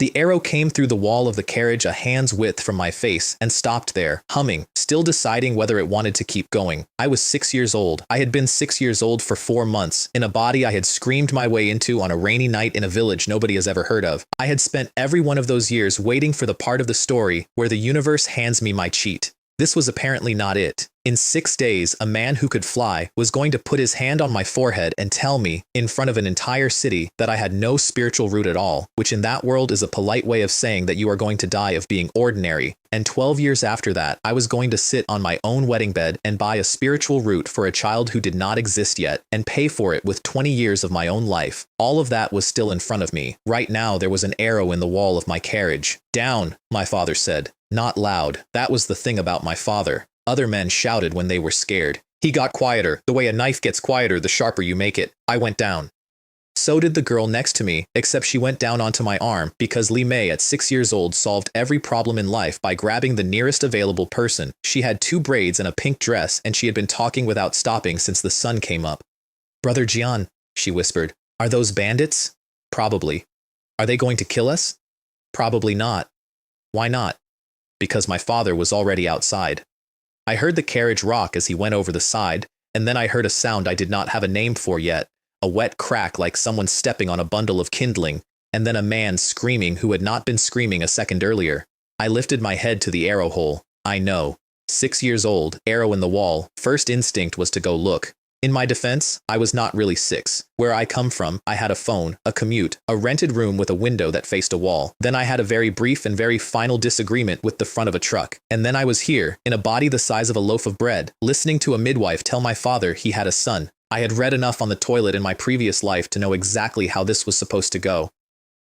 The arrow came through the wall of the carriage a hand's width from my face and stopped there, humming, still deciding whether it wanted to keep going. I was 6 years old. I had been 6 years old for 4 months, in a body I had screamed my way into on a rainy night in a village nobody has ever heard of. I had spent every one of those years waiting for the part of the story where the universe hands me my cheat. This was apparently not it. In 6 days, a man who could fly was going to put his hand on my forehead and tell me, in front of an entire city, that I had no spiritual root at all, which in that world is a polite way of saying that you are going to die of being ordinary. And 12 years after that, I was going to sit on my own wedding bed and buy a spiritual root for a child who did not exist yet, and pay for it with 20 years of my own life. All of that was still in front of me. Right now, there was an arrow in the wall of my carriage. "Down," my father said. Not loud. That was the thing about my father. Other men shouted when they were scared. He got quieter. The way a knife gets quieter, the sharper you make it. I went down. So did the girl next to me, except she went down onto my arm because Li Mei at 6 years old solved every problem in life by grabbing the nearest available person. She had 2 braids and a pink dress, and she had been talking without stopping since the sun came up. "Brother Jian," she whispered, "are those bandits?" "Probably." "Are they going to kill us?" "Probably not." "Why not?" "Because my father was already outside." I heard the carriage rock as he went over the side, and then I heard a sound I did not have a name for yet, a wet crack like someone stepping on a bundle of kindling, and then a man screaming who had not been screaming a second earlier. I lifted my head to the arrow hole. I know. 6 years old, arrow in the wall, first instinct was to go look. In my defense, I was not really 6. Where I come from, I had a phone, a commute, a rented room with a window that faced a wall. Then I had a very brief and very final disagreement with the front of a truck. And then I was here, in a body the size of a loaf of bread, listening to a midwife tell my father he had a son. I had read enough on the toilet in my previous life to know exactly how this was supposed to go.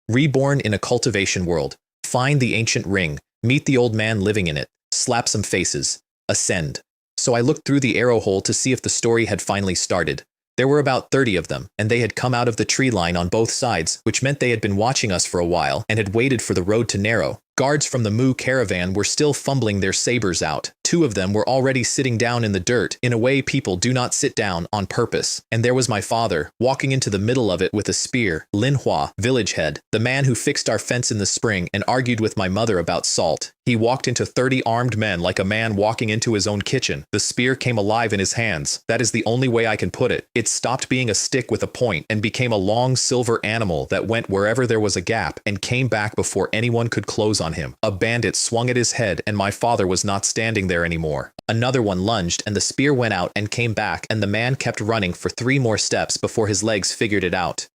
Reborn in a cultivation world. Find the ancient ring. Meet the old man living in it. Slap some faces. Ascend. So I looked through the arrow hole to see if the story had finally started. There were about 30 of them, and they had come out of the tree line on both sides, which meant they had been watching us for a while and had waited for the road to narrow. Guards from the Mu caravan were still fumbling their sabers out. 2 of them were already sitting down in the dirt, in a way people do not sit down on purpose. And there was my father, walking into the middle of it with a spear, Manhwa, village head, the man who fixed our fence in the spring and argued with my mother about salt. He walked into 30 armed men like a man walking into his own kitchen. The spear came alive in his hands. That is the only way I can put it. It stopped being a stick with a point and became a long silver animal that went wherever there was a gap and came back before anyone could close on him. A bandit swung at his head and my father was not standing there anymore. Another one lunged and the spear went out and came back, and the man kept running for 3 more steps before his legs figured it out.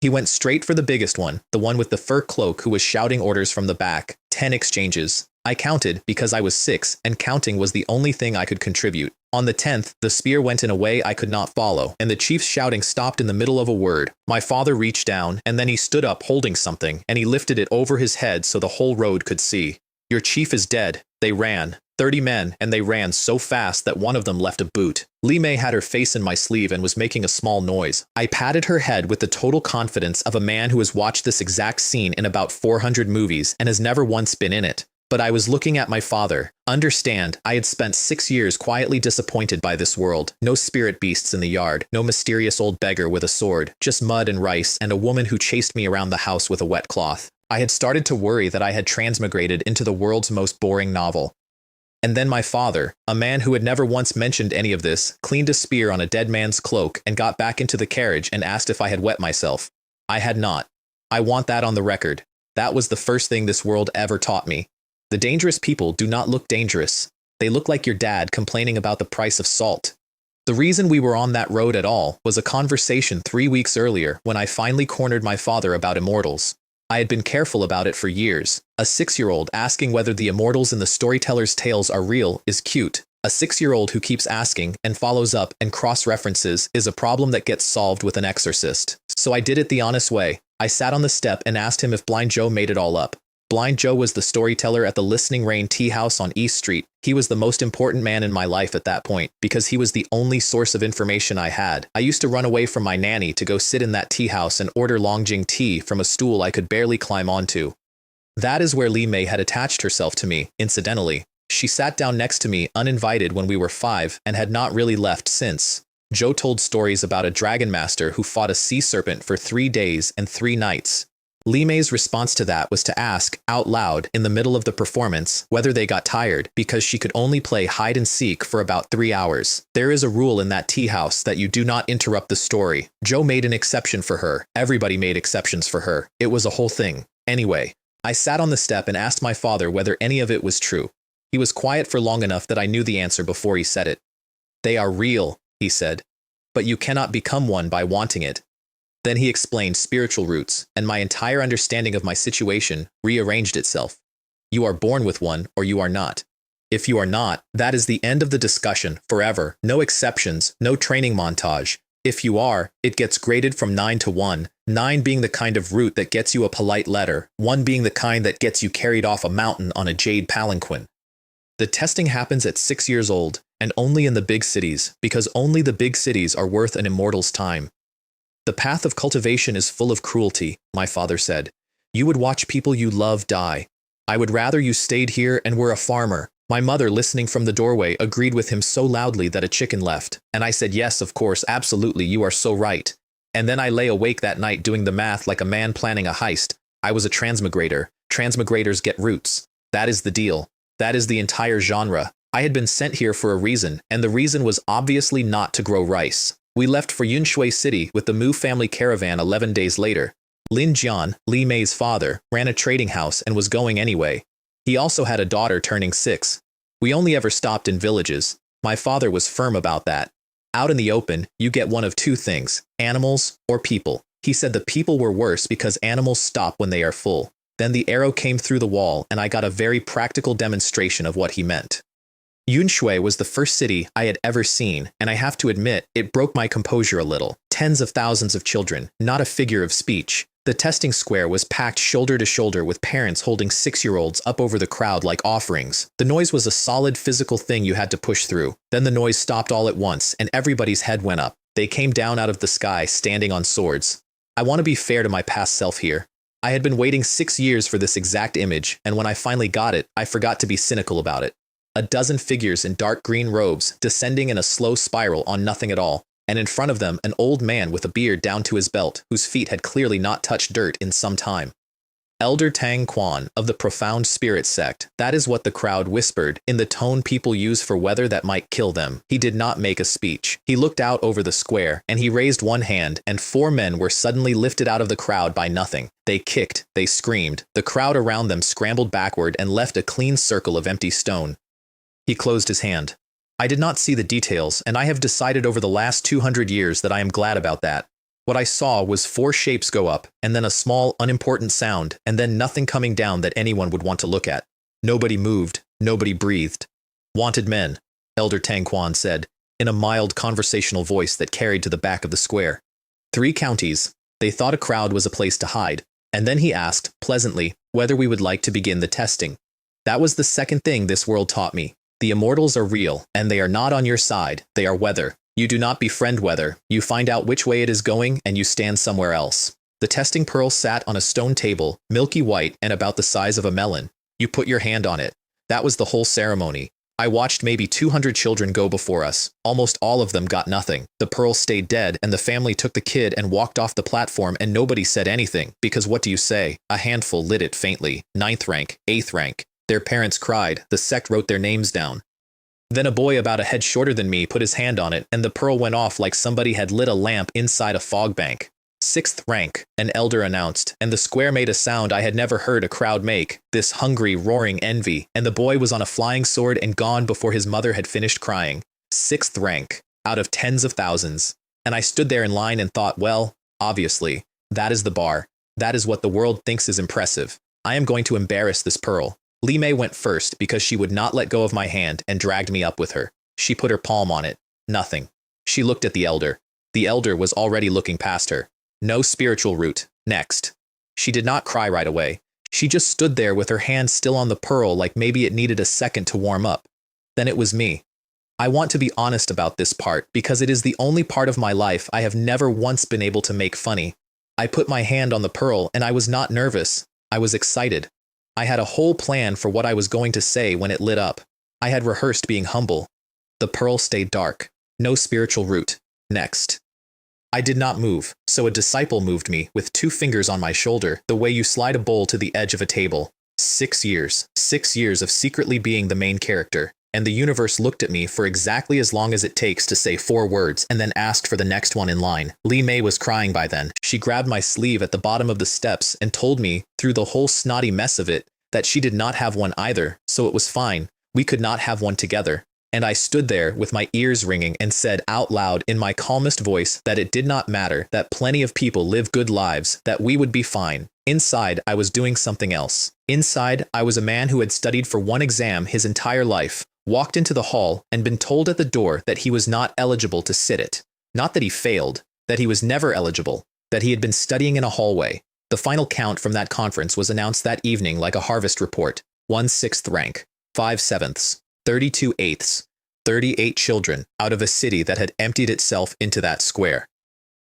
He went straight for the biggest one, the one with the fur cloak who was shouting orders from the back. 10 exchanges. I counted because I was 6, and counting was the only thing I could contribute. On the 10th, the spear went in a way I could not follow, and the chief's shouting stopped in the middle of a word. My father reached down, and then he stood up holding something, and he lifted it over his head so the whole road could see. "Your chief is dead." They ran. 30 men, and they ran so fast that one of them left a boot. Li Mei had her face in my sleeve and was making a small noise. I patted her head with the total confidence of a man who has watched this exact scene in about 400 movies and has never once been in it. But I was looking at my father. Understand, I had spent 6 years quietly disappointed by this world. No spirit beasts in the yard, no mysterious old beggar with a sword, just mud and rice and a woman who chased me around the house with a wet cloth. I had started to worry that I had transmigrated into the world's most boring novel. And then my father, a man who had never once mentioned any of this, cleaned a spear on a dead man's cloak and got back into the carriage and asked if I had wet myself. I had not. I want that on the record. That was the first thing this world ever taught me. The dangerous people do not look dangerous. They look like your dad complaining about the price of salt. The reason we were on that road at all was a conversation 3 weeks earlier when I finally cornered my father about immortals. I had been careful about it for years. A 6-year-old asking whether the immortals in the storyteller's tales are real is cute. A 6-year-old who keeps asking and follows up and cross-references is a problem that gets solved with an exorcist. So I did it the honest way. I sat on the step and asked him if Blind Joe made it all up. Blind Joe was the storyteller at the Listening Rain Tea House on East Street. He was the most important man in my life at that point, because he was the only source of information I had. I used to run away from my nanny to go sit in that tea house and order Longjing tea from a stool I could barely climb onto. That is where Li Mei had attached herself to me, incidentally. She sat down next to me uninvited when we were 5 and had not really left since. Joe told stories about a dragon master who fought a sea serpent for 3 days and 3 nights. Li Mei's response to that was to ask, out loud, in the middle of the performance, whether they got tired, because she could only play hide and seek for about 3 hours. There is a rule in that tea house that you do not interrupt the story. Joe made an exception for her. Everybody made exceptions for her. It was a whole thing. Anyway, I sat on the step and asked my father whether any of it was true. He was quiet for long enough that I knew the answer before he said it. They are real, he said. But you cannot become one by wanting it. Then he explained spiritual roots, and my entire understanding of my situation rearranged itself. You are born with one, or you are not. If you are not, that is the end of the discussion, forever. No exceptions, no training montage. If you are, it gets graded from 9 to 1, 9 being the kind of root that gets you a polite letter, 1 being the kind that gets you carried off a mountain on a jade palanquin. The testing happens at 6 years old, and only in the big cities, because only the big cities are worth an immortal's time. The path of cultivation is full of cruelty, my father said. You would watch people you love die. I would rather you stayed here and were a farmer. My mother, listening from the doorway, agreed with him so loudly that a chicken left, and I said, yes, of course, absolutely, you are so right. And then I lay awake that night doing the math like a man planning a heist. I was a transmigrator. Transmigrators get roots. That is the deal. That is the entire genre. I had been sent here for a reason, and the reason was obviously not to grow rice. We left for Yunshui City with the Mu family caravan 11 days later. Lin Jian, Li Mei's father, ran a trading house and was going anyway. He also had a daughter turning 6. We only ever stopped in villages. My father was firm about that. Out in the open, you get one of 2 things, animals or people. He said the people were worse because animals stop when they are full. Then the arrow came through the wall and I got a very practical demonstration of what he meant. Yunshui was the first city I had ever seen, and I have to admit, it broke my composure a little. Tens of thousands of children, not a figure of speech. The testing square was packed shoulder to shoulder with parents holding 6-year-olds up over the crowd like offerings. The noise was a solid physical thing you had to push through. Then the noise stopped all at once, and everybody's head went up. They came down out of the sky, standing on swords. I want to be fair to my past self here. I had been waiting 6 years for this exact image, and when I finally got it, I forgot to be cynical about it. A dozen figures in dark green robes, descending in a slow spiral on nothing at all, and in front of them an old man with a beard down to his belt, whose feet had clearly not touched dirt in some time. Elder Tang Quan of the Profound Spirit Sect, that is what the crowd whispered, in the tone people use for weather that might kill them. He did not make a speech. He looked out over the square, and he raised one hand, and 4 men were suddenly lifted out of the crowd by nothing. They kicked, they screamed. The crowd around them scrambled backward and left a clean circle of empty stone. He closed his hand. I did not see the details, and I have decided over the last 200 years that I am glad about that. What I saw was 4 shapes go up, and then a small, unimportant sound, and then nothing coming down that anyone would want to look at. Nobody moved. Nobody breathed. Wanted men, Elder Tang Quan said, in a mild conversational voice that carried to the back of the square. 3 counties. They thought a crowd was a place to hide. And then he asked, pleasantly, whether we would like to begin the testing. That was the second thing this world taught me. The immortals are real, and they are not on your side. They are weather. You do not befriend weather. You find out which way it is going, and you stand somewhere else. The testing pearl sat on a stone table, milky white and about the size of a melon. You put your hand on it. That was the whole ceremony. I watched maybe 200 children go before us. Almost all of them got nothing. The pearl stayed dead, and the family took the kid and walked off the platform, and nobody said anything, because what do you say? A handful lit it faintly. 9th rank, 8th rank. Their parents cried. The sect wrote their names down. Then a boy about a head shorter than me put his hand on it, and the pearl went off like somebody had lit a lamp inside a fog bank. 6th rank, an elder announced, and the square made a sound I had never heard a crowd make, this hungry, roaring envy, and the boy was on a flying sword and gone before his mother had finished crying. 6th rank, out of tens of thousands. And I stood there in line and thought, well, obviously, that is the bar. That is what the world thinks is impressive. I am going to embarrass this pearl. Li Mei went first because she would not let go of my hand and dragged me up with her. She put her palm on it. Nothing. She looked at the elder. The elder was already looking past her. No spiritual root. Next. She did not cry right away. She just stood there with her hand still on the pearl like maybe it needed a second to warm up. Then it was me. I want to be honest about this part because it is the only part of my life I have never once been able to make funny. I put my hand on the pearl and I was not nervous. I was excited. I had a whole plan for what I was going to say when it lit up. I had rehearsed being humble. The pearl stayed dark. No spiritual root. Next. I did not move, so a disciple moved me with 2 fingers on my shoulder, the way you slide a bowl to the edge of a table. 6 years. 6 years of secretly being the main character. And the universe looked at me for exactly as long as it takes to say 4 words and then asked for the next one in line. Li Mei was crying by then. She grabbed my sleeve at the bottom of the steps and told me, through the whole snotty mess of it, that she did not have one either, so it was fine. We could not have one together. And I stood there with my ears ringing and said out loud in my calmest voice that it did not matter, that plenty of people live good lives, that we would be fine. Inside, I was doing something else. Inside, I was a man who had studied for one exam his entire life, walked into the hall, and been told at the door that he was not eligible to sit it. Not that he failed, that he was never eligible, that he had been studying in a hallway. The final count from that conference was announced that evening like a harvest report. 1/6 rank, 5/7, 32 eighths, 38 children out of a city that had emptied itself into that square.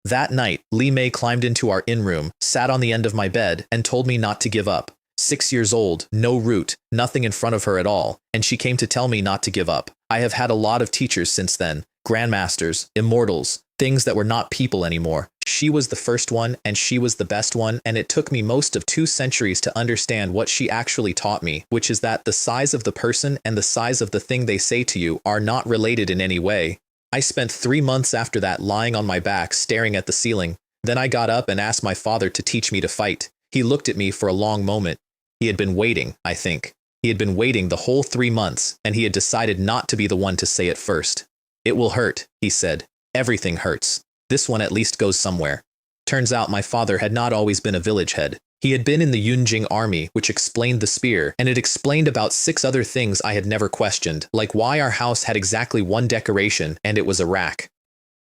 That night, Li Mei climbed into our in-room, sat on the end of my bed, and told me not to give up. 6 years old, no root, nothing in front of her at all, and she came to tell me not to give up. I have had a lot of teachers since then, grandmasters, immortals, things that were not people anymore. She was the first one, and she was the best one, and it took me most of 2 centuries to understand what she actually taught me, which is that the size of the person and the size of the thing they say to you are not related in any way. I spent 3 months after that lying on my back staring at the ceiling. Then I got up and asked my father to teach me to fight. He looked at me for a long moment. He had been waiting, I think. He had been waiting the whole 3 months, and he had decided not to be the one to say it first. It will hurt, he said. Everything hurts. This one at least goes somewhere. Turns out my father had not always been a village head. He had been in the Yunjing army, which explained the spear, and it explained about 6 other things I had never questioned, like why our house had exactly 1 decoration, and it was a rack.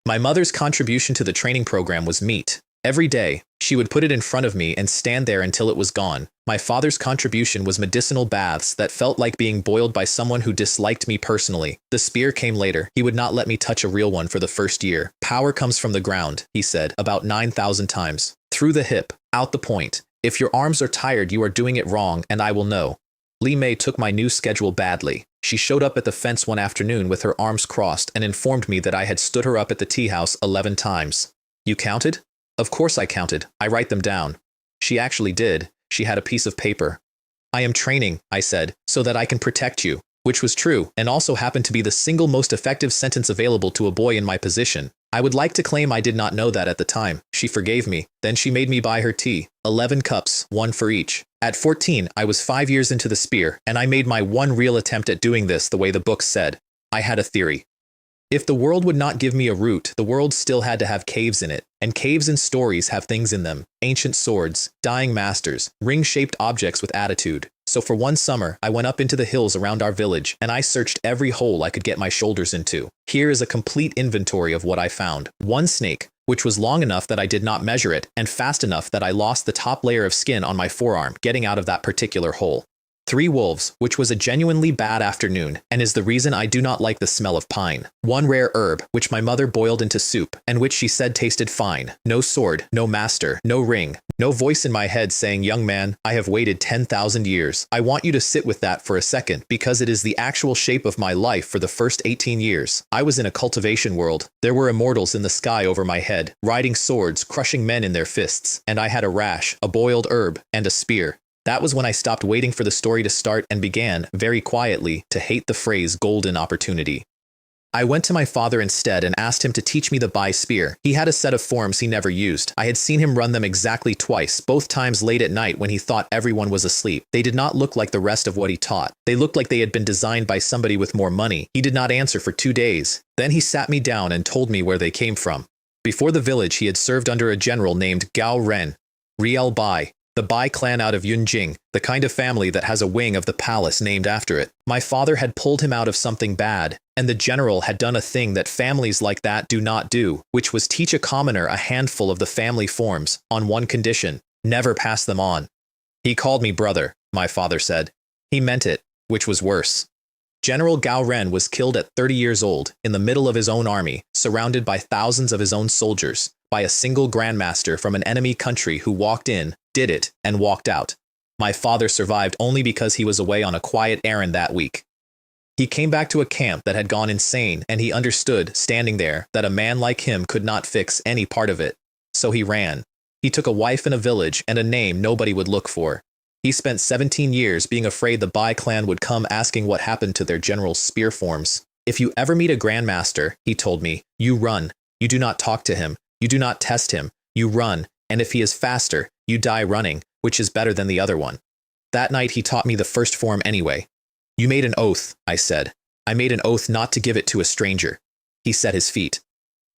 My mother's contribution to the training program was meat. Every day, she would put it in front of me and stand there until it was gone. My father's contribution was medicinal baths that felt like being boiled by someone who disliked me personally. The spear came later. He would not let me touch a real one for the first year. Power comes from the ground, he said, about 9,000 times. Through the hip, out the point. If your arms are tired, you are doing it wrong, and I will know. Li Mei took my new schedule badly. She showed up at the fence one afternoon with her arms crossed and informed me that I had stood her up at the tea house 11 times. You counted? Of course I counted. I write them down. She actually did. She had a piece of paper. I am training, I said, so that I can protect you, which was true, and also happened to be the single most effective sentence available to a boy in my position. I would like to claim I did not know that at the time. She forgave me. Then she made me buy her tea. 11 cups, 1 for each. At 14, I was 5 years into the spear, and I made my one real attempt at doing this the way the book said. I had a theory. If the world would not give me a root, the world still had to have caves in it, and caves and stories have things in them, ancient swords, dying masters, ring-shaped objects with attitude. So for one summer, I went up into the hills around our village, and I searched every hole I could get my shoulders into. Here is a complete inventory of what I found. 1 snake, which was long enough that I did not measure it, and fast enough that I lost the top layer of skin on my forearm getting out of that particular hole. 3 wolves, which was a genuinely bad afternoon, and is the reason I do not like the smell of pine. 1 rare herb, which my mother boiled into soup, and which she said tasted fine. No sword, no master, no ring, no voice in my head saying, young man, I have waited 10,000 years. I want you to sit with that for a second, because it is the actual shape of my life for the first 18 years. I was in a cultivation world. There were immortals in the sky over my head, riding swords, crushing men in their fists, and I had a rash, a boiled herb, and a spear. That was when I stopped waiting for the story to start and began, very quietly, to hate the phrase golden opportunity. I went to my father instead and asked him to teach me the Bai spear. He had a set of forms he never used. I had seen him run them exactly twice, both times late at night when he thought everyone was asleep. They did not look like the rest of what he taught. They looked like they had been designed by somebody with more money. He did not answer for 2 days. Then he sat me down and told me where they came from. Before the village, he had served under a general named Gao Ren, Riel Bai. The Bai clan out of Yunjing, the kind of family that has a wing of the palace named after it. My father had pulled him out of something bad, and the general had done a thing that families like that do not do, which was teach a commoner a handful of the family forms, on one condition: never pass them on. He called me brother, my father said. He meant it, which was worse. General Gao Ren was killed at 30 years old, in the middle of his own army, surrounded by thousands of his own soldiers, by a single grandmaster from an enemy country who walked in, did it, and walked out. My father survived only because he was away on a quiet errand that week. He came back to a camp that had gone insane, and he understood, standing there, that a man like him could not fix any part of it. So he ran. He took a wife in a village and a name nobody would look for. He spent 17 years being afraid the Bai clan would come asking what happened to their general's spear forms. If you ever meet a grandmaster, he told me, you run. You do not talk to him. You do not test him. You run, and if he is faster, you die running, which is better than the other one. That night he taught me the first form anyway. You made an oath, I said. I made an oath not to give it to a stranger. He set his feet.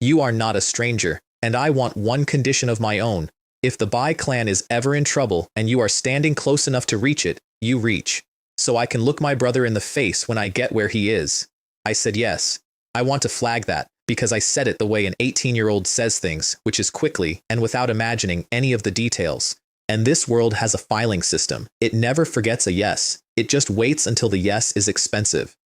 You are not a stranger, and I want one condition of my own. If the Bai clan is ever in trouble and you are standing close enough to reach it, you reach. So I can look my brother in the face when I get where he is. I said yes. I want to flag that, because I said it the way an 18-year-old says things, which is quickly and without imagining any of the details. And this world has a filing system. It never forgets a yes. It just waits until the yes is expensive.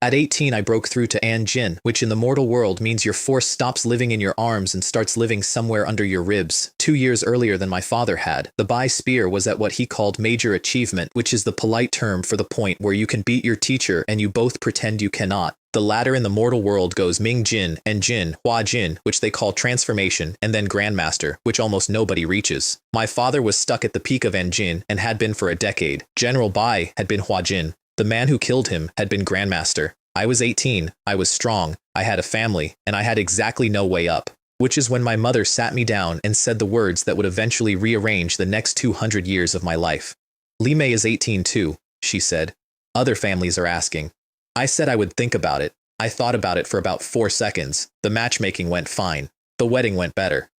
At 18, I broke through to An Jin, which in the mortal world means your force stops living in your arms and starts living somewhere under your ribs. 2 years earlier than my father had, the Bai spear was at what he called major achievement, which is the polite term for the point where you can beat your teacher and you both pretend you cannot. The latter in the mortal world goes Ming Jin and Jin, Hua Jin, which they call transformation, and then grandmaster, which almost nobody reaches. My father was stuck at the peak of An Jin and had been for a decade. General Bai had been Hua Jin. The man who killed him had been grandmaster. I was 18, I was strong, I had a family, and I had exactly no way up. Which is when my mother sat me down and said the words that would eventually rearrange the next 200 years of my life. Li Mei is 18 too, she said. Other families are asking. I said I would think about it. I thought about it for about 4 seconds. The matchmaking went fine. The wedding went better.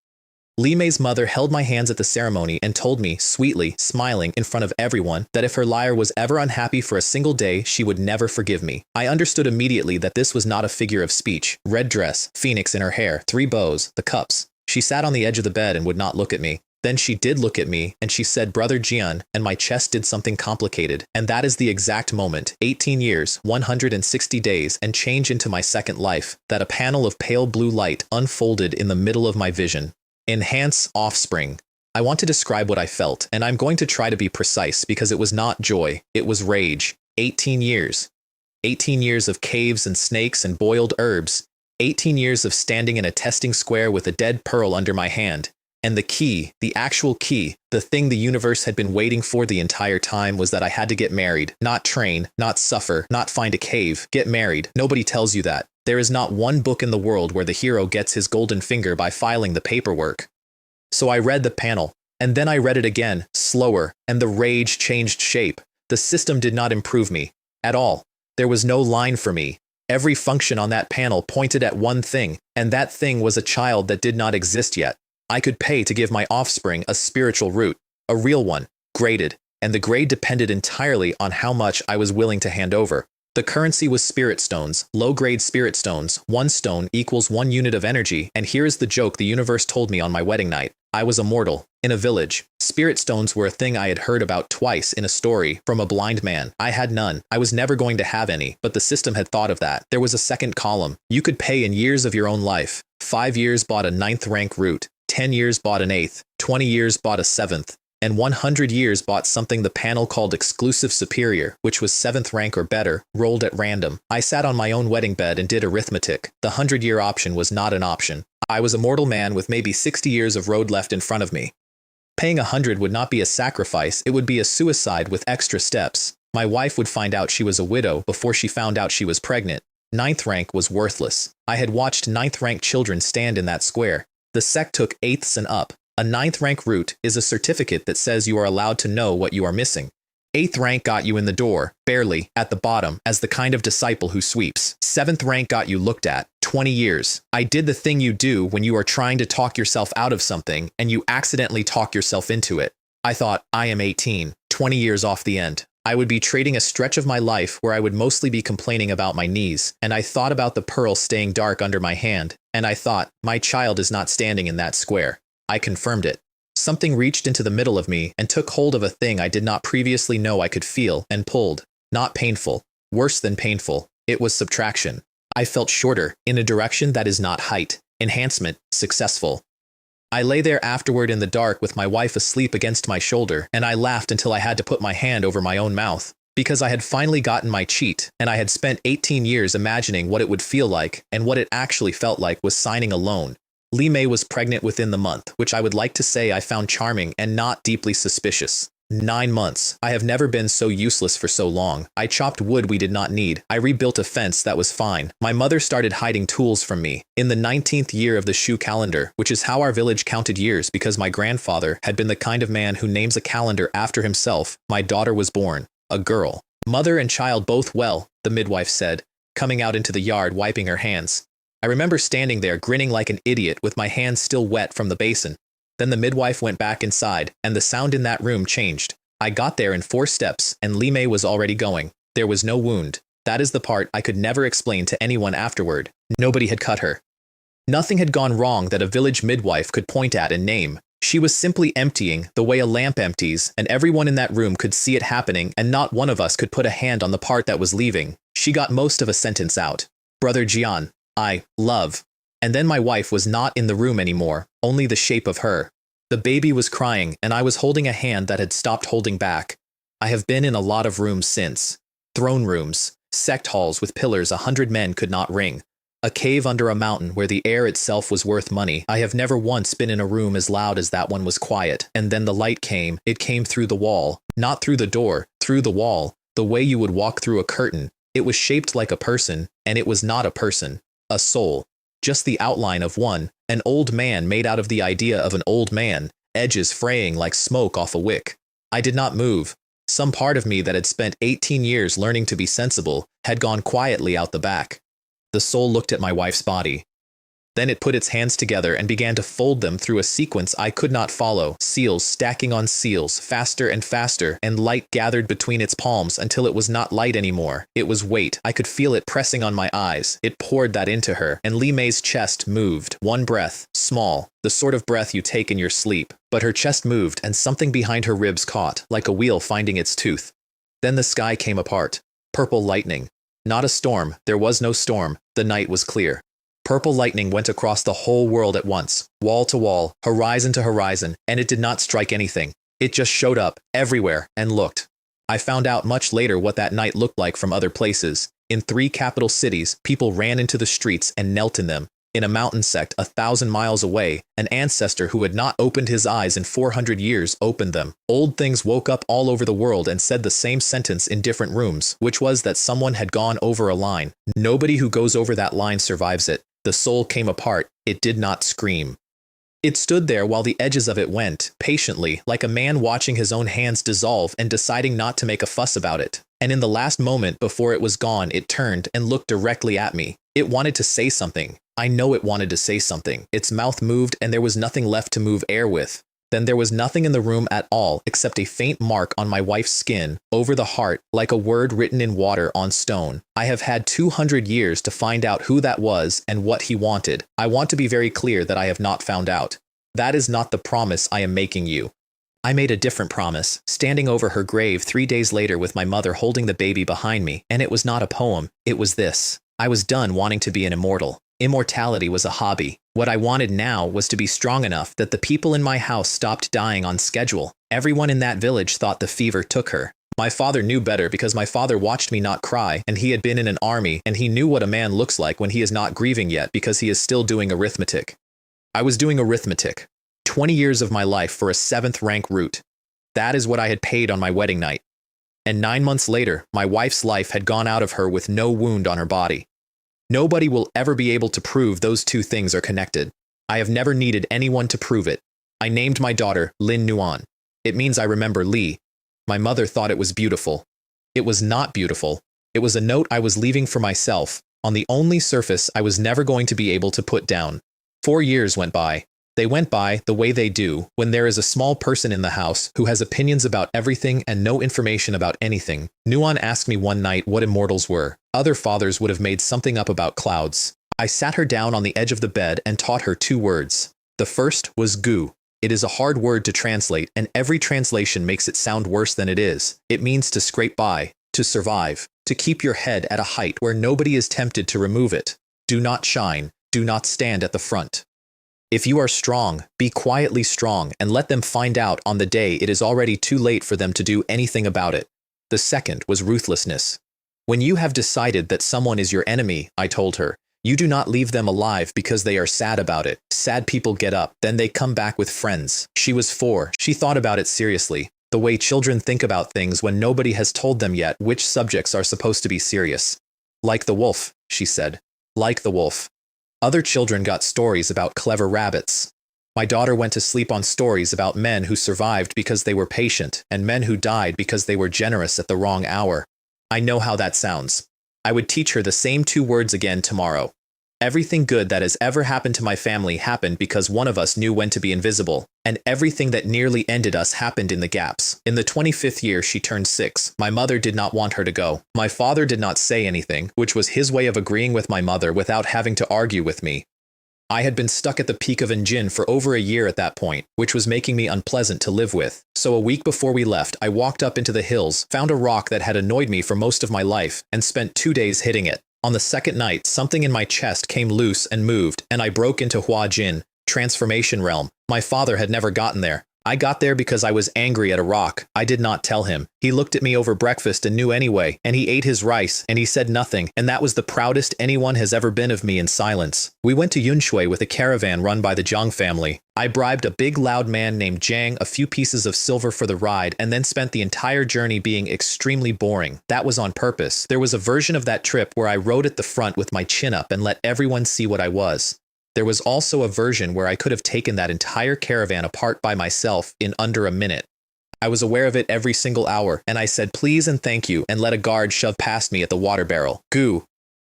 Li Mei's mother held my hands at the ceremony and told me, sweetly, smiling in front of everyone, that if her liar was ever unhappy for a single day, she would never forgive me. I understood immediately that this was not a figure of speech. Red dress, phoenix in her hair, 3 bows, the cups. She sat on the edge of the bed and would not look at me. Then she did look at me, and she said, Brother Jian, and my chest did something complicated. And that is the exact moment, 18 years, 160 days, and change into my second life, that a panel of pale blue light unfolded in the middle of my vision. Enhance offspring. I want to describe what I felt, and I'm going to try to be precise because it was not joy, it was rage. 18 years. 18 years of caves and snakes and boiled herbs. 18 years of standing in a testing square with a dead pearl under my hand. And the key, the actual key, the thing the universe had been waiting for the entire time was that I had to get married, not train, not suffer, not find a cave, get married. Nobody tells you that. There is not one book in the world where the hero gets his golden finger by filing the paperwork. So I read the panel, and then I read it again, slower, and the rage changed shape. The system did not improve me, at all. There was no line for me. Every function on that panel pointed at one thing, and that thing was a child that did not exist yet. I could pay to give my offspring a spiritual root, a real one, graded, and the grade depended entirely on how much I was willing to hand over. The currency was spirit stones, low-grade spirit stones. 1 stone equals 1 unit of energy, and here is the joke the universe told me on my wedding night. I was immortal, in a village. Spirit stones were a thing I had heard about twice in a story from a blind man. I had none. I was never going to have any, but the system had thought of that. There was a second column. You could pay in years of your own life. 5 years bought a 9th rank root, 10 years bought an 8th, 20 years bought a 7th. And 100 years bought something the panel called exclusive superior, which was 7th rank or better, rolled at random. I sat on my own wedding bed and did arithmetic. The 100-year option was not an option. I was a mortal man with maybe 60 years of road left in front of me. Paying 100 would not be a sacrifice, it would be a suicide with extra steps. My wife would find out she was a widow before she found out she was pregnant. 9th rank was worthless. I had watched 9th rank children stand in that square. The sect took 8ths and up. A 9th rank root is a certificate that says you are allowed to know what you are missing. 8th rank got you in the door, barely, at the bottom, as the kind of disciple who sweeps. 7th rank got you looked at. 20 years. I did the thing you do when you are trying to talk yourself out of something, and you accidentally talk yourself into it. I thought, I am 18, 20 years off the end. I would be trading a stretch of my life where I would mostly be complaining about my knees, and I thought about the pearl staying dark under my hand, and I thought, my child is not standing in that square. I confirmed it. Something reached into the middle of me and took hold of a thing I did not previously know I could feel and pulled. Not painful. Worse than painful. It was subtraction. I felt shorter, in a direction that is not height. Enhancement. Successful. I lay there afterward in the dark with my wife asleep against my shoulder, and I laughed until I had to put my hand over my own mouth. Because I had finally gotten my cheat, and I had spent 18 years imagining what it would feel like, and what it actually felt like was signing a loan. Li Mei was pregnant within the month, which I would like to say I found charming and not deeply suspicious. 9 months. I have never been so useless for so long. I chopped wood we did not need. I rebuilt a fence that was fine. My mother started hiding tools from me. In the 19th year of the Shu calendar, which is how our village counted years because my grandfather had been the kind of man who names a calendar after himself, my daughter was born. A girl. Mother and child both well, the midwife said, coming out into the yard wiping her hands. I remember standing there grinning like an idiot with my hands still wet from the basin. Then the midwife went back inside, and the sound in that room changed. I got there in 4 steps, and Li Mei was already going. There was no wound. That is the part I could never explain to anyone afterward. Nobody had cut her. Nothing had gone wrong that a village midwife could point at and name. She was simply emptying, the way a lamp empties, and everyone in that room could see it happening, and not one of us could put a hand on the part that was leaving. She got most of a sentence out. Brother Jian, I love. And then my wife was not in the room anymore, only the shape of her. The baby was crying, and I was holding a hand that had stopped holding back. I have been in a lot of rooms since. Throne rooms, sect halls with pillars 100 men could not ring. A cave under a mountain where the air itself was worth money. I have never once been in a room as loud as that one was quiet. And then the light came. It came through the wall, not through the door, through the wall, the way you would walk through a curtain. It was shaped like a person, and it was not a person, a soul. Just the outline of one, an old man made out of the idea of an old man, edges fraying like smoke off a wick. I did not move. Some part of me that had spent 18 years learning to be sensible had gone quietly out the back. The soul looked at my wife's body. Then it put its hands together and began to fold them through a sequence I could not follow, seals stacking on seals, faster and faster, and light gathered between its palms until it was not light anymore. It was weight. I could feel it pressing on my eyes. It poured that into her, and Li Mei's chest moved. One breath, small, the sort of breath you take in your sleep. But her chest moved, and something behind her ribs caught, like a wheel finding its tooth. Then the sky came apart. Purple lightning. Not a storm. There was no storm. The night was clear. Purple lightning went across the whole world at once, wall to wall, horizon to horizon, and it did not strike anything. It just showed up, everywhere, and looked. I found out much later what that night looked like from other places. In 3 capital cities, people ran into the streets and knelt in them. In a mountain sect 1,000 miles away, an ancestor who had not opened his eyes in 400 years opened them. Old things woke up all over the world and said the same sentence in different rooms, which was that someone had gone over a line. Nobody who goes over that line survives it. The soul came apart. It did not scream. It stood there while the edges of it went, patiently, like a man watching his own hands dissolve and deciding not to make a fuss about it. And in the last moment before it was gone, it turned and looked directly at me. It wanted to say something. I know it wanted to say something. Its mouth moved and there was nothing left to move air with. Then there was nothing in the room at all except a faint mark on my wife's skin, over the heart, like a word written in water on stone. I have had 200 years to find out who that was and what he wanted. I want to be very clear that I have not found out. That is not the promise I am making you. I made a different promise, standing over her grave 3 days later with my mother holding the baby behind me, and it was not a poem, it was this. I was done wanting to be an immortal. Immortality was a hobby. What I wanted now was to be strong enough that the people in my house stopped dying on schedule. Everyone in that village thought the fever took her. My father knew better because my father watched me not cry, and he had been in an army, and he knew what a man looks like when he is not grieving yet because he is still doing arithmetic. I was doing arithmetic. 20 years of my life for a 7th rank root. That is what I had paid on my wedding night. And 9 months later, my wife's life had gone out of her with no wound on her body. Nobody will ever be able to prove those two things are connected. I have never needed anyone to prove it. I named my daughter Lin Nuan. It means I remember Li. My mother thought it was beautiful. It was not beautiful. It was a note I was leaving for myself, on the only surface I was never going to be able to put down. 4 years went by. They went by the way they do when there is a small person in the house who has opinions about everything and no information about anything. Nuan asked me one night what immortals were. Other fathers would have made something up about clouds. I sat her down on the edge of the bed and taught her 2 words. The first was gu. It is a hard word to translate, and every translation makes it sound worse than it is. It means to scrape by, to survive, to keep your head at a height where nobody is tempted to remove it. Do not shine. Do not stand at the front. If you are strong, be quietly strong and let them find out on the day it is already too late for them to do anything about it. The second was ruthlessness. When you have decided that someone is your enemy, I told her, you do not leave them alive because they are sad about it. Sad people get up, then they come back with friends. She was 4. She thought about it seriously. The way children think about things when nobody has told them yet which subjects are supposed to be serious. Like the wolf, she said. Like the wolf. Other children got stories about clever rabbits. My daughter went to sleep on stories about men who survived because they were patient and men who died because they were generous at the wrong hour. I know how that sounds. I would teach her the same 2 words again tomorrow. Everything good that has ever happened to my family happened because one of us knew when to be invisible, and everything that nearly ended us happened in the gaps. In the 25th year she turned 6. My mother did not want her to go. My father did not say anything, which was his way of agreeing with my mother without having to argue with me. I had been stuck at the peak of Njin for over a year at that point, which was making me unpleasant to live with. So a week before we left, I walked up into the hills, found a rock that had annoyed me for most of my life, and spent 2 days hitting it. On the second night, something in my chest came loose and moved, and I broke into Hua Jin, transformation realm. My father had never gotten there. I got there because I was angry at a rock. I did not tell him. He looked at me over breakfast and knew anyway, and he ate his rice, and he said nothing, and that was the proudest anyone has ever been of me in silence. We went to Yunshui with a caravan run by the Zhang family. I bribed a big loud man named Jiang a few pieces of silver for the ride and then spent the entire journey being extremely boring. That was on purpose. There was a version of that trip where I rode at the front with my chin up and let everyone see what I was. There was also a version where I could have taken that entire caravan apart by myself in under a minute. I was aware of it every single hour, and I said please and thank you and let a guard shove past me at the water barrel. Goo.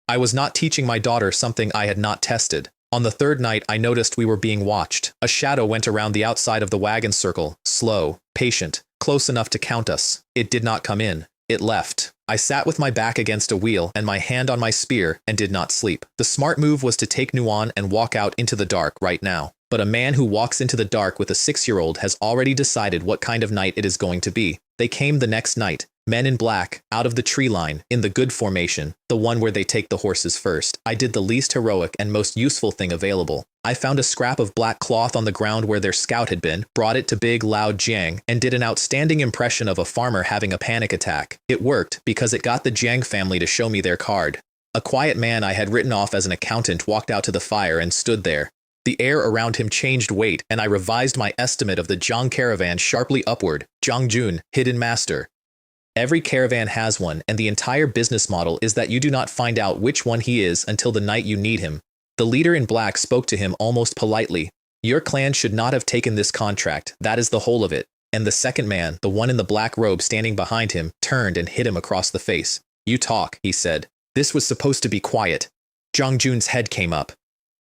I was not teaching my daughter something I had not tested. On the 3rd night, I noticed we were being watched. A shadow went around the outside of the wagon circle, slow, patient, close enough to count us. It did not come in. It left. I sat with my back against a wheel and my hand on my spear and did not sleep. The smart move was to take Nuan and walk out into the dark right now. But a man who walks into the dark with a 6-year-old has already decided what kind of night it is going to be. They came the next night. Men in black, out of the tree line, in the good formation, the one where they take the horses first. I did the least heroic and most useful thing available. I found a scrap of black cloth on the ground where their scout had been, brought it to big, loud Jiang, and did an outstanding impression of a farmer having a panic attack. It worked, because it got the Jiang family to show me their card. A quiet man I had written off as an accountant walked out to the fire and stood there. The air around him changed weight, and I revised my estimate of the Zhang caravan sharply upward. Zhang Jun, hidden master. Every caravan has one, and the entire business model is that you do not find out which one he is until the night you need him. The leader in black spoke to him almost politely. Your clan should not have taken this contract, that is the whole of it. And the second man, the one in the black robe standing behind him, turned and hit him across the face. You talk, he said. This was supposed to be quiet. Zhang Jun's head came up.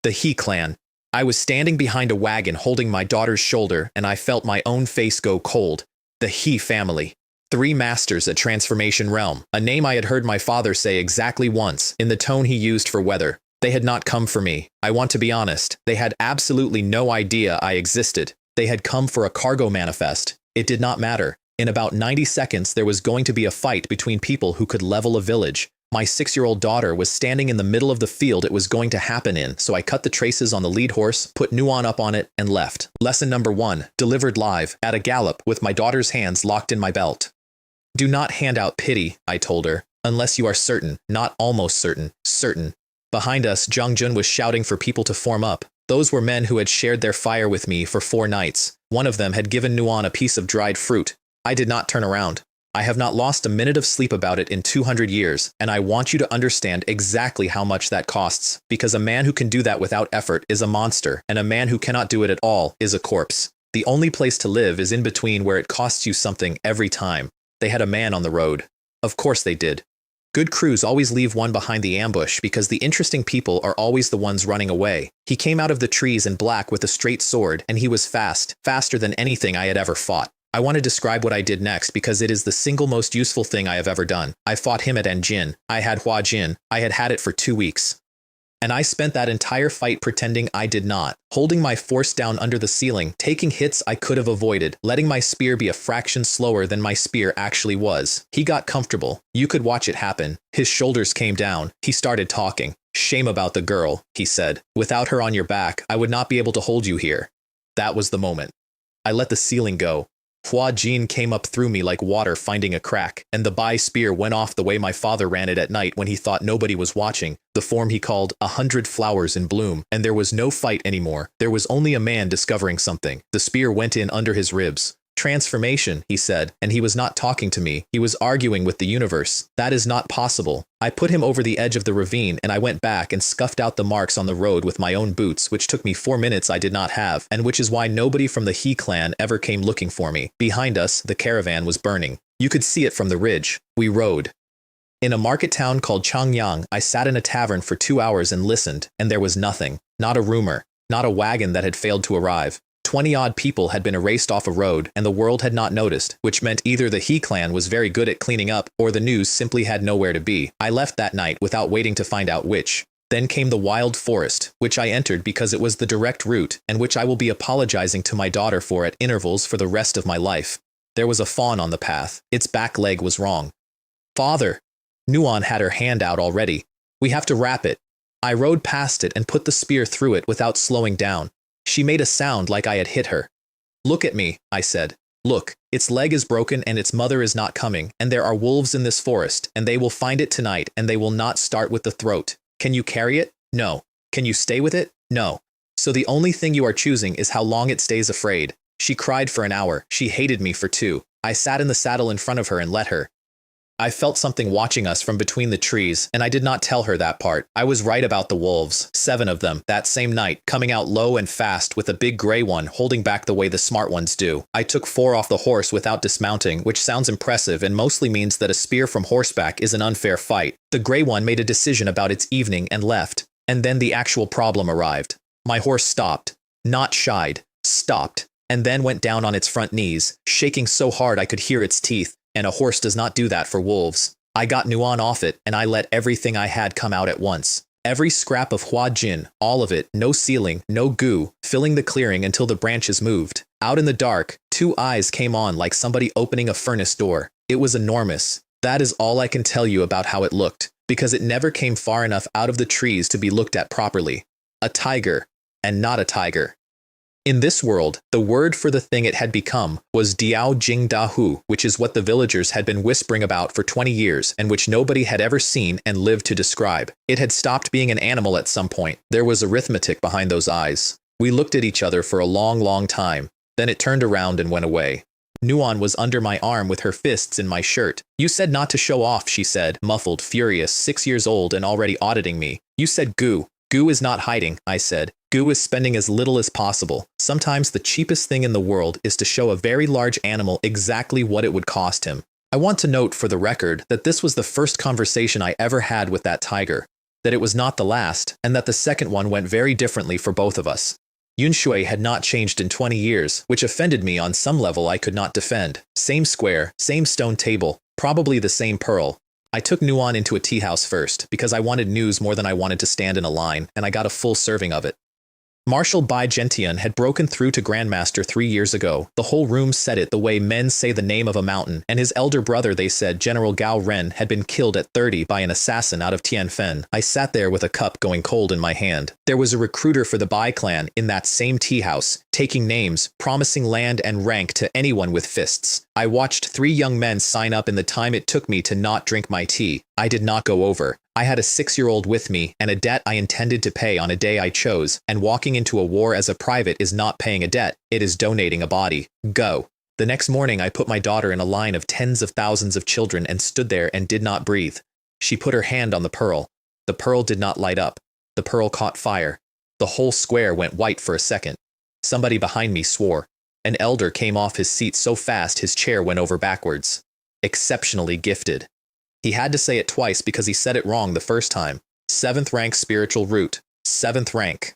The He clan. I was standing behind a wagon holding my daughter's shoulder, and I felt my own face go cold. The He family. 3 masters at Transformation Realm, a name I had heard my father say exactly once, in the tone he used for weather. They had not come for me. I want to be honest. They had absolutely no idea I existed. They had come for a cargo manifest. It did not matter. In about 90 seconds, there was going to be a fight between people who could level a village. My 6-year-old daughter was standing in the middle of the field it was going to happen in, so I cut the traces on the lead horse, put Nuan up on it, and left. Lesson number 1, delivered live, at a gallop, with my daughter's hands locked in my belt. Do not hand out pity, I told her, unless you are certain, not almost certain, certain. Behind us, Zhang Jun was shouting for people to form up. Those were men who had shared their fire with me for 4 nights. One of them had given Nuan a piece of dried fruit. I did not turn around. I have not lost a minute of sleep about it in 200 years, and I want you to understand exactly how much that costs, because a man who can do that without effort is a monster, and a man who cannot do it at all is a corpse. The only place to live is in between where it costs you something every time. They had a man on the road. Of course they did. Good crews always leave one behind the ambush because the interesting people are always the ones running away. He came out of the trees in black with a straight sword, and he was fast, faster than anything I had ever fought. I want to describe what I did next because it is the single most useful thing I have ever done. I fought him at Anjin. I had Hua Jin. I had had it for 2 weeks. And I spent that entire fight pretending I did not, holding my force down under the ceiling, taking hits I could have avoided, letting my spear be a fraction slower than my spear actually was. He got comfortable. You could watch it happen. His shoulders came down. He started talking. Shame about the girl, he said. Without her on your back, I would not be able to hold you here. That was the moment. I let the ceiling go. Hua Jin came up through me like water finding a crack, and the Bai spear went off the way my father ran it at night when he thought nobody was watching, the form he called 100 flowers in bloom, and there was no fight anymore. There was only a man discovering something. The spear went in under his ribs. Transformation, he said, and he was not talking to me. He was arguing with the universe. That is not possible. I put him over the edge of the ravine and I went back and scuffed out the marks on the road with my own boots, which took me 4 minutes I did not have, and which is why nobody from the He clan ever came looking for me. Behind us, the caravan was burning. You could see it from the ridge. We rode. In a market town called Changyang, I sat in a tavern for 2 hours and listened, and there was nothing. Not a rumor. Not a wagon that had failed to arrive. 20-odd people had been erased off a road, and the world had not noticed, which meant either the He clan was very good at cleaning up, or the news simply had nowhere to be. I left that night without waiting to find out which. Then came the wild forest, which I entered because it was the direct route, and which I will be apologizing to my daughter for at intervals for the rest of my life. There was a fawn on the path. Its back leg was wrong. Father! Nuan had her hand out already. We have to wrap it. I rode past it and put the spear through it without slowing down. She made a sound like I had hit her. Look at me, I said. Look, its leg is broken and its mother is not coming, and there are wolves in this forest, and they will find it tonight, and they will not start with the throat. Can you carry it? No. Can you stay with it? No. So the only thing you are choosing is how long it stays afraid. She cried for an hour. She hated me for 2. I sat in the saddle in front of her and let her. I felt something watching us from between the trees, and I did not tell her that part. I was right about the wolves, 7 of them, that same night, coming out low and fast with a big gray one holding back the way the smart ones do. I took 4 off the horse without dismounting, which sounds impressive and mostly means that a spear from horseback is an unfair fight. The gray one made a decision about its evening and left, and then the actual problem arrived. My horse stopped, not shied, stopped, and then went down on its front knees, shaking so hard I could hear its teeth. And a horse does not do that for wolves. I got Nuan off it, and I let everything I had come out at once. Every scrap of Hua Jin, all of it, no ceiling, no goo, filling the clearing until the branches moved. Out in the dark, 2 eyes came on like somebody opening a furnace door. It was enormous. That is all I can tell you about how it looked, because it never came far enough out of the trees to be looked at properly. A tiger, and not a tiger. In this world, the word for the thing it had become was Diao Jing Da Hu, which is what the villagers had been whispering about for 20 years and which nobody had ever seen and lived to describe. It had stopped being an animal at some point. There was arithmetic behind those eyes. We looked at each other for a long, long time. Then it turned around and went away. Nuan was under my arm with her fists in my shirt. You said not to show off, she said, muffled, furious, 6 years old and already auditing me. You said goo. Goo is not hiding, I said. Goo is spending as little as possible. Sometimes the cheapest thing in the world is to show a very large animal exactly what it would cost him. I want to note for the record that this was the first conversation I ever had with that tiger, that it was not the last, and that the second one went very differently for both of us. Yunshui had not changed in 20 years, which offended me on some level I could not defend. Same square, same stone table, probably the same pearl. I took Nuan into a tea house first, because I wanted news more than I wanted to stand in a line, and I got a full serving of it. Marshal Bai Gentian had broken through to Grandmaster 3 years ago. The whole room said it the way men say the name of a mountain, and his elder brother, they said, General Gao Ren, had been killed at 30 by an assassin out of Tianfen. I sat there with a cup going cold in my hand. There was a recruiter for the Bai clan in that same tea house, taking names, promising land and rank to anyone with fists. I watched 3 young men sign up in the time it took me to not drink my tea. I did not go over. I had a 6-year-old with me and a debt I intended to pay on a day I chose, and walking into a war as a private is not paying a debt, it is donating a body. Go. The next morning I put my daughter in a line of tens of thousands of children and stood there and did not breathe. She put her hand on the pearl. The pearl did not light up. The pearl caught fire. The whole square went white for a second. Somebody behind me swore. An elder came off his seat so fast his chair went over backwards. Exceptionally gifted. He had to say it twice because he said it wrong the first time. 7th rank spiritual root. 7th rank.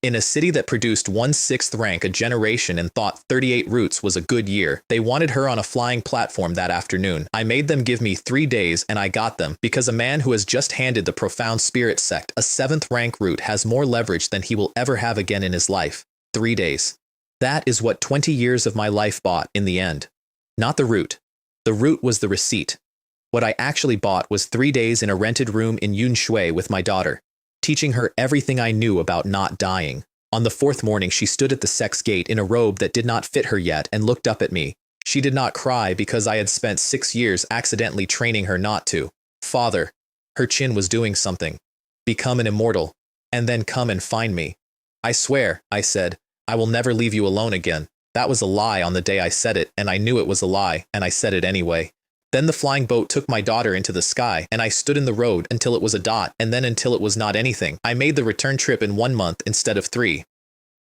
In a city that produced 1/6 rank a generation and thought 38 roots was a good year, they wanted her on a flying platform that afternoon. I made them give me 3 days and I got them, because a man who has just handed the profound spirit sect a 7th rank root has more leverage than he will ever have again in his life. 3 days. That is what 20 years of my life bought in the end. Not the root. The root was the receipt. What I actually bought was 3 days in a rented room in Yunshui with my daughter, teaching her everything I knew about not dying. On the 4th morning, she stood at the Sect's gate in a robe that did not fit her yet and looked up at me. She did not cry because I had spent 6 years accidentally training her not to. Father, her chin was doing something. Become an immortal, and then come and find me. I swear, I said, I will never leave you alone again. That was a lie on the day I said it, and I knew it was a lie, and I said it anyway. Then the flying boat took my daughter into the sky, and I stood in the road until it was a dot, and then until it was not anything. I made the return trip in 1 month instead of 3.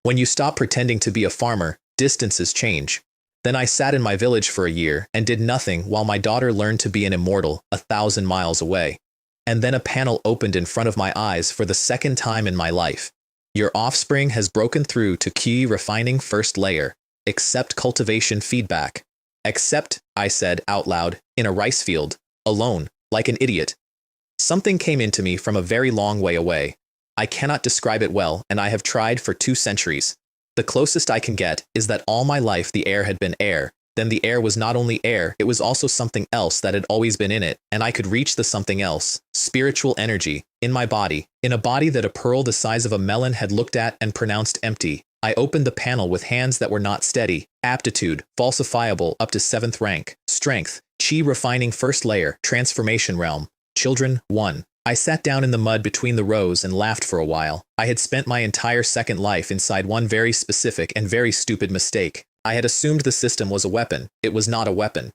When you stop pretending to be a farmer, distances change. Then I sat in my village for a year and did nothing while my daughter learned to be an immortal 1,000 miles away. And then a panel opened in front of my eyes for the second time in my life. Your offspring has broken through to key refining first layer. Accept cultivation feedback. Accept, I said out loud, in a rice field, alone, like an idiot. Something came into me from a very long way away. I cannot describe it well, and I have tried for 2 centuries. The closest I can get is that all my life the air had been air. Then the air was not only air, it was also something else that had always been in it, and I could reach the something else, spiritual energy, in my body, in a body that a pearl the size of a melon had looked at and pronounced empty. I opened the panel with hands that were not steady, aptitude, falsifiable up to 7th rank, strength, chi refining first layer, transformation realm, children, 1. I sat down in the mud between the rows and laughed for a while. I had spent my entire second life inside one very specific and very stupid mistake. I had assumed the system was a weapon. It was not a weapon.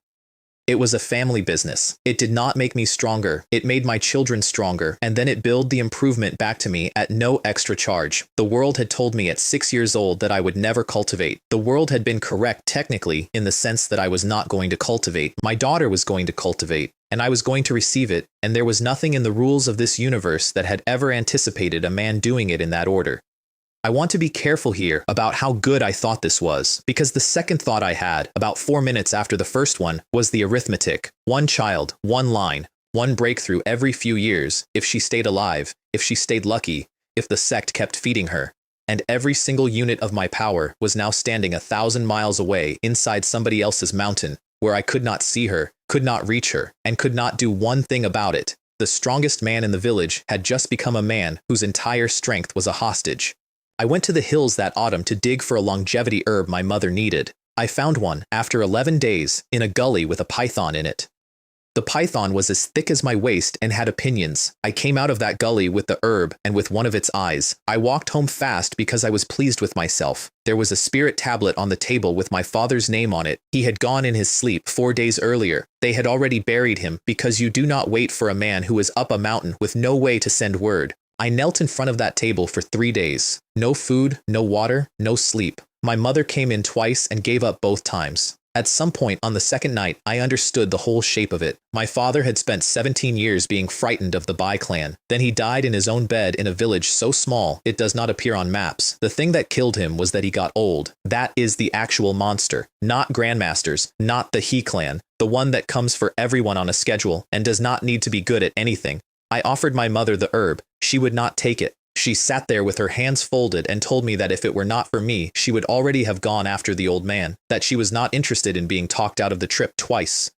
It was a family business. It did not make me stronger. It made my children stronger, and then it billed the improvement back to me at no extra charge. The world had told me at 6 years old that I would never cultivate. The world had been correct technically in the sense that I was not going to cultivate. My daughter was going to cultivate, and I was going to receive it, and there was nothing in the rules of this universe that had ever anticipated a man doing it in that order. I want to be careful here about how good I thought this was, because the second thought I had, about 4 minutes after the first one, was the arithmetic. 1 child, 1 line, 1 breakthrough every few years, if she stayed alive, if she stayed lucky, if the sect kept feeding her. And every single unit of my power was now standing 1,000 miles away inside somebody else's mountain, where I could not see her, could not reach her, and could not do one thing about it. The strongest man in the village had just become a man whose entire strength was a hostage. I went to the hills that autumn to dig for a longevity herb my mother needed. I found one, after 11 days, in a gully with a python in it. The python was as thick as my waist and had opinions. I came out of that gully with the herb and with one of its eyes. I walked home fast because I was pleased with myself. There was a spirit tablet on the table with my father's name on it. He had gone in his sleep 4 days earlier. They had already buried him because you do not wait for a man who is up a mountain with no way to send word. I knelt in front of that table for 3 days. No food, no water, no sleep. My mother came in twice and gave up both times. At some point on the second night, I understood the whole shape of it. My father had spent 17 years being frightened of the Bai clan. Then he died in his own bed in a village so small it does not appear on maps. The thing that killed him was that he got old. That is the actual monster. Not grandmasters, not the He clan. The one that comes for everyone on a schedule and does not need to be good at anything. I offered my mother the herb. She would not take it. She sat there with her hands folded and told me that if it were not for me, she would already have gone after the old man, that she was not interested in being talked out of the trip twice.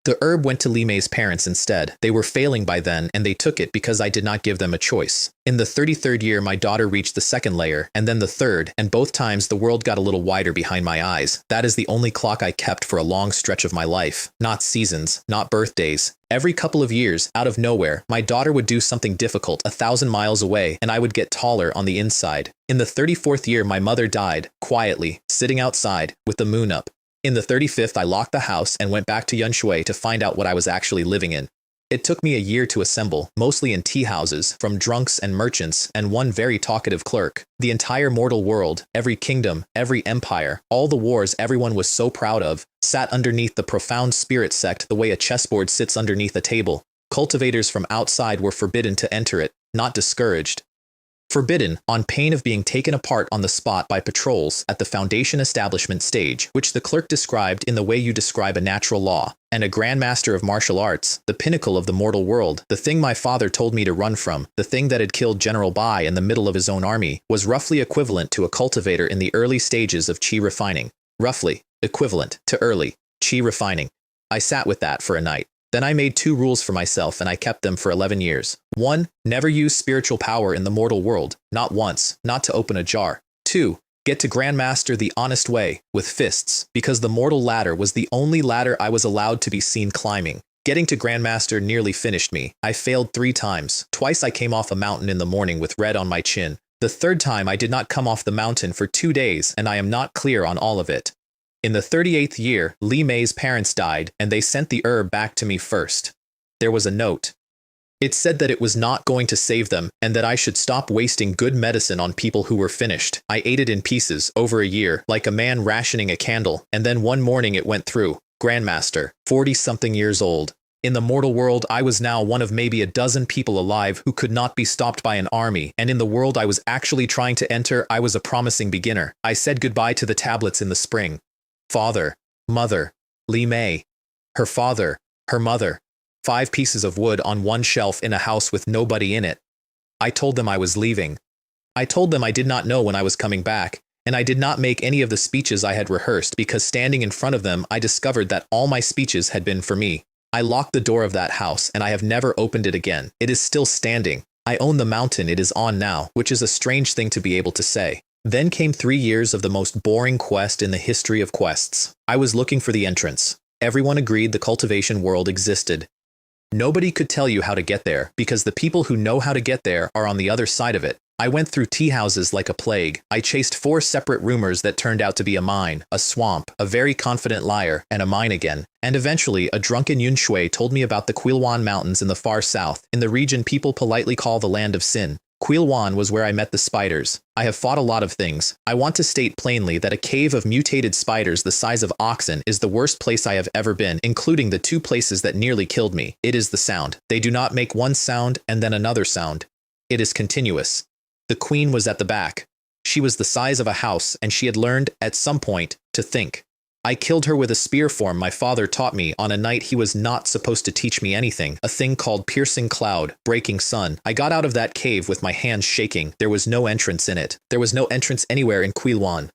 The herb went to Li Mei's parents instead. They were failing by then, and they took it because I did not give them a choice. In the 33rd year, my daughter reached the second layer, and then the third, and both times the world got a little wider behind my eyes. That is the only clock I kept for a long stretch of my life. Not seasons, not birthdays. Every couple of years, out of nowhere, my daughter would do something difficult 1,000 miles away, and I would get taller on the inside. In the 34th year, my mother died, quietly, sitting outside, with the moon up. In the 35th, I locked the house and went back to Yunshui to find out what I was actually living in. It took me a year to assemble, mostly in tea houses, from drunks and merchants, and one very talkative clerk. The entire mortal world, every kingdom, every empire, all the wars everyone was so proud of, sat underneath the profound spirit sect the way a chessboard sits underneath a table. Cultivators from outside were forbidden to enter it, not discouraged. Forbidden, on pain of being taken apart on the spot by patrols at the foundation establishment stage, which the clerk described in the way you describe a natural law. And a grandmaster of martial arts, the pinnacle of the mortal world, the thing my father told me to run from, the thing that had killed General Bai in the middle of his own army, was roughly equivalent to a cultivator in the early stages of chi refining. Roughly equivalent to early chi refining. I sat with that for a night. Then I made 2 rules for myself and I kept them for 11 years. 1. Never use spiritual power in the mortal world. Not once. Not to open a jar. 2. Get to Grandmaster the honest way, with fists, because the mortal ladder was the only ladder I was allowed to be seen climbing. Getting to Grandmaster nearly finished me. I failed 3 times. Twice I came off a mountain in the morning with red on my chin. The 3rd time I did not come off the mountain for 2 days, and I am not clear on all of it. In the 38th year, Li Mei's parents died, and they sent the herb back to me first. There was a note. It said that it was not going to save them, and that I should stop wasting good medicine on people who were finished. I ate it in pieces, over a year, like a man rationing a candle, and then one morning it went through. Grandmaster, 40-something years old. In the mortal world, I was now one of maybe a dozen people alive who could not be stopped by an army, and in the world I was actually trying to enter, I was a promising beginner. I said goodbye to the tablets in the spring. Father, mother, Li Mei, her father, her mother. 5 pieces of wood on one shelf in a house with nobody in it. I told them I was leaving. I told them I did not know when I was coming back, and I did not make any of the speeches I had rehearsed because standing in front of them I discovered that all my speeches had been for me. I locked the door of that house and I have never opened it again. It is still standing. I own the mountain it is on now, which is a strange thing to be able to say. Then came 3 years of the most boring quest in the history of quests. I was looking for the entrance. Everyone agreed the cultivation world existed. Nobody could tell you how to get there, because the people who know how to get there are on the other side of it. I went through tea houses like a plague. I chased 4 separate rumors that turned out to be a mine, a swamp, a very confident liar, and a mine again. And eventually, a drunken Yun Shui told me about the Quilwan Mountains in the far south, in the region people politely call the Land of Sin. Quilwan was where I met the spiders. I have fought a lot of things. I want to state plainly that a cave of mutated spiders the size of oxen is the worst place I have ever been, including the 2 places that nearly killed me. It is the sound. They do not make one sound and then another sound. It is continuous. The queen was at the back. She was the size of a house, and she had learned, at some point, to think. I killed her with a spear form my father taught me on a night he was not supposed to teach me anything, a thing called piercing cloud, breaking sun. I got out of that cave with my hands shaking. There was no entrance in it. There was no entrance anywhere in Quilwan.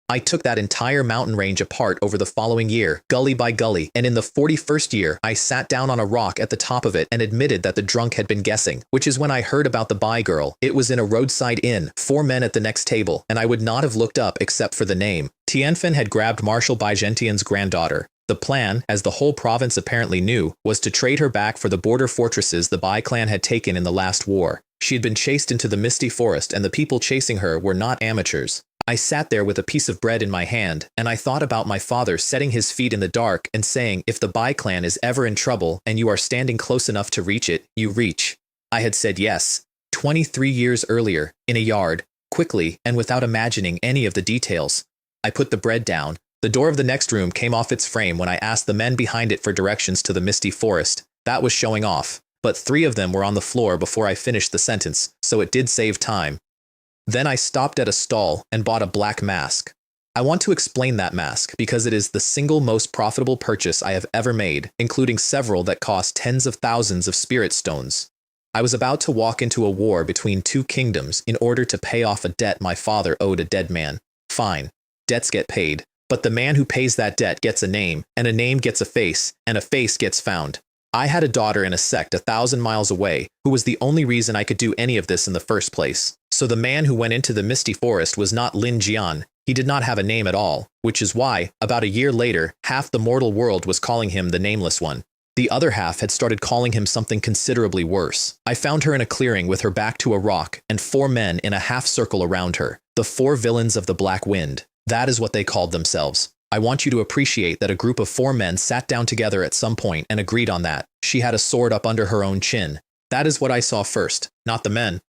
I took that entire mountain range apart over the following year, gully by gully, and in the 41st year, I sat down on a rock at the top of it and admitted that the drunk had been guessing, which is when I heard about the Bai girl. It was in a roadside inn, 4 men at the next table, and I would not have looked up except for the name. Tianfen had grabbed Marshal Baigentian's granddaughter. The plan, as the whole province apparently knew, was to trade her back for the border fortresses the Bai clan had taken in the last war. She had been chased into the misty forest, and the people chasing her were not amateurs. I sat there with a piece of bread in my hand, and I thought about my father setting his feet in the dark and saying, if the Bai clan is ever in trouble and you are standing close enough to reach it, you reach. I had said yes. 23 years earlier, in a yard, quickly and without imagining any of the details. I put the bread down. The door of the next room came off its frame when I asked the men behind it for directions to the misty forest. That was showing off, but 3 of them were on the floor before I finished the sentence, so it did save time. Then I stopped at a stall and bought a black mask. I want to explain that mask because it is the single most profitable purchase I have ever made, including several that cost tens of thousands of spirit stones. I was about to walk into a war between 2 kingdoms in order to pay off a debt my father owed a dead man. Fine, debts get paid, but the man who pays that debt gets a name, and a name gets a face, and a face gets found. I had a daughter in a sect 1,000 miles away, who was the only reason I could do any of this in the first place. So the man who went into the misty forest was not Lin Jian. He did not have a name at all, which is why, about a year later, half the mortal world was calling him the Nameless One. The other half had started calling him something considerably worse. I found her in a clearing with her back to a rock and 4 men in a half circle around her. The 4 villains of the Black Wind. That is what they called themselves. I want you to appreciate that a group of 4 men sat down together at some point and agreed on that. She had a sword up under her own chin. That is what I saw first, not the men.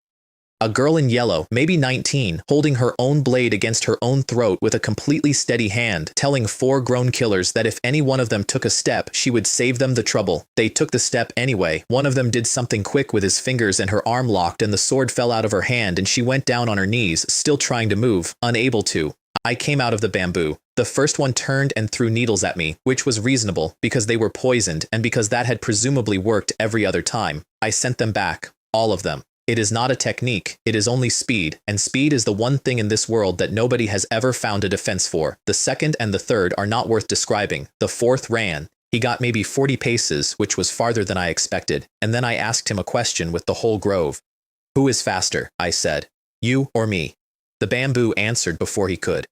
A girl in yellow, maybe 19, holding her own blade against her own throat with a completely steady hand, telling 4 grown killers that if any one of them took a step, she would save them the trouble. They took the step anyway. One of them did something quick with his fingers and her arm locked and the sword fell out of her hand and she went down on her knees, still trying to move, unable to. I came out of the bamboo. The first one turned and threw needles at me, which was reasonable because they were poisoned and because that had presumably worked every other time. I sent them back, all of them. It is not a technique, it is only speed, and speed is the one thing in this world that nobody has ever found a defense for. The second and the third are not worth describing. The 4th ran. He got maybe 40 paces, which was farther than I expected, and then I asked him a question with the whole grove. Who is faster? I said. You or me? The bamboo answered before he could.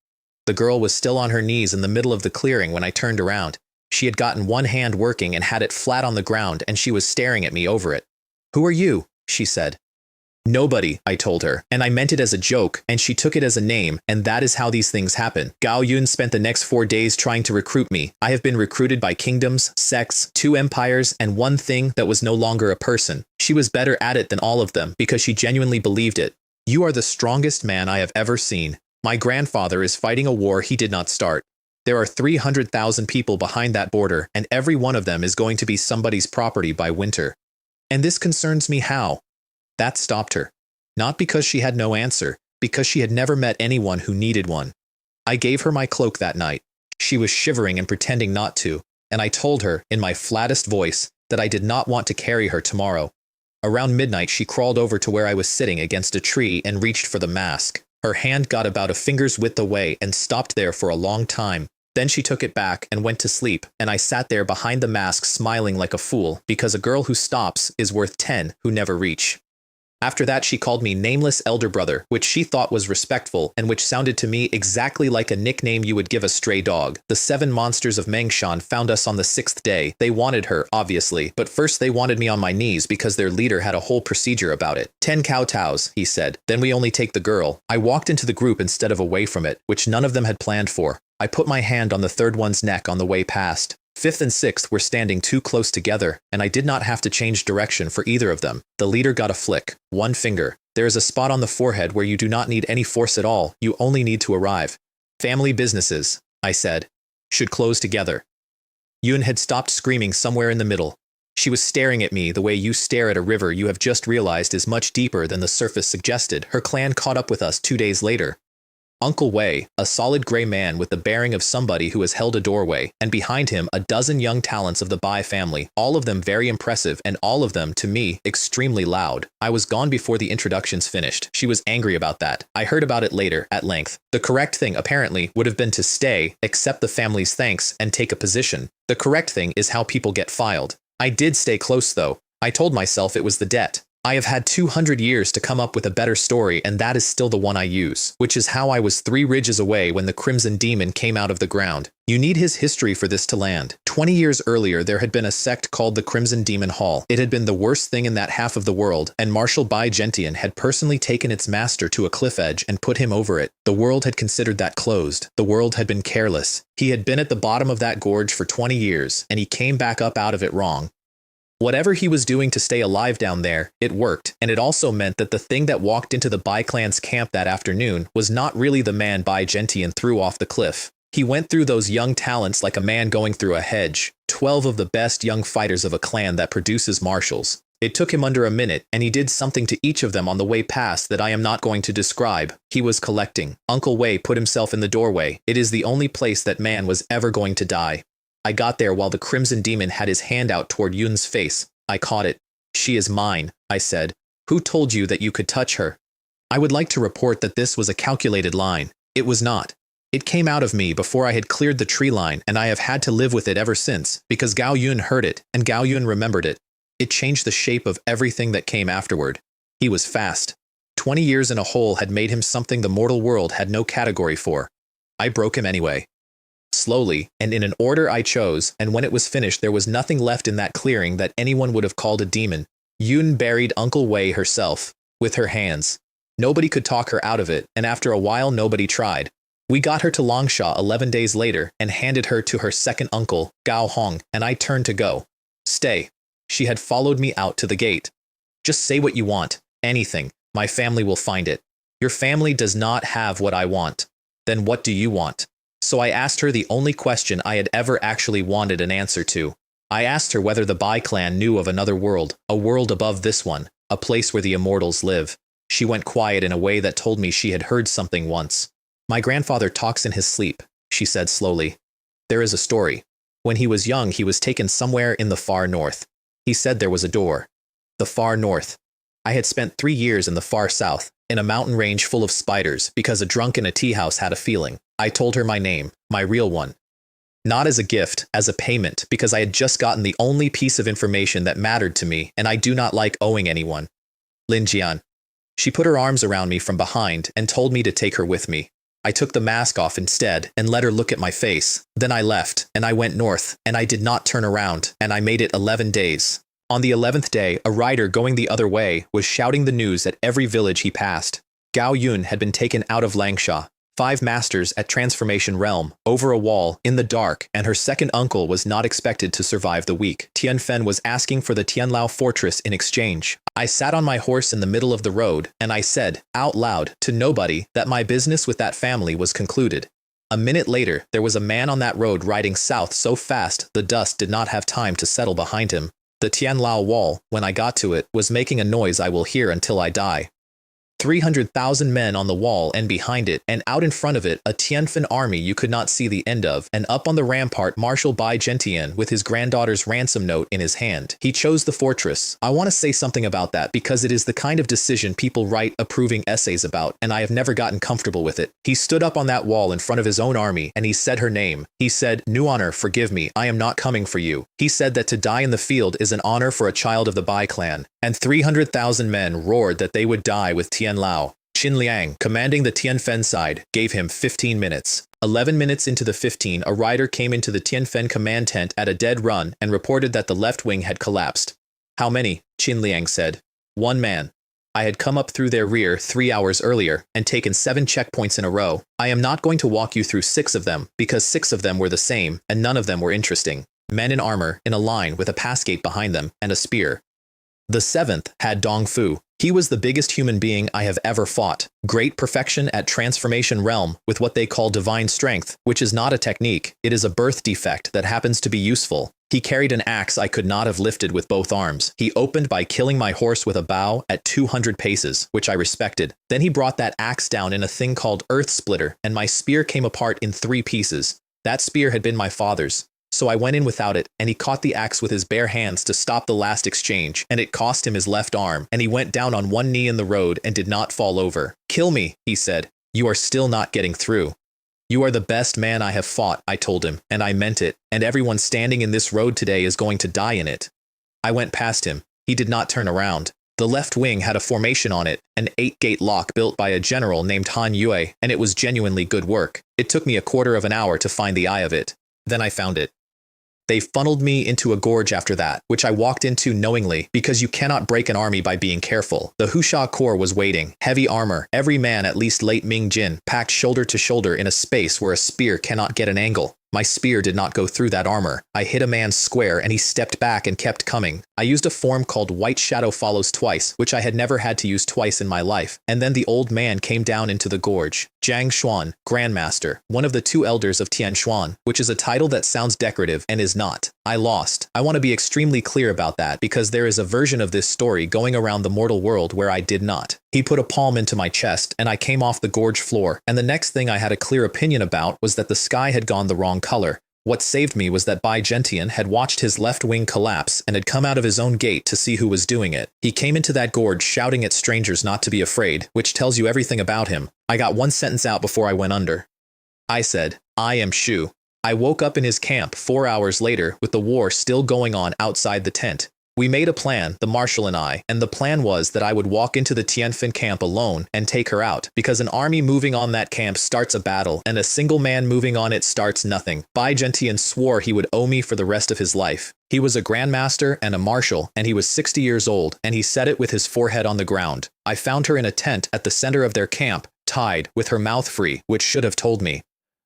The girl was still on her knees in the middle of the clearing when I turned around. She had gotten one hand working and had it flat on the ground, and she was staring at me over it. "Who are you?" she said. "Nobody," I told her, and I meant it as a joke, and she took it as a name, and that is how these things happen. Gao Yun spent the next 4 days trying to recruit me. I have been recruited by kingdoms, sects, 2 empires, and one thing that was no longer a person. She was better at it than all of them because she genuinely believed it. "You are the strongest man I have ever seen. My grandfather is fighting a war he did not start. There are 300,000 people behind that border, and every one of them is going to be somebody's property by winter. And this concerns me how?" That stopped her. Not because she had no answer, because she had never met anyone who needed one. I gave her my cloak that night. She was shivering and pretending not to, and I told her, in my flattest voice, that I did not want to carry her tomorrow. Around midnight, she crawled over to where I was sitting against a tree and reached for the mask. Her hand got about a finger's width away and stopped there for a long time. Then she took it back and went to sleep, and I sat there behind the mask smiling like a fool, because a girl who stops is worth 10 who never reach. After that, she called me Nameless Elder Brother, which she thought was respectful and which sounded to me exactly like a nickname you would give a stray dog. The 7 monsters of Mengshan found us on the 6th day. They wanted her, obviously, but first they wanted me on my knees because their leader had a whole procedure about it. 10 kowtows, he said. Then we only take the girl. I walked into the group instead of away from it, which none of them had planned for. I put my hand on the 3rd one's neck on the way past. 5th and 6th were standing too close together, and I did not have to change direction for either of them. The leader got a flick, 1 finger. There is a spot on the forehead where you do not need any force at all, you only need to arrive. Family businesses, I said, should close together. Yun had stopped screaming somewhere in the middle. She was staring at me the way you stare at a river you have just realized is much deeper than the surface suggested. Her clan caught up with us 2 days later. Uncle Wei, a solid gray man with the bearing of somebody who has held a doorway, and behind him a dozen young talents of the Bai family, all of them very impressive, and all of them, to me, extremely loud. I was gone before the introductions finished. She was angry about that. I heard about it later, at length. The correct thing, apparently, would have been to stay, accept the family's thanks, and take a position. The correct thing is how people get filed. I did stay close, though. I told myself it was the debt. I have had 200 years to come up with a better story, and that is still the one I use, which is how I was 3 ridges away when the Crimson Demon came out of the ground. You need his history for this to land. 20 years earlier, there had been a sect called the Crimson Demon Hall. It had been the worst thing in that half of the world, and Marshal Bai Gentian had personally taken its master to a cliff edge and put him over it. The world had considered that closed. The world had been careless. He had been at the bottom of that gorge for 20 years, and he came back up out of it wrong. Whatever he was doing to stay alive down there, it worked, and it also meant that the thing that walked into the Bai clan's camp that afternoon was not really the man Bai Gentian threw off the cliff. He went through those young talents like a man going through a hedge, 12 of the best young fighters of a clan that produces marshals. It took him under a minute, and he did something to each of them on the way past that I am not going to describe. He was collecting. Uncle Wei put himself in the doorway. It is the only place that man was ever going to die. I got there while the Crimson Demon had his hand out toward Yun's face. I caught it. "She is mine," I said. "Who told you that you could touch her?" I would like to report that this was a calculated line. It was not. It came out of me before I had cleared the tree line, and I have had to live with it ever since, because Gao Yun heard it, and Gao Yun remembered it. It changed the shape of everything that came afterward. He was fast. 20 years in a hole had made him something the mortal world had no category for. I broke him anyway. Slowly, and in an order I chose, and when it was finished there was nothing left in that clearing that anyone would have called a demon. Yun buried Uncle Wei herself, with her hands. Nobody could talk her out of it, and after a while nobody tried. We got her to Longsha 11 days later, and handed her to her second uncle, Gao Hong, and I turned to go. "Stay." She had followed me out to the gate. "Just say what you want. Anything. My family will find it." "Your family does not have what I want." "Then what do you want?" So I asked her the only question I had ever actually wanted an answer to. I asked her whether the Bai clan knew of another world, a world above this one, a place where the immortals live. She went quiet in a way that told me she had heard something once. "My grandfather talks in his sleep," she said slowly. "There is a story. When he was young, he was taken somewhere in the far north. He said there was a door. The far north. I had spent 3 years in the far south, in a mountain range full of spiders, because a drunk in a tea house had a feeling. I told her my name, my real one. Not as a gift, as a payment, because I had just gotten the only piece of information that mattered to me, and I do not like owing anyone. Lin Jian. She put her arms around me from behind and told me to take her with me. I took the mask off instead and let her look at my face. Then I left, and I went north, and I did not turn around, and I made it 11 days. On the 11th day, a rider going the other way was shouting the news at every village he passed. Gao Yun had been taken out of Langsha, 5 masters at Transformation Realm, over a wall, in the dark, and her second uncle was not expected to survive the week. Tianfen was asking for the Tianlao fortress in exchange. I sat on my horse in the middle of the road, and I said, out loud, to nobody, that my business with that family was concluded. A minute later, there was a man on that road riding south so fast the dust did not have time to settle behind him. The Tianlao wall, when I got to it, was making a noise I will hear until I die. 300,000 men on the wall and behind it, and out in front of it, a Tianfen army you could not see the end of, and up on the rampart Marshal Bai Gentian with his granddaughter's ransom note in his hand. He chose the fortress. I want to say something about that because it is the kind of decision people write approving essays about, and I have never gotten comfortable with it. He stood up on that wall in front of his own army, and he said her name. He said, "New honor, forgive me, I am not coming for you." He said that to die in the field is an honor for a child of the Bai clan, and 300,000 men roared that they would die with Tianlao. Qin Liang, commanding the Tianfen side, gave him 15 minutes. 11 minutes into the 15, a rider came into the Tianfen command tent at a dead run and reported that the left wing had collapsed. How many? Qin Liang said. 1 man. I had come up through their rear 3 hours earlier and taken 7 checkpoints in a row. I am not going to walk you through 6 of them, because 6 of them were the same, and none of them were interesting. Men in armor, in a line with a pass gate behind them, and a spear. The 7th had Dong Fu. He was the biggest human being I have ever fought. Great perfection at Transformation Realm with what they call divine strength, which is not a technique, it is a birth defect that happens to be useful. He carried an axe I could not have lifted with both arms. He opened by killing my horse with a bow at 200 paces, which I respected. Then he brought that axe down in a thing called Earth Splitter, and my spear came apart in 3 pieces. That spear had been my father's. So I went in without it, and he caught the axe with his bare hands to stop the last exchange, and it cost him his left arm, and he went down on 1 knee in the road and did not fall over. "Kill me," he said. "You are still not getting through." "You are the best man I have fought," I told him, and I meant it, and everyone standing in this road today is going to die in it. I went past him. He did not turn around. The left wing had a formation on it, an 8-gate lock built by a general named Han Yue, and it was genuinely good work. It took me a quarter of an hour to find the eye of it. Then I found it. They funneled me into a gorge after that, which I walked into knowingly, because you cannot break an army by being careful. The Husha Corps was waiting, heavy armor, every man at least late Ming Jin, packed shoulder to shoulder in a space where a spear cannot get an angle. My spear did not go through that armor. I hit a man square and he stepped back and kept coming. I used a form called White Shadow Follows Twice, which I had never had to use twice in my life, and then the old man came down into the gorge. Jiang Xuan, Grandmaster, one of the 2 elders of Tian Xuan, which is a title that sounds decorative and is not. I lost. I want to be extremely clear about that because there is a version of this story going around the mortal world where I did not. He put a palm into my chest, and I came off the gorge floor, and the next thing I had a clear opinion about was that the sky had gone the wrong color. What saved me was that Bai Gentian had watched his left wing collapse and had come out of his own gate to see who was doing it. He came into that gorge shouting at strangers not to be afraid, which tells you everything about him. I got 1 sentence out before I went under. I said, "I am Shu." I woke up in his camp 4 hours later with the war still going on outside the tent. We made a plan, the marshal and I, and the plan was that I would walk into the Tianfen camp alone and take her out, because an army moving on that camp starts a battle, and a single man moving on it starts nothing. Bai Gentian swore he would owe me for the rest of his life. He was a grandmaster and a marshal, and he was 60 years old, and he said it with his forehead on the ground. I found her in a tent at the center of their camp, tied, with her mouth free, which should have told me.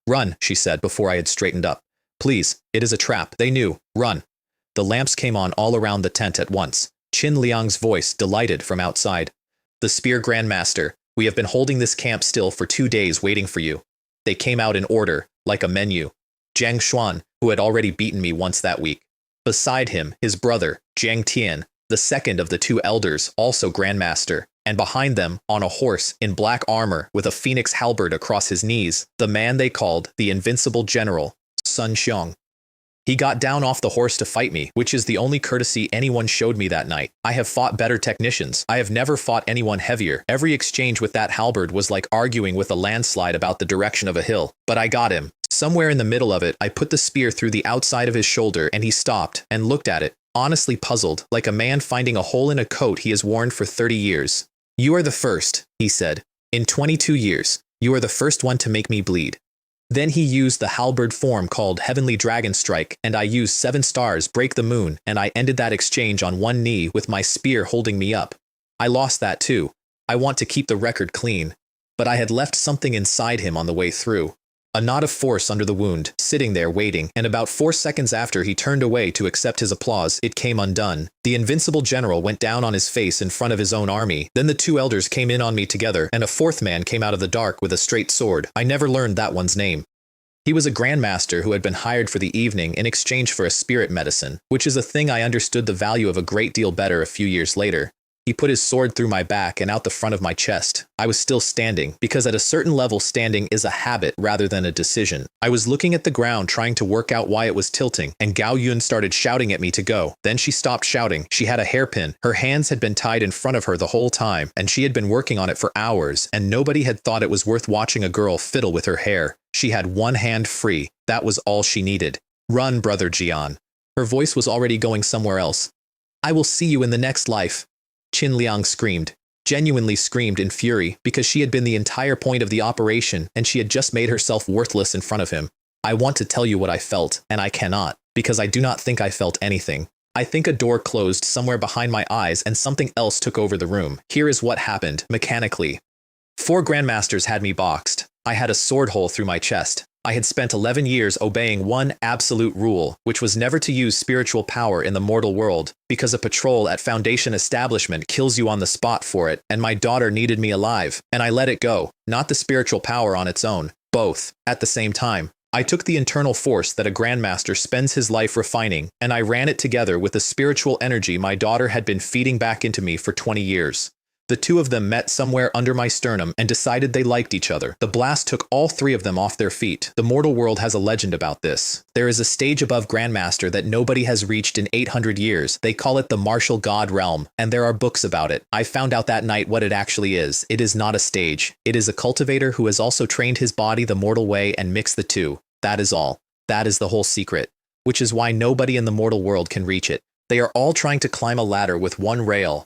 "Run," she said before I had straightened up. "Please, it is a trap. They knew. Run." The lamps came on all around the tent at once. Qin Liang's voice delighted from outside. "The Spear Grandmaster, we have been holding this camp still for 2 days waiting for you." They came out in order, like a menu. Jiang Xuan, who had already beaten me once that week. Beside him, his brother, Jiang Tian, the second of the 2 elders, also Grandmaster. And behind them, on a horse, in black armor, with a phoenix halberd across his knees, the man they called the Invincible General, Sun Xiong. He got down off the horse to fight me, which is the only courtesy anyone showed me that night. I have fought better technicians. I have never fought anyone heavier. Every exchange with that halberd was like arguing with a landslide about the direction of a hill. But I got him. Somewhere in the middle of it, I put the spear through the outside of his shoulder, and he stopped and looked at it, honestly puzzled, like a man finding a hole in a coat he has worn for 30 years. You are the first, he said. In 22 years, you are the first one to make me bleed. Then he used the halberd form called Heavenly Dragon Strike, and I used 7 stars break the moon, and I ended that exchange on one knee with my spear holding me up. I lost that too. I want to keep the record clean. But I had left something inside him on the way through. A knot of force under the wound, sitting there waiting, and about 4 seconds after he turned away to accept his applause, it came undone. The invincible general went down on his face in front of his own army. Then the 2 elders came in on me together, and a 4th man came out of the dark with a straight sword. I never learned that one's name. He was a grandmaster who had been hired for the evening in exchange for a spirit medicine, which is a thing I understood the value of a great deal better a few years later. He put his sword through my back and out the front of my chest. I was still standing, because at a certain level standing is a habit rather than a decision. I was looking at the ground trying to work out why it was tilting, and Gao Yun started shouting at me to go. Then she stopped shouting. She had a hairpin. Her hands had been tied in front of her the whole time, and she had been working on it for hours, and nobody had thought it was worth watching a girl fiddle with her hair. She had one hand free. That was all she needed. Run, brother Jian. Her voice was already going somewhere else. I will see you in the next life. Qin Liang screamed, genuinely screamed in fury, because she had been the entire point of the operation and she had just made herself worthless in front of him. I want to tell you what I felt, and I cannot, because I do not think I felt anything. I think a door closed somewhere behind my eyes and something else took over the room. Here is what happened, mechanically. 4 grandmasters had me boxed. I had a sword hole through my chest. I had spent 11 years obeying one absolute rule, which was never to use spiritual power in the mortal world, because a patrol at Foundation establishment kills you on the spot for it, and my daughter needed me alive, and I let it go, not the spiritual power on its own, both, at the same time. I took the internal force that a grandmaster spends his life refining, and I ran it together with the spiritual energy my daughter had been feeding back into me for 20 years. The 2 of them met somewhere under my sternum and decided they liked each other. The blast took all 3 of them off their feet. The mortal world has a legend about this. There is a stage above Grandmaster that nobody has reached in 800 years. They call it the martial god realm, and there are books about it. I found out that night what it actually is. It is not a stage. It is a cultivator who has also trained his body the mortal way and mixed the 2. That is all. That is the whole secret. Which is why nobody in the mortal world can reach it. They are all trying to climb a ladder with one rail.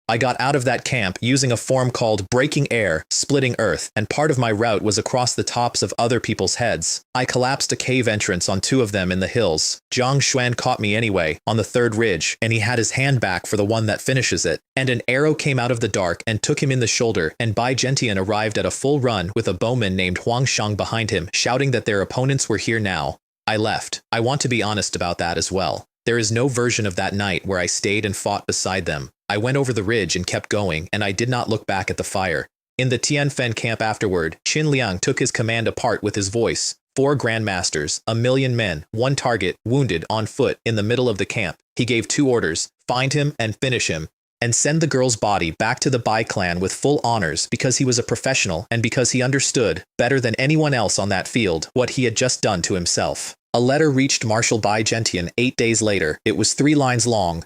I got out of that camp using a form called breaking air, splitting earth, and part of my route was across the tops of other people's heads. I collapsed a cave entrance on 2 of them in the hills. Zhang Xuan caught me anyway, on the 3rd ridge, and he had his hand back for the one that finishes it. And an arrow came out of the dark and took him in the shoulder, and Bai Gentian arrived at a full run with a bowman named Huang Shang behind him, shouting that their opponents were here now. I left. I want to be honest about that as well. There is no version of that night where I stayed and fought beside them. I went over the ridge and kept going, and I did not look back at the fire. In the Tianfen camp afterward, Qin Liang took his command apart with his voice. 4 grandmasters, 1,000,000 men, 1 target, wounded, on foot, in the middle of the camp. He gave 2 orders, find him and finish him, and send the girl's body back to the Bai clan with full honors because he was a professional and because he understood, better than anyone else on that field, what he had just done to himself. A letter reached Marshal Bai Gentian 8 days later. It was 3 lines long.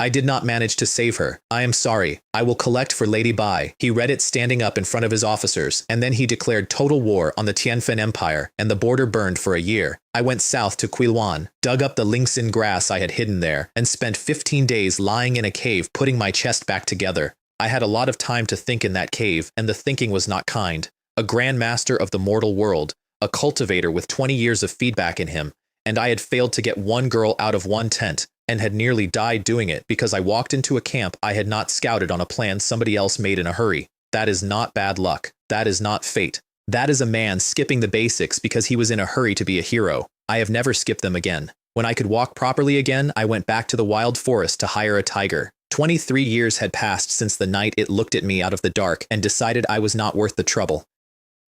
I did not manage to save her. I am sorry. I will collect for Lady Bai. He read it standing up in front of his officers, and then he declared total war on the Tianfen Empire, and the border burned for a year. I went south to Quiluan, dug up the lingxin grass I had hidden there, and spent 15 days lying in a cave putting my chest back together. I had a lot of time to think in that cave, and the thinking was not kind. A grand master of the mortal world, a cultivator with 20 years of feedback in him, and I had failed to get 1 girl out of 1 tent, and had nearly died doing it because I walked into a camp I had not scouted on a plan somebody else made in a hurry. That is not bad luck. That is not fate. That is a man skipping the basics because he was in a hurry to be a hero. I have never skipped them again. When I could walk properly again, I went back to the wild forest to hire a tiger. 23 years had passed since the night it looked at me out of the dark and decided I was not worth the trouble.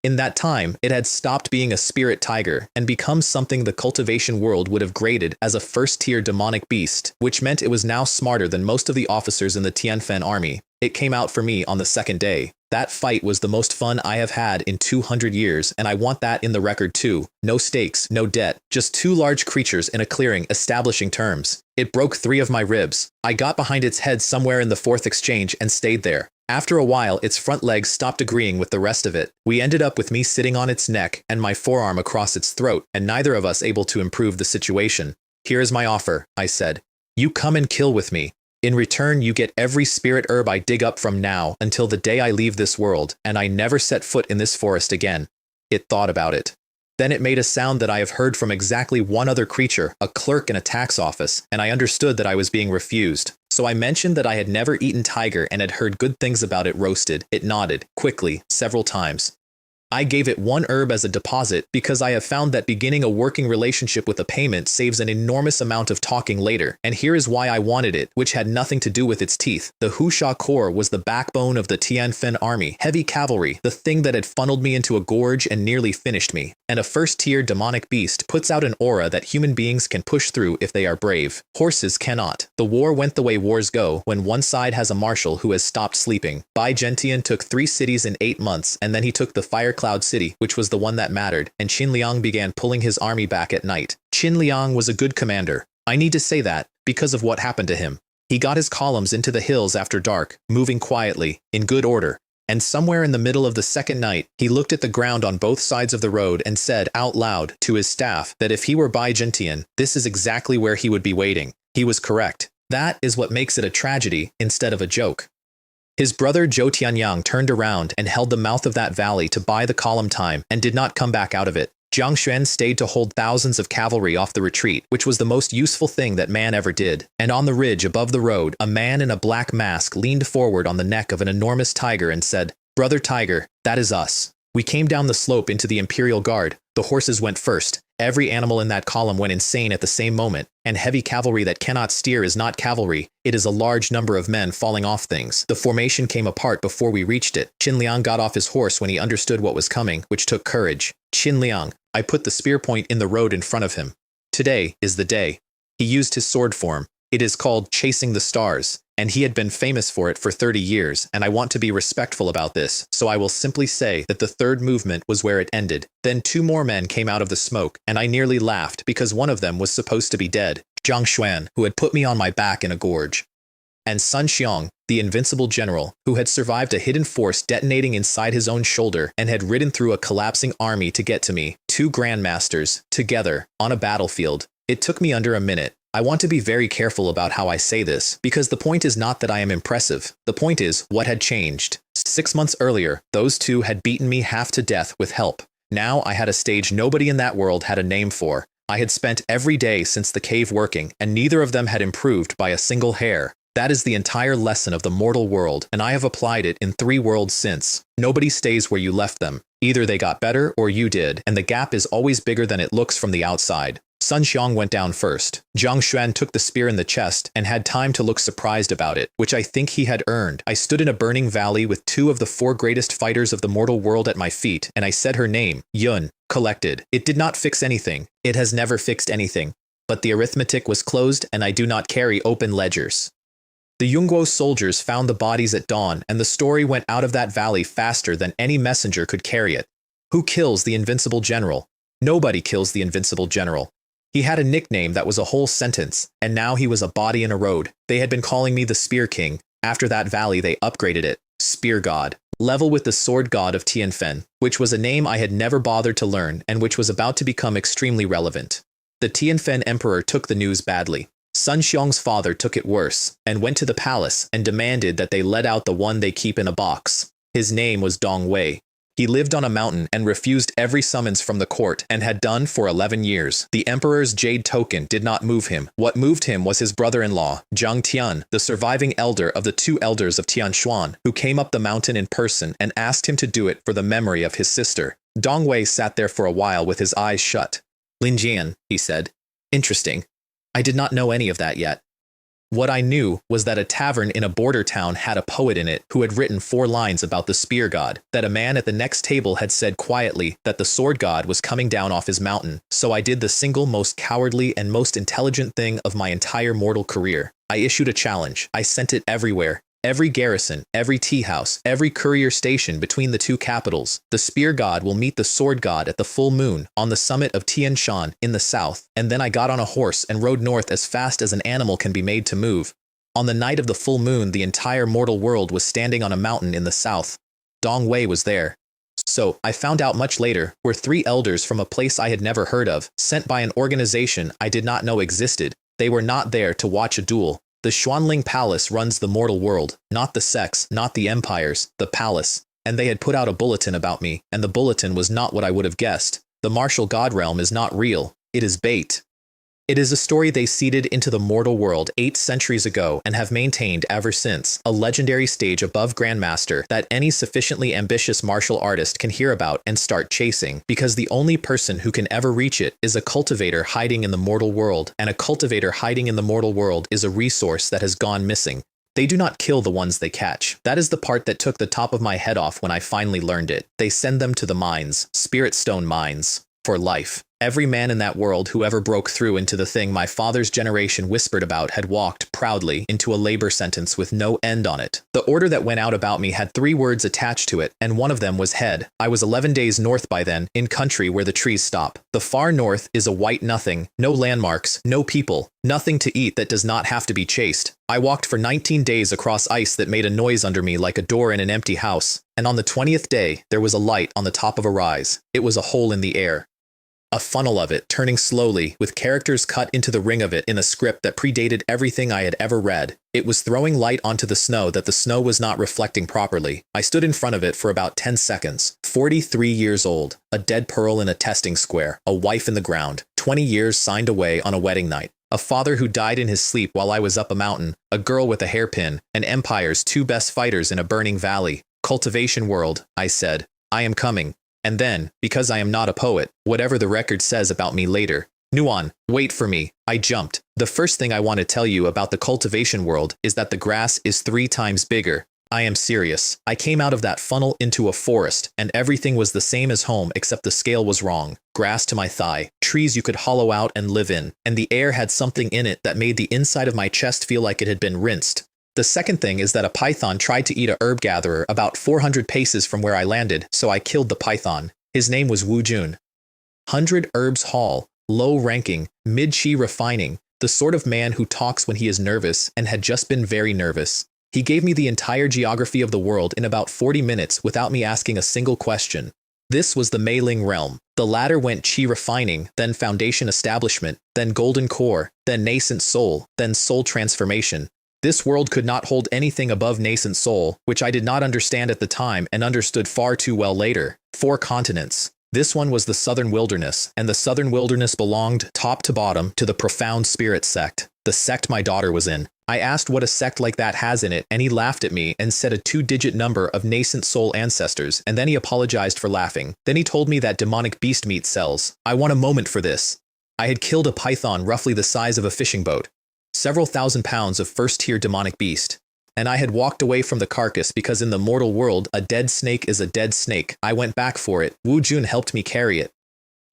In that time, it had stopped being a spirit tiger and become something the cultivation world would have graded as a first-tier demonic beast, which meant it was now smarter than most of the officers in the Tianfen army. It came out for me on the 2nd day. That fight was the most fun I have had in 200 years, and I want that in the record too. No stakes, no debt, just 2 large creatures in a clearing establishing terms. It broke 3 of my ribs. I got behind its head somewhere in the 4th exchange and stayed there. After a while, its front legs stopped agreeing with the rest of it. We ended up with me sitting on its neck and my forearm across its throat, and neither of us able to improve the situation. Here is my offer, I said. You come and kill with me. In return, you get every spirit herb I dig up from now until the day I leave this world, and I never set foot in this forest again. It thought about it. Then it made a sound that I have heard from exactly one other creature, a clerk in a tax office, and I understood that I was being refused. So I mentioned that I had never eaten tiger and had heard good things about it roasted. It nodded, quickly, several times. I gave it one herb as a deposit because I have found that beginning a working relationship with a payment saves an enormous amount of talking later, and here is why I wanted it, which had nothing to do with its teeth. The Husha Corps was the backbone of the Tianfen army, heavy cavalry, the thing that had funneled me into a gorge and nearly finished me. And a first-tier demonic beast puts out an aura that human beings can push through if they are brave. Horses cannot. The war went the way wars go, when one side has a marshal who has stopped sleeping. Bai Gentian took 3 cities in 8 months, and then he took the Fire Cloud City, which was the one that mattered, and Qin Liang began pulling his army back at night. Qin Liang was a good commander. I need to say that, because of what happened to him. He got his columns into the hills after dark, moving quietly, in good order. And somewhere in the middle of the second night, he looked at the ground on both sides of the road and said out loud to his staff that if he were Bai Gentian, this is exactly where he would be waiting. He was correct. That is what makes it a tragedy instead of a joke. His brother Zhou Tianyang turned around and held the mouth of that valley to buy the column time and did not come back out of it. Jiang Xuan stayed to hold thousands of cavalry off the retreat, which was the most useful thing that man ever did. And on the ridge above the road, a man in a black mask leaned forward on the neck of an enormous tiger and said, "Brother Tiger, that is us. We came down the slope into the Imperial Guard. The horses went first. Every animal in that column went insane at the same moment, and heavy cavalry that cannot steer is not cavalry. It is a large number of men falling off things. The formation came apart before we reached it. Qin Liang got off his horse when he understood what was coming, which took courage. Qin Liang, I put the spear point in the road in front of him. Today is the day." He used his sword form. It is called Chasing the Stars, and he had been famous for it for 30 years, and I want to be respectful about this, so I will simply say that the third movement was where it ended. Then 2 more men came out of the smoke, and I nearly laughed because one of them was supposed to be dead, Jiang Xuan, who had put me on my back in a gorge. And Sun Xiong, the invincible general, who had survived a hidden force detonating inside his own shoulder and had ridden through a collapsing army to get to me, 2 grandmasters, together, on a battlefield. It took me under a minute. I want to be very careful about how I say this, because the point is not that I am impressive. The point is what had changed. 6 months earlier, those 2 had beaten me half to death with help. Now I had a stage nobody in that world had a name for. I had spent every day since the cave working, and neither of them had improved by a single hair. That is the entire lesson of the mortal world, and I have applied it in 3 worlds since. Nobody stays where you left them. Either they got better or you did, and the gap is always bigger than it looks from the outside. Sun Xiong went down first. Jiang Xuan took the spear in the chest and had time to look surprised about it, which I think he had earned. I stood in a burning valley with 2 of the 4 greatest fighters of the mortal world at my feet, and I said her name, Yun, collected. It did not fix anything. It has never fixed anything. But the arithmetic was closed, and I do not carry open ledgers. The Yungguo soldiers found the bodies at dawn, and the story went out of that valley faster than any messenger could carry it. Who kills the invincible general? Nobody kills the invincible general. He had a nickname that was a whole sentence, and now he was a body in a road. They had been calling me the Spear King. After that valley, they upgraded it. Spear God. Level with the Sword God of Tianfen, which was a name I had never bothered to learn and which was about to become extremely relevant. The Tianfen Emperor took the news badly. Sun Xiong's father took it worse, and went to the palace and demanded that they let out the one they keep in a box. His name was Dong Wei. He lived on a mountain and refused every summons from the court, and had done for 11 years. The emperor's jade token did not move him. What moved him was his brother-in-law, Zhang Tian, the surviving elder of the 2 elders of Tianshuan, who came up the mountain in person and asked him to do it for the memory of his sister. Dong Wei sat there for a while with his eyes shut. "Lin Jian," he said. "Interesting. I did not know any of that yet." What I knew was that a tavern in a border town had a poet in it who had written 4 lines about the spear god, that a man at the next table had said quietly that the sword god was coming down off his mountain. So I did the single most cowardly and most intelligent thing of my entire mortal career. I issued a challenge. I sent it everywhere. Every garrison, every tea house, every courier station between the 2 capitals. The spear god will meet the sword god at the full moon on the summit of Tian Shan in the south. And then I got on a horse and rode north as fast as an animal can be made to move. On the night of the full moon, the entire mortal world was standing on a mountain in the south. Dong Wei was there. So, I found out much later, were 3 elders from a place I had never heard of, sent by an organization I did not know existed. They were not there to watch a duel. The Xuanling Palace runs the mortal world, not the sects, not the empires, the palace. And they had put out a bulletin about me, and the bulletin was not what I would have guessed. The martial god realm is not real. It is bait. It is a story they seeded into the mortal world 8 centuries ago and have maintained ever since, a legendary stage above Grandmaster that any sufficiently ambitious martial artist can hear about and start chasing, because the only person who can ever reach it is a cultivator hiding in the mortal world, and a cultivator hiding in the mortal world is a resource that has gone missing. They do not kill the ones they catch. That is the part that took the top of my head off when I finally learned it. They send them to the mines, spirit stone mines, for life. Every man in that world who ever broke through into the thing my father's generation whispered about had walked proudly into a labor sentence with no end on it. The order that went out about me had 3 words attached to it, and one of them was head. I was 11 days north by then, in country where the trees stop. The far north is a white nothing, no landmarks, no people, nothing to eat that does not have to be chased. I walked for 19 days across ice that made a noise under me like a door in an empty house, and on the 20th day, there was a light on the top of a rise. It was a hole in the air. A funnel of it, turning slowly, with characters cut into the ring of it in a script that predated everything I had ever read. It was throwing light onto the snow that the snow was not reflecting properly. I stood in front of it for about 10 seconds. 43 years old, a dead pearl in a testing square, a wife in the ground, 20 years signed away on a wedding night, a father who died in his sleep while I was up a mountain, a girl with a hairpin, and Empire's 2 best fighters in a burning valley. Cultivation world, I said. I am coming. And then, because I am not a poet, whatever the record says about me later. Nuan, wait for me. I jumped. The first thing I want to tell you about the cultivation world is that the grass is 3 times bigger. I am serious. I came out of that funnel into a forest, and everything was the same as home except the scale was wrong. Grass to my thigh, trees you could hollow out and live in, and the air had something in it that made the inside of my chest feel like it had been rinsed. The second thing is that a python tried to eat a herb gatherer about 400 paces from where I landed, so I killed the python. His name was Wu Jun. 100 herbs Hall, low-ranking, mid-chi refining, the sort of man who talks when he is nervous and had just been very nervous. He gave me the entire geography of the world in about 40 minutes without me asking a single question. This was the Meiling realm. The latter went chi refining, then foundation establishment, then golden core, then nascent soul, then soul transformation. This world could not hold anything above nascent soul, which I did not understand at the time and understood far too well later. 4 continents. This one was the southern wilderness, and the southern wilderness belonged, top to bottom, to the profound spirit sect, the sect my daughter was in. I asked what a sect like that has in it, and he laughed at me and said a 2-digit number of nascent soul ancestors, and then he apologized for laughing. Then he told me that demonic beast meat sells. I want a moment for this. I had killed a python roughly the size of a fishing boat. Several thousand pounds of first-tier demonic beast. And I had walked away from the carcass because in the mortal world, a dead snake is a dead snake. I went back for it. Wu Jun helped me carry it.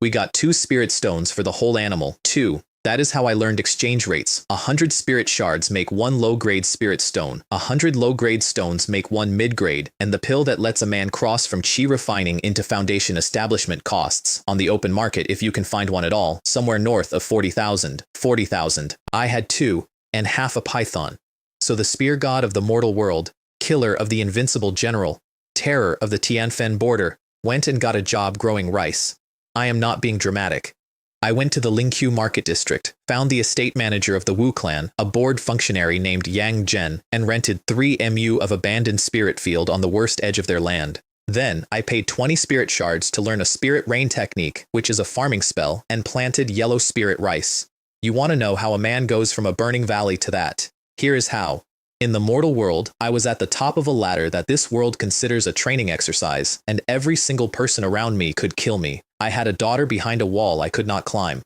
We got 2 spirit stones for the whole animal. 2. That is how I learned exchange rates. 100 spirit shards make 1 low-grade spirit stone. 100 low-grade stones make 1 mid-grade, and the pill that lets a man cross from chi refining into foundation establishment costs, on the open market if you can find one at all, somewhere north of 40,000. 40,000. I had 2, and half a python. So the spear god of the mortal world, killer of the invincible general, terror of the Tianfen border, went and got a job growing rice. I am not being dramatic. I went to the Lingqiu market district, found the estate manager of the Wu clan, a board functionary named Yang Zhen, and rented 3 mu of abandoned spirit field on the worst edge of their land. Then, I paid 20 spirit shards to learn a spirit rain technique, which is a farming spell, and planted yellow spirit rice. You want to know how a man goes from a burning valley to that? Here is how. In the mortal world, I was at the top of a ladder that this world considers a training exercise, and every single person around me could kill me. I had a daughter behind a wall I could not climb.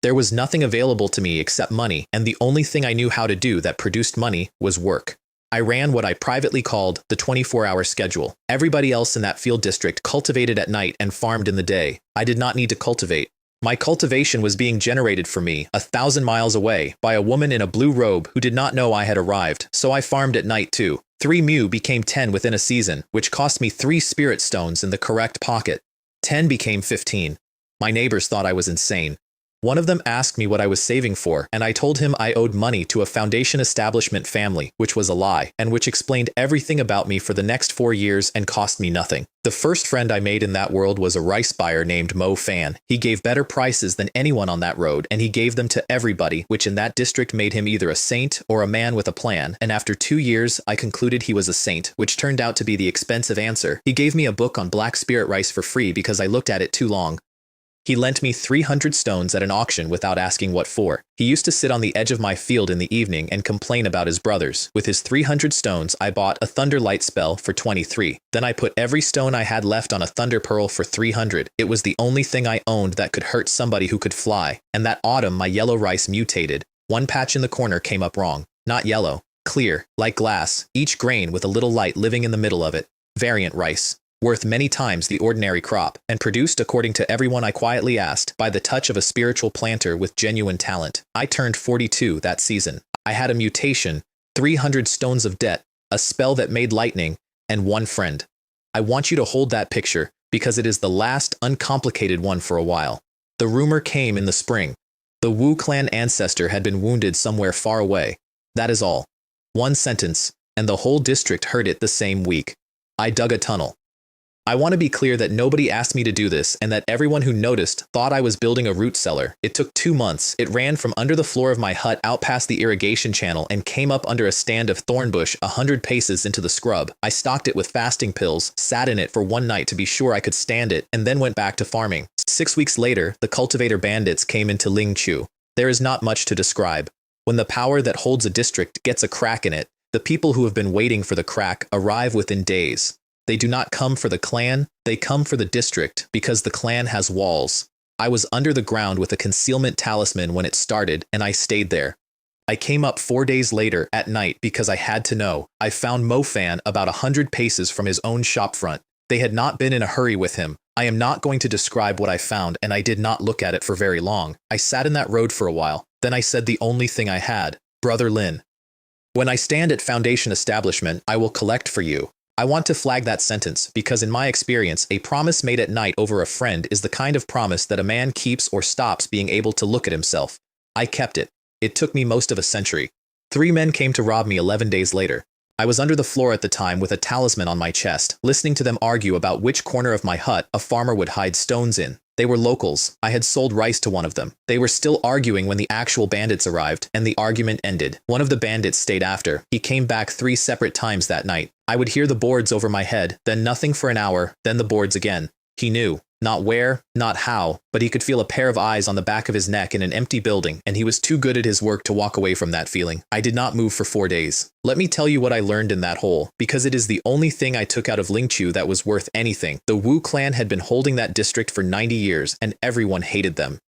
There was nothing available to me except money, and the only thing I knew how to do that produced money was work. I ran what I privately called the 24-hour schedule. Everybody else in that field district cultivated at night and farmed in the day. I did not need to cultivate. My cultivation was being generated for me 1,000 miles away by a woman in a blue robe who did not know I had arrived, so I farmed at night too. 3 mu became 10 within a season, which cost me 3 spirit stones in the correct pocket. 10 became 15. My neighbors thought I was insane. One of them asked me what I was saving for, and I told him I owed money to a foundation establishment family, which was a lie, and which explained everything about me for the next 4 years and cost me nothing. The first friend I made in that world was a rice buyer named Mo Fan. He gave better prices than anyone on that road, and he gave them to everybody, which in that district made him either a saint or a man with a plan, and after 2 years, I concluded he was a saint, which turned out to be the expensive answer. He gave me a book on black spirit rice for free because I looked at it too long. He lent me 300 stones at an auction without asking what for. He used to sit on the edge of my field in the evening and complain about his brothers. With his 300 stones, I bought a thunder light spell for 23. Then I put every stone I had left on a thunder pearl for 300. It was the only thing I owned that could hurt somebody who could fly. And that autumn, my yellow rice mutated. One patch in the corner came up wrong. Not yellow. Clear. Like glass. Each grain with a little light living in the middle of it. Variant rice. Worth many times the ordinary crop, and produced, according to everyone I quietly asked, by the touch of a spiritual planter with genuine talent. I turned 42 that season. I had a mutation, 300 stones of debt, a spell that made lightning, and one friend. I want you to hold that picture, because it is the last uncomplicated one for a while. The rumor came in the spring. The Wu clan ancestor had been wounded somewhere far away. That is all. One sentence, and the whole district heard it the same week. I dug a tunnel. I want to be clear that nobody asked me to do this and that everyone who noticed thought I was building a root cellar. It took 2 months. It ran from under the floor of my hut out past the irrigation channel and came up under a stand of thorn bush 100 paces into the scrub. I stocked it with fasting pills, sat in it for one night to be sure I could stand it, and then went back to farming. 6 weeks later, the cultivator bandits came into Lingchu. There is not much to describe. When the power that holds a district gets a crack in it, the people who have been waiting for the crack arrive within days. They do not come for the clan, they come for the district, because the clan has walls. I was under the ground with a concealment talisman when it started, and I stayed there. I came up 4 days later at night because I had to know. I found Mofan about 100 paces from his own shop front. They had not been in a hurry with him. I am not going to describe what I found, and I did not look at it for very long. I sat in that road for a while. Then I said the only thing I had, Brother Lin. When I stand at Foundation Establishment, I will collect for you. I want to flag that sentence because in my experience, a promise made at night over a friend is the kind of promise that a man keeps or stops being able to look at himself. I kept it. It took me most of a century. 3 men came to rob me 11 days later. I was under the floor at the time with a talisman on my chest, listening to them argue about which corner of my hut a farmer would hide stones in. They were locals. I had sold rice to one of them. They were still arguing when the actual bandits arrived, and the argument ended. One of the bandits stayed after. He came back 3 separate times that night. I would hear the boards over my head, then nothing for an hour, then the boards again. He knew. Not where, not how, but he could feel a pair of eyes on the back of his neck in an empty building, and he was too good at his work to walk away from that feeling. I did not move for 4 days. Let me tell you what I learned in that hole, because it is the only thing I took out of Lingchu that was worth anything. The Wu clan had been holding that district for 90 years, and everyone hated them.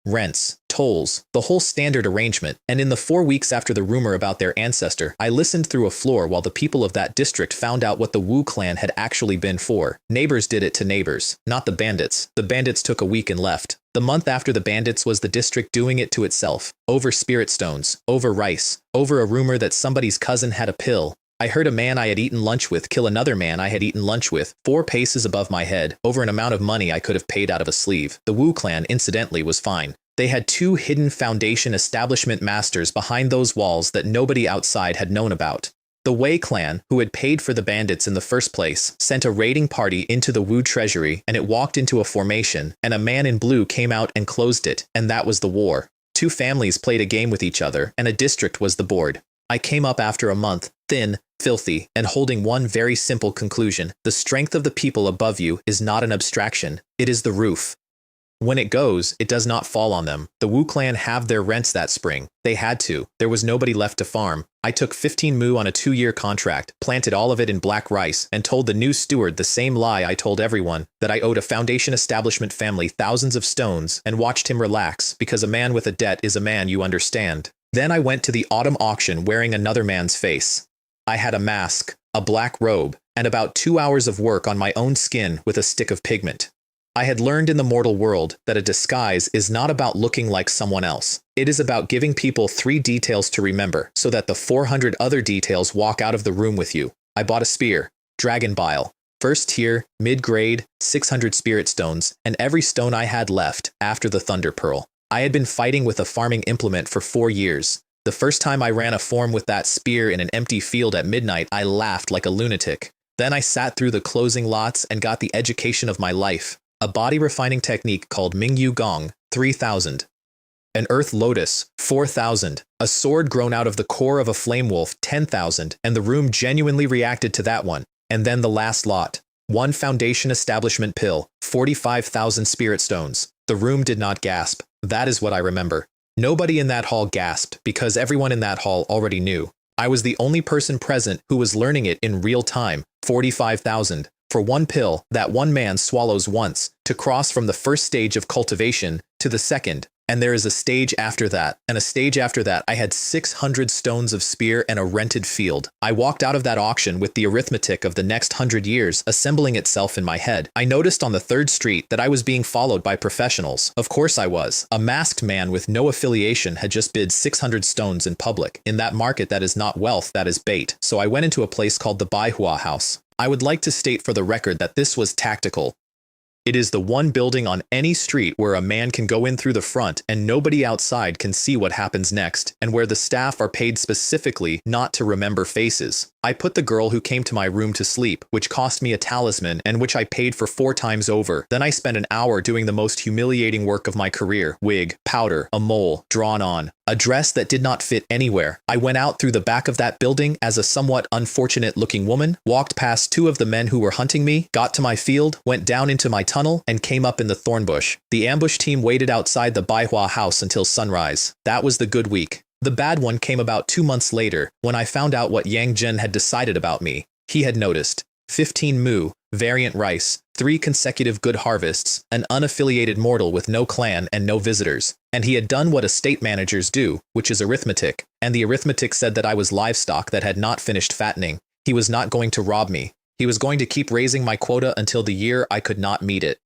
Rents, tolls, the whole standard arrangement, and in the 4 weeks after the rumor about their ancestor, I listened through a floor while the people of that district found out what the Wu clan had actually been for. Neighbors did it to neighbors, not the bandits. The bandits took a week and left. The month after the bandits was the district doing it to itself, over spirit stones, over rice, over a rumor that somebody's cousin had a pill. I heard a man I had eaten lunch with kill another man I had eaten lunch with, 4 paces above my head, over an amount of money I could have paid out of a sleeve. The Wu clan, incidentally, was fine. They had 2 hidden Foundation establishment masters behind those walls that nobody outside had known about. The Wei clan, who had paid for the bandits in the first place, sent a raiding party into the Wu treasury, and it walked into a formation, and a man in blue came out and closed it, and that was the war. 2 families played a game with each other, and a district was the board. I came up after a month, thin, filthy, and holding one very simple conclusion. The strength of the people above you is not an abstraction, it is the roof. When it goes, it does not fall on them. The Wu clan halved their rents that spring. They had to. There was nobody left to farm. I took 15 mu on a 2-year contract, planted all of it in black rice, and told the new steward the same lie I told everyone, that I owed a Foundation establishment family thousands of stones, and watched him relax, because a man with a debt is a man, you understand. Then I went to the autumn auction wearing another man's face. I had a mask, a black robe, and about 2 hours of work on my own skin with a stick of pigment. I had learned in the mortal world that a disguise is not about looking like someone else. It is about giving people 3 details to remember, so that the 400 other details walk out of the room with you. I bought a spear, dragon bile, first tier, mid-grade, 600 spirit stones, and every stone I had left after the thunder pearl. I had been fighting with a farming implement for 4 years. The first time I ran a form with that spear in an empty field at midnight, I laughed like a lunatic. Then I sat through the closing lots and got the education of my life, a body refining technique called Mingyu Gong, 3000. An earth lotus, 4,000, a sword grown out of the core of a flame wolf, 10,000, and the room genuinely reacted to that one. And then the last lot. One foundation establishment pill, 45,000 spirit stones. The room did not gasp. That is what I remember. Nobody in that hall gasped because everyone in that hall already knew. I was the only person present who was learning it in real time, 45,000. For one pill that one man swallows once to cross from the first stage of cultivation to the second. And there is a stage after that, and a stage after that. I had 600 stones of spear and a rented field. I walked out of that auction with the arithmetic of the next 100 years assembling itself in my head. I noticed on the 3rd street that I was being followed by professionals. Of course I was. A masked man with no affiliation had just bid 600 stones in public. In that market, that is not wealth, that is bait. So I went into a place called the Manhwa house. I would like to state for the record that this was tactical. It is the one building on any street where a man can go in through the front and nobody outside can see what happens next, and where the staff are paid specifically not to remember faces. I put the girl who came to my room to sleep, which cost me a talisman and which I paid for 4 times over. Then I spent an hour doing the most humiliating work of my career: wig, powder, a mole, drawn on, a dress that did not fit anywhere. I went out through the back of that building as a somewhat unfortunate-looking woman, walked past 2 of the men who were hunting me, got to my field, went down into my tunnel, and came up in the thorn bush. The ambush team waited outside the Baihua house until sunrise. That was the good week. The bad one came about 2 months later, when I found out what Yang Zhen had decided about me. He had noticed 15 mu, variant rice, 3 consecutive good harvests, an unaffiliated mortal with no clan and no visitors. And he had done what estate managers do, which is arithmetic. And the arithmetic said that I was livestock that had not finished fattening. He was not going to rob me. He was going to keep raising my quota until the year I could not meet it.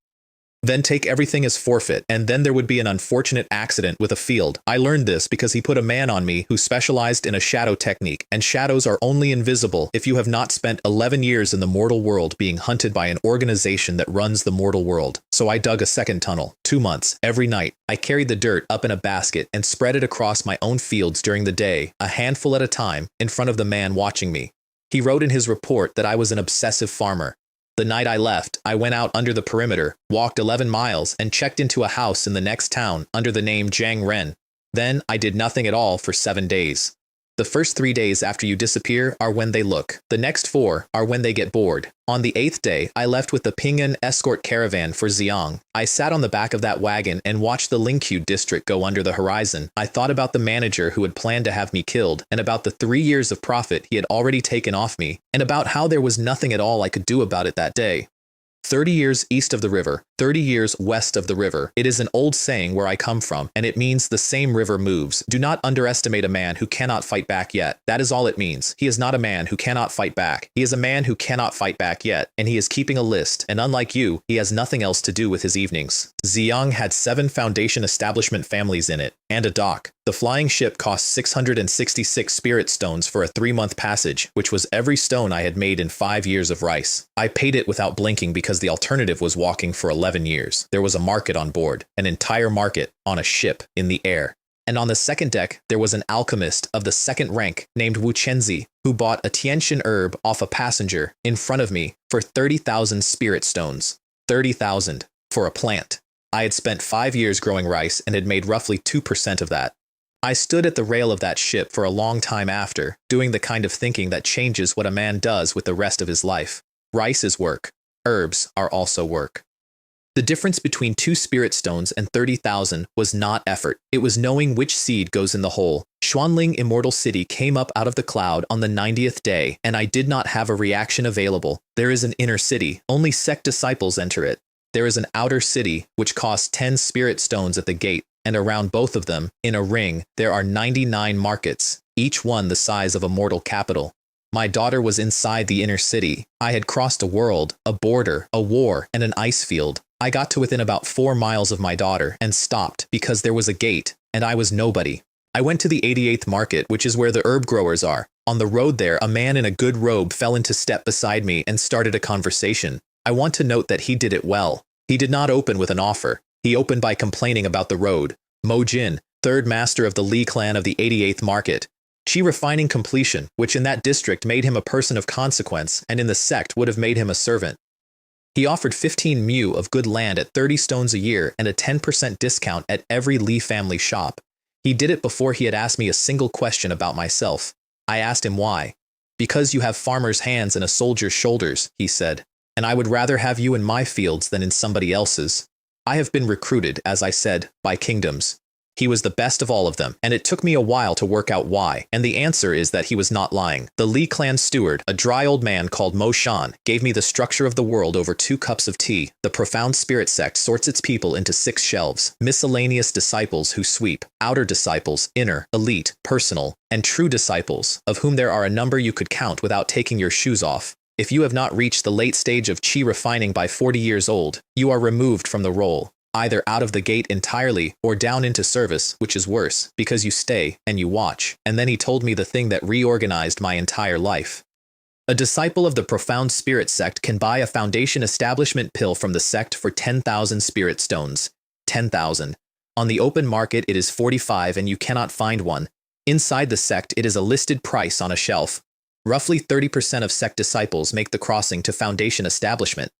Then take everything as forfeit, and then there would be an unfortunate accident with a field. I learned this because he put a man on me who specialized in a shadow technique, and shadows are only invisible if you have not spent 11 years in the mortal world being hunted by an organization that runs the mortal world. So I dug a second tunnel, 2 months, every night. I carried the dirt up in a basket and spread it across my own fields during the day, a handful at a time, in front of the man watching me. He wrote in his report that I was an obsessive farmer. The night I left, I went out under the perimeter, walked 11 miles, and checked into a house in the next town under the name Jiang Ren. Then I did nothing at all for 7 days. The first 3 days after you disappear are when they look. The next 4 are when they get bored. On the 8th day, I left with the Ping'an escort caravan for Xiang. I sat on the back of that wagon and watched the Lingqiu district go under the horizon. I thought about the manager who had planned to have me killed, and about the 3 years of profit he had already taken off me, and about how there was nothing at all I could do about it that day. 30 years east of the river, 30 years west of the river. It is an old saying where I come from, and it means the same river moves. Do not underestimate a man who cannot fight back yet. That is all it means. He is not a man who cannot fight back. He is a man who cannot fight back yet, and he is keeping a list, and unlike you, he has nothing else to do with his evenings. Xiang had 7 foundation establishment families in it, and a dock. The flying ship cost 666 spirit stones for a 3-month passage, which was every stone I had made in 5 years of rice. I paid it without blinking because the alternative was walking for 11 years. There was a market on board, an entire market on a ship in the air. And on the second deck, there was an alchemist of the 2nd rank named Wu Chenzi, who bought a Tianxian herb off a passenger in front of me for 30,000 spirit stones. 30,000 for a plant. I had spent 5 years growing rice and had made roughly 2% of that. I stood at the rail of that ship for a long time after, doing the kind of thinking that changes what a man does with the rest of his life. Rice is work. Herbs are also work. The difference between 2 spirit stones and 30,000 was not effort. It was knowing which seed goes in the hole. Xuanling Immortal City came up out of the cloud on the 90th day, and I did not have a reaction available. There is an inner city. Only Sect disciples enter it. There is an outer city, which costs 10 spirit stones at the gate, and around both of them, in a ring, there are 99 markets, each one the size of a mortal capital. My daughter was inside the inner city. I had crossed a world, a border, a war, and an ice field. I got to within about 4 miles of my daughter and stopped because there was a gate, and I was nobody. I went to the 88th market, which is where the herb growers are. On the road there, a man in a good robe fell into step beside me and started a conversation. I want to note that he did it well. He did not open with an offer. He opened by complaining about the road. Mo Jin, third master of the Li clan of the 88th market. Qi refining completion, which in that district made him a person of consequence and in the sect would have made him a servant. He offered 15 mu of good land at 30 stones a year and a 10% discount at every Li family shop. He did it before he had asked me a single question about myself. I asked him why. Because you have farmer's hands and a soldier's shoulders, he said, and I would rather have you in my fields than in somebody else's. I have been recruited, as I said, by kingdoms. He was the best of all of them, and it took me a while to work out why, and the answer is that he was not lying. The Li clan steward, a dry old man called Mo Shan, gave me the structure of the world over 2 cups of tea. The profound spirit sect sorts its people into 6 shelves: miscellaneous disciples who sweep, outer disciples, inner, elite, personal, and true disciples, of whom there are a number you could count without taking your shoes off. If you have not reached the late stage of Qi refining by 40 years old, you are removed from the role, either out of the gate entirely or down into service, which is worse, because you stay and you watch. And then he told me the thing that reorganized my entire life. A disciple of the profound spirit sect can buy a foundation establishment pill from the sect for 10,000 spirit stones. 10,000. On the open market it is 45 and you cannot find one. Inside the sect it is a listed price on a shelf. Roughly 30% of sect disciples make the crossing to foundation establishment.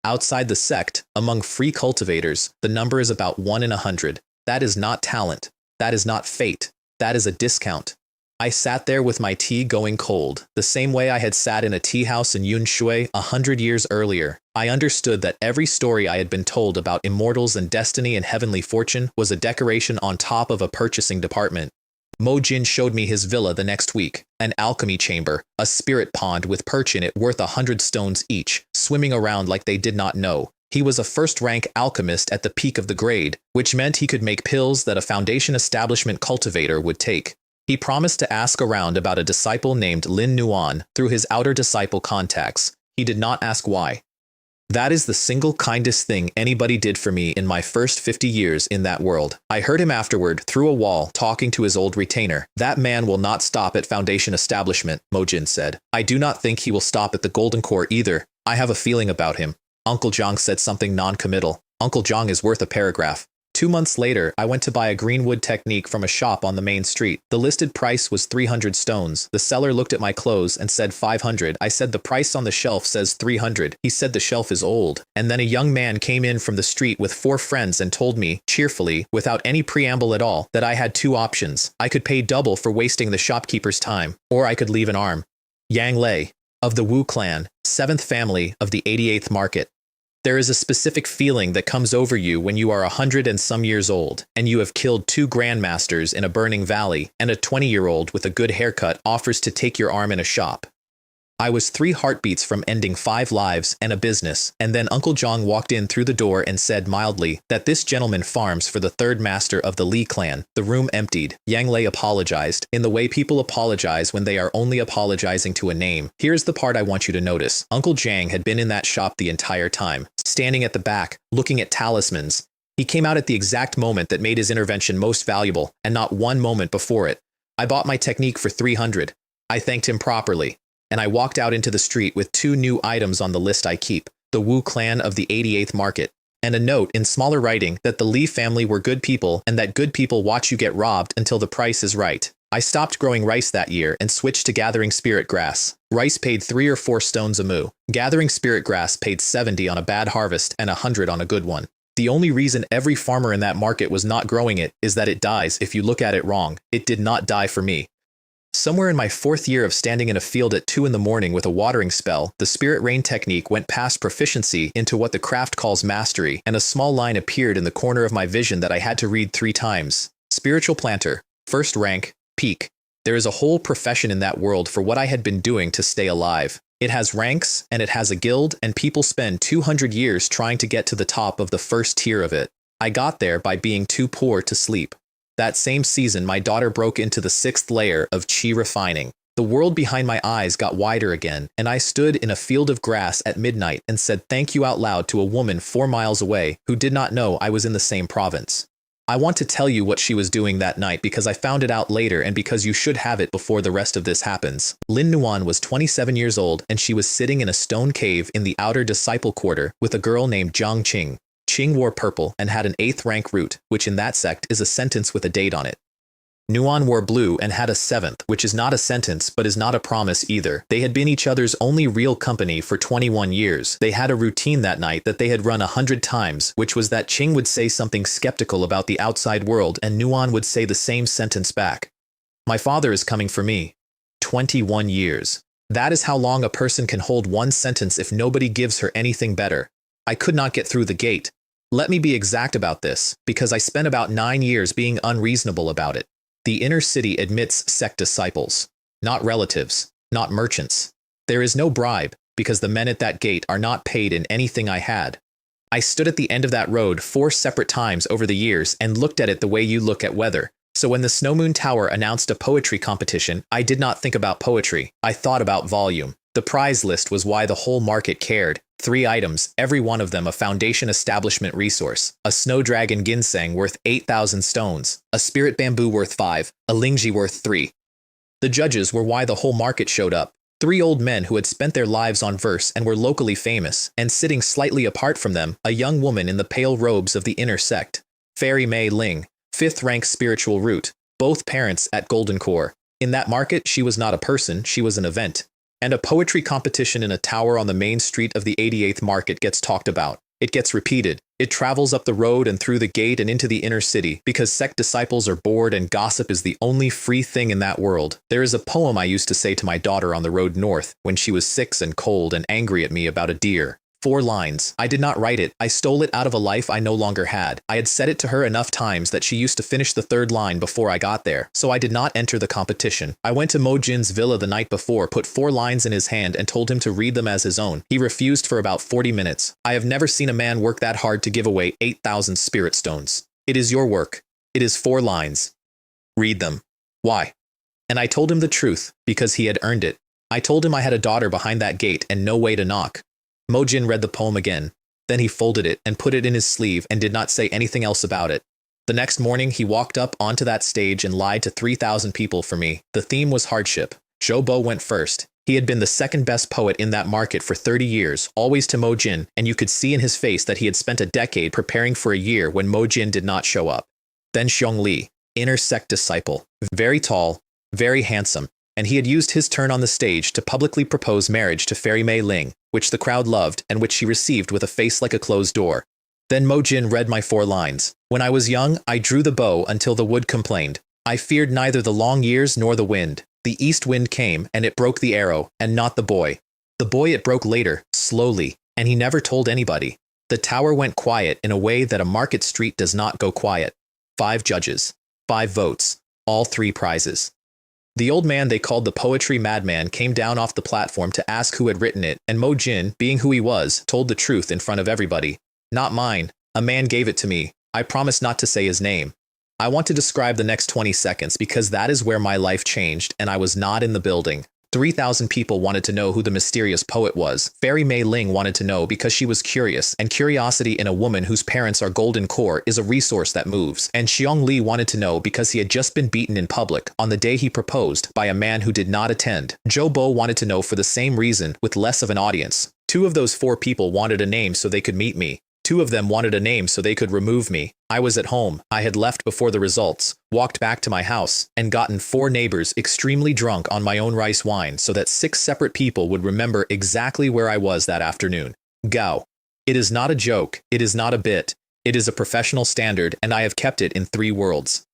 Outside the sect, among free cultivators, the number is about 1 in 100. That is not talent. That is not fate. That is a discount. I sat there with my tea going cold, the same way I had sat in a tea house in Yunshui 100 years earlier. I understood that every story I had been told about immortals and destiny and heavenly fortune was a decoration on top of a purchasing department. Mo Jin showed me his villa the next week, an alchemy chamber, a spirit pond with perch in it worth 100 stones each, swimming around like they did not know. He was a first-rank alchemist at the peak of the grade, which meant he could make pills that a foundation establishment cultivator would take. He promised to ask around about a disciple named Lin Nuan through his outer disciple contacts. He did not ask why. That is the single kindest thing anybody did for me in my first 50 years in that world. I heard him afterward, through a wall, talking to his old retainer. That man will not stop at foundation establishment, Mo Jin said. I do not think he will stop at the Golden Core either. I have a feeling about him. Uncle Zhang said something non-committal. Uncle Zhang is worth a paragraph. 2 months later, I went to buy a greenwood technique from a shop on the main street. The listed price was 300 stones. The seller looked at my clothes and said 500. I said the price on the shelf says 300. He said the shelf is old. And then a young man came in from the street with 4 friends and told me, cheerfully, without any preamble at all, that I had 2 options. I could pay double for wasting the shopkeeper's time, or I could leave an arm. Yang Lei, of the Wu clan, 7th family of the 88th market. There is a specific feeling that comes over you when you are 100 and some years old, and you have killed 2 grandmasters in a burning valley, and a 20-year-old with a good haircut offers to take your arm in a shop. I was 3 heartbeats from ending 5 lives and a business, and then Uncle Zhang walked in through the door and said mildly that this gentleman farms for the 3rd master of the Li clan. The room emptied. Yang Lei apologized, in the way people apologize when they are only apologizing to a name. Here's the part I want you to notice. Uncle Zhang had been in that shop the entire time, standing at the back, looking at talismans. He came out at the exact moment that made his intervention most valuable, and not 1 moment before it. I bought my technique for 300. I thanked him properly. And I walked out into the street with 2 new items on the list I keep, the Wu clan of the 88th market, and a note in smaller writing that the Li family were good people and that good people watch you get robbed until the price is right. I stopped growing rice that year and switched to gathering spirit grass. Rice paid 3 or 4 stones a mu. Gathering spirit grass paid 70 on a bad harvest and 100 on a good one. The only reason every farmer in that market was not growing it is that it dies if you look at it wrong. It did not die for me. Somewhere in my 4th year of standing in a field at 2 in the morning with a watering spell, the spirit rain technique went past proficiency into what the craft calls mastery, and a small line appeared in the corner of my vision that I had to read 3 times. Spiritual planter, 1st rank, peak. There is a whole profession in that world for what I had been doing to stay alive. It has ranks, and it has a guild, and people spend 200 years trying to get to the top of the 1st tier of it. I got there by being too poor to sleep. That same season, my daughter broke into the 6th layer of Qi refining. The world behind my eyes got wider again, and I stood in a field of grass at midnight and said thank you out loud to a woman 4 miles away who did not know I was in the same province. I want to tell you what she was doing that night because I found it out later and because you should have it before the rest of this happens. Lin Nuan was 27 years old and she was sitting in a stone cave in the outer disciple quarter with a girl named Jiang Qing. Qing wore purple and had an 8th rank root, which in that sect is a sentence with a date on it. Nuan wore blue and had a 7th, which is not a sentence but is not a promise either. They had been each other's only real company for 21 years. They had a routine that night that they had run 100 times, which was that Qing would say something skeptical about the outside world and Nuan would say the same sentence back. My father is coming for me. 21 years. That is how long a person can hold one sentence if nobody gives her anything better. I could not get through the gate. Let me be exact about this, because I spent about 9 years being unreasonable about it. The inner city admits sect disciples, not relatives, not merchants. There is no bribe, because the men at that gate are not paid in anything I had. I stood at the end of that road 4 separate times over the years and looked at it the way you look at weather. So when the Snow Moon Tower announced a poetry competition, I did not think about poetry. I thought about volume. The prize list was why the whole market cared. 3 items, every one of them a foundation establishment resource. A snow dragon ginseng worth 8,000 stones. A spirit bamboo worth 5. A lingji worth 3. The judges were why the whole market showed up. 3 old men who had spent their lives on verse and were locally famous, and sitting slightly apart from them, a young woman in the pale robes of the inner sect. Fairy Mei Ling, 5th rank spiritual root. Both parents at Golden Core. In that market, she was not a person, she was an event. And a poetry competition in a tower on the main street of the 88th market gets talked about. It gets repeated. It travels up the road and through the gate and into the inner city, because sect disciples are bored and gossip is the only free thing in that world. There is a poem I used to say to my daughter on the road north, when she was 6 and cold and angry at me about a deer. 4 lines. I did not write it. I stole it out of a life I no longer had. I had said it to her enough times that she used to finish the 3rd line before I got there, so I did not enter the competition. I went to Mo Jin's villa the night before, put 4 lines in his hand and told him to read them as his own. He refused for about 40 minutes. I have never seen a man work that hard to give away 8,000 spirit stones. It is your work. It is 4 lines. Read them. Why? And I told him the truth, because he had earned it. I told him I had a daughter behind that gate and no way to knock. Mo Jin read the poem again. Then he folded it and put it in his sleeve and did not say anything else about it. The next morning, he walked up onto that stage and lied to 3,000 people for me. The theme was hardship. Zhou Bo went first. He had been the 2nd best poet in that market for 30 years, always to Mo Jin, and you could see in his face that he had spent a decade preparing for a year when Mo Jin did not show up. Then Xiong Li, inner sect disciple, very tall, very handsome, and he had used his turn on the stage to publicly propose marriage to Fairy Mei Ling, which the crowd loved and which she received with a face like a closed door. Then Mo Jin read my 4 lines. When I was young, I drew the bow until the wood complained. I feared neither the long years nor the wind. The east wind came, and it broke the arrow, and not the boy. The boy it broke later, slowly, and he never told anybody. The tower went quiet in a way that a market street does not go quiet. 5 judges. 5 votes. All 3 prizes. The old man they called the poetry madman came down off the platform to ask who had written it, and Mo Jin, being who he was, told the truth in front of everybody. Not mine. A man gave it to me. I promised not to say his name. I want to describe the next 20 seconds because that is where my life changed and I was not in the building. 3,000 people wanted to know who the mysterious poet was. Fairy Mei Ling wanted to know because she was curious, and curiosity in a woman whose parents are Golden Core is a resource that moves. And Xiong Li wanted to know because he had just been beaten in public, on the day he proposed, by a man who did not attend. Zhou Bo wanted to know for the same reason, with less of an audience. 2 of those 4 people wanted a name so they could meet me. 2 of them wanted a name so they could remove me. I was at home. I had left before the results, walked back to my house, and gotten 4 neighbors extremely drunk on my own rice wine so that 6 separate people would remember exactly where I was that afternoon. Gao. It is not a joke. It is not a bit. It is a professional standard, and I have kept it in 3 worlds.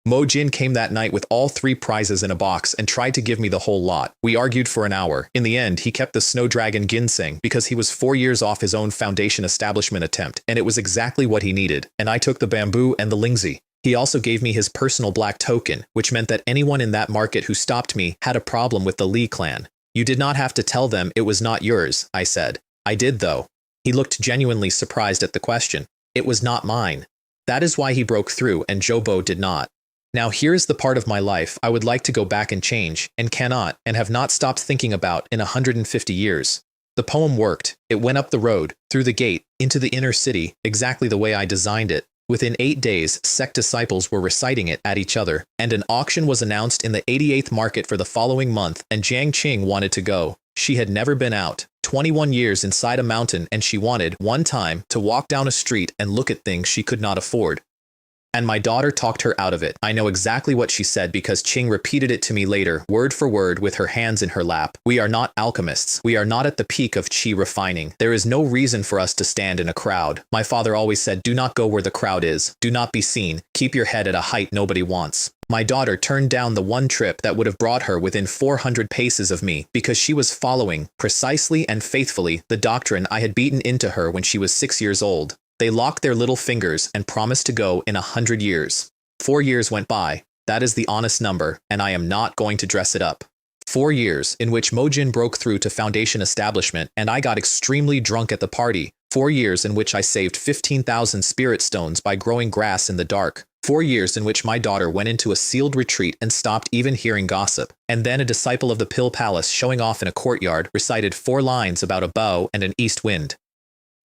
Mo Jin came that night with all 3 prizes in a box and tried to give me the whole lot. We argued for an hour. In the end, he kept the snow dragon ginseng because he was 4 years off his own foundation establishment attempt, and it was exactly what he needed. And I took the bamboo and the lingzi. He also gave me his personal black token, which meant that anyone in that market who stopped me had a problem with the Li clan. You did not have to tell them it was not yours, I said. I did though. He looked genuinely surprised at the question. It was not mine. That is why he broke through and Zhou Bo did not. Now here is the part of my life I would like to go back and change, and cannot, and have not stopped thinking about in 150 years. The poem worked. It went up the road, through the gate, into the inner city, exactly the way I designed it. Within 8 days, sect disciples were reciting it at each other, and an auction was announced in the 88th market for the following month, and Jiang Qing wanted to go. She had never been out. 21 years inside a mountain, and she wanted, one time, to walk down a street and look at things she could not afford. And my daughter talked her out of it. I know exactly what she said because Ching repeated it to me later, word for word, with her hands in her lap. We are not alchemists. We are not at the peak of chi refining. There is no reason for us to stand in a crowd. My father always said, do not go where the crowd is. Do not be seen. Keep your head at a height nobody wants. My daughter turned down the one trip that would have brought her within 400 paces of me because she was following, precisely and faithfully, the doctrine I had beaten into her when she was 6 years old. They locked their little fingers and promised to go in 100 years. 4 years went by. That is the honest number, and I am not going to dress it up. 4 years in which Mojin broke through to Foundation establishment and I got extremely drunk at the party. 4 years in which I saved 15,000 spirit stones by growing grass in the dark. 4 years in which my daughter went into a sealed retreat and stopped even hearing gossip. And then a disciple of the Pill Palace, showing off in a courtyard, recited 4 lines about a bow and an east wind.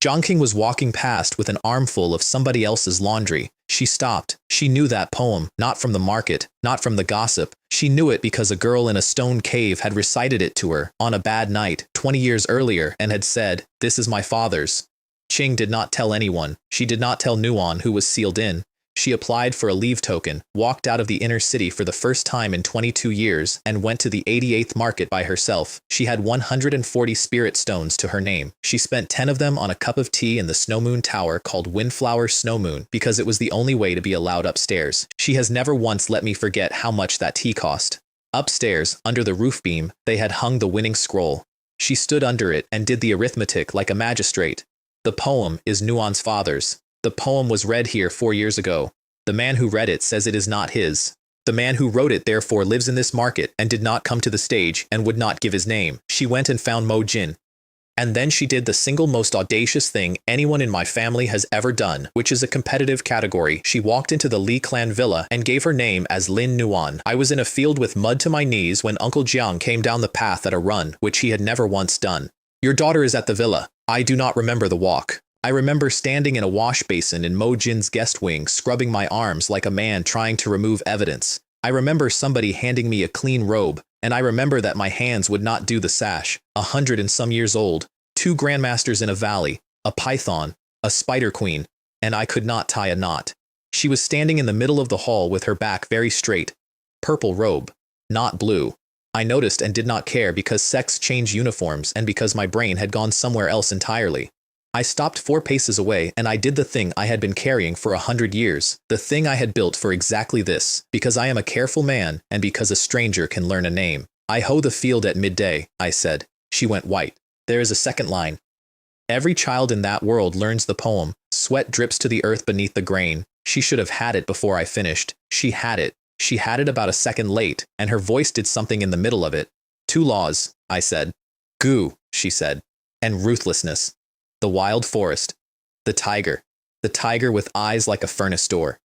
Zhangqing was walking past with an armful of somebody else's laundry. She stopped. She knew that poem, not from the market, not from the gossip. She knew it because a girl in a stone cave had recited it to her on a bad night 20 years earlier and had said, "This is my father's." Qing did not tell anyone. She did not tell Nuan, who was sealed in. She applied for a leave token, walked out of the inner city for the first time in 22 years, and went to the 88th market by herself. She had 140 spirit stones to her name. She spent 10 of them on a cup of tea in the Snow Moon Tower called Windflower Snow Moon because it was the only way to be allowed upstairs. She has never once let me forget how much that tea cost. Upstairs, under the roof beam, they had hung the winning scroll. She stood under it and did the arithmetic like a magistrate. The poem is Nuan's father's. The poem was read here 4 years ago. The man who read it says it is not his. The man who wrote it therefore lives in this market and did not come to the stage and would not give his name. She went and found Mo Jin. And then she did the single most audacious thing anyone in my family has ever done, which is a competitive category. She walked into the Li clan villa and gave her name as Lin Nuan. I was in a field with mud to my knees when Uncle Jiang came down the path at a run, which he had never once done. Your daughter is at the villa. I do not remember the walk. I remember standing in a wash basin in Mo Jin's guest wing, scrubbing my arms like a man trying to remove evidence. I remember somebody handing me a clean robe, and I remember that my hands would not do the sash. 100 and some years old, 2 grandmasters in a valley, a python, a spider queen, and I could not tie a knot. She was standing in the middle of the hall with her back very straight. Purple robe, not blue. I noticed and did not care because sects change uniforms and because my brain had gone somewhere else entirely. I stopped 4 paces away and I did the thing I had been carrying for 100 years, the thing I had built for exactly this, because I am a careful man and because a stranger can learn a name. I hoe the field at midday, I said. She went white. There is a second line. Every child in that world learns the poem. Sweat drips to the earth beneath the grain. She should have had it before I finished. She had it. She had it about a second late, and her voice did something in the middle of it. 2 laws, I said. Goo, she said. And ruthlessness. The wild forest. The tiger with eyes like a furnace door.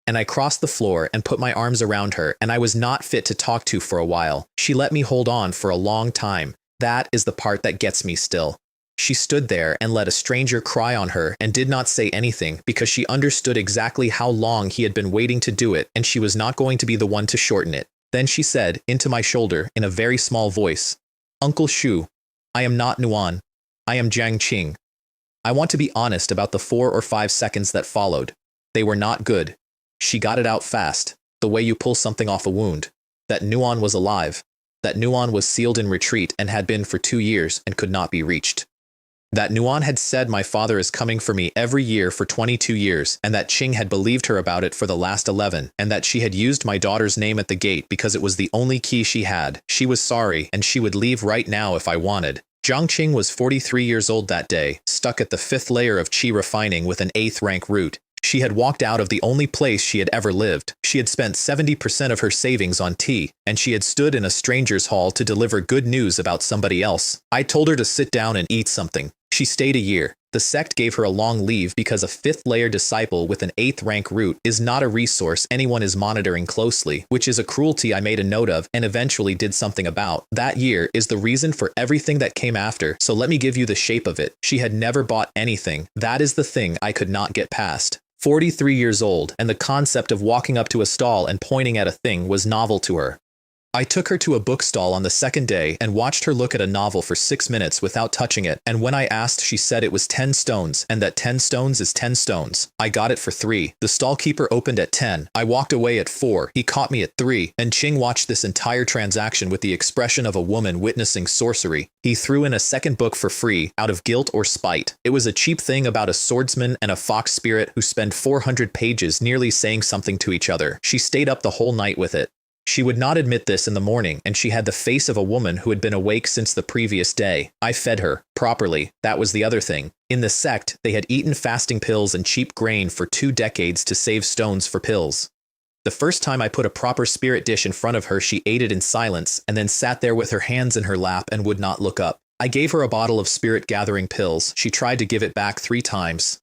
And I crossed the floor and put my arms around her, and I was not fit to talk to for a while. She let me hold on for a long time. That is the part that gets me still. She stood there and let a stranger cry on her and did not say anything because she understood exactly how long he had been waiting to do it, and she was not going to be the one to shorten it. Then she said, into my shoulder, in a very small voice, Uncle Shu, I am not Nuan. I am Jiang Qing. I want to be honest about the 4 or 5 seconds that followed. They were not good. She got it out fast, the way you pull something off a wound. That Nuan was alive. That Nuan was sealed in retreat and had been for 2 years and could not be reached. That Nuan had said my father is coming for me every year for 22 years, and that Qing had believed her about it for the last 11, and that she had used my daughter's name at the gate because it was the only key she had. She was sorry, and she would leave right now if I wanted. Zhang Qing was 43 years old that day, stuck at the 5th layer of chi refining with an 8th rank root. She had walked out of the only place she had ever lived. She had spent 70% of her savings on tea, and she had stood in a stranger's hall to deliver good news about somebody else. I told her to sit down and eat something. She stayed a year. The sect gave her a long leave because a 5th layer disciple with an 8th rank root is not a resource anyone is monitoring closely, which is a cruelty I made a note of and eventually did something about. That year is the reason for everything that came after, so let me give you the shape of it. She had never bought anything. That is the thing I could not get past. 43 years old, and the concept of walking up to a stall and pointing at a thing was novel to her. I took her to a bookstall on the second day and watched her look at a novel for 6 minutes without touching it, and when I asked, she said it was 10 stones and that 10 stones is 10 stones. I got it for 3. The stallkeeper opened at 10. I walked away at 4. He caught me at 3, and Ching watched this entire transaction with the expression of a woman witnessing sorcery. He threw in a second book for free, out of guilt or spite. It was a cheap thing about a swordsman and a fox spirit who spend 400 pages nearly saying something to each other. She stayed up the whole night with it. She would not admit this in the morning, and she had the face of a woman who had been awake since the previous day. I fed her properly. That was the other thing. In the sect, they had eaten fasting pills and cheap grain for 2 decades to save stones for pills. The first time I put a proper spirit dish in front of her, she ate it in silence and then sat there with her hands in her lap and would not look up. I gave her a bottle of spirit gathering pills. She tried to give it back 3 times.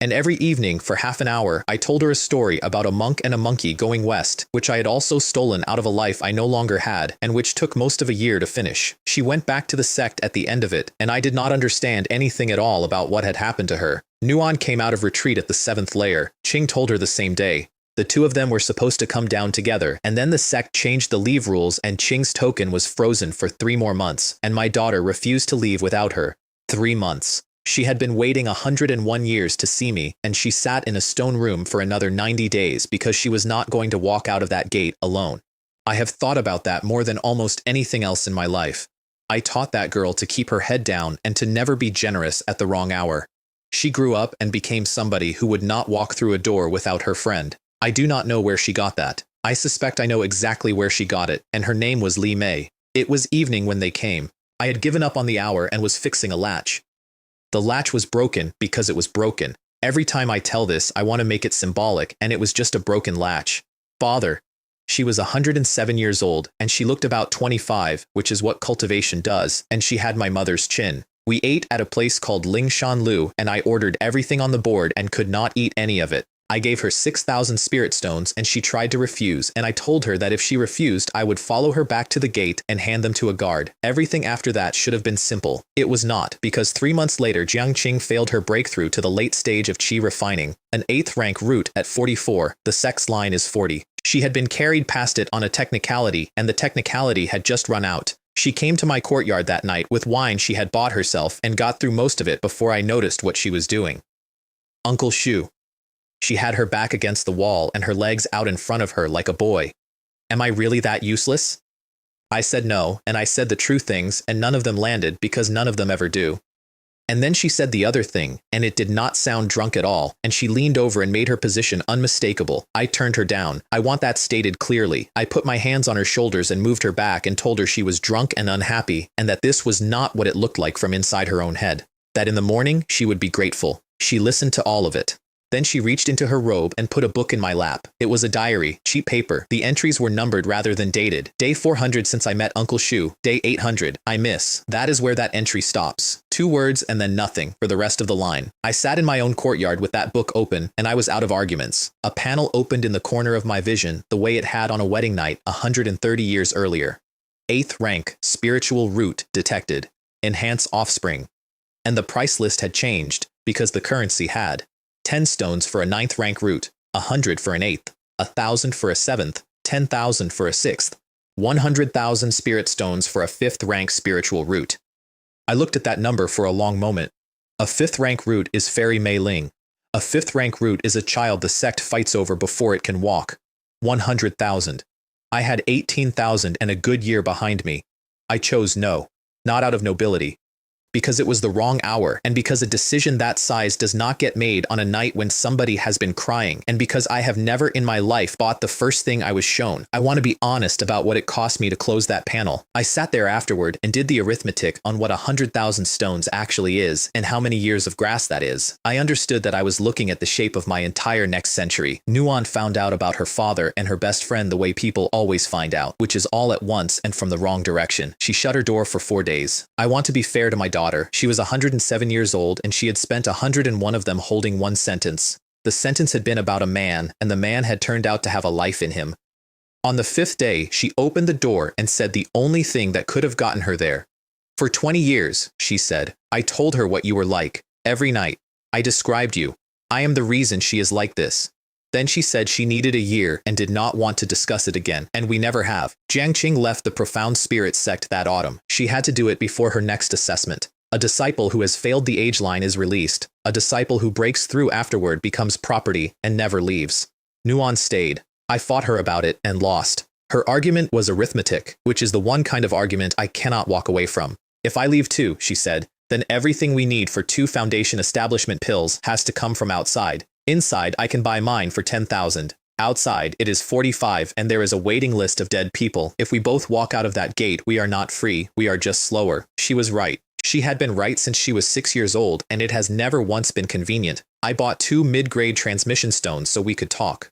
And every evening, for half an hour, I told her a story about a monk and a monkey going west, which I had also stolen out of a life I no longer had, and which took most of a year to finish. She went back to the sect at the end of it, and I did not understand anything at all about what had happened to her. Nuon came out of retreat at the 7th layer. Ching told her the same day. The 2 of them were supposed to come down together, and then the sect changed the leave rules and Ching's token was frozen for 3 more months, and my daughter refused to leave without her. 3 months. She had been waiting 101 years to see me, and she sat in a stone room for another 90 days because she was not going to walk out of that gate alone. I have thought about that more than almost anything else in my life. I taught that girl to keep her head down and to never be generous at the wrong hour. She grew up and became somebody who would not walk through a door without her friend. I do not know where she got that. I suspect I know exactly where she got it, and her name was Li Mei. It was evening when they came. I had given up on the hour and was fixing a latch. The latch was broken because it was broken. Every time I tell this, I want to make it symbolic, and it was just a broken latch. Father. She was 107 years old, and she looked about 25, which is what cultivation does, and she had my mother's chin. We ate at a place called Ling Shan Lu, and I ordered everything on the board and could not eat any of it. I gave her 6,000 spirit stones and she tried to refuse, and I told her that if she refused, I would follow her back to the gate and hand them to a guard. Everything after that should have been simple. It was not, because 3 months later Jiang Qing failed her breakthrough to the late stage of qi refining, an 8th rank root at 44, the sex line is 40. She had been carried past it on a technicality, and the technicality had just run out. She came to my courtyard that night with wine she had bought herself and got through most of it before I noticed what she was doing. Uncle Shu. She had her back against the wall and her legs out in front of her like a boy. Am I really that useless? I said no, and I said the true things, and none of them landed because none of them ever do. And then she said the other thing, and it did not sound drunk at all, and she leaned over and made her position unmistakable. I turned her down. I want that stated clearly. I put my hands on her shoulders and moved her back and told her she was drunk and unhappy, and that this was not what it looked like from inside her own head. That in the morning, she would be grateful. She listened to all of it. Then she reached into her robe and put a book in my lap. It was a diary, cheap paper. The entries were numbered rather than dated. Day 400 since I met Uncle Shu. Day 800, I miss. That is where that entry stops. 2 words and then nothing for the rest of the line. I sat in my own courtyard with that book open, and I was out of arguments. A panel opened in the corner of my vision, the way it had on a wedding night 130 years earlier. 8th rank, spiritual root detected. Enhance offspring. And the price list had changed, because the currency had. 10 stones for a 9th rank root, 100 for an 8th, 1,000 for a 7th, 10,000 for a 6th, 100,000 spirit stones for a 5th rank spiritual root. I looked at that number for a long moment. A 5th rank root is Fairy Mei Ling. A 5th rank root is a child the sect fights over before it can walk. 100,000. I had 18,000 and a good year behind me. I chose no, not out of nobility. Because it was the wrong hour, and because a decision that size does not get made on a night when somebody has been crying, and because I have never in my life bought the first thing I was shown. I want to be honest about what it cost me to close that panel. I sat there afterward and did the arithmetic on what 100,000 stones actually is, and how many years of grass that is. I understood that I was looking at the shape of my entire next century. Nuon found out about her father and her best friend the way people always find out, which is all at once and from the wrong direction. She shut her door for 4 days. I want to be fair to my daughter. She was 107 years old, and she had spent 101 of them holding one sentence. The sentence had been about a man, and the man had turned out to have a life in him. On the 5th day, she opened the door and said the only thing that could have gotten her there. For 20 years, she said, I told her what you were like. Every night. I described you. I am the reason she is like this. Then she said she needed a year and did not want to discuss it again, and we never have. Jiang Qing left the profound spirit sect that autumn. She had to do it before her next assessment. A disciple who has failed the age line is released. A disciple who breaks through afterward becomes property and never leaves. Nuan stayed. I fought her about it and lost. Her argument was arithmetic, which is the one kind of argument I cannot walk away from. If I leave too, she said, then everything we need for 2 foundation establishment pills has to come from outside. Inside, I can buy mine for 10,000. Outside, it is 45 and there is a waiting list of dead people. If we both walk out of that gate, we are not free, we are just slower. She was right. She had been right since she was 6 years old, and it has never once been convenient. I bought 2 mid-grade transmission stones so we could talk.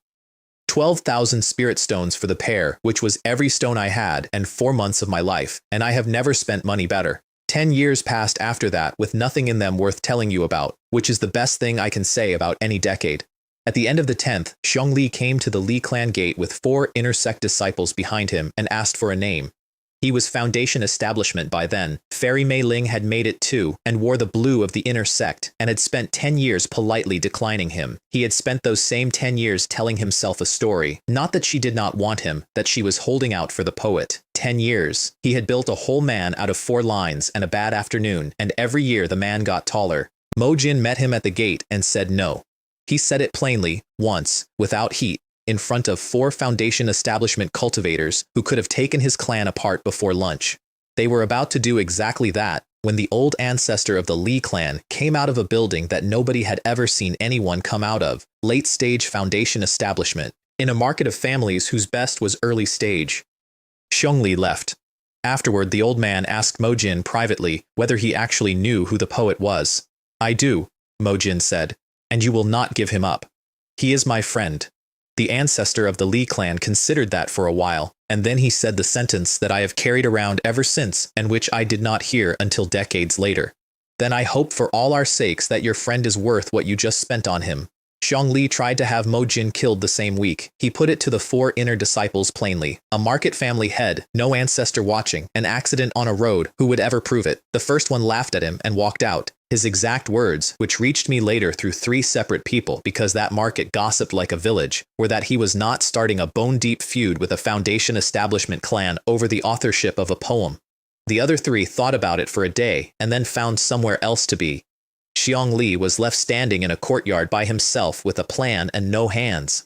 12,000 spirit stones for the pair, which was every stone I had and 4 months of my life, and I have never spent money better. 10 years passed after that with nothing in them worth telling you about, which is the best thing I can say about any decade. At the end of the 10th, Xiongli came to the Li clan gate with 4 inner sect disciples behind him and asked for a name. He was foundation establishment by then. Fairy Mei Ling had made it too, and wore the blue of the inner sect, and had spent 10 years politely declining him. He had spent those same 10 years telling himself a story. Not that she did not want him, that she was holding out for the poet. 10 years. He had built a whole man out of 4 lines and a bad afternoon, and every year the man got taller. Mo Jin met him at the gate and said no. He said it plainly, once, without heat, in front of 4 foundation establishment cultivators who could have taken his clan apart before lunch. They were about to do exactly that when the old ancestor of the Li clan came out of a building that nobody had ever seen anyone come out of, late-stage foundation establishment, in a market of families whose best was early stage. Xiongli left. Afterward, the old man asked Mo Jin privately whether he actually knew who the poet was. I do, Mo Jin said, and you will not give him up. He is my friend. The ancestor of the Li clan considered that for a while, and then he said the sentence that I have carried around ever since and which I did not hear until decades later. Then I hope for all our sakes that your friend is worth what you just spent on him. Xiongli tried to have Mo Jin killed the same week. He put it to the 4 inner disciples plainly. A market family head, no ancestor watching, an accident on a road, who would ever prove it? The first one laughed at him and walked out. His exact words, which reached me later through 3 separate people because that market gossiped like a village, were that he was not starting a bone-deep feud with a foundation establishment clan over the authorship of a poem. The other 3 thought about it for a day and then found somewhere else to be. Xiongli was left standing in a courtyard by himself with a plan and no hands.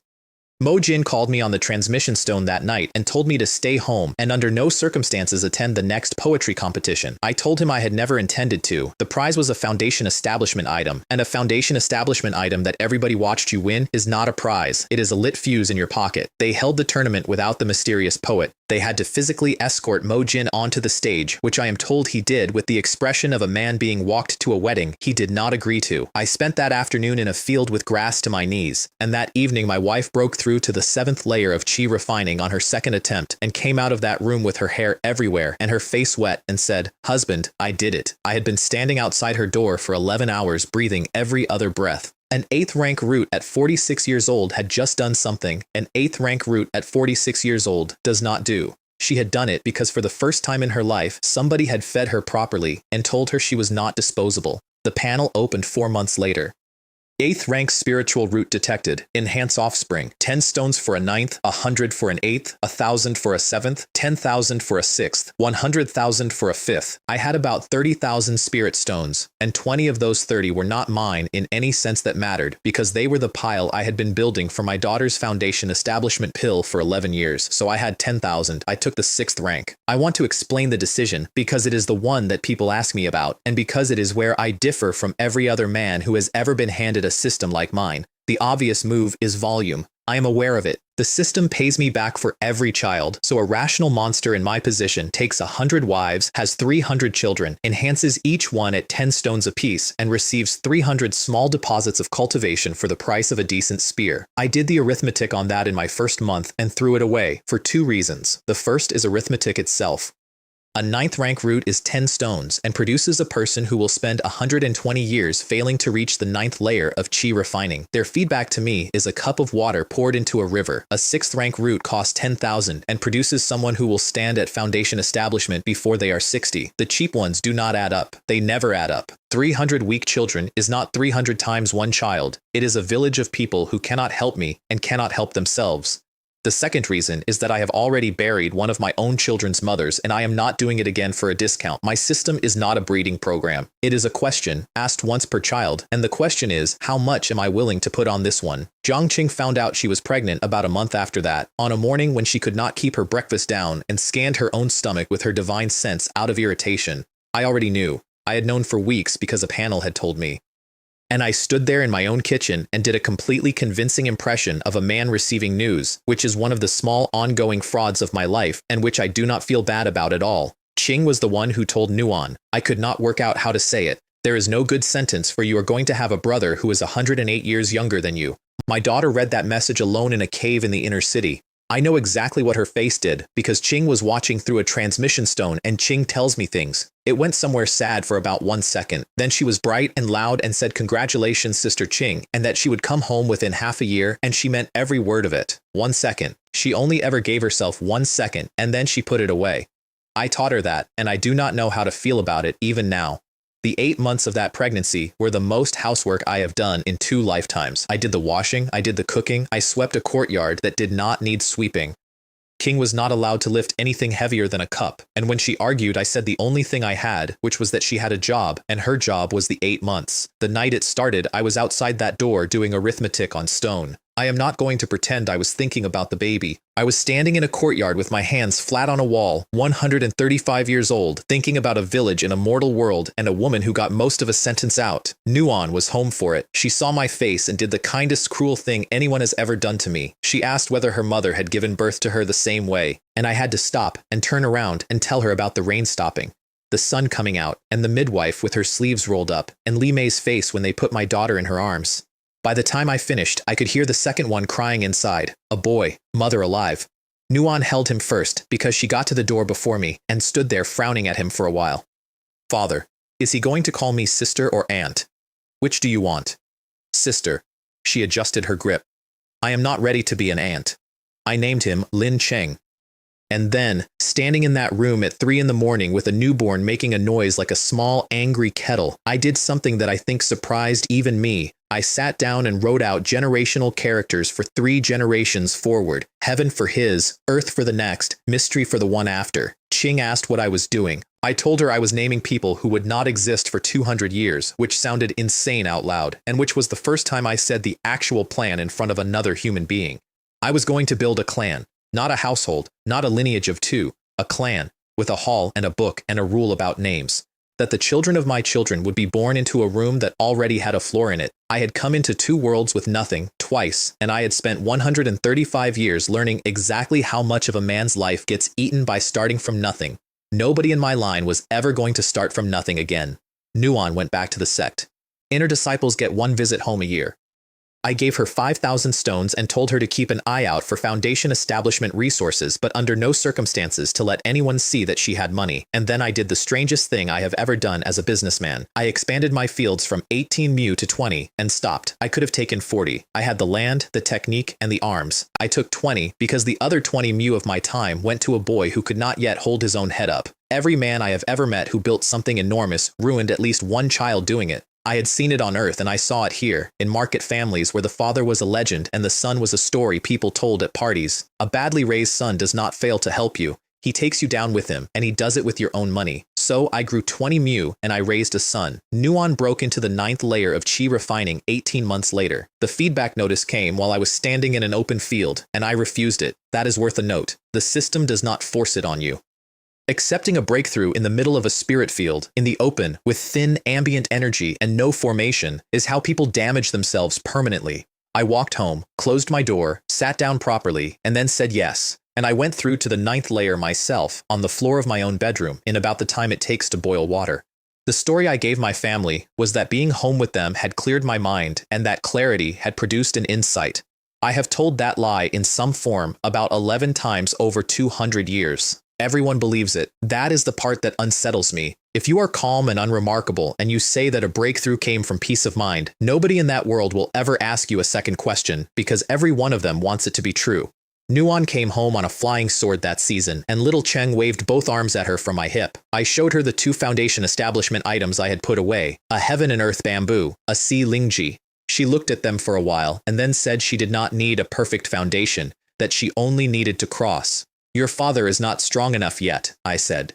Mo Jin called me on the transmission stone that night and told me to stay home and under no circumstances attend the next poetry competition. I told him I had never intended to. The prize was a foundation establishment item, and a foundation establishment item that everybody watched you win is not a prize. It is a lit fuse in your pocket. They held the tournament without the mysterious poet. They had to physically escort Mo Jin onto the stage, which I am told he did with the expression of a man being walked to a wedding he did not agree to. I spent that afternoon in a field with grass to my knees, and that evening my wife broke through to the 7th layer of chi refining on her 2nd attempt and came out of that room with her hair everywhere and her face wet and said, "Husband, I did it." I had been standing outside her door for 11 hours breathing every other breath. An 8th rank root at 46 years old had just done something an 8th rank root at 46 years old does not do. She had done it because for the first time in her life, somebody had fed her properly and told her she was not disposable. The panel opened 4 months later. 8th rank spiritual root detected. Enhance offspring. 10 stones for a 9th, 100 for an 8th, 1,000 for a 7th, 10,000 for a 6th, 100,000 for a 5th. I had about 30,000 spirit stones, and 20 of those 30 were not mine in any sense that mattered, because they were the pile I had been building for my daughter's foundation establishment pill for 11 years, so I had 10,000. I took the 6th rank. I want to explain the decision, because it is the one that people ask me about, and because it is where I differ from every other man who has ever been handed a system like mine. The obvious move is volume. I am aware of it. The system pays me back for every child, so a rational monster in my position takes 100 wives, has 300 children, enhances each one at 10 stones apiece, and receives 300 small deposits of cultivation for the price of a decent spear. I did the arithmetic on that in my first month and threw it away for 2 reasons. The first is arithmetic itself. A ninth rank root is 10 stones and produces a person who will spend 120 years failing to reach the ninth layer of chi refining. Their feedback to me is a cup of water poured into a river. A sixth rank root costs 10,000 and produces someone who will stand at foundation establishment before they are 60. The cheap ones do not add up. They never add up. 300 weak children is not 300 times one child. It is a village of people who cannot help me and cannot help themselves. The second reason is that I have already buried one of my own children's mothers and I am not doing it again for a discount. My system is not a breeding program. It is a question asked once per child, and the question is, how much am I willing to put on this one? Jiang Qing found out she was pregnant about a month after that, on a morning when she could not keep her breakfast down and scanned her own stomach with her divine sense out of irritation. I already knew. I had known for weeks because a panel had told me. And I stood there in my own kitchen and did a completely convincing impression of a man receiving news, which is one of the small ongoing frauds of my life and which I do not feel bad about at all. Qing was the one who told Nuan. I could not work out how to say it. There is no good sentence, for you are going to have a brother who is 108 years younger than you. My daughter read that message alone in a cave in the inner city. I know exactly what her face did, because Qing was watching through a transmission stone and Qing tells me things. It went somewhere sad for about 1 second. Then she was bright and loud and said, "Congratulations, Sister Qing," and that she would come home within half a year, and she meant every word of it. 1 second. She only ever gave herself 1 second, and then she put it away. I taught her that, and I do not know how to feel about it even now. The 8 months of that pregnancy were the most housework I have done in 2 lifetimes. I did the washing, I did the cooking, I swept a courtyard that did not need sweeping. Qing was not allowed to lift anything heavier than a cup, and when she argued, I said the only thing I had, which was that she had a job, and her job was the 8 months. The night it started, I was outside that door doing arithmetic on stone. I am not going to pretend I was thinking about the baby. I was standing in a courtyard with my hands flat on a wall, 135 years old, thinking about a village in a mortal world and a woman who got most of a sentence out. Nuan was home for it. She saw my face and did the kindest cruel thing anyone has ever done to me. She asked whether her mother had given birth to her the same way, and I had to stop and turn around and tell her about the rain stopping, the sun coming out, and the midwife with her sleeves rolled up, and Li Mei's face when they put my daughter in her arms. By the time I finished, I could hear the second one crying inside. A boy, mother alive. Nuan held him first because she got to the door before me and stood there frowning at him for a while. "Father, is he going to call me sister or aunt? Which do you want?" "Sister." She adjusted her grip. "I am not ready to be an aunt." I named him Lin Cheng. And then, standing in that room at 3 in the morning with a newborn making a noise like a small, angry kettle, I did something that I think surprised even me. I sat down and wrote out generational characters for 3 generations forward. Heaven for his, earth for the next, mystery for the one after. Qing asked what I was doing. I told her I was naming people who would not exist for 200 years, which sounded insane out loud, and which was the first time I said the actual plan in front of another human being. I was going to build a clan. Not a household, not a lineage of 2, a clan, with a hall and a book and a rule about names. That the children of my children would be born into a room that already had a floor in it. I had come into 2 worlds with nothing, twice, and I had spent 135 years learning exactly how much of a man's life gets eaten by starting from nothing. Nobody in my line was ever going to start from nothing again. Nuan went back to the sect. Inner disciples get 1 visit home a year. I gave her 5,000 stones and told her to keep an eye out for foundation establishment resources, but under no circumstances to let anyone see that she had money. And then I did the strangest thing I have ever done as a businessman. I expanded my fields from 18 mu to 20 and stopped. I could have taken 40. I had the land, the technique, and the arms. I took 20 because the other 20 mu of my time went to a boy who could not yet hold his own head up. Every man I have ever met who built something enormous ruined at least 1 child doing it. I had seen it on Earth and I saw it here, in market families where the father was a legend and the son was a story people told at parties. A badly raised son does not fail to help you. He takes you down with him, and he does it with your own money. So I grew 20 mu and I raised a son. Nuan broke into the 9th layer of chi refining 18 months later. The feedback notice came while I was standing in an open field, and I refused it. That is worth a note. The system does not force it on you. Accepting a breakthrough in the middle of a spirit field, in the open, with thin ambient energy and no formation, is how people damage themselves permanently. I walked home, closed my door, sat down properly, and then said yes. And I went through to the 9th layer myself, on the floor of my own bedroom, in about the time it takes to boil water. The story I gave my family was that being home with them had cleared my mind, and that clarity had produced an insight. I have told that lie in some form about 11 times over 200 years. Everyone believes it. That is the part that unsettles me. If you are calm and unremarkable and you say that a breakthrough came from peace of mind, nobody in that world will ever ask you a second question because every one of them wants it to be true. Nuan came home on a flying sword that season, and little Cheng waved both arms at her from my hip. I showed her the 2 foundation establishment items I had put away, a heaven and earth bamboo, a sea lingji. She looked at them for a while and then said she did not need a perfect foundation, that she only needed to cross. Your father is not strong enough yet, I said.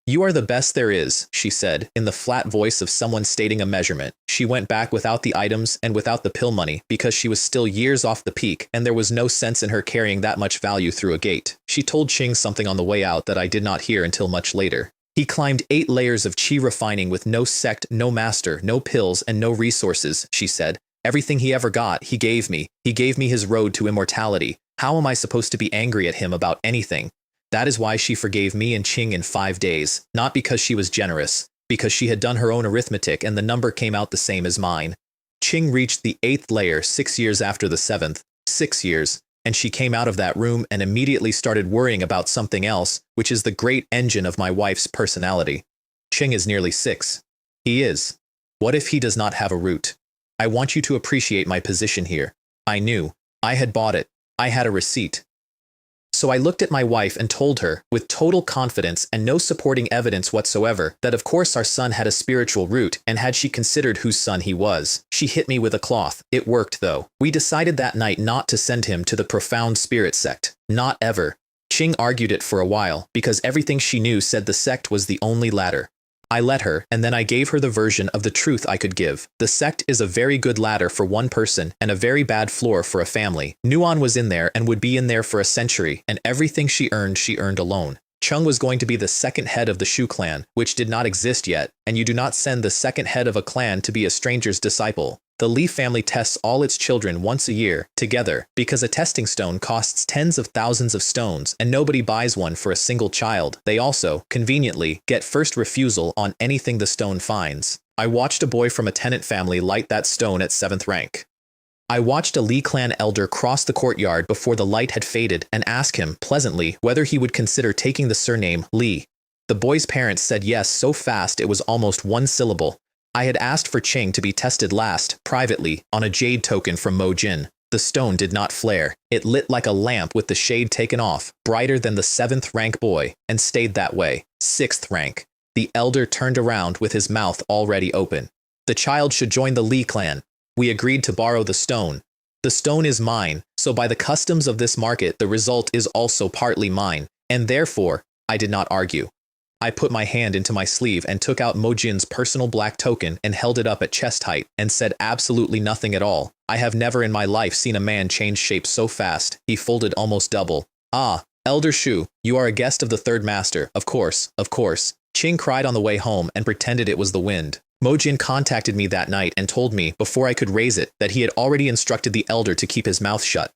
You are the best there is, she said, in the flat voice of someone stating a measurement. She went back without the items and without the pill money because she was still years off the peak and there was no sense in her carrying that much value through a gate. She told Qing something on the way out that I did not hear until much later. He climbed 8 layers of qi refining with no sect, no master, no pills, and no resources, she said. Everything he ever got, he gave me. He gave me his road to immortality. How am I supposed to be angry at him about anything? That is why she forgave me and Qing in 5 days, not because she was generous, because she had done her own arithmetic and the number came out the same as mine. Qing reached the 8th layer 6 years after the 7th, 6 years, and she came out of that room and immediately started worrying about something else, which is the great engine of my wife's personality. Qing is nearly 6. He is. What if he does not have a root? I want you to appreciate my position here. I knew. I had bought it. I had a receipt. So I looked at my wife and told her, with total confidence and no supporting evidence whatsoever, that of course our son had a spiritual root, and had she considered whose son he was. She hit me with a cloth. It worked though. We decided that night not to send him to the profound spirit sect. Not ever. Qing argued it for a while, because everything she knew said the sect was the only ladder. I let her, and then I gave her the version of the truth I could give. The sect is a very good ladder for one person and a very bad floor for a family. Nuan was in there and would be in there for a century, and everything she earned alone. Chung was going to be the second head of the Shu clan, which did not exist yet, and you do not send the second head of a clan to be a stranger's disciple. The Li family tests all its children once a year, together, because a testing stone costs tens of thousands of stones and nobody buys one for a single child. They also, conveniently, get first refusal on anything the stone finds. I watched a boy from a tenant family light that stone at 7th rank. I watched a Li clan elder cross the courtyard before the light had faded and ask him, pleasantly, whether he would consider taking the surname Li. The boy's parents said yes so fast it was almost one syllable. I had asked for Qing to be tested last, privately, on a jade token from Mo Jin. The stone did not flare. It lit like a lamp with the shade taken off, brighter than the 7th rank boy, and stayed that way. 6th rank. The elder turned around with his mouth already open. The child should join the Li clan. We agreed to borrow the stone. The stone is mine, so by the customs of this market the result is also partly mine, and therefore, I did not argue. I put my hand into my sleeve and took out Mo Jin's personal black token and held it up at chest height and said absolutely nothing at all. I have never in my life seen a man change shape so fast. He folded almost double. Ah, Elder Shu, you are a guest of the 3rd master, of course, of course. Qing cried on the way home and pretended it was the wind. Mo Jin contacted me that night and told me, before I could raise it, that he had already instructed the elder to keep his mouth shut.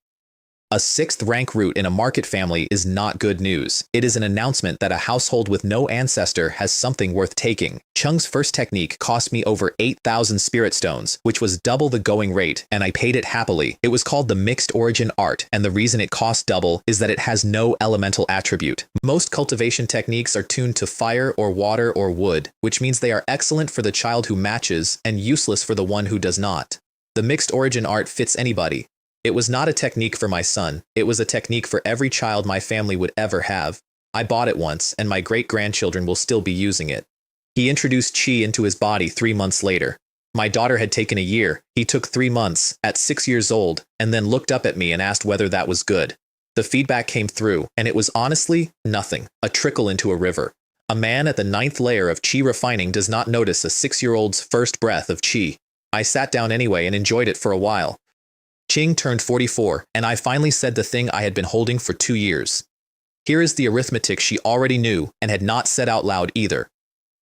A 6th rank root in a market family is not good news. It is an announcement that a household with no ancestor has something worth taking. Chung's first technique cost me over 8,000 spirit stones, which was double the going rate, and I paid it happily. It was called the mixed origin art, and the reason it cost double is that it has no elemental attribute. Most cultivation techniques are tuned to fire or water or wood, which means they are excellent for the child who matches and useless for the one who does not. The mixed origin art fits anybody. It was not a technique for my son. It was a technique for every child my family would ever have. I bought it once, and my great-grandchildren will still be using it. He introduced qi into his body 3 months later. My daughter had taken a year. He took 3 months, at 6 years old, and then looked up at me and asked whether that was good. The feedback came through, and it was honestly nothing, a trickle into a river. A man at the 9th layer of qi refining does not notice a 6-year-old's first breath of qi. I sat down anyway and enjoyed it for a while. Qing turned 44, and I finally said the thing I had been holding for 2 years. Here is the arithmetic she already knew and had not said out loud either.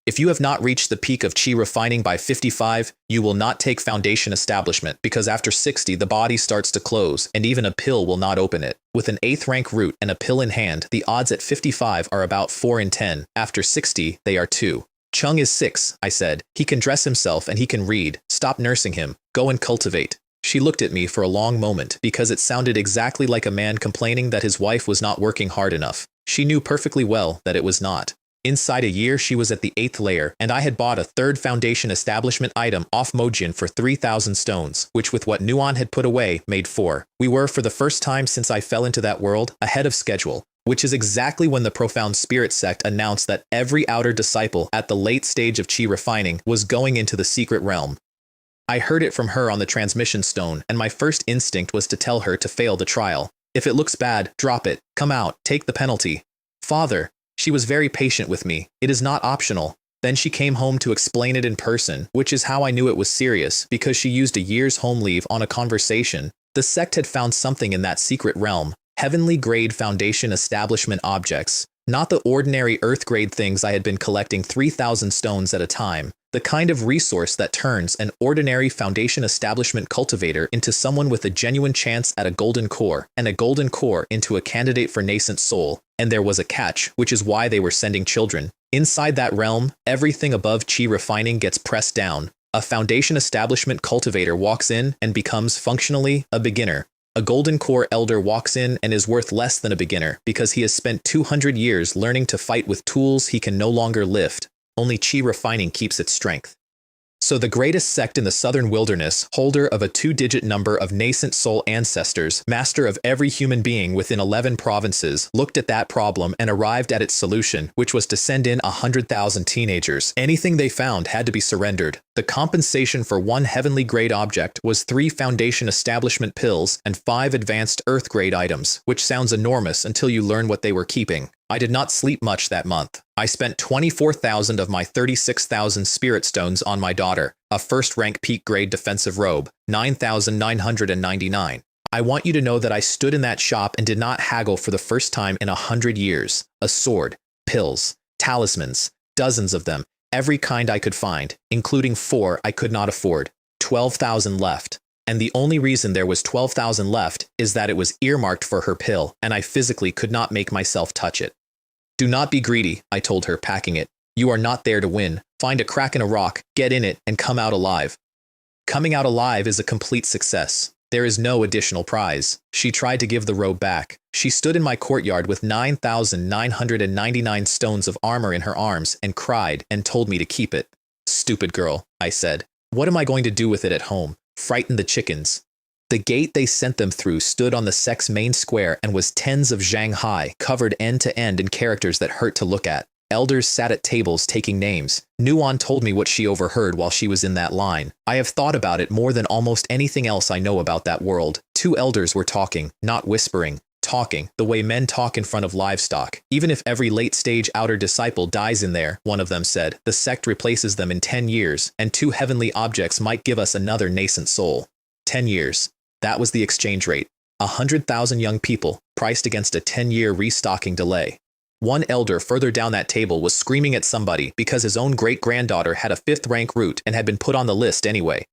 If you have not reached the peak of qi refining by 55, you will not take foundation establishment because after 60 the body starts to close and even a pill will not open it. With an 8th rank root and a pill in hand, the odds at 55 are about 4 in 10. After 60, they are 2. Chung is 6, I said. He can dress himself and he can read. Stop nursing him. Go and cultivate. She looked at me for a long moment because it sounded exactly like a man complaining that his wife was not working hard enough. She knew perfectly well that it was not. Inside a year, she was at the 8th layer, and I had bought a 3rd foundation establishment item off Mojin for 3,000 stones, which with what Nuon had put away made 4. We were, for the first time since I fell into that world, ahead of schedule, which is exactly when the Profound Spirit Sect announced that every outer disciple at the late stage of chi refining was going into the secret realm. I heard it from her on the transmission stone, and my first instinct was to tell her to fail the trial. If it looks bad, drop it, come out, take the penalty. Father, she was very patient with me. It is not optional. Then she came home to explain it in person, which is how I knew it was serious, because she used a year's home leave on a conversation. The sect had found something in that secret realm, heavenly grade foundation establishment objects, not the ordinary earth grade things I had been collecting 3,000 stones at a time. The kind of resource that turns an ordinary foundation establishment cultivator into someone with a genuine chance at a golden core, and a golden core into a candidate for nascent soul. And there was a catch, which is why they were sending children. Inside that realm, everything above chi refining gets pressed down. A foundation establishment cultivator walks in and becomes functionally a beginner. A golden core elder walks in and is worth less than a beginner because he has spent 200 years learning to fight with tools he can no longer lift. Only chi refining keeps its strength. So the greatest sect in the southern wilderness, holder of a 2-digit number of nascent soul ancestors, master of every human being within 11 provinces, looked at that problem and arrived at its solution, which was to send in 100,000 teenagers. Anything they found had to be surrendered. The compensation for one heavenly grade object was 3 foundation establishment pills and 5 advanced earth grade items, which sounds enormous until you learn what they were keeping. I did not sleep much that month. I spent 24,000 of my 36,000 spirit stones on my daughter, a first-rank peak-grade defensive robe, 9,999. I want you to know that I stood in that shop and did not haggle for the first time in 100 years. A sword, pills, talismans, dozens of them, every kind I could find, including 4 I could not afford, 12,000 left. And the only reason there was 12,000 left is that it was earmarked for her pill, and I physically could not make myself touch it. Do not be greedy, I told her, packing it. You are not there to win. Find a crack in a rock, get in it, and come out alive. Coming out alive is a complete success. There is no additional prize. She tried to give the robe back. She stood in my courtyard with 9,999 stones of armor in her arms and cried and told me to keep it. Stupid girl, I said. What am I going to do with it at home? Frighten the chickens. The gate they sent them through stood on the sect's main square and was tens of zhang high, covered end to end in characters that hurt to look at. Elders sat at tables taking names. Nuon told me what she overheard while she was in that line. I have thought about it more than almost anything else I know about that world. 2 elders were talking, not whispering. Talking, the way men talk in front of livestock. Even if every late-stage outer disciple dies in there, one of them said, the sect replaces them in 10 years, and 2 heavenly objects might give us another nascent soul. 10 years. That was the exchange rate. 100,000 young people, priced against a 10-year restocking delay. One elder further down that table was screaming at somebody because his own great-granddaughter had a 5th-rank root and had been put on the list anyway.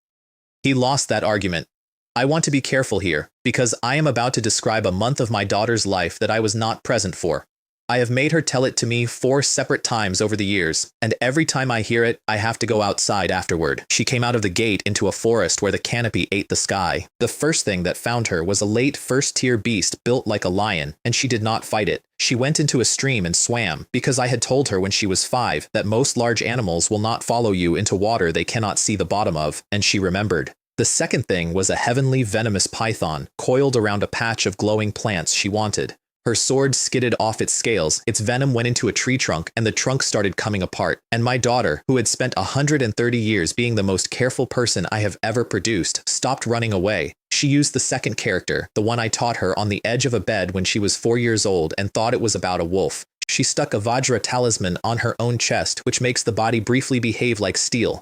He lost that argument. I want to be careful here, because I am about to describe a month of my daughter's life that I was not present for. I have made her tell it to me 4 separate times over the years, and every time I hear it, I have to go outside afterward. She came out of the gate into a forest where the canopy ate the sky. The first thing that found her was a late first-tier beast built like a lion, and she did not fight it. She went into a stream and swam, because I had told her when she was 5 that most large animals will not follow you into water they cannot see the bottom of, and she remembered. The second thing was a heavenly venomous python, coiled around a patch of glowing plants she wanted. Her sword skidded off its scales, its venom went into a tree trunk, and the trunk started coming apart. And my daughter, who had spent 130 years being the most careful person I have ever produced, stopped running away. She used the second character, the one I taught her, on the edge of a bed when she was 4 years old and thought it was about a wolf. She stuck a Vajra talisman on her own chest, which makes the body briefly behave like steel.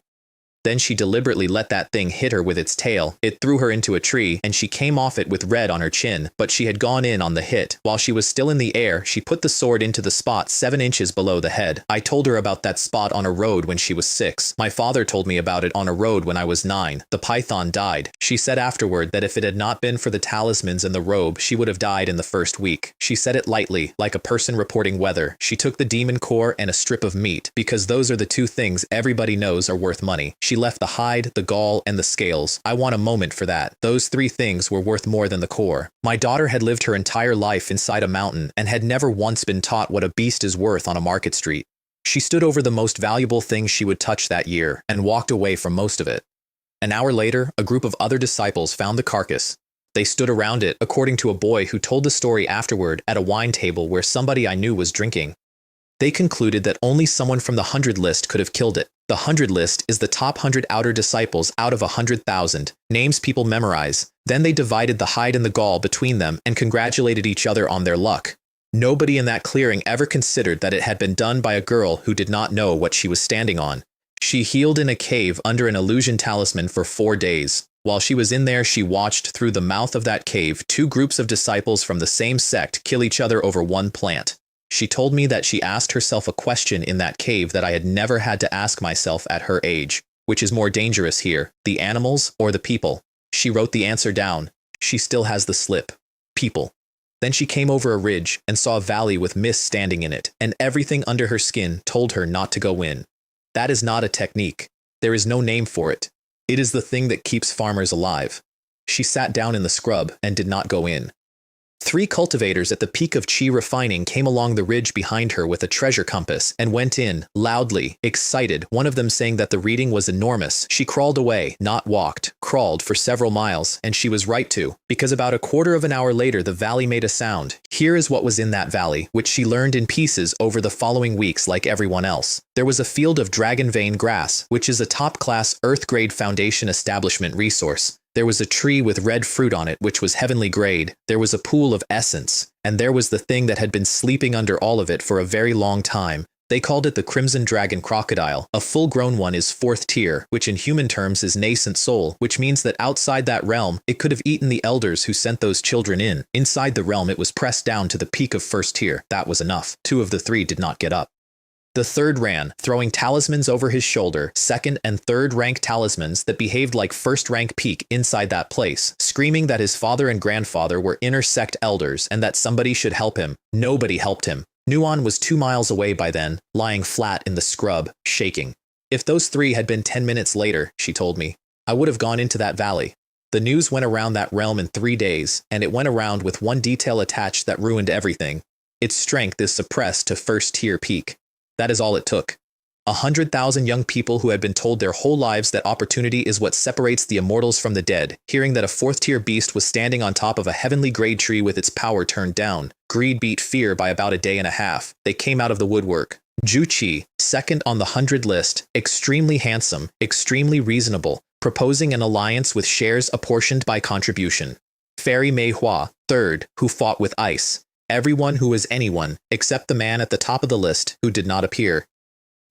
Then she deliberately let that thing hit her with its tail. It threw her into a tree, and she came off it with red on her chin, but she had gone in on the hit. While she was still in the air, she put the sword into the spot 7 inches below the head. I told her about that spot on a road when she was 6. My father told me about it on a road when I was 9. The python died. She said afterward that if it had not been for the talismans and the robe, she would have died in the first week. She said it lightly, like a person reporting weather. She took the demon core and a strip of meat, because those are the 2 things everybody knows are worth money. She left the hide, the gall, and the scales. I want a moment for that. Those 3 things were worth more than the core. My daughter had lived her entire life inside a mountain and had never once been taught what a beast is worth on a market street. She stood over the most valuable things she would touch that year and walked away from most of it. An hour later, a group of other disciples found the carcass. They stood around it, according to a boy who told the story afterward at a wine table where somebody I knew was drinking. They concluded that only someone from the 100 list could have killed it. The 100 list is the top 100 outer disciples out of 100,000, names people memorize. Then they divided the hide and the gall between them and congratulated each other on their luck. Nobody in that clearing ever considered that it had been done by a girl who did not know what she was standing on. She healed in a cave under an illusion talisman for 4 days. While she was in there, she watched through the mouth of that cave 2 groups of disciples from the same sect kill each other over one plant. She told me that she asked herself a question in that cave that I had never had to ask myself at her age. Which is more dangerous here, the animals or the people? She wrote the answer down. She still has the slip. People. Then she came over a ridge and saw a valley with mist standing in it, and everything under her skin told her not to go in. That is not a technique. There is no name for it. It is the thing that keeps farmers alive. She sat down in the scrub and did not go in. 3 cultivators at the peak of Chi refining came along the ridge behind her with a treasure compass and went in, loudly, excited, one of them saying that the reading was enormous. She crawled away, not walked, crawled for several miles, and she was right to, because about a quarter of an hour later the valley made a sound. Here is what was in that valley, which she learned in pieces over the following weeks like everyone else. There was a field of dragon vein grass, which is a top-class Earth-grade Foundation establishment resource. There was a tree with red fruit on it, which was heavenly grade. There was a pool of essence. And there was the thing that had been sleeping under all of it for a very long time. They called it the Crimson Dragon Crocodile. A full-grown one is 4th tier, which in human terms is nascent soul, which means that outside that realm, it could have eaten the elders who sent those children in. Inside the realm, it was pressed down to the peak of 1st tier. That was enough. 2 of the 3 did not get up. The 3rd ran, throwing talismans over his shoulder, 2nd and 3rd rank talismans that behaved like 1st rank peak inside that place, screaming that his father and grandfather were inner sect elders and that somebody should help him. Nobody helped him. Nuon was 2 miles away by then, lying flat in the scrub, shaking. If those 3 had been 10 minutes later, she told me, I would have gone into that valley. The news went around that realm in 3 days, and it went around with one detail attached that ruined everything. Its strength is suppressed to 1st tier peak. That is all it took. 100,000 young people who had been told their whole lives that opportunity is what separates the immortals from the dead, hearing that a 4th tier beast was standing on top of a heavenly grade tree with its power turned down. Greed beat fear by about a day and a half. They came out of the woodwork. Ju Chi, 2nd on the 100 list, extremely handsome, extremely reasonable, proposing an alliance with shares apportioned by contribution. Fairy Manhwa, 3rd, who fought with ice. Everyone who was anyone, except the man at the top of the list, who did not appear.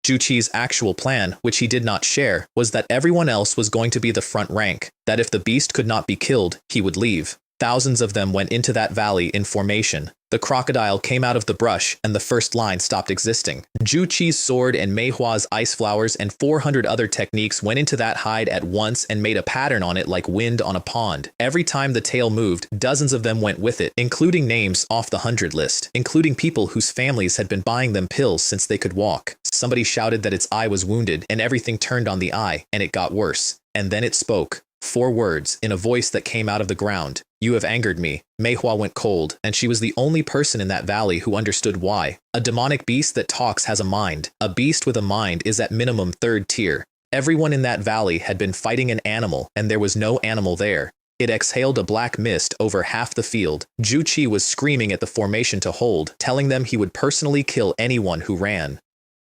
Ju Chi's actual plan, which he did not share, was that everyone else was going to be the front rank, that if the beast could not be killed, he would leave. Thousands of them went into that valley in formation. The crocodile came out of the brush, and the first line stopped existing. Ju Chi's sword and Manhwa's ice flowers and 400 other techniques went into that hide at once and made a pattern on it like wind on a pond. Every time the tail moved, dozens of them went with it, including names off the 100 list, including people whose families had been buying them pills since they could walk. Somebody shouted that its eye was wounded, and everything turned on the eye, and it got worse. And then it spoke. 4 words, in a voice that came out of the ground. You have angered me. Manhwa went cold, and she was the only person in that valley who understood why. A demonic beast that talks has a mind. A beast with a mind is at minimum 3rd tier. Everyone in that valley had been fighting an animal, and there was no animal there. It exhaled a black mist over half the field. Ju Chi was screaming at the formation to hold, telling them he would personally kill anyone who ran.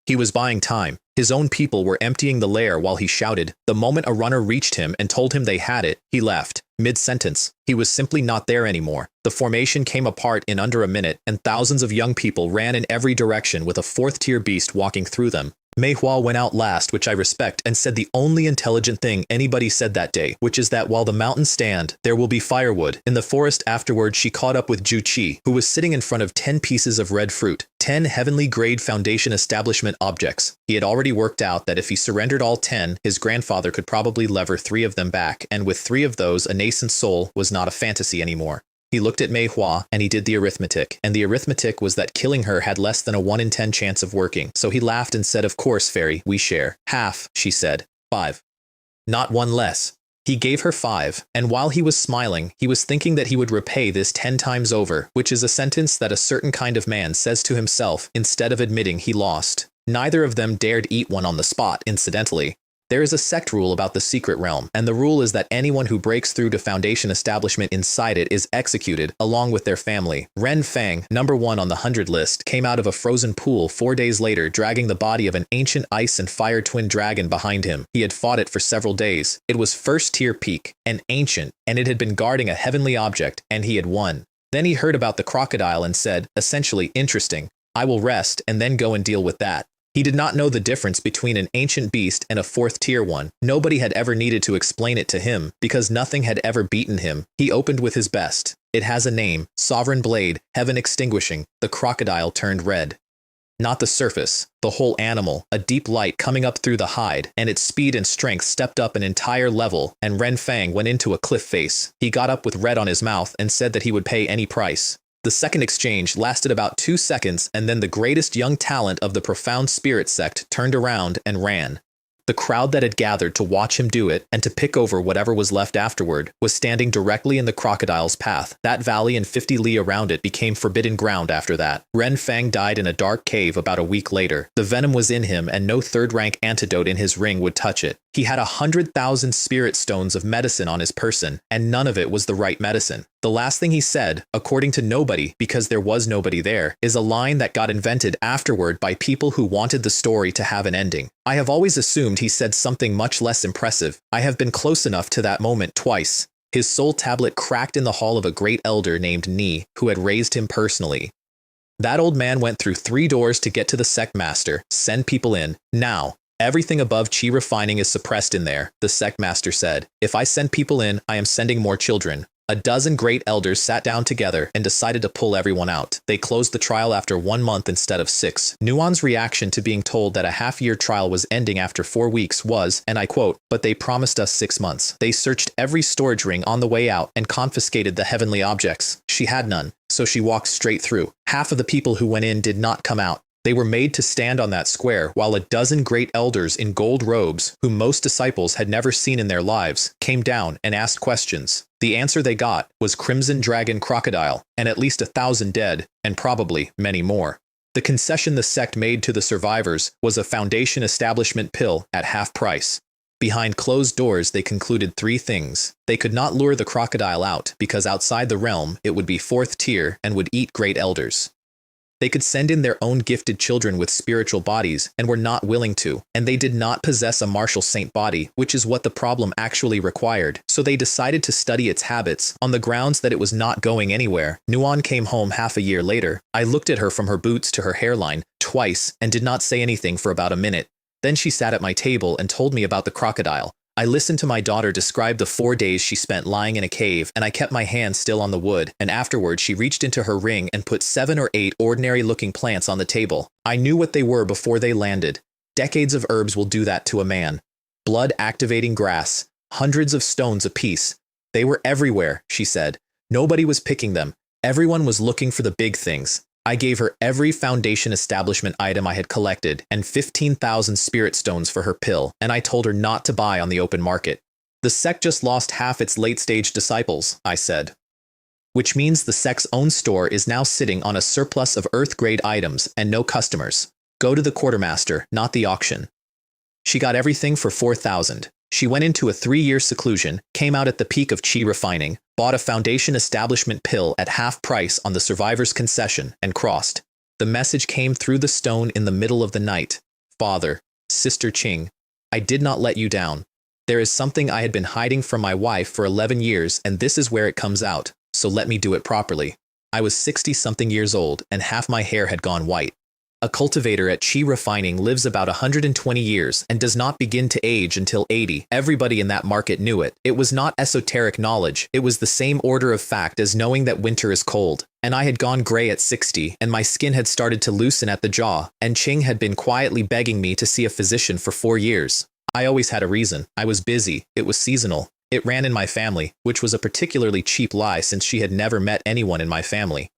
He was buying time. His own people were emptying the lair while he shouted. The moment a runner reached him and told him they had it, he left. Mid-sentence, he was simply not there anymore. The formation came apart in under a minute, and thousands of young people ran in every direction with a 4th tier beast walking through them. Manhwa went out last, which I respect, and said the only intelligent thing anybody said that day, which is that while the mountains stand, there will be firewood. In the forest afterward, she caught up with Ju Chi, who was sitting in front of 10 pieces of red fruit, 10 heavenly grade Foundation establishment objects. He had already worked out that if he surrendered all 10, his grandfather could probably lever 3 of them back, and with 3 of those, a nascent soul was not a fantasy anymore. He looked at Manhwa, and he did the arithmetic, and the arithmetic was that killing her had less than a 1 in 10 chance of working, so he laughed and said, of course, fairy, we share. Half, she said. 5. not one less. He gave her 5, and while he was smiling, he was thinking that he would repay this 10 times over, which is a sentence that a certain kind of man says to himself instead of admitting he lost. Neither of them dared eat one on the spot, incidentally. There is a sect rule about the secret realm, and the rule is that anyone who breaks through to Foundation establishment inside it is executed, along with their family. Ren Fang, number 1 on the 100 list, came out of a frozen pool 4 days later, dragging the body of an ancient ice and fire twin dragon behind him. He had fought it for several days. It was first tier peak, and ancient, and it had been guarding a heavenly object, and he had won. Then he heard about the crocodile and said, essentially, interesting. I will rest and then go and deal with that. He did not know the difference between an ancient beast and a 4th tier one. Nobody had ever needed to explain it to him, because nothing had ever beaten him. He opened with his best. It has a name, Sovereign Blade, Heaven Extinguishing. The crocodile turned red. Not the surface, the whole animal, a deep light coming up through the hide, and its speed and strength stepped up an entire level, and Ren Fang went into a cliff face. He got up with red on his mouth and said that he would pay any price. The second exchange lasted about 2 seconds, and then the greatest young talent of the profound spirit sect turned around and ran. The crowd that had gathered to watch him do it, and to pick over whatever was left afterward, was standing directly in the crocodile's path. That valley and 50 li around it became forbidden ground after that. Ren Fang died in a dark cave about a week later. The venom was in him, and no third-rank antidote in his ring would touch it. He had 100,000 spirit stones of medicine on his person, and none of it was the right medicine. The last thing he said, according to nobody, because there was nobody there, is a line that got invented afterward by people who wanted the story to have an ending. I have always assumed he said something much less impressive. I have been close enough to that moment twice. His soul tablet cracked in the hall of a great elder named Ni, who had raised him personally. That old man went through 3 doors to get to the sect master. Send people in, now. Everything above chi refining is suppressed in there, the sect master said. If I send people in, I am sending more children. A dozen great elders sat down together and decided to pull everyone out. They closed the trial after 1 month instead of 6. Nuan's reaction to being told that a half-year trial was ending after 4 weeks was, and I quote, "But they promised us 6 months. They searched every storage ring on the way out and confiscated the heavenly objects. She had none, so she walked straight through. Half of the people who went in did not come out. They were made to stand on that square while a dozen great elders in gold robes, whom most disciples had never seen in their lives, came down and asked questions. The answer they got was Crimson Dragon Crocodile, and at least 1,000 dead, and probably many more. The concession the sect made to the survivors was a Foundation establishment pill at half price. Behind closed doors, they concluded 3 things. They could not lure the crocodile out, because outside the realm, it would be 4th tier and would eat great elders. They could send in their own gifted children with spiritual bodies, and were not willing to, and they did not possess a martial saint body, which is what the problem actually required, so they decided to study its habits, on the grounds that it was not going anywhere. Nuan came home half a year later. I looked at her from her boots to her hairline, twice, and did not say anything for about a minute. Then she sat at my table and told me about the crocodile. I listened to my daughter describe the 4 days she spent lying in a cave, and I kept my hand still on the wood, and afterward she reached into her ring and put 7 or 8 ordinary-looking plants on the table. I knew what they were before they landed. Decades of herbs will do that to a man. Blood-activating grass, hundreds of stones apiece. They were everywhere, she said. Nobody was picking them. Everyone was looking for the big things. I gave her every Foundation establishment item I had collected and 15,000 spirit stones for her pill, and I told her not to buy on the open market. The sect just lost half its late-stage disciples, I said. Which means the sect's own store is now sitting on a surplus of Earth-grade items and no customers. Go to the quartermaster, not the auction. She got everything for 4,000. She went into a 3-year seclusion, came out at the peak of chi refining, bought a Foundation establishment pill at half price on the survivor's concession, and crossed. The message came through the stone in the middle of the night. Father, Sister Ching, I did not let you down. There is something I had been hiding from my wife for 11 years, and this is where it comes out, so let me do it properly. I was 60-something years old, and half my hair had gone white. A cultivator at Chi Refining lives about 120 years and does not begin to age until 80. Everybody in that market knew it. It was not esoteric knowledge. It was the same order of fact as knowing that winter is cold. And I had gone gray at 60, and my skin had started to loosen at the jaw, and Ching had been quietly begging me to see a physician for 4 years. I always had a reason. I was busy. It was seasonal. It ran in my family, which was a particularly cheap lie since she had never met anyone in my family.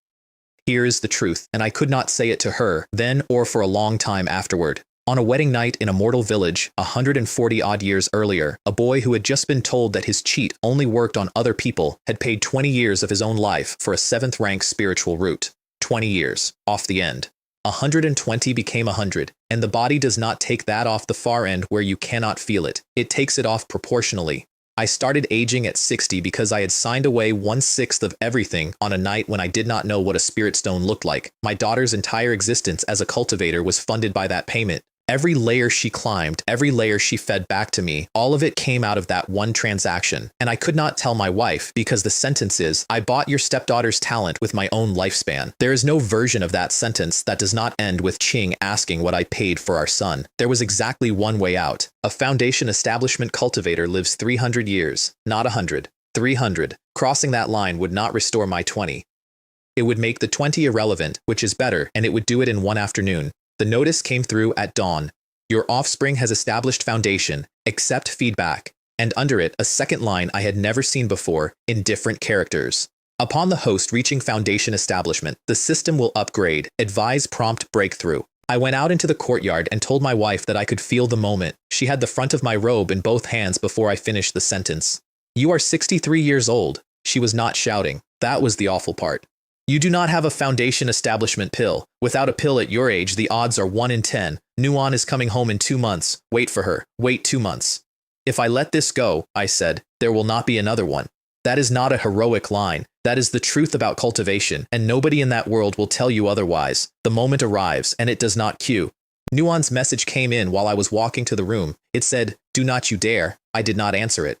Here is the truth, and I could not say it to her, then or for a long time afterward. On a wedding night in Immortal Village, 140-odd years earlier, a boy who had just been told that his cheat only worked on other people had paid 20 years of his own life for a 7th-rank spiritual root. 20 years, off the end. 120 became 100, and the body does not take that off the far end where you cannot feel it. It takes it off proportionally. I started aging at 60 because I had signed away 1/6 of everything on a night when I did not know what a spirit stone looked like. My daughter's entire existence as a cultivator was funded by that payment. Every layer she climbed, every layer she fed back to me, all of it came out of that one transaction. And I could not tell my wife because the sentence is, I bought your stepdaughter's talent with my own lifespan. There is no version of that sentence that does not end with Ching asking what I paid for our son. There was exactly one way out. A foundation establishment cultivator lives 300 years, not 100. 300. Crossing that line would not restore my 20. It would make the 20 irrelevant, which is better, and it would do it in one afternoon. The notice came through at dawn. Your offspring has established foundation. Accept feedback. And under it, a second line I had never seen before, in different characters. Upon the host reaching foundation establishment, the system will upgrade. Advise prompt breakthrough. I went out into the courtyard and told my wife that I could feel the moment. She had the front of my robe in both hands before I finished the sentence. You are 63 years old. She was not shouting. That was the awful part. You do not have a foundation establishment pill. Without a pill at your age, the odds are 1 in 10. Nuan is coming home in 2 months. Wait for her. Wait 2 months. If I let this go, I said, there will not be another one. That is not a heroic line. That is the truth about cultivation, and nobody in that world will tell you otherwise. The moment arrives, and it does not cue. Nuan's message came in while I was walking to the room. It said, do not you dare. I did not answer it.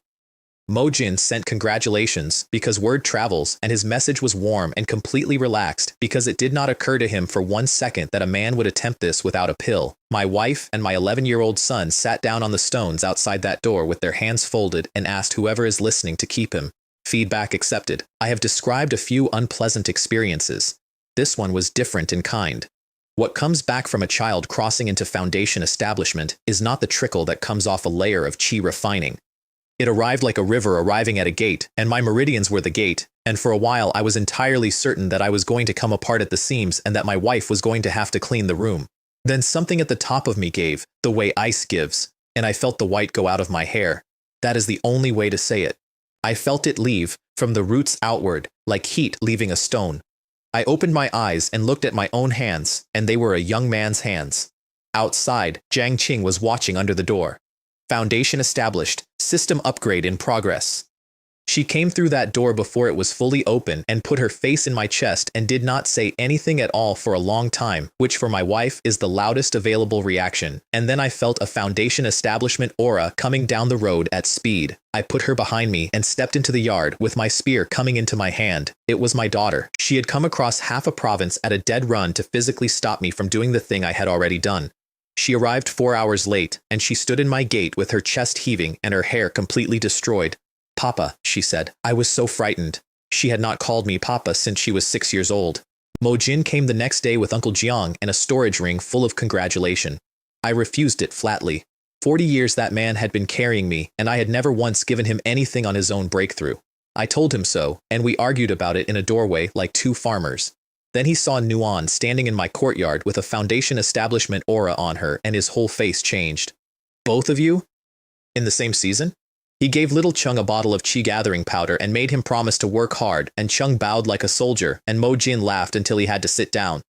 Mojin sent congratulations because word travels, and his message was warm and completely relaxed because it did not occur to him for 1 second that a man would attempt this without a pill. My wife and my 11-year-old son sat down on the stones outside that door with their hands folded and asked whoever is listening to keep him. Feedback accepted. I have described a few unpleasant experiences. This one was different in kind. What comes back from a child crossing into foundation establishment is not the trickle that comes off a layer of chi refining. It arrived like a river arriving at a gate, and my meridians were the gate, and for a while I was entirely certain that I was going to come apart at the seams and that my wife was going to have to clean the room. Then something at the top of me gave, the way ice gives, and I felt the white go out of my hair. That is the only way to say it. I felt it leave, from the roots outward, like heat leaving a stone. I opened my eyes and looked at my own hands, and they were a young man's hands. Outside, Jiang Qing was watching under the door. Foundation established. System upgrade in progress. She came through that door before it was fully open and put her face in my chest and did not say anything at all for a long time, which for my wife is the loudest available reaction. And then I felt a foundation establishment aura coming down the road at speed. I put her behind me and stepped into the yard with my spear coming into my hand. It was my daughter. She had come across half a province at a dead run to physically stop me from doing the thing I had already done. She arrived 4 hours late, and she stood in my gate with her chest heaving and her hair completely destroyed. Papa, she said. I was so frightened. She had not called me Papa since she was 6 years old. Mo Jin came the next day with Uncle Jiang and a storage ring full of congratulation. I refused it flatly. 40 years that man had been carrying me, and I had never once given him anything on his own breakthrough. I told him so, and we argued about it in a doorway like two farmers. Then he saw Nuan standing in my courtyard with a foundation establishment aura on her, and his whole face changed. Both of you? In the same season? He gave little Chung a bottle of chi gathering powder and made him promise to work hard, and Chung bowed like a soldier, and Mo Jin laughed until he had to sit down.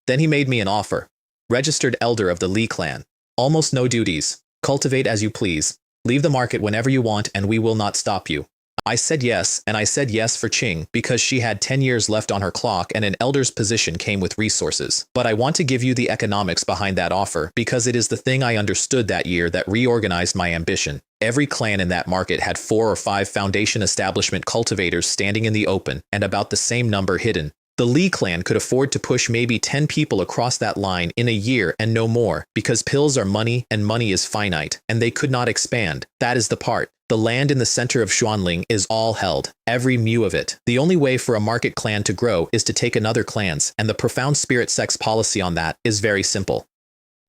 Then he made me an offer. Registered elder of the Li clan. Almost no duties. Cultivate as you please. Leave the market whenever you want, and we will not stop you. I said yes, and I said yes for Qing because she had 10 years left on her clock and an elder's position came with resources. But I want to give you the economics behind that offer because it is the thing I understood that year that reorganized my ambition. Every clan in that market had 4 or 5 foundation establishment cultivators standing in the open and about the same number hidden. The Li clan could afford to push maybe 10 people across that line in a year and no more because pills are money and money is finite, and they could not expand. That is the part. The land in the center of Xuanling is all held, every mu of it. The only way for a market clan to grow is to take another clan's, and the profound spirit sect's policy on that is very simple.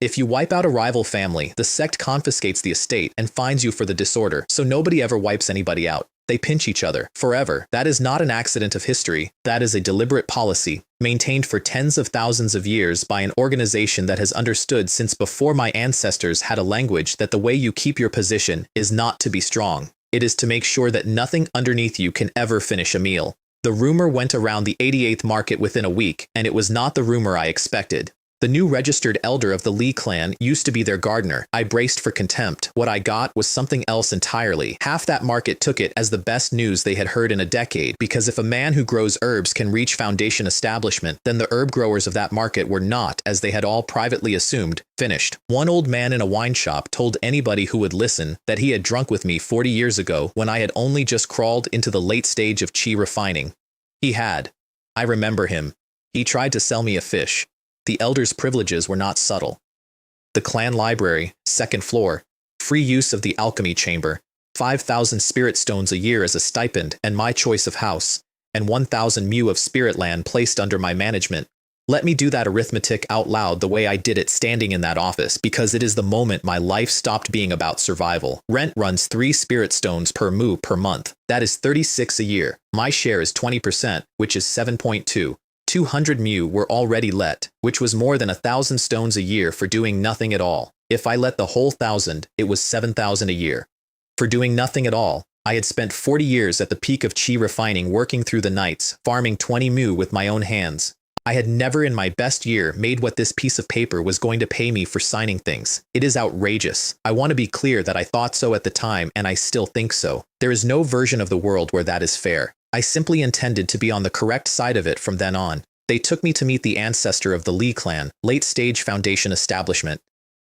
If you wipe out a rival family, the sect confiscates the estate and fines you for the disorder, so nobody ever wipes anybody out. They pinch each other forever. That is not an accident of history. That is a deliberate policy, maintained for tens of thousands of years by an organization that has understood since before my ancestors had a language that the way you keep your position is not to be strong. It is to make sure that nothing underneath you can ever finish a meal. The rumor went around the 88th market within a week, and it was not the rumor I expected. The new registered elder of the Lee clan used to be their gardener. I braced for contempt. What I got was something else entirely. Half that market took it as the best news they had heard in a decade, because if a man who grows herbs can reach foundation establishment, then the herb growers of that market were not, as they had all privately assumed, finished. One old man in a wine shop told anybody who would listen that he had drunk with me 40 years ago when I had only just crawled into the late stage of chi refining. He had. I remember him. He tried to sell me a fish. The elder's privileges were not subtle. The clan library, second floor, free use of the alchemy chamber, 5,000 spirit stones a year as a stipend and my choice of house, and 1,000 mu of spirit land placed under my management. Let me do that arithmetic out loud the way I did it standing in that office, because it is the moment my life stopped being about survival. Rent runs 3 spirit stones per mu per month. That is 36 a year. My share is 20%, which is 7.2. 200 mu were already let, which was more than 1,000 stones a year for doing nothing at all. If I let the whole 1,000, it was 7,000 a year. For doing nothing at all, I had spent 40 years at the peak of chi refining, working through the nights, farming 20 mu with my own hands. I had never in my best year made what this piece of paper was going to pay me for signing things. It is outrageous. I want to be clear that I thought so at the time, and I still think so. There is no version of the world where that is fair. I simply intended to be on the correct side of it from then on. They took me to meet the ancestor of the Lee clan, late-stage foundation establishment.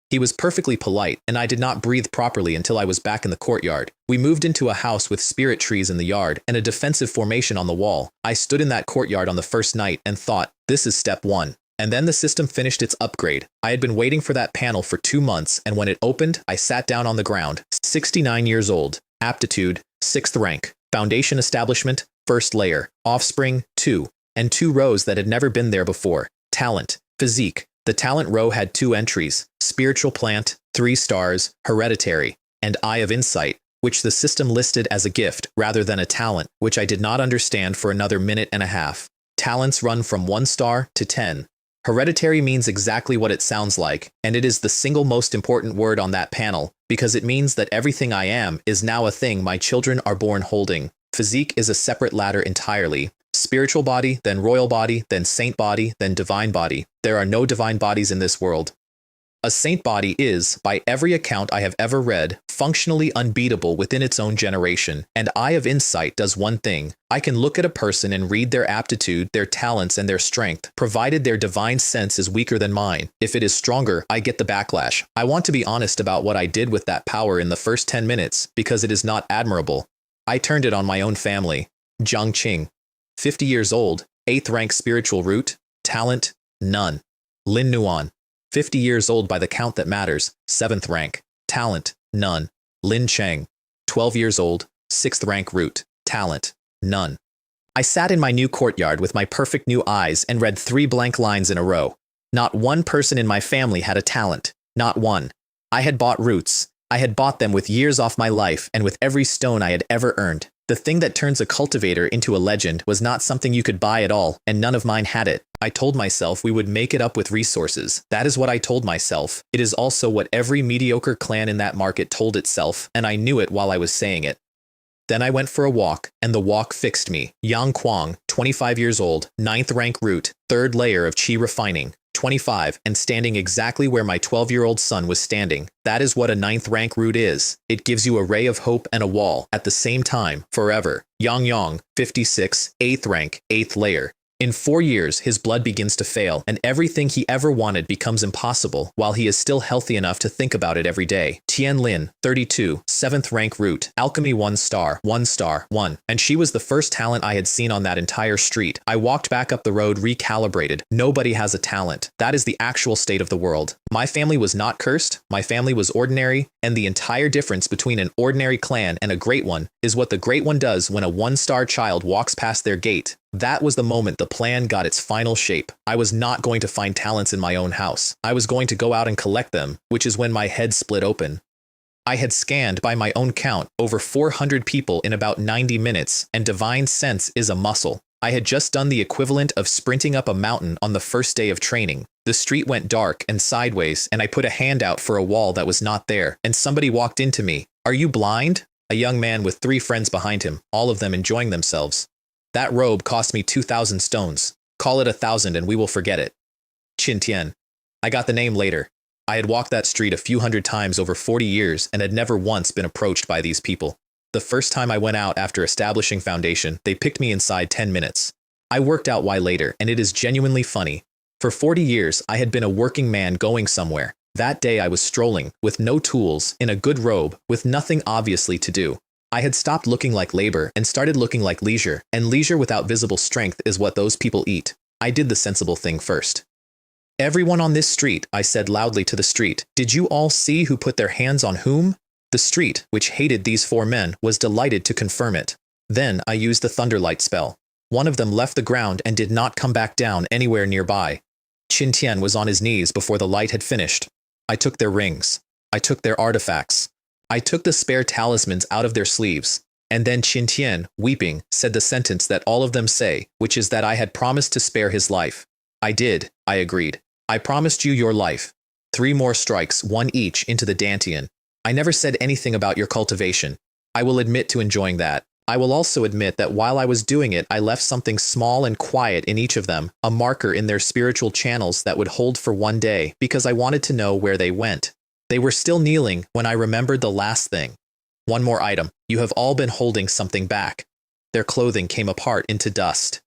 He was perfectly polite, and I did not breathe properly until I was back in the courtyard. We moved into a house with spirit trees in the yard and a defensive formation on the wall. I stood in that courtyard on the first night and thought, this is step 1. And then the system finished its upgrade. I had been waiting for that panel for 2 months, and when it opened, I sat down on the ground. 69 years old. Aptitude, 6th rank. Foundation establishment, 1st layer. Offspring, 2. And 2 rows that had never been there before. Talent, physique. The talent row had 2 entries, spiritual plant, 3 stars, hereditary, and eye of insight, which the system listed as a gift rather than a talent, which I did not understand for another minute and a half. Talents run from 1 star to 10. Hereditary means exactly what it sounds like, and it is the single most important word on that panel, because it means that everything I am is now a thing my children are born holding. Physique is a separate ladder entirely. Spiritual body, then royal body, then saint body, then divine body. There are no divine bodies in this world. A saint body is, by every account I have ever read, functionally unbeatable within its own generation, and Eye of Insight does one thing. I can look at a person and read their aptitude, their talents, and their strength, provided their divine sense is weaker than mine. If it is stronger, I get the backlash. I want to be honest about what I did with that power in the first 10 minutes, because it is not admirable. I turned it on my own family. Jiang Qing. 50 years old, 8th rank spiritual root, talent, none. Lin Nuan. 50 years old by the count that matters, 7th rank, talent, none. Lin Cheng, 12 years old, 6th rank root, talent, none. I sat in my new courtyard with my perfect new eyes and read 3 blank lines in a row. Not one person in my family had a talent, not one. I had bought roots. I had bought them with years off my life and with every stone I had ever earned. The thing that turns a cultivator into a legend was not something you could buy at all, and none of mine had it. I told myself we would make it up with resources. That is what I told myself. It is also what every mediocre clan in that market told itself, and I knew it while I was saying it. Then I went for a walk, and the walk fixed me. Yang Kuang, 25 years old, 9th rank root, 3rd layer of chi refining. 25, and standing exactly where my 12-year-old son was standing. That is what a 9th rank root is. It gives you a ray of hope and a wall, at the same time, forever. Yang Yang, 56, 8th rank, 8th layer. In 4 years, his blood begins to fail, and everything he ever wanted becomes impossible, while he is still healthy enough to think about it every day. Tian Lin, 32, 7th rank root, alchemy 1 star, 1 star, 1. And she was the first talent I had seen on that entire street. I walked back up the road recalibrated. Nobody has a talent. That is the actual state of the world. My family was not cursed, my family was ordinary, and the entire difference between an ordinary clan and a great one is what the great one does when a 1-star child walks past their gate. That was the moment the plan got its final shape. I was not going to find talents in my own house. I was going to go out and collect them, which is when my head split open. I had scanned, by my own count, over 400 people in about 90 minutes, and divine sense is a muscle. I had just done the equivalent of sprinting up a mountain on the first day of training. The street went dark and sideways, and I put a hand out for a wall that was not there, and somebody walked into me. "Are you blind?" A young man with 3 friends behind him, all of them enjoying themselves. "That robe cost me 2,000 stones. Call it 1,000 and we will forget it." Qin Tian. I got the name later. I had walked that street a few hundred times over 40 years and had never once been approached by these people. The first time I went out after establishing foundation, they picked me inside 10 minutes. I worked out why later, and it is genuinely funny. For 40 years, I had been a working man going somewhere. That day I was strolling, with no tools, in a good robe, with nothing obviously to do. I had stopped looking like labor and started looking like leisure, and leisure without visible strength is what those people eat. I did the sensible thing first. "Everyone on this street," I said loudly to the street, "did you all see who put their hands on whom?" The street, which hated these 4 men, was delighted to confirm it. Then I used the thunderlight spell. One of them left the ground and did not come back down anywhere nearby. Qin Tian was on his knees before the light had finished. I took their rings. I took their artifacts. I took the spare talismans out of their sleeves. And then Qin Tian, weeping, said the sentence that all of them say, which is that I had promised to spare his life. "I did," I agreed. "I promised you your life. 3 more strikes, 1 each, into the Dantian. I never said anything about your cultivation. I will admit to enjoying that. I will also admit that while I was doing it, I left something small and quiet in each of them, a marker in their spiritual channels that would hold for 1 day, because I wanted to know where they went. They were still kneeling when I remembered the last thing. One more item. You have all been holding something back." Their clothing came apart into dust.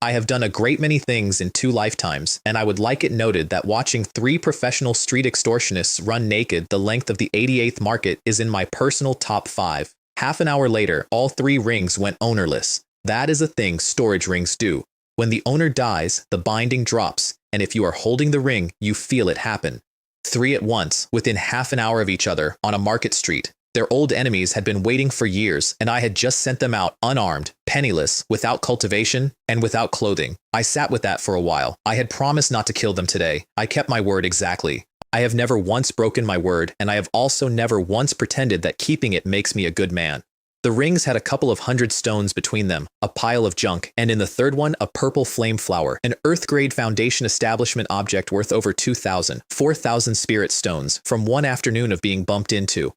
I have done a great many things in 2 lifetimes, and I would like it noted that watching 3 professional street extortionists run naked the length of the 88th market is in my personal top 5. Half an hour later, all 3 rings went ownerless. That is a thing storage rings do. When the owner dies, the binding drops, and if you are holding the ring, you feel it happen. 3 at once, within half an hour of each other, on a market street. Their old enemies had been waiting for years, and I had just sent them out unarmed, penniless, without cultivation, and without clothing. I sat with that for a while. I had promised not to kill them today. I kept my word exactly. I have never once broken my word, and I have also never once pretended that keeping it makes me a good man. The rings had a couple of 100 stones between them, a pile of junk, and in the third one, a purple flame flower, an Earth-grade foundation establishment object worth over 2,000, 4,000 spirit stones, from 1 afternoon of being bumped into.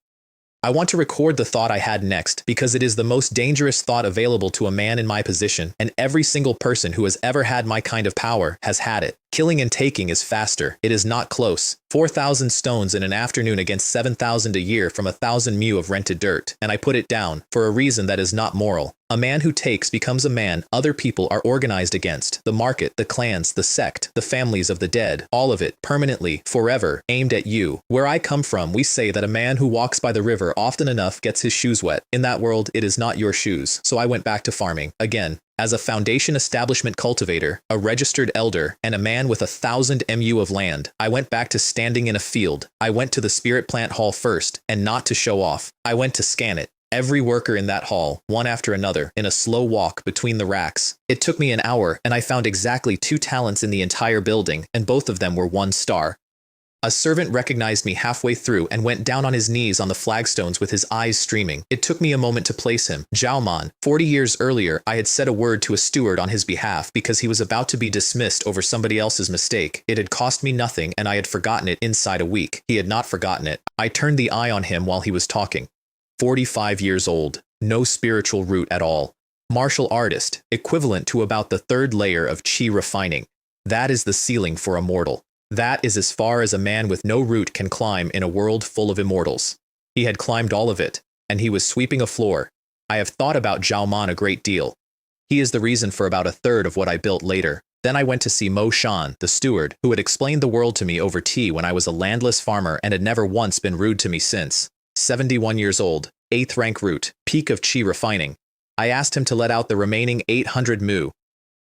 I want to record the thought I had next, because it is the most dangerous thought available to a man in my position, and every single person who has ever had my kind of power has had it. Killing and taking is faster. It is not close. 4,000 stones in an afternoon against 7,000 a year from 1,000 mu of rented dirt, and I put it down, for a reason that is not moral. A man who takes becomes a man other people are organized against. The market, the clans, the sect, the families of the dead, all of it, permanently, forever, aimed at you. Where I come from, we say that a man who walks by the river often enough gets his shoes wet. In that world, it is not your shoes, so I went back to farming. Again, as a foundation establishment cultivator, a registered elder, and a man with 1,000 mu of land, I went back to standing in a field. I went to the spirit plant hall first, and not to show off. I went to scan it. Every worker in that hall, one after another, in a slow walk between the racks. It took me an hour, and I found exactly 2 talents in the entire building, and both of them were 1 star. A servant recognized me halfway through and went down on his knees on the flagstones with his eyes streaming. It took me a moment to place him. Zhaoman. 40 years earlier, I had said a word to a steward on his behalf because he was about to be dismissed over somebody else's mistake. It had cost me nothing, and I had forgotten it inside a week. He had not forgotten it. I turned the eye on him while he was talking. 45 years old. No spiritual root at all. Martial artist, equivalent to about the 3rd layer of qi refining. That is the ceiling for a mortal. That is as far as a man with no root can climb in a world full of immortals. He had climbed all of it, and he was sweeping a floor. I have thought about Zhaoman a great deal. He is the reason for about 1/3 of what I built later. Then I went to see Mo Shan, the steward, who had explained the world to me over tea when I was a landless farmer and had never once been rude to me since. 71 years old, 8th rank root, peak of qi refining. I asked him to let out the remaining 800 mu.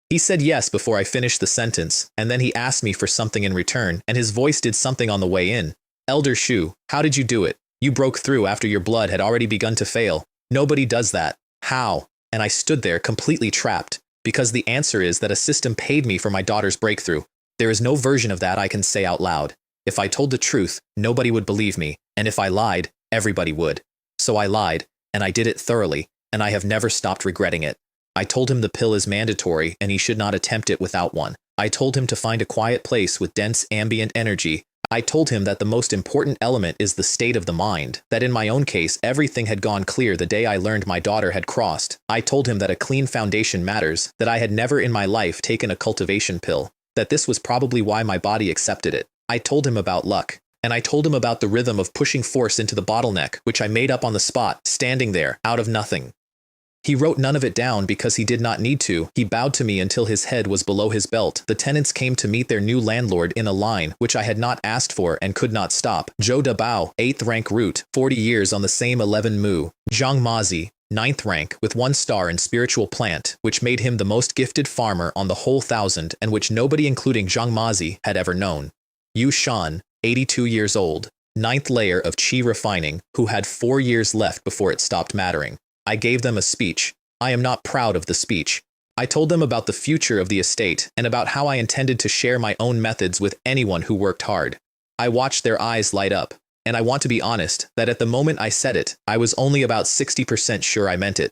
He said yes before I finished the sentence, and then he asked me for something in return, and his voice did something on the way in. Elder Shu, how did you do it? You broke through after your blood had already begun to fail. Nobody does that. How? And I stood there completely trapped, because the answer is that a system paid me for my daughter's breakthrough. There is no version of that I can say out loud. If I told the truth, nobody would believe me, and if I lied, Everybody would. So I lied, and I did it thoroughly, and I have never stopped regretting it. I told him the pill is mandatory and he should not attempt it without one. I told him to find a quiet place with dense ambient energy. I told him that the most important element is the state of the mind, that in my own case everything had gone clear the day I learned my daughter had crossed. I told him that a clean foundation matters, that I had never in my life taken a cultivation pill, that this was probably why my body accepted it. I told him about luck, and I told him about the rhythm of pushing force into the bottleneck, which I made up on the spot, standing there, out of nothing. He wrote none of it down because he did not need to. He bowed to me until his head was below his belt. The tenants came to meet their new landlord in a line, which I had not asked for and could not stop. Zhou Da Bao, 8th rank root, 40 years on the same 11 mu. Zhang Mazi, 9th rank, with 1 star in spiritual plant, which made him the most gifted farmer on the whole 1,000 and which nobody including Zhang Mazi had ever known. Yu Shan, 82 years old, 9th layer of qi refining, who had 4 years left before it stopped mattering. I gave them a speech. I am not proud of the speech. I told them about the future of the estate and about how I intended to share my own methods with anyone who worked hard. I watched their eyes light up, and I want to be honest that at the moment I said it, I was only about 60% sure I meant it.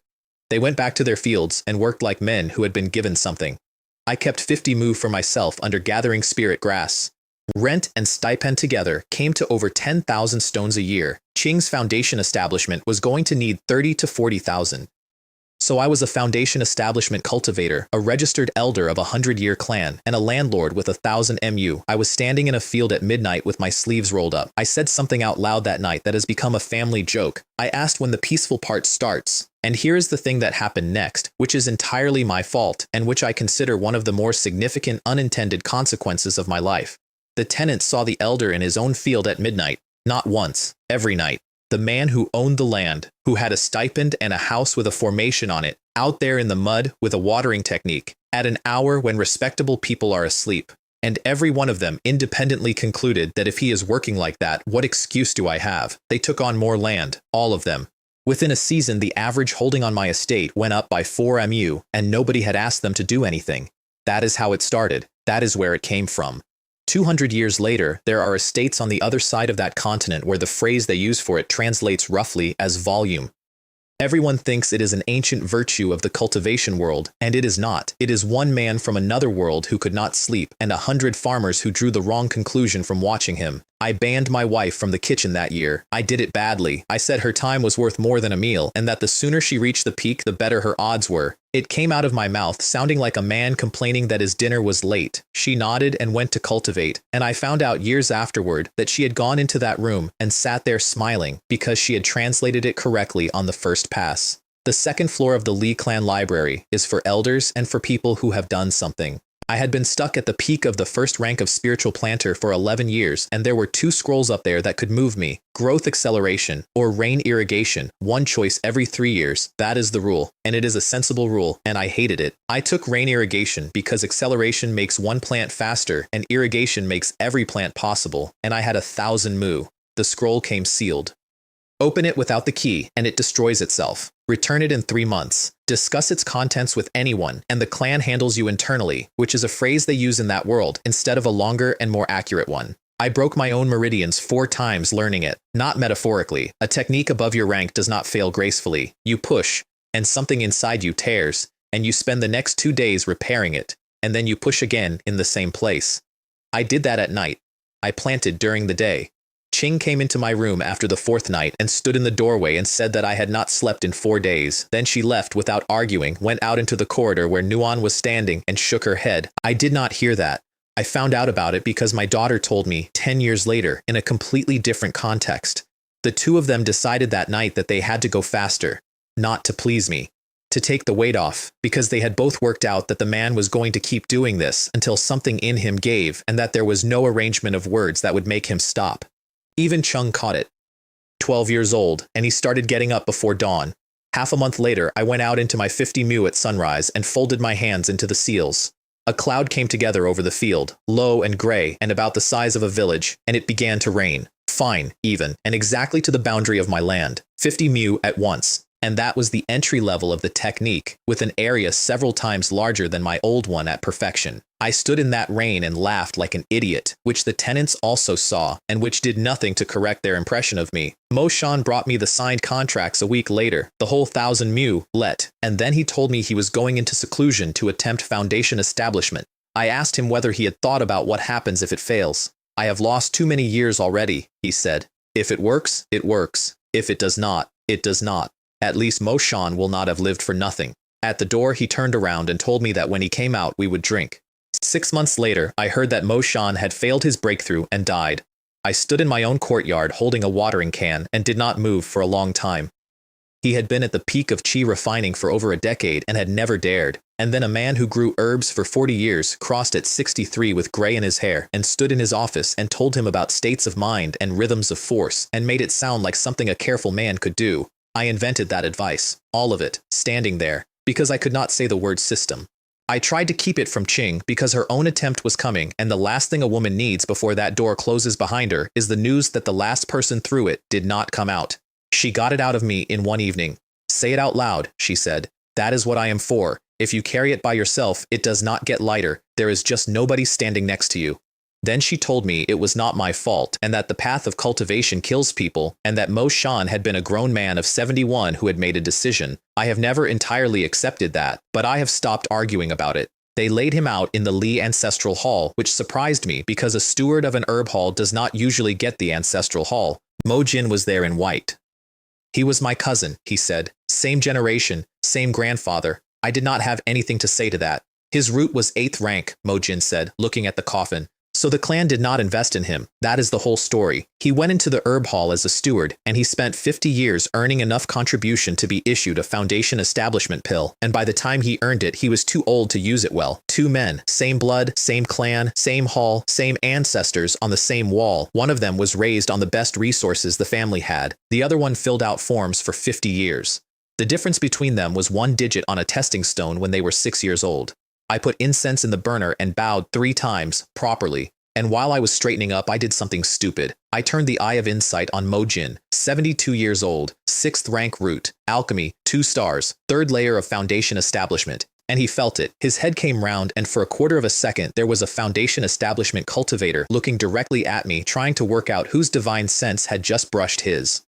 They went back to their fields and worked like men who had been given something. I kept 50 mu for myself under gathering spirit grass. Rent and stipend together came to over 10,000 stones a year. Qing's foundation establishment was going to need 30 to 40,000. So I was a foundation establishment cultivator, a registered elder of a 100-year clan, and a landlord with 1,000 mu. I was standing in a field at midnight with my sleeves rolled up. I said something out loud that night that has become a family joke. I asked when the peaceful part starts. And here is the thing that happened next, which is entirely my fault, and which I consider one of the more significant unintended consequences of my life. The tenant saw the elder in his own field at midnight, not once, every night. The man who owned the land, who had a stipend and a house with a formation on it, out there in the mud with a watering technique, at an hour when respectable people are asleep. And every one of them independently concluded that if he is working like that, what excuse do I have? They took on more land, all of them. Within a season, the average holding on my estate went up by 4 mu, and nobody had asked them to do anything. That is how it started. That is where it came from. 200 years later, there are estates on the other side of that continent where the phrase they use for it translates roughly as volume. Everyone thinks it is an ancient virtue of the cultivation world, and it is not. It is one man from another world who could not sleep, and 100 farmers who drew the wrong conclusion from watching him. I banned my wife from the kitchen that year. I did it badly. I said her time was worth more than a meal, and that the sooner she reached the peak, the better her odds were. It came out of my mouth sounding like a man complaining that his dinner was late. She nodded and went to cultivate, and I found out years afterward that she had gone into that room and sat there smiling because she had translated it correctly on the first pass. The second floor of the Li clan library is for elders and for people who have done something. I had been stuck at the peak of the first rank of spiritual planter for 11 years, and there were 2 scrolls up there that could move me. Growth acceleration or rain irrigation, 1 choice every 3 years. That is the rule, and it is a sensible rule, and I hated it. I took rain irrigation because acceleration makes one plant faster, and irrigation makes every plant possible, and I had 1,000 mu. The scroll came sealed. Open it without the key, and it destroys itself. Return it in 3 months. Discuss its contents with anyone, and the clan handles you internally, which is a phrase they use in that world, instead of a longer and more accurate one. I broke my own meridians 4 times learning it, not metaphorically. A technique above your rank does not fail gracefully. You push, and something inside you tears, and you spend the next 2 days repairing it, and then you push again in the same place. I did that at night. I planted during the day. Qing came into my room after the 4th night and stood in the doorway and said that I had not slept in 4 days. Then she left without arguing, went out into the corridor where Nuan was standing and shook her head. I did not hear that. I found out about it because my daughter told me 10 years later in a completely different context. The 2 of them decided that night that they had to go faster, not to please me, to take the weight off, because they had both worked out that the man was going to keep doing this until something in him gave and that there was no arrangement of words that would make him stop. Even Chung caught it. 12 years old, and he started getting up before dawn. Half a month later, I went out into my 50 mu at sunrise and folded my hands into the seals. A cloud came together over the field, low and gray and about the size of a village, and it began to rain. Fine, even, and exactly to the boundary of my land. 50 mu at once. And that was the entry level of the technique, with an area several times larger than my old one at perfection. I stood in that rain and laughed like an idiot, which the tenants also saw, and which did nothing to correct their impression of me. Mo Shan brought me the signed contracts a week later, the whole 1,000 mu, let, and then he told me he was going into seclusion to attempt foundation establishment. I asked him whether he had thought about what happens if it fails. I have lost too many years already, he said. If it works, it works. If it does not, it does not. At least Mo Shan will not have lived for nothing. At the door he turned around and told me that when he came out we would drink. 6 months later, I heard that Mo Shan had failed his breakthrough and died. I stood in my own courtyard holding a watering can and did not move for a long time. He had been at the peak of chi refining for over a decade and had never dared. And then a man who grew herbs for 40 years crossed at 63 with gray in his hair and stood in his office and told him about states of mind and rhythms of force and made it sound like something a careful man could do. I invented that advice, all of it, standing there, because I could not say the word system. I tried to keep it from Ching because her own attempt was coming, and the last thing a woman needs before that door closes behind her is the news that the last person through it did not come out. She got it out of me in one evening. Say it out loud, she said. That is what I am for. If you carry it by yourself, it does not get lighter. There is just nobody standing next to you. Then she told me it was not my fault and that the path of cultivation kills people and that Mo Shan had been a grown man of 71 who had made a decision. I have never entirely accepted that, but I have stopped arguing about it. They laid him out in the Li Ancestral Hall, which surprised me because a steward of an herb hall does not usually get the Ancestral Hall. Mo Jin was there in white. He was my cousin, he said. Same generation, same grandfather. I did not have anything to say to that. His root was 8th rank, Mo Jin said, looking at the coffin. So the clan did not invest in him. That is the whole story. He went into the herb hall as a steward, and he spent 50 years earning enough contribution to be issued a foundation establishment pill, and by the time he earned it, he was too old to use it well. 2 men, same blood, same clan, same hall, same ancestors on the same wall. One of them was raised on the best resources the family had. The other one filled out forms for 50 years. The difference between them was 1 digit on a testing stone when they were 6 years old. I put incense in the burner and bowed 3 times, properly. And while I was straightening up, I did something stupid. I turned the eye of insight on Mo Jin, 72 years old, 6th rank root, alchemy, 2 stars, 3rd layer of foundation establishment. And he felt it. His head came round, and for a quarter of a second, there was a foundation establishment cultivator looking directly at me, trying to work out whose divine sense had just brushed his.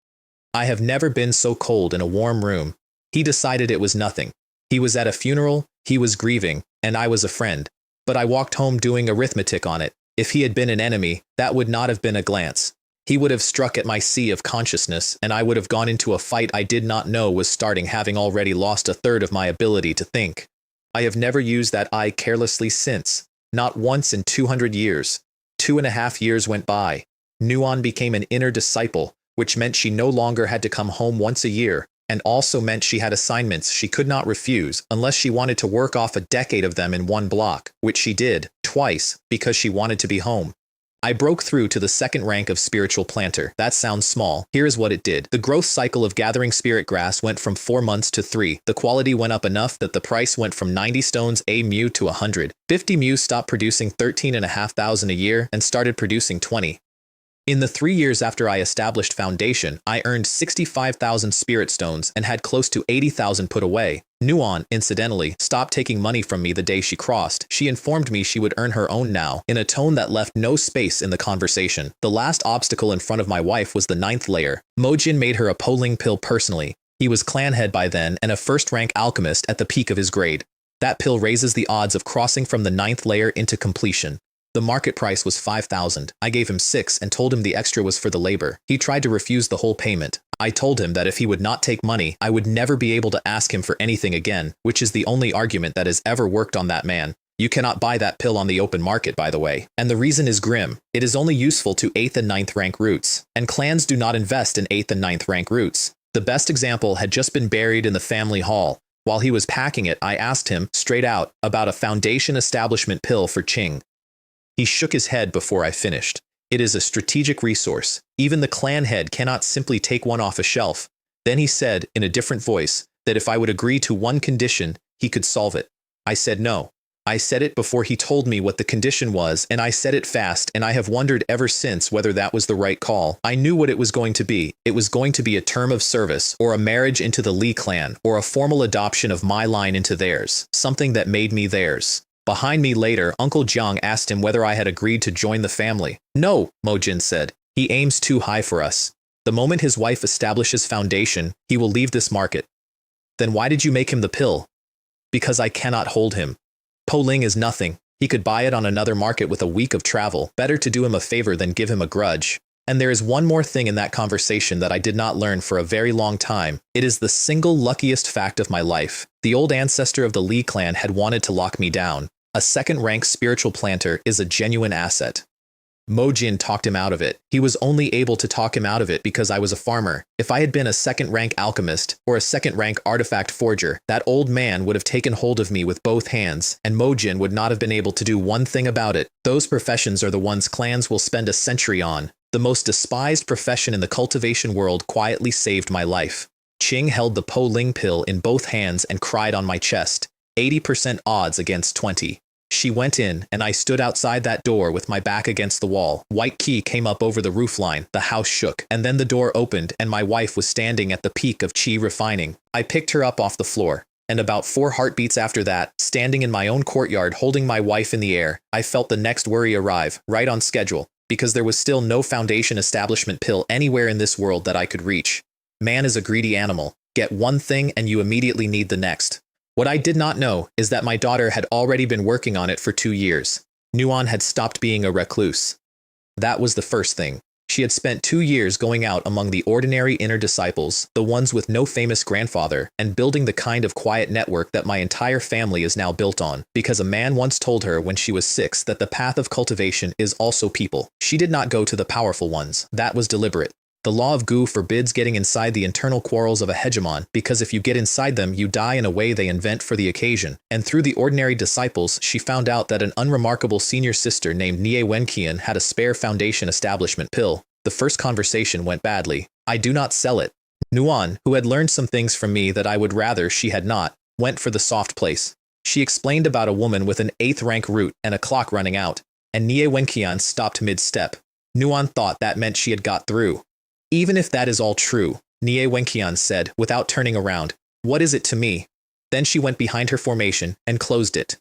I have never been so cold in a warm room. He decided it was nothing. He was at a funeral, he was grieving, and I was a friend. But I walked home doing arithmetic on it. If he had been an enemy, that would not have been a glance. He would have struck at my sea of consciousness, and I would have gone into a fight I did not know was starting, having already lost 1/3 of my ability to think. I have never used that eye carelessly since. Not once in 200 years. 2.5 years went by. Nuan became an inner disciple, which meant she no longer had to come home once a year, and also meant she had assignments she could not refuse unless she wanted to work off a decade of them in one block, which she did, twice, because she wanted to be home. I broke through to the 2nd rank of spiritual planter. That sounds small. Here is what it did. The growth cycle of gathering spirit grass went from 4 months to 3. The quality went up enough that the price went from 90 stones a mu to 100. 50 mu stopped producing 13,500 a year and started producing 20. In the 3 years after I established foundation, I earned 65,000 spirit stones and had close to 80,000 put away. Nuan, incidentally, stopped taking money from me the day she crossed. She informed me she would earn her own now, in a tone that left no space in the conversation. The last obstacle in front of my wife was the 9th layer. Mo Jin made her a Poling pill personally. He was clan head by then and a 1st rank alchemist at the peak of his grade. That pill raises the odds of crossing from the 9th layer into completion. The market price was 5,000. I gave him 6 and told him the extra was for the labor. He tried to refuse the whole payment. I told him that if he would not take money, I would never be able to ask him for anything again, which is the only argument that has ever worked on that man. You cannot buy that pill on the open market, by the way. And the reason is grim. It is only useful to 8th and 9th rank roots, and clans do not invest in 8th and 9th rank roots. The best example had just been buried in the family hall. While he was packing it, I asked him, straight out, about a foundation establishment pill for Ching. He shook his head before I finished. It is a strategic resource. Even the clan head cannot simply take one off a shelf. Then he said, in a different voice, that if I would agree to one condition, he could solve it. I said no. I said it before he told me what the condition was, and I said it fast, and I have wondered ever since whether that was the right call. I knew what it was going to be. It was going to be a term of service, or a marriage into the Li clan, or a formal adoption of my line into theirs, something that made me theirs. Behind me later, Uncle Jiang asked him whether I had agreed to join the family. No, Mo Jin said. He aims too high for us. The moment his wife establishes foundation, he will leave this market. Then why did you make him the pill? Because I cannot hold him. Po Ling is nothing. He could buy it on another market with a week of travel. Better to do him a favor than give him a grudge. And there is one more thing in that conversation that I did not learn for a very long time. It is the single luckiest fact of my life. The old ancestor of the Li clan had wanted to lock me down. A second-rank spiritual planter is a genuine asset. Mo Jin talked him out of it. He was only able to talk him out of it because I was a farmer. If I had been a second-rank alchemist or a second-rank artifact forger, that old man would have taken hold of me with both hands, and Mo Jin would not have been able to do one thing about it. Those professions are the ones clans will spend a century on. The most despised profession in the cultivation world quietly saved my life. Qing held the Po Ling pill in both hands and cried on my chest. 80% odds against 20. She went in, and I stood outside that door with my back against the wall. White Qi came up over the roofline, the house shook, and then the door opened and my wife was standing at the peak of Qi refining. I picked her up off the floor, and about 4 heartbeats after that, standing in my own courtyard holding my wife in the air, I felt the next worry arrive, right on schedule, because there was still no foundation establishment pill anywhere in this world that I could reach. Man is a greedy animal. Get one thing and you immediately need the next. What I did not know is that my daughter had already been working on it for 2 years. Nuan had stopped being a recluse. That was the first thing. She had spent 2 years going out among the ordinary inner disciples, the ones with no famous grandfather, and building the kind of quiet network that my entire family is now built on, because a man once told her when she was 6 that the path of cultivation is also people. She did not go to the powerful ones. That was deliberate. The law of Gu forbids getting inside the internal quarrels of a hegemon, because if you get inside them, you die in a way they invent for the occasion. And through the ordinary disciples, she found out that an unremarkable senior sister named Nie Wenqian had a spare foundation establishment pill. The first conversation went badly. I do not sell it. Nuan, who had learned some things from me that I would rather she had not, went for the soft place. She explained about a woman with an 8th rank root and a clock running out, and Nie Wenqian stopped mid-step. Nuan thought that meant she had got through. Even if that is all true, Nie Wenqian said, without turning around, what is it to me? Then she went behind her formation and closed it.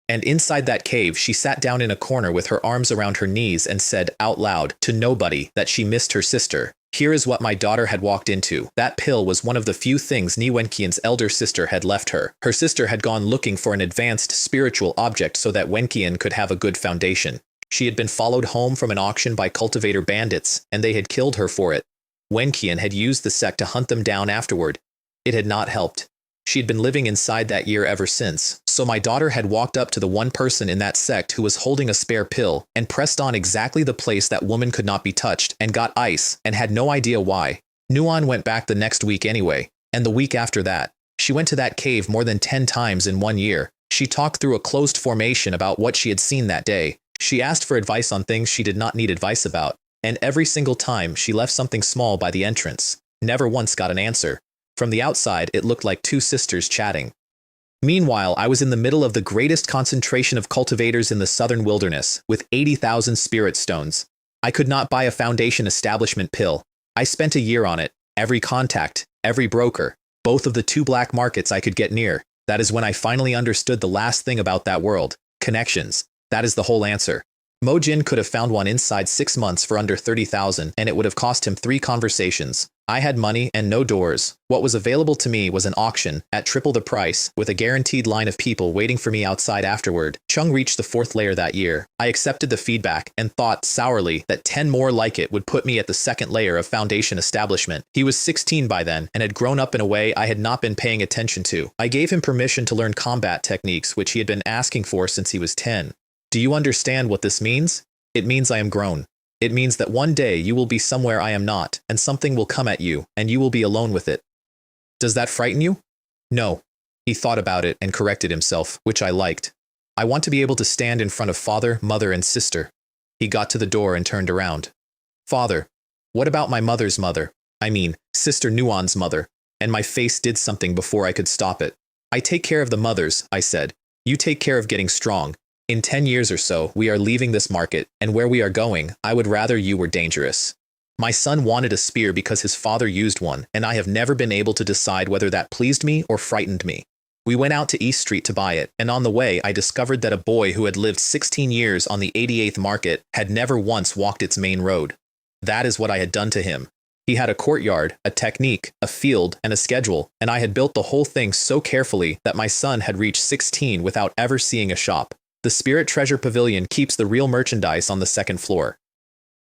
And inside that cave, she sat down in a corner with her arms around her knees and said out loud to nobody that she missed her sister. Here is what my daughter had walked into. That pill was one of the few things Nie Wenqian's elder sister had left her. Her sister had gone looking for an advanced spiritual object so that Wenqian could have a good foundation. She had been followed home from an auction by cultivator bandits, and they had killed her for it. Wenqian had used the sect to hunt them down afterward. It had not helped. She had been living inside that year ever since, so my daughter had walked up to the one person in that sect who was holding a spare pill, and pressed on exactly the place that woman could not be touched, and got ice, and had no idea why. Nuan went back the next week anyway, and the week after that. She went to that cave more than 10 times in 1 year. She talked through a closed formation about what she had seen that day. She asked for advice on things she did not need advice about, and every single time she left something small by the entrance. Never once got an answer. From the outside, it looked like 2 sisters chatting. Meanwhile, I was in the middle of the greatest concentration of cultivators in the southern wilderness, with 80,000 spirit stones. I could not buy a foundation establishment pill. I spent a year on it. Every contact, every broker, both of the 2 black markets I could get near. That is when I finally understood the last thing about that world. Connections. That is the whole answer. Mo Jin could have found one inside 6 months for under 30,000, and it would have cost him 3 conversations. I had money and no doors. What was available to me was an auction, at triple the price, with a guaranteed line of people waiting for me outside afterward. Chung reached the 4th layer that year. I accepted the feedback, and thought, sourly, that 10 more like it would put me at the 2nd layer of foundation establishment. He was 16 by then, and had grown up in a way I had not been paying attention to. I gave him permission to learn combat techniques, which he had been asking for since he was 10. Do you understand what this means? It means I am grown. It means that one day you will be somewhere I am not, and something will come at you, and you will be alone with it. Does that frighten you? No. He thought about it and corrected himself, which I liked. I want to be able to stand in front of father, mother, and sister. He got to the door and turned around. Father, what about my mother's mother? I mean, Sister Nuan's mother. And my face did something before I could stop it. I take care of the mothers, I said. You take care of getting strong. In 10 years or so, we are leaving this market, and where we are going, I would rather you were dangerous. My son wanted a spear because his father used one, and I have never been able to decide whether that pleased me or frightened me. We went out to East Street to buy it, and on the way I discovered that a boy who had lived 16 years on the 88th Market had never once walked its main road. That is what I had done to him. He had a courtyard, a technique, a field, and a schedule, and I had built the whole thing so carefully that my son had reached 16 without ever seeing a shop. The Spirit Treasure Pavilion keeps the real merchandise on the second floor.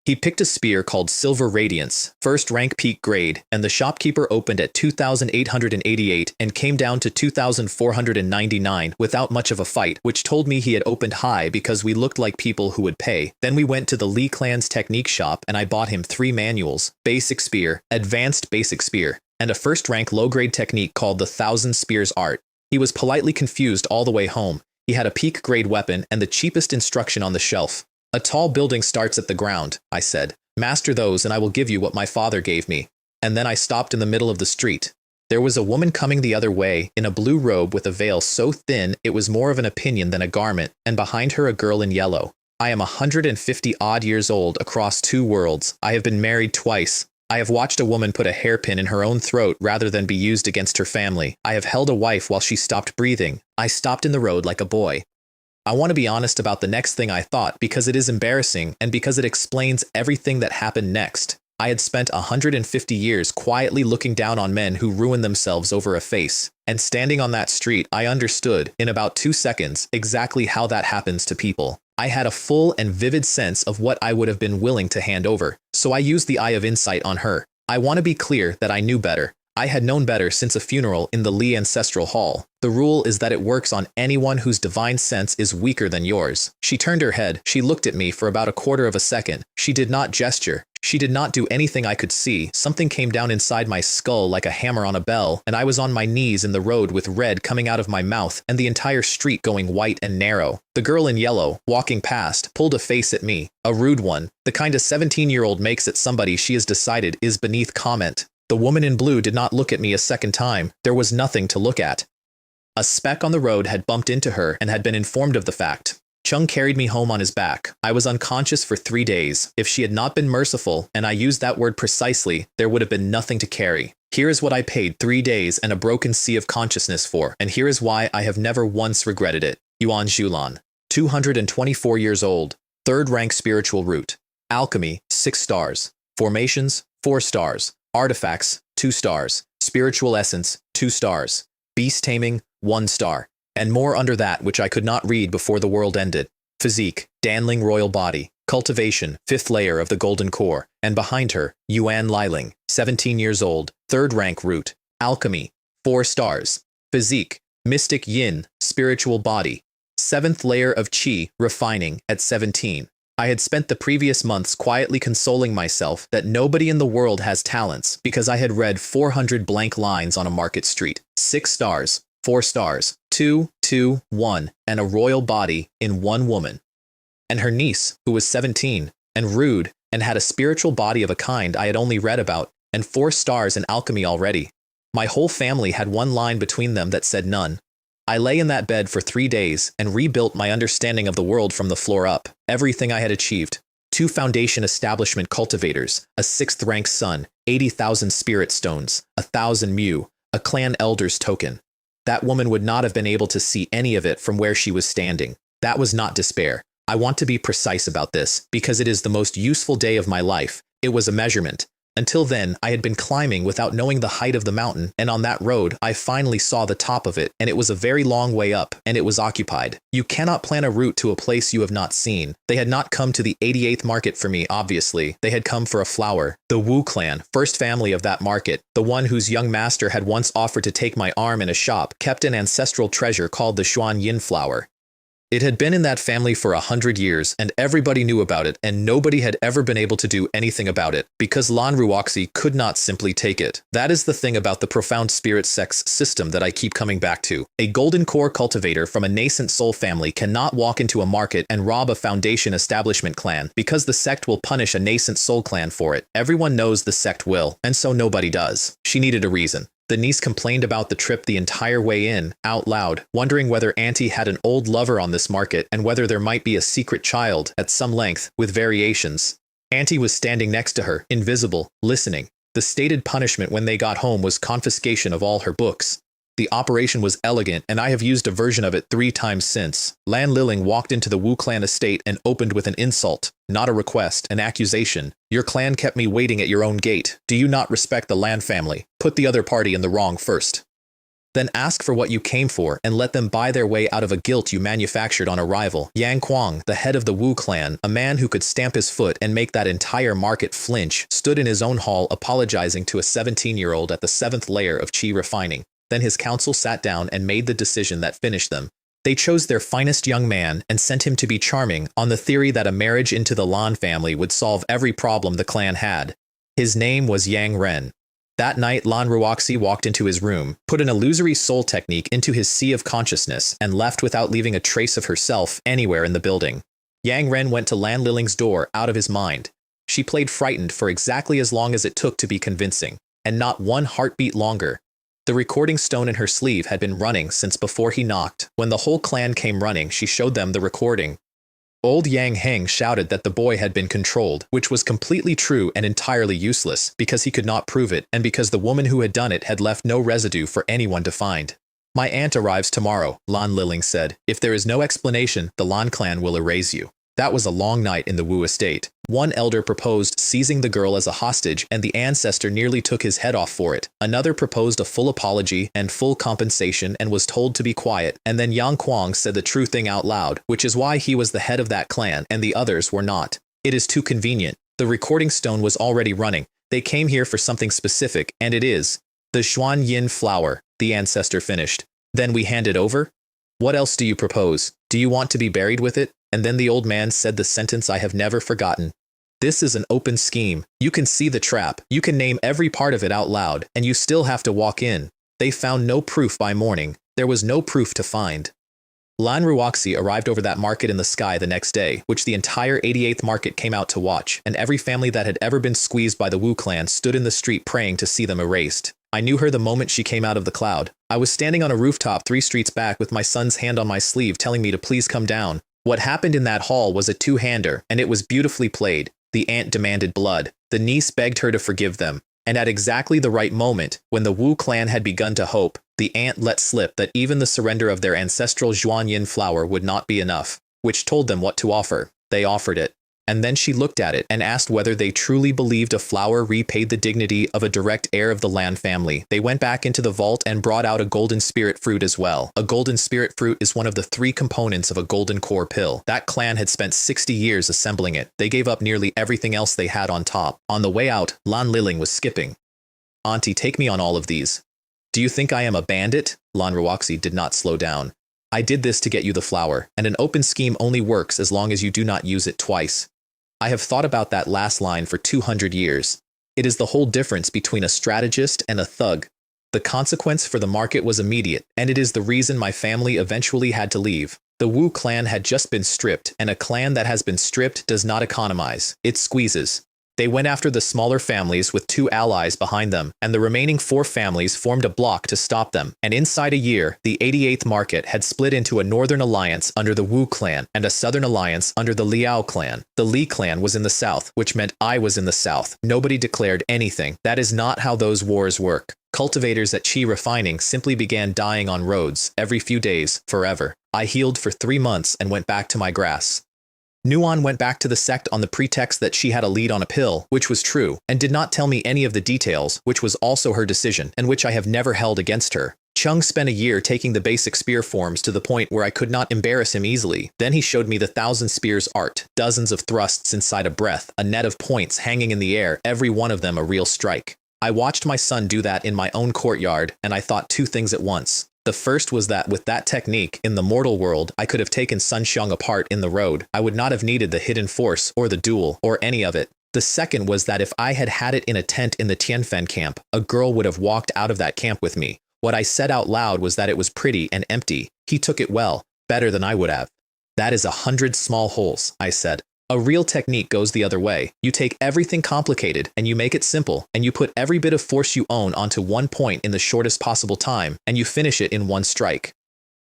He picked a spear called Silver Radiance, first rank peak grade, and the shopkeeper opened at 2,888 and came down to 2,499 without much of a fight, which told me he had opened high because we looked like people who would pay. Then we went to the Lee clan's technique shop and I bought him 3 manuals, basic spear, advanced basic spear, and a first rank low grade technique called the 1,000 Spears Art. He was politely confused all the way home. He had a peak grade weapon and the cheapest instruction on the shelf. A tall building starts at the ground, I said. Master those and I will give you what my father gave me. And then I stopped in the middle of the street. There was a woman coming the other way in a blue robe with a veil so thin it was more of an opinion than a garment, and behind her a girl in yellow. I am 150 odd years old across 2 worlds. I have been married twice. I have watched a woman put a hairpin in her own throat rather than be used against her family. I have held a wife while she stopped breathing. I stopped in the road like a boy. I want to be honest about the next thing I thought because it is embarrassing and because it explains everything that happened next. I had spent 150 years quietly looking down on men who ruin themselves over a face, and standing on that street, I understood, in about 2 seconds, exactly how that happens to people. I had a full and vivid sense of what I would have been willing to hand over, so I used the eye of insight on her. I want to be clear that I knew better. I had known better since a funeral in the Lee Ancestral Hall. The rule is that it works on anyone whose divine sense is weaker than yours. She turned her head. She looked at me for about a quarter of a second. She did not gesture. She did not do anything I could see. Something came down inside my skull like a hammer on a bell, and I was on my knees in the road with red coming out of my mouth and the entire street going white and narrow. The girl in yellow, walking past, pulled a face at me, a rude one, the kind a 17-year-old makes at somebody she has decided is beneath comment. The woman in blue did not look at me a second time. There was nothing to look at. A speck on the road had bumped into her and had been informed of the fact. Chung carried me home on his back. I was unconscious for 3 days. If she had not been merciful, and I used that word precisely, there would have been nothing to carry. Here is what I paid 3 days and a broken sea of consciousness for, and here is why I have never once regretted it. Yuan Zhulan, 224 years old, 3rd rank spiritual root. Alchemy, 6 stars. Formations, 4 stars. Artifacts, 2 stars. Spiritual essence, 2 stars. Beast taming, 1 star. And more under that which I could not read before the world ended. Physique, Danling royal body. Cultivation, 5th layer of the golden core. And behind her, Yuan Liling, 17 years old, 3rd rank root. Alchemy, 4 stars. Physique, mystic yin, spiritual body. 7th layer of qi, refining, at 17. I had spent the previous months quietly consoling myself that nobody in the world has talents because I had read 400 blank lines on a market street. 6 stars, 4 stars, 2, 2, 1, and a royal body in 1 woman. And her niece, who was 17, and rude, and had a spiritual body of a kind I had only read about, and 4 stars in alchemy already. My whole family had 1 line between them that said none. I lay in that bed for 3 days and rebuilt my understanding of the world from the floor up. Everything I had achieved. 2 foundation establishment cultivators, a 6th rank son, 80,000 spirit stones, 1,000 mu, a clan elder's token. That woman would not have been able to see any of it from where she was standing. That was not despair. I want to be precise about this because it is the most useful day of my life. It was a measurement. Until then, I had been climbing without knowing the height of the mountain, and on that road, I finally saw the top of it, and it was a very long way up, and it was occupied. You cannot plan a route to a place you have not seen. They had not come to the 88th market for me, obviously. They had come for a flower. The Wu clan, first family of that market, the one whose young master had once offered to take my arm in a shop, kept an ancestral treasure called the Xuan Yin flower. It had been in that family for 100 years, and everybody knew about it, and nobody had ever been able to do anything about it, because Lan Ruoxi could not simply take it. That is the thing about the profound spirit sex system that I keep coming back to. A golden core cultivator from a nascent soul family cannot walk into a market and rob a foundation establishment clan, because the sect will punish a nascent soul clan for it. Everyone knows the sect will, and so nobody does. She needed a reason. The niece complained about the trip the entire way in, out loud, wondering whether Auntie had an old lover on this market and whether there might be a secret child, at some length, with variations. Auntie was standing next to her, invisible, listening. The stated punishment when they got home was confiscation of all her books. The operation was elegant, and I have used a version of it 3 times since. Lan Liling walked into the Wu clan estate and opened with an insult, not a request, an accusation. Your clan kept me waiting at your own gate. Do you not respect the Lan family? Put the other party in the wrong first. Then ask for what you came for and let them buy their way out of a guilt you manufactured on arrival. Yang Kuang, the head of the Wu clan, a man who could stamp his foot and make that entire market flinch, stood in his own hall apologizing to a 17-year-old at the 7th layer of Qi refining. Then his council sat down and made the decision that finished them. They chose their finest young man and sent him to be charming on the theory that a marriage into the Lan family would solve every problem the clan had. His name was Yang Ren. That night, Lan Ruoxi walked into his room, put an illusory soul technique into his sea of consciousness, and left without leaving a trace of herself anywhere in the building. Yang Ren went to Lan Liling's door out of his mind. She played frightened for exactly as long as it took to be convincing, and not one heartbeat longer. The recording stone in her sleeve had been running since before he knocked. When the whole clan came running, she showed them the recording. Old Yang Heng shouted that the boy had been controlled, which was completely true and entirely useless, because he could not prove it, and because the woman who had done it had left no residue for anyone to find. My aunt arrives tomorrow, Lan Liling said. If there is no explanation, the Lan clan will erase you. That was a long night in the Wu estate. One elder proposed seizing the girl as a hostage, and the ancestor nearly took his head off for it. Another proposed a full apology and full compensation and was told to be quiet, and then Yang Kuang said the true thing out loud, which is why he was the head of that clan and the others were not. It is too convenient. The recording stone was already running. They came here for something specific, and it is the Xuan Yin flower, the ancestor finished. Then we hand it over? What else do you propose? Do you want to be buried with it? And then the old man said the sentence I have never forgotten. This is an open scheme. You can see the trap. You can name every part of it out loud, and you still have to walk in. They found no proof by morning. There was no proof to find. Lan Ruoxi arrived over that market in the sky the next day, which the entire 88th market came out to watch, and every family that had ever been squeezed by the Wu clan stood in the street praying to see them erased. I knew her the moment she came out of the cloud. I was standing on a rooftop 3 streets back with my son's hand on my sleeve telling me to please come down. What happened in that hall was a 2-hander, and it was beautifully played. The aunt demanded blood. The niece begged her to forgive them. And at exactly the right moment, when the Wu clan had begun to hope, the aunt let slip that even the surrender of their ancestral Xuanyin flower would not be enough, which told them what to offer. They offered it. And then she looked at it and asked whether they truly believed a flower repaid the dignity of a direct heir of the Lan family. They went back into the vault and brought out a golden spirit fruit as well. A golden spirit fruit is one of the 3 components of a golden core pill. That clan had spent 60 years assembling it. They gave up nearly everything else they had on top. On the way out, Lan Liling was skipping. Auntie, take me on all of these. Do you think I am a bandit? Lan Ruoxi did not slow down. I did this to get you the flower, and an open scheme only works as long as you do not use it twice. I have thought about that last line for 200 years. It is the whole difference between a strategist and a thug. The consequence for the market was immediate, and it is the reason my family eventually had to leave. The Wu clan had just been stripped, and a clan that has been stripped does not economize. It squeezes. They went after the smaller families with 2 allies behind them, and the remaining 4 families formed a block to stop them. And inside a year, the 88th market had split into a northern alliance under the Wu clan and a southern alliance under the Liao clan. The Li clan was in the south, which meant I was in the south. Nobody declared anything. That is not how those wars work. Cultivators at Qi Refining simply began dying on roads every few days, forever. I healed for 3 months and went back to my grass. Nuan went back to the sect on the pretext that she had a lead on a pill, which was true, and did not tell me any of the details, which was also her decision, and which I have never held against her. Chung spent a year taking the basic spear forms to the point where I could not embarrass him easily. Then he showed me the 1,000 spears art, dozens of thrusts inside a breath, a net of points hanging in the air, every one of them a real strike. I watched my son do that in my own courtyard, and I thought 2 things at once. The first was that with that technique, in the mortal world, I could have taken Sun Xiong apart in the road. I would not have needed the hidden force, or the duel, or any of it. The second was that if I had had it in a tent in the Tianfen camp, a girl would have walked out of that camp with me. What I said out loud was that it was pretty and empty. He took it well, better than I would have. That is 100 small holes, I said. A real technique goes the other way. You take everything complicated and you make it simple, and you put every bit of force you own onto one point in the shortest possible time, and you finish it in one strike.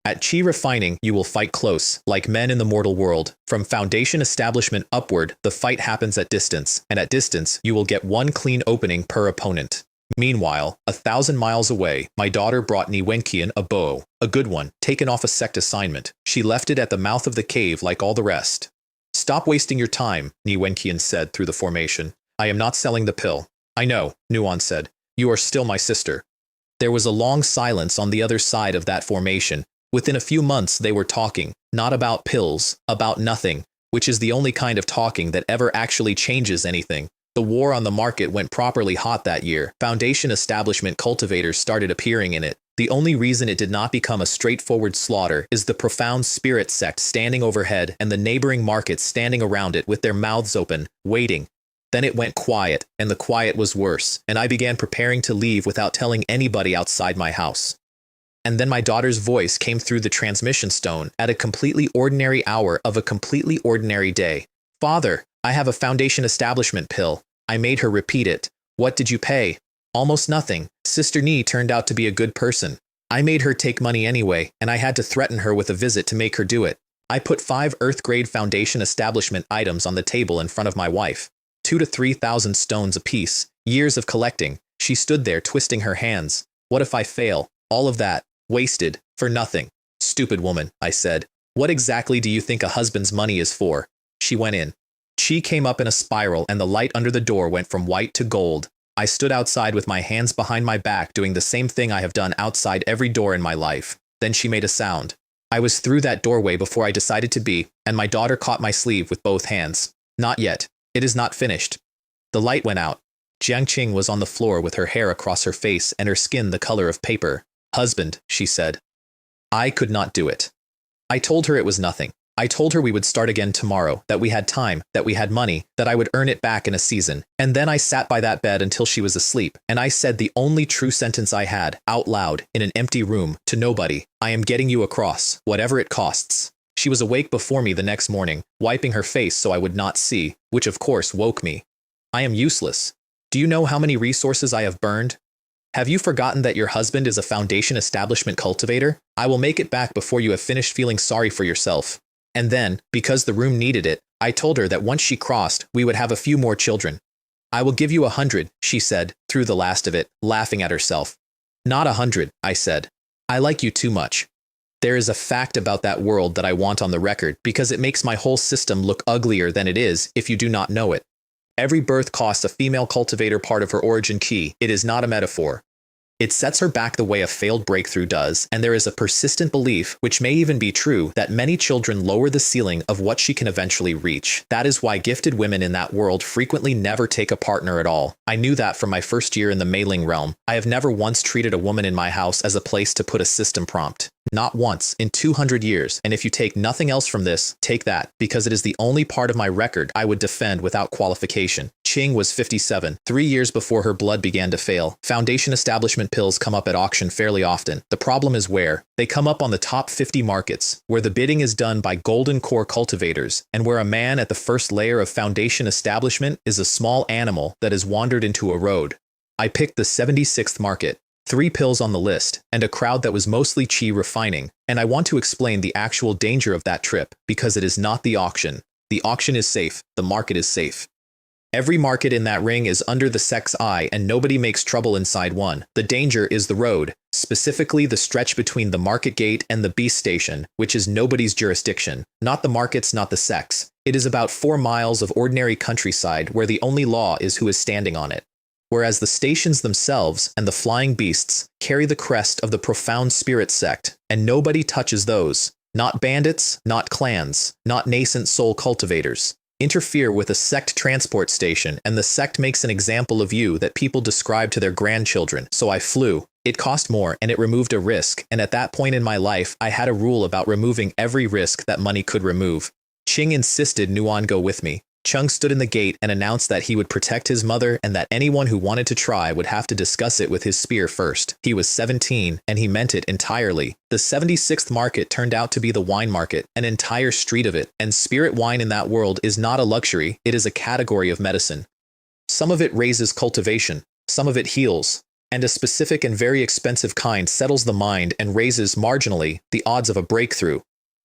At Qi Refining, you will fight close, like men in the mortal world. From foundation establishment upward, the fight happens at distance, and at distance, you will get 1 clean opening per opponent. Meanwhile, 1,000 miles away, my daughter brought Niwenkian a bow, a good one, taken off a sect assignment. She left it at the mouth of the cave like all the rest. Stop wasting your time, Niwenkian said through the formation. I am not selling the pill. I know, Nuan said. You are still my sister. There was a long silence on the other side of that formation. Within a few months they were talking, not about pills, about nothing, which is the only kind of talking that ever actually changes anything. The war on the market went properly hot that year. Foundation establishment cultivators started appearing in it. The only reason it did not become a straightforward slaughter is the profound spirit sect standing overhead and the neighboring markets standing around it with their mouths open, waiting. Then it went quiet, and the quiet was worse, and I began preparing to leave without telling anybody outside my house. And then my daughter's voice came through the transmission stone at a completely ordinary hour of a completely ordinary day. Father, I have a Foundation establishment pill. I made her repeat it. What did you pay? Almost nothing. Sister Ni turned out to be a good person. I made her take money anyway, and I had to threaten her with a visit to make her do it. I put 5 Earth-grade Foundation establishment items on the table in front of my wife. 2,000 to 3,000 stones apiece. Years of collecting. She stood there twisting her hands. What if I fail? All of that. Wasted. For nothing. Stupid woman, I said. What exactly do you think a husband's money is for? She went in. Chi came up in a spiral and the light under the door went from white to gold. I stood outside with my hands behind my back doing the same thing I have done outside every door in my life. Then she made a sound. I was through that doorway before I decided to be, and my daughter caught my sleeve with both hands. Not yet. It is not finished. The light went out. Jiang Qing was on the floor with her hair across her face and her skin the color of paper. Husband, she said. I could not do it. I told her it was nothing. I told her we would start again tomorrow, that we had time, that we had money, that I would earn it back in a season. And then I sat by that bed until she was asleep, and I said the only true sentence I had, out loud, in an empty room, to nobody. I am getting you across, whatever it costs. She was awake before me the next morning, wiping her face so I would not see, which of course woke me. I am useless. Do you know how many resources I have burned? Have you forgotten that your husband is a Foundation establishment cultivator? I will make it back before you have finished feeling sorry for yourself. And then, because the room needed it, I told her that once she crossed, we would have a few more children. I will give you 100, she said, through the last of it, laughing at herself. Not 100, I said. I like you too much. There is a fact about that world that I want on the record because it makes my whole system look uglier than it is if you do not know it. Every birth costs a female cultivator part of her origin key. It is not a metaphor. It sets her back the way a failed breakthrough does, and there is a persistent belief, which may even be true, that many children lower the ceiling of what she can eventually reach. That is why gifted women in that world frequently never take a partner at all. I knew that from my first year in the mailing realm. I have never once treated a woman in my house as a place to put a system prompt. Not once, in 200 years, and if you take nothing else from this, take that, because it is the only part of my record I would defend without qualification. Qing was 57, 3 years before her blood began to fail. Foundation establishment pills come up at auction fairly often. The problem is where? They come up on the top 50 markets, where the bidding is done by golden core cultivators, and where a man at the first layer of Foundation establishment is a small animal that has wandered into a road. I picked the 76th market. 3 pills on the list, and a crowd that was mostly chi refining, and I want to explain the actual danger of that trip, because it is not the auction. The auction is safe, the market is safe. Every market in that ring is under the Sect's eye and nobody makes trouble inside one. The danger is the road, specifically the stretch between the market gate and the beast station, which is nobody's jurisdiction. Not the markets, not the Sects. It is about 4 miles of ordinary countryside where the only law is who is standing on it. Whereas the stations themselves and the flying beasts carry the crest of the profound spirit sect, and nobody touches those. Not bandits, not clans, not nascent soul cultivators. Interfere with a sect transport station, and the sect makes an example of you that people describe to their grandchildren. So I flew. It cost more, and it removed a risk, and at that point in my life, I had a rule about removing every risk that money could remove. Qing insisted Nuan go with me. Chung stood in the gate and announced that he would protect his mother and that anyone who wanted to try would have to discuss it with his spear first. He was 17, and he meant it entirely. The 76th market turned out to be the wine market, an entire street of it, and spirit wine in that world is not a luxury, it is a category of medicine. Some of it raises cultivation, some of it heals, and a specific and very expensive kind settles the mind and raises marginally the odds of a breakthrough.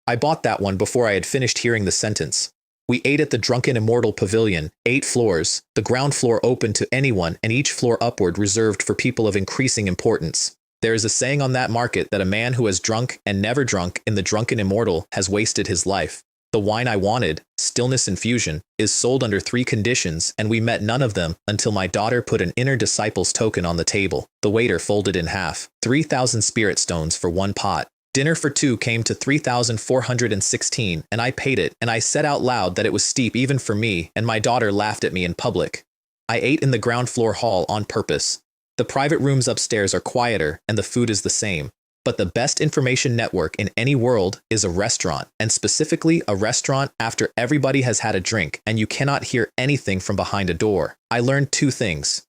I bought that one before I had finished hearing the sentence. We ate at the Drunken Immortal Pavilion, 8 floors, the ground floor open to anyone and each floor upward reserved for people of increasing importance. There is a saying on that market that a man who has drunk and never drunk in the Drunken Immortal has wasted his life. The wine I wanted, Stillness Infusion, is sold under 3 conditions, and we met none of them until my daughter put an inner disciple's token on the table. The waiter folded in half. 3,000 spirit stones for 1 pot. Dinner for 2 came to 3,416, and I paid it, and I said out loud that it was steep even for me, and my daughter laughed at me in public. I ate in the ground floor hall on purpose. The private rooms upstairs are quieter, and the food is the same. But the best information network in any world is a restaurant, and specifically a restaurant after everybody has had a drink, and you cannot hear anything from behind a door. I learned 2 things.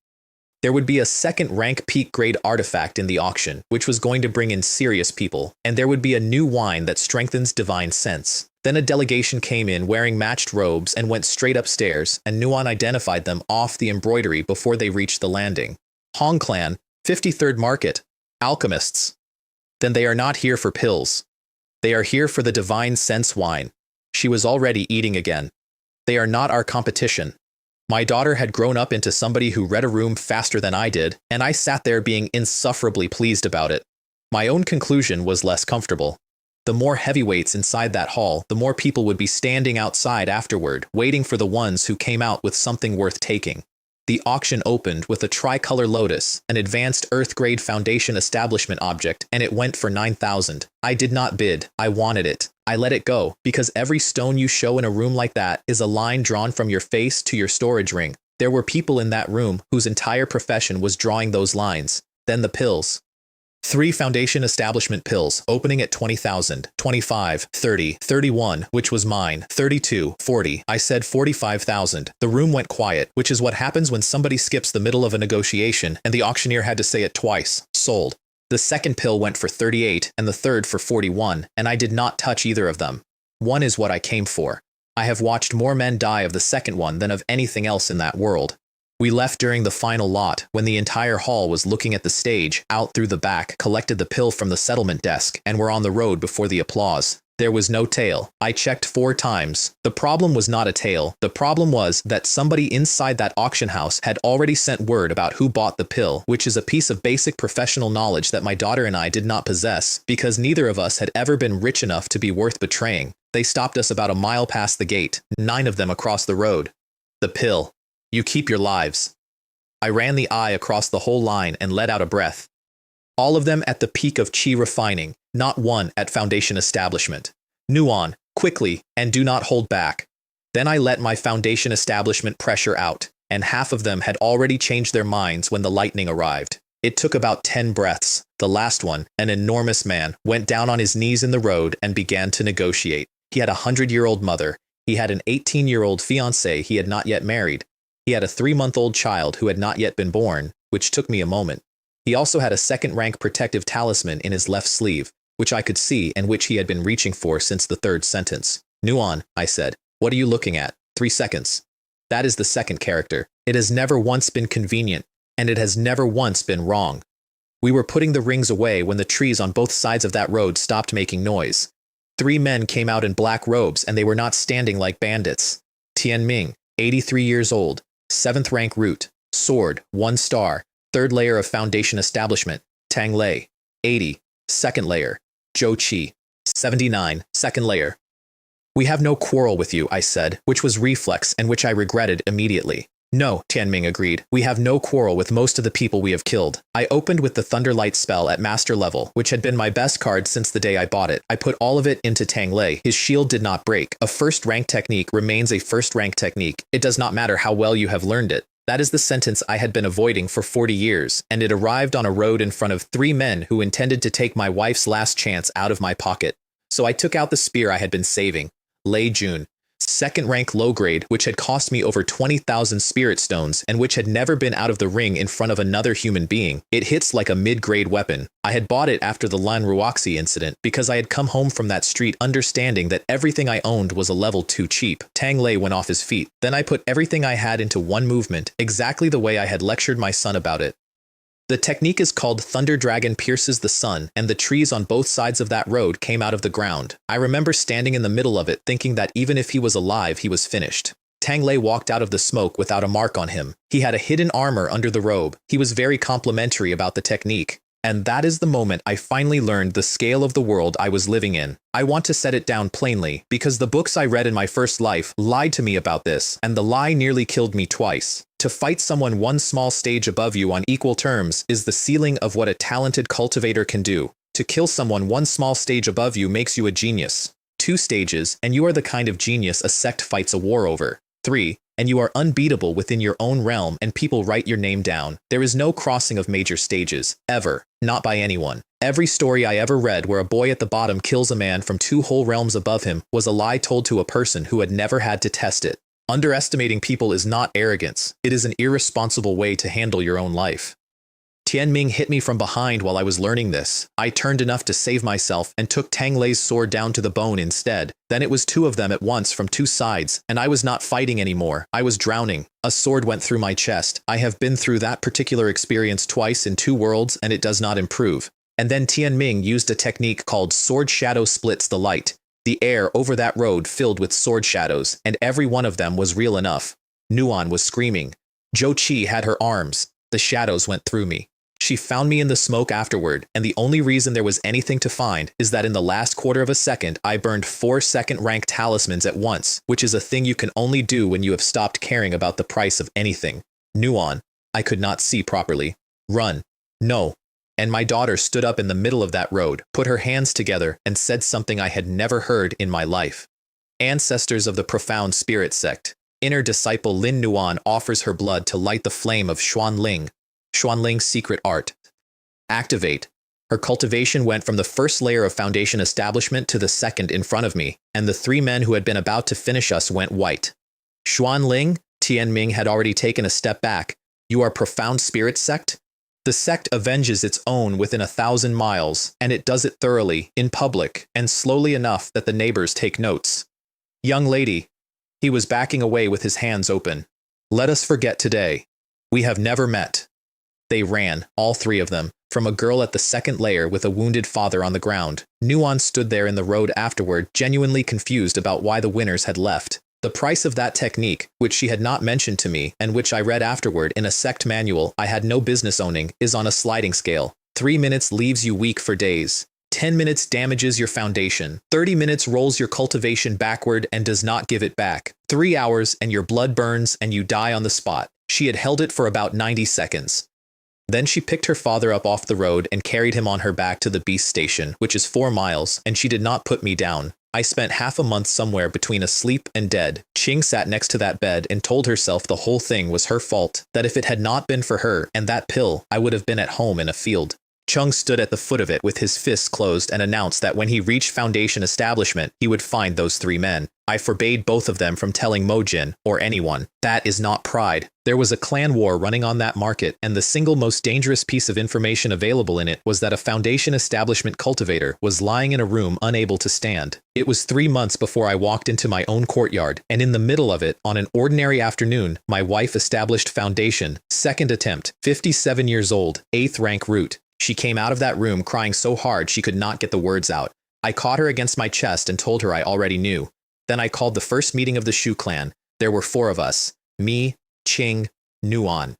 There would be a second rank peak grade artifact in the auction, which was going to bring in serious people, and there would be a new wine that strengthens divine sense. Then a delegation came in wearing matched robes and went straight upstairs, and Nuan identified them off the embroidery before they reached the landing. Hong Clan, 53rd Market, alchemists. Then they are not here for pills. They are here for the divine sense wine. She was already eating again. They are not our competition. My daughter had grown up into somebody who read a room faster than I did, and I sat there being insufferably pleased about it. My own conclusion was less comfortable. The more heavyweights inside that hall, the more people would be standing outside afterward, waiting for the ones who came out with something worth taking. The auction opened with a tricolor lotus, an advanced Earth-grade Foundation establishment object, and it went for 9,000. I did not bid. I wanted it. I let it go, because every stone you show in a room like that is a line drawn from your face to your storage ring. There were people in that room whose entire profession was drawing those lines. Then the pills. 3 Foundation establishment pills, opening at 20,000, 25, 30, 31, which was mine, 32, 40. I said 45,000. The room went quiet, which is what happens when somebody skips the middle of a negotiation, and the auctioneer had to say it twice. Sold. The second pill went for 38, and the third for 41, and I did not touch either of them. One is what I came for. I have watched more men die of the second one than of anything else in that world. We left during the final lot, when the entire hall was looking at the stage, out through the back, collected the pill from the settlement desk, and were on the road before the applause. There was no tail. I checked 4 times. The problem was not a tail. The problem was that somebody inside that auction house had already sent word about who bought the pill, which is a piece of basic professional knowledge that my daughter and I did not possess, because neither of us had ever been rich enough to be worth betraying. They stopped us about a mile past the gate, 9 of them across the road. The pill. You keep your lives. I ran the eye across the whole line and let out a breath. All of them at the peak of chi refining, not one at Foundation establishment. Nuan, quickly, and do not hold back. Then I let my Foundation establishment pressure out, and half of them had already changed their minds when the lightning arrived. It took about 10 breaths. The last one, an enormous man, went down on his knees in the road and began to negotiate. He had a 100-year-old mother. He had an 18-year-old fiancée he had not yet married. He had a 3-month-old child who had not yet been born, which took me a moment. He also had a second-rank protective talisman in his left sleeve, which I could see and which he had been reaching for since the 3rd sentence. Nuan, I said, what are you looking at? 3 seconds. That is the second character. It has never once been convenient, and it has never once been wrong. We were putting the rings away when the trees on both sides of that road stopped making noise. 3 men came out in black robes, and they were not standing like bandits. Tian Ming, 83 years old. 7th rank root, sword, 1 star, 3rd layer of Foundation establishment, Tang Lei, 80, 2nd layer, Zhou Qi, 79, 2nd layer. We have no quarrel with you, I said, which was reflex and which I regretted immediately. No, Tianming agreed. We have no quarrel with most of the people we have killed. I opened with the Thunderlight spell at master level, which had been my best card since the day I bought it. I put all of it into Tang Lei. His shield did not break. A 1st rank technique remains a 1st rank technique. It does not matter how well you have learned it. That is the sentence I had been avoiding for 40 years, and it arrived on a road in front of 3 men who intended to take my wife's last chance out of my pocket. So I took out the spear I had been saving. Lei Jun. 2nd rank low grade, which had cost me over 20,000 spirit stones and which had never been out of the ring in front of another human being. It hits like a mid-grade weapon. I had bought it after the Lan Ruoxi incident because I had come home from that street understanding that everything I owned was a level too cheap. Tang Lei went off his feet. Then I put everything I had into one movement, exactly the way I had lectured my son about it. The technique is called Thunder Dragon Pierces the Sun, and the trees on both sides of that road came out of the ground. I remember standing in the middle of it thinking that even if he was alive, he was finished. Tang Lei walked out of the smoke without a mark on him. He had a hidden armor under the robe. He was very complimentary about the technique. And that is the moment I finally learned the scale of the world I was living in. I want to set it down plainly, because the books I read in my first life lied to me about this, and the lie nearly killed me twice. To fight someone one small stage above you on equal terms is the ceiling of what a talented cultivator can do. To kill someone one small stage above you makes you a genius. 2 stages, and you are the kind of genius a sect fights a war over. 3, and you are unbeatable within your own realm and people write your name down. There is no crossing of major stages, ever, not by anyone. Every story I ever read where a boy at the bottom kills a man from 2 whole realms above him was a lie told to a person who had never had to test it. Underestimating people is not arrogance, it is an irresponsible way to handle your own life. Tianming hit me from behind while I was learning this. I turned enough to save myself and took Tang Lei's sword down to the bone instead. Then it was 2 of them at once from 2 sides, and I was not fighting anymore. I was drowning. A sword went through my chest. I have been through that particular experience twice in 2 worlds, and it does not improve. And then Tianming used a technique called Sword Shadow Splits the Light. The air over that road filled with sword shadows, and every one of them was real enough. Nuan was screaming. Zhou Qi had her arms. The shadows went through me. She found me in the smoke afterward, and the only reason there was anything to find is that in the last quarter of a second, I burned 4 second-rank talismans at once, which is a thing you can only do when you have stopped caring about the price of anything. Nuan, I could not see properly. Run. No. And my daughter stood up in the middle of that road, put her hands together, and said something I had never heard in my life. Ancestors of the profound spirit sect. Inner disciple Lin Nuan offers her blood to light the flame of Xuanling. Xuanling's secret art. Activate. Her cultivation went from the first layer of foundation establishment to the second in front of me, and the 3 men who had been about to finish us went white. Xuanling, Tianming had already taken a step back. You are profound spirit sect? The sect avenges its own within 1,000 miles, and it does it thoroughly, in public, and slowly enough that the neighbors take notes. Young lady. He was backing away with his hands open. Let us forget today. We have never met. They ran, all 3 of them, from a girl at the second layer with a wounded father on the ground. Nuan stood there in the road afterward, genuinely confused about why the winners had left. The price of that technique, which she had not mentioned to me, and which I read afterward in a sect manual I had no business owning, is on a sliding scale. 3 minutes leaves you weak for days. 10 minutes damages your foundation. 30 minutes rolls your cultivation backward and does not give it back. 3 hours and your blood burns and you die on the spot. She had held it for about 90 seconds. Then she picked her father up off the road and carried him on her back to the beast station, which is 4 miles, and she did not put me down. I spent half a month somewhere between asleep and dead. Qing sat next to that bed and told herself the whole thing was her fault, that if it had not been for her and that pill, I would have been at home in a field. Chung stood at the foot of it with his fists closed and announced that when he reached Foundation establishment, he would find those 3 men. I forbade both of them from telling Mojin, or anyone. That is not pride. There was a clan war running on that market, and the single most dangerous piece of information available in it was that a Foundation establishment cultivator was lying in a room unable to stand. It was 3 months before I walked into my own courtyard, and in the middle of it, on an ordinary afternoon, my wife established Foundation, 2nd attempt, 57 years old, 8th rank root. She came out of that room crying so hard she could not get the words out. I caught her against my chest and told her I already knew. Then I called the first meeting of the Shu clan. There were 4 of us. Me, Qing, Nuan.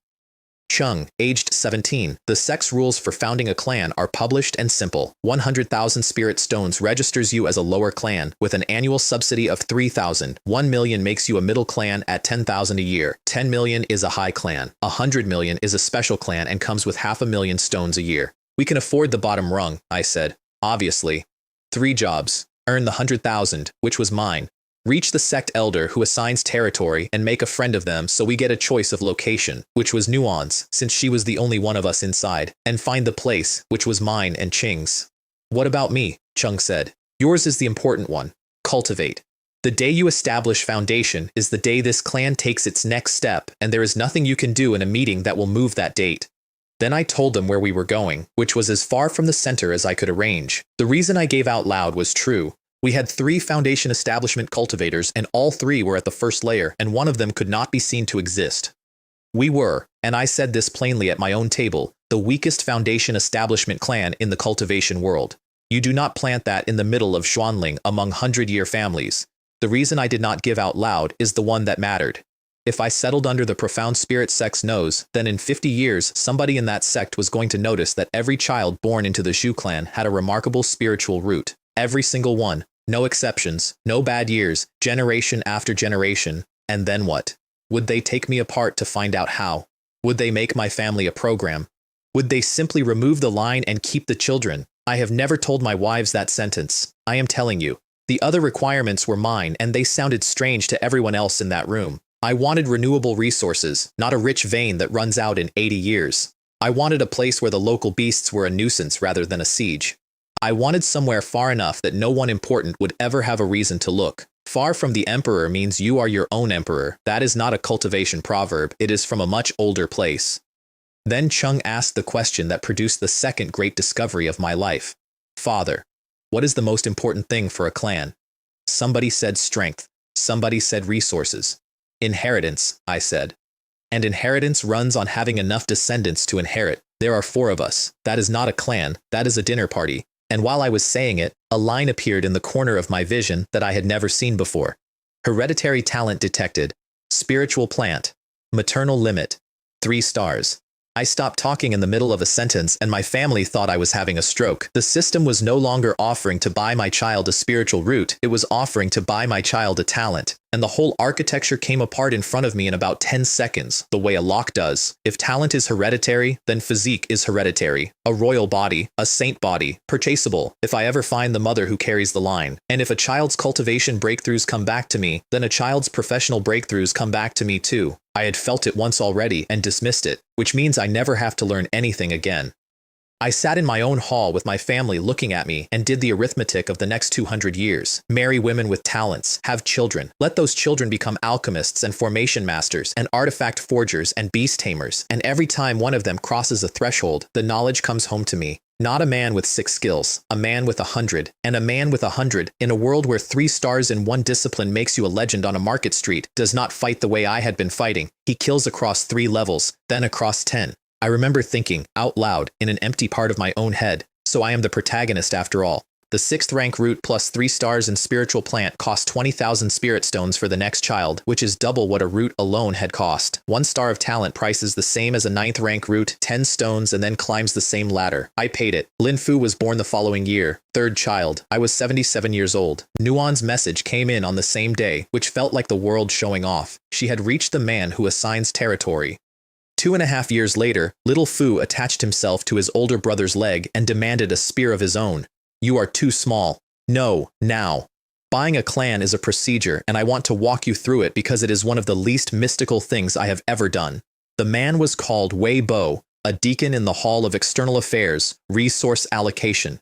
Chung, aged 17. The sect's rules for founding a clan are published and simple. 100,000 spirit stones registers you as a lower clan, with an annual subsidy of 3,000. 1 million makes you a middle clan at 10,000 a year. 10 million is a high clan. 100 million is a special clan and comes with 500,000 stones a year. We can afford the bottom rung, I said. Obviously. 3 jobs. Earn the 100,000, which was mine. Reach the sect elder who assigns territory and make a friend of them so we get a choice of location, which was Nuan's, since she was the only one of us inside, and find the place, which was mine and Qing's. What about me? Chung said. Yours is the important one. Cultivate. The day you establish Foundation is the day this clan takes its next step, and there is nothing you can do in a meeting that will move that date. Then I told them where we were going, which was as far from the center as I could arrange. The reason I gave out loud was true. We had 3 Foundation establishment cultivators, and all 3 were at the first layer, and one of them could not be seen to exist. We were And I said this plainly at my own table, the weakest foundation establishment clan in the cultivation world. You do not plant that in the middle of Xuanling among 100-year families. The reason I did not give out loud is the one that mattered. If I settled under the profound spirit sect's nose, then in 50 years somebody in that sect was going to notice that every child born into the Zhu clan had a remarkable spiritual root. Every single one. No exceptions, no bad years, generation after generation. And then what? Would they take me apart to find out how? Would they make my family a program? Would they simply remove the line and keep the children? I have never told my wives that sentence. I am telling you. The other requirements were mine and they sounded strange to everyone else in that room. I wanted renewable resources, not a rich vein that runs out in 80 years. I wanted a place where the local beasts were a nuisance rather than a siege. I wanted somewhere far enough that no one important would ever have a reason to look. Far from the emperor means you are your own emperor. That is not a cultivation proverb, it is from a much older place. Then Chung asked the question that produced the second great discovery of my life. Father, what is the most important thing for a clan? Somebody said strength. Somebody said resources. Inheritance, I said. And inheritance runs on having enough descendants to inherit. There are 4 of us. That is not a clan, that is a dinner party. And while I was saying it, a line appeared in the corner of my vision that I had never seen before. Hereditary talent detected. Spiritual plant. Maternal limit. 3 stars. I stopped talking in the middle of a sentence and my family thought I was having a stroke. The system was no longer offering to buy my child a spiritual root, it was offering to buy my child a talent. And the whole architecture came apart in front of me in about 10 seconds, the way a lock does. If talent is hereditary, then physique is hereditary. A royal body, a saint body, purchasable, if I ever find the mother who carries the line. And if a child's cultivation breakthroughs come back to me, then a child's professional breakthroughs come back to me too. I had felt it once already and dismissed it, which means I never have to learn anything again. I sat in my own hall with my family looking at me and did the arithmetic of the next 200 years. Marry women with talents, have children. Let those children become alchemists and formation masters and artifact forgers and beast tamers. And every time one of them crosses a threshold, the knowledge comes home to me. Not a man with 6 skills, a man with 100, and a man with 100, in a world where 3 stars in one discipline makes you a legend on a market street, does not fight the way I had been fighting. He kills across 3 levels, then across 10. I remember thinking, out loud, in an empty part of my own head, so I am the protagonist after all. The 6th rank root plus 3 stars in spiritual plant cost 20,000 spirit stones for the next child, which is double what a root alone had cost. 1 star of talent prices the same as a 9th rank root, 10 stones, and then climbs the same ladder. I paid it. Lin Fu was born the following year, 3rd child. I was 77 years old. Nuan's message came in on the same day, which felt like the world showing off. She had reached the man who assigns territory. 2.5 years later, little Fu attached himself to his older brother's leg and demanded a spear of his own. You are too small. No, now. Buying a clan is a procedure, and I want to walk you through it because it is one of the least mystical things I have ever done. The man was called Wei Bo, a deacon in the Hall of External Affairs, Resource Allocation.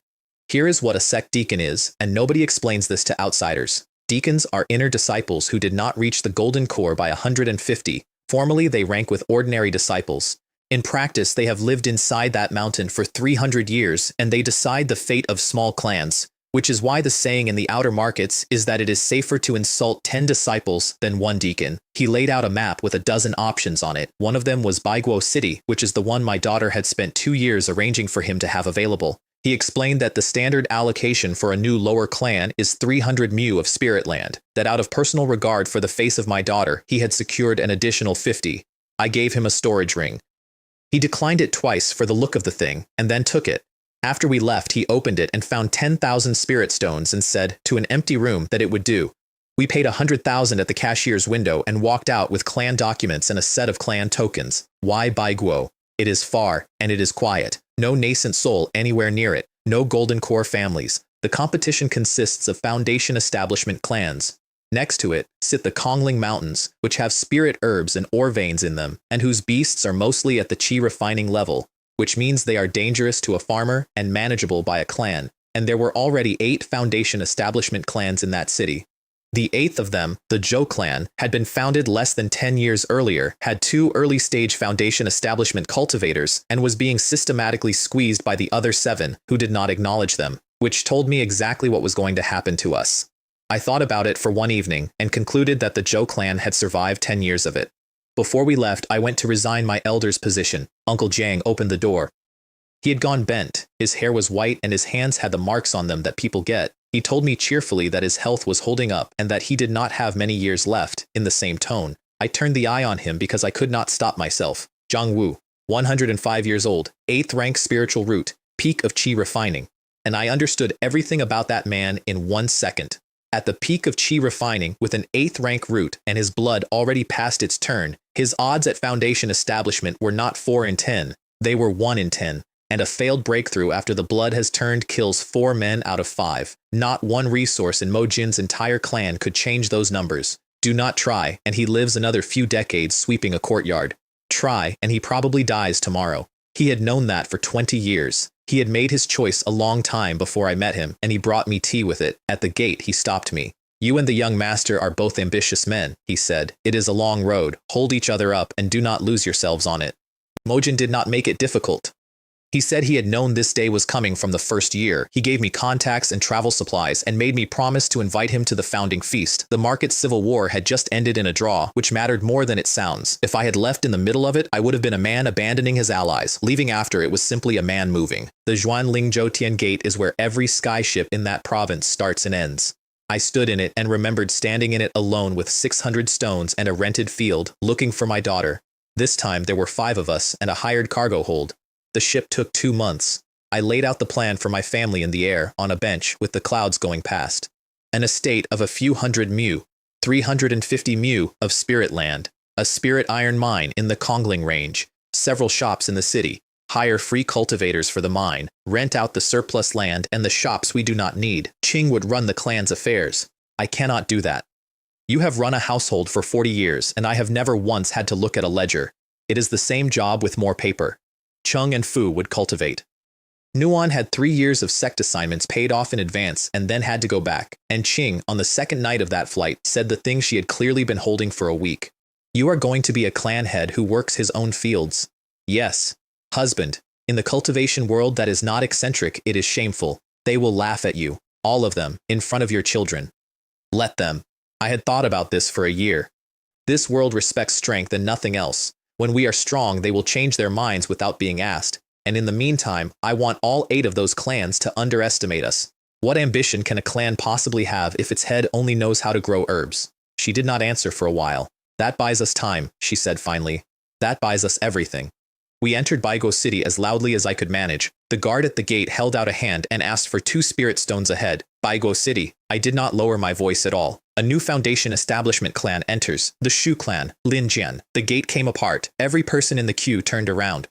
Here is what a sect deacon is, and nobody explains this to outsiders. Deacons are inner disciples who did not reach the golden core by 150. Formally, they rank with ordinary disciples. In practice, they have lived inside that mountain for 300 years, and they decide the fate of small clans, which is why the saying in the outer markets is that it is safer to insult 10 disciples than 1 deacon. He laid out a map with a dozen options on it. One of them was Baiguo City, which is the one my daughter had spent 2 years arranging for him to have available. He explained that the standard allocation for a new lower clan is 300 mu of spirit land, that out of personal regard for the face of my daughter, he had secured an additional 50. I gave him a storage ring. He declined it twice for the look of the thing, and then took it. After we left, he opened it and found 10,000 spirit stones and said, to an empty room, that it would do. We paid 100,000 at the cashier's window and walked out with clan documents and a set of clan tokens. Why Baiguo? It is far, and it is quiet. No nascent soul anywhere near it. No golden core families. The competition consists of foundation establishment clans. Next to it sit the Kongling Mountains, which have spirit herbs and ore veins in them, and whose beasts are mostly at the chi refining level, which means they are dangerous to a farmer and manageable by a clan, and there were already 8 foundation establishment clans in that city. The 8th of them, the Zhou clan, had been founded less than 10 years earlier, had 2 early-stage foundation establishment cultivators, and was being systematically squeezed by the other 7, who did not acknowledge them, which told me exactly what was going to happen to us. I thought about it for one evening, and concluded that the Zhou clan had survived 10 years of it. Before we left, I went to resign my elder's position. Uncle Jiang opened the door. He had gone bent, his hair was white and his hands had the marks on them that people get. He told me cheerfully that his health was holding up and that he did not have many years left. In the same tone, I turned the eye on him because I could not stop myself. Zhang Wu, 105 years old, 8th rank spiritual root, peak of qi refining. And I understood everything about that man in 1 second. At the peak of qi refining, with an 8th rank root and his blood already past its turn, his odds at foundation establishment were not 4 in 10, they were 1 in 10. And a failed breakthrough after the blood has turned kills 4 men out of 5. Not one resource in Mo Jin's entire clan could change those numbers. Do not try, and he lives another few decades sweeping a courtyard. Try, and he probably dies tomorrow. He had known that for 20 years. He had made his choice a long time before I met him, and he brought me tea with it. At the gate, he stopped me. You and the young master are both ambitious men, he said. It is a long road. Hold each other up and do not lose yourselves on it. Mo Jin did not make it difficult. He said he had known this day was coming from the first year. He gave me contacts and travel supplies and made me promise to invite him to the founding feast. The market civil war had just ended in a draw, which mattered more than it sounds. If I had left in the middle of it, I would have been a man abandoning his allies. Leaving after it was simply a man moving. The Zhuanlingzhou Gate is where every skyship in that province starts and ends. I stood in it and remembered standing in it alone with 600 stones and a rented field, looking for my daughter. This time there were 5 of us and a hired cargo hold. The ship took 2 months. I laid out the plan for my family in the air, on a bench, with the clouds going past. An estate of a few hundred mu, 350 mu of spirit land, a spirit iron mine in the Kongling range, several shops in the city, hire free cultivators for the mine, rent out the surplus land and the shops we do not need. Qing would run the clan's affairs. I cannot do that. You have run a household for 40 years, and I have never once had to look at a ledger. It is the same job with more paper. Chung and Fu would cultivate. Nuan had 3 years of sect assignments paid off in advance and then had to go back, and Qing, on the second night of that flight, said the thing she had clearly been holding for a week. You are going to be a clan head who works his own fields. Yes. Husband. In the cultivation world that is not eccentric, it is shameful. They will laugh at you, all of them, in front of your children. Let them. I had thought about this for a year. This world respects strength and nothing else. When we are strong, they will change their minds without being asked. And in the meantime, I want all 8 of those clans to underestimate us. What ambition can a clan possibly have if its head only knows how to grow herbs? She did not answer for a while. That buys us time, she said finally. That buys us everything. We entered Baigo City as loudly as I could manage. The guard at the gate held out a hand and asked for 2 spirit stones ahead. Baigo City. I did not lower my voice at all. A new foundation establishment clan enters. The Shu clan, Lin Jian. The gate came apart. Every person in the queue turned around.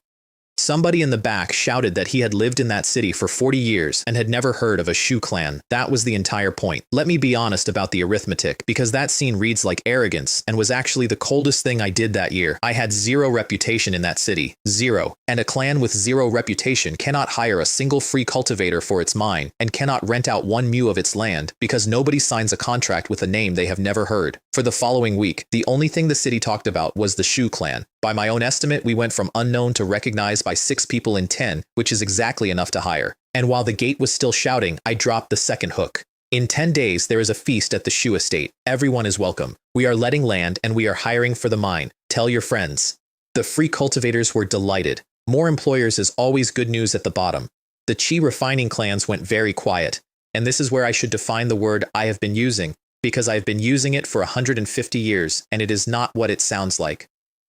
Somebody in the back shouted that he had lived in that city for 40 years and had never heard of a Shu clan. That was the entire point. Let me be honest about the arithmetic, because that scene reads like arrogance and was actually the coldest thing I did that year. I had 0 reputation in that city. 0. And a clan with 0 reputation cannot hire a single free cultivator for its mine and cannot rent out 1 mu of its land because nobody signs a contract with a name they have never heard. For the following week, the only thing the city talked about was the Shu clan. By my own estimate, we went from unknown to recognized by 6 people in 10, which is exactly enough to hire. And while the gate was still shouting, I dropped the second hook. In 10 days, there is a feast at the Shu estate. Everyone is welcome. We are letting land and we are hiring for the mine. Tell your friends. The free cultivators were delighted. More employers is always good news at the bottom. The qi refining clans went very quiet. And this is where I should define the word I have been using, because I have been using it for 150 years, and it is not what it sounds like.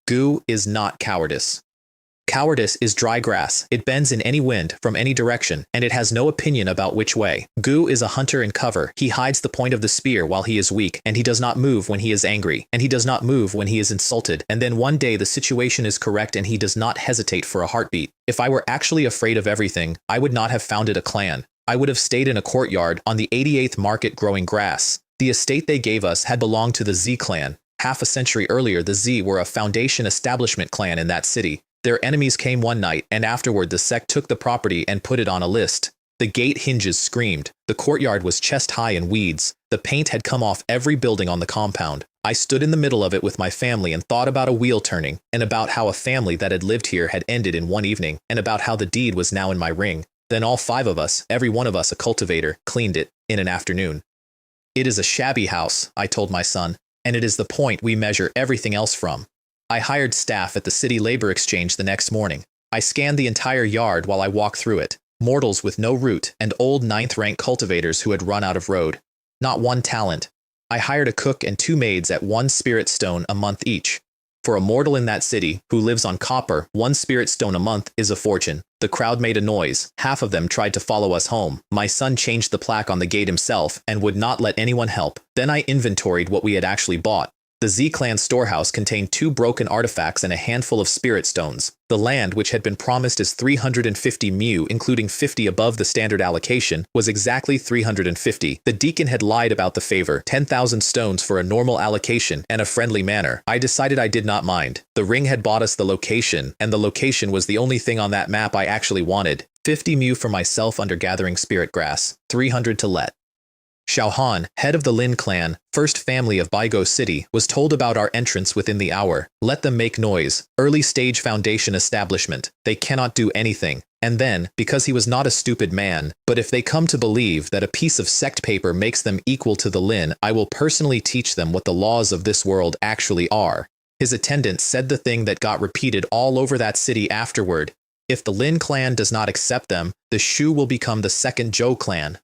Gu is not cowardice. Cowardice is dry grass. It bends in any wind, from any direction, and it has no opinion about which way. Gu is a hunter in cover. He hides the point of the spear while he is weak, and he does not move when he is angry, and he does not move when he is insulted, and then one day the situation is correct and he does not hesitate for a heartbeat. If I were actually afraid of everything, I would not have founded a clan. I would have stayed in a courtyard on the 88th market growing grass. The estate they gave us had belonged to the Z clan. Half a century earlier, the Z were a foundation establishment clan in that city. Their enemies came one night, and afterward the Sect took the property and put it on a list. The gate hinges screamed. The courtyard was chest high in weeds. The paint had come off every building on the compound. I stood in the middle of it with my family and thought about a wheel turning, and about how a family that had lived here had ended in one evening, and about how the deed was now in my ring. Then all 5 of us, every one of us a cultivator, cleaned it in an afternoon. It is a shabby house, I told my son, and it is the point we measure everything else from. I hired staff at the city labor exchange the next morning. I scanned the entire yard while I walked through it. Mortals with no root and old 9th rank cultivators who had run out of road. Not one talent. I hired a cook and 2 maids at 1 spirit stone a month each. For a mortal in that city, who lives on copper, 1 spirit stone a month is a fortune. The crowd made a noise. Half of them tried to follow us home. My son changed the plaque on the gate himself and would not let anyone help. Then I inventoried what we had actually bought. The Z-Clan storehouse contained 2 broken artifacts and a handful of spirit stones. The land, which had been promised as 350 mu, including 50 above the standard allocation, was exactly 350. The deacon had lied about the favor, 10,000 stones for a normal allocation and a friendly manner. I decided I did not mind. The ring had bought us the location, and the location was the only thing on that map I actually wanted. 50 mu for myself under gathering spirit grass, 300 to let. Xiaohan, head of the Lin clan, first family of Baigo City, was told about our entrance within the hour. Let them make noise. Early stage foundation establishment. They cannot do anything. And then, because he was not a stupid man, but if they come to believe that a piece of sect paper makes them equal to the Lin, I will personally teach them what the laws of this world actually are. His attendant said the thing that got repeated all over that city afterward. If the Lin clan does not accept them, the Shu will become the second Zhou clan.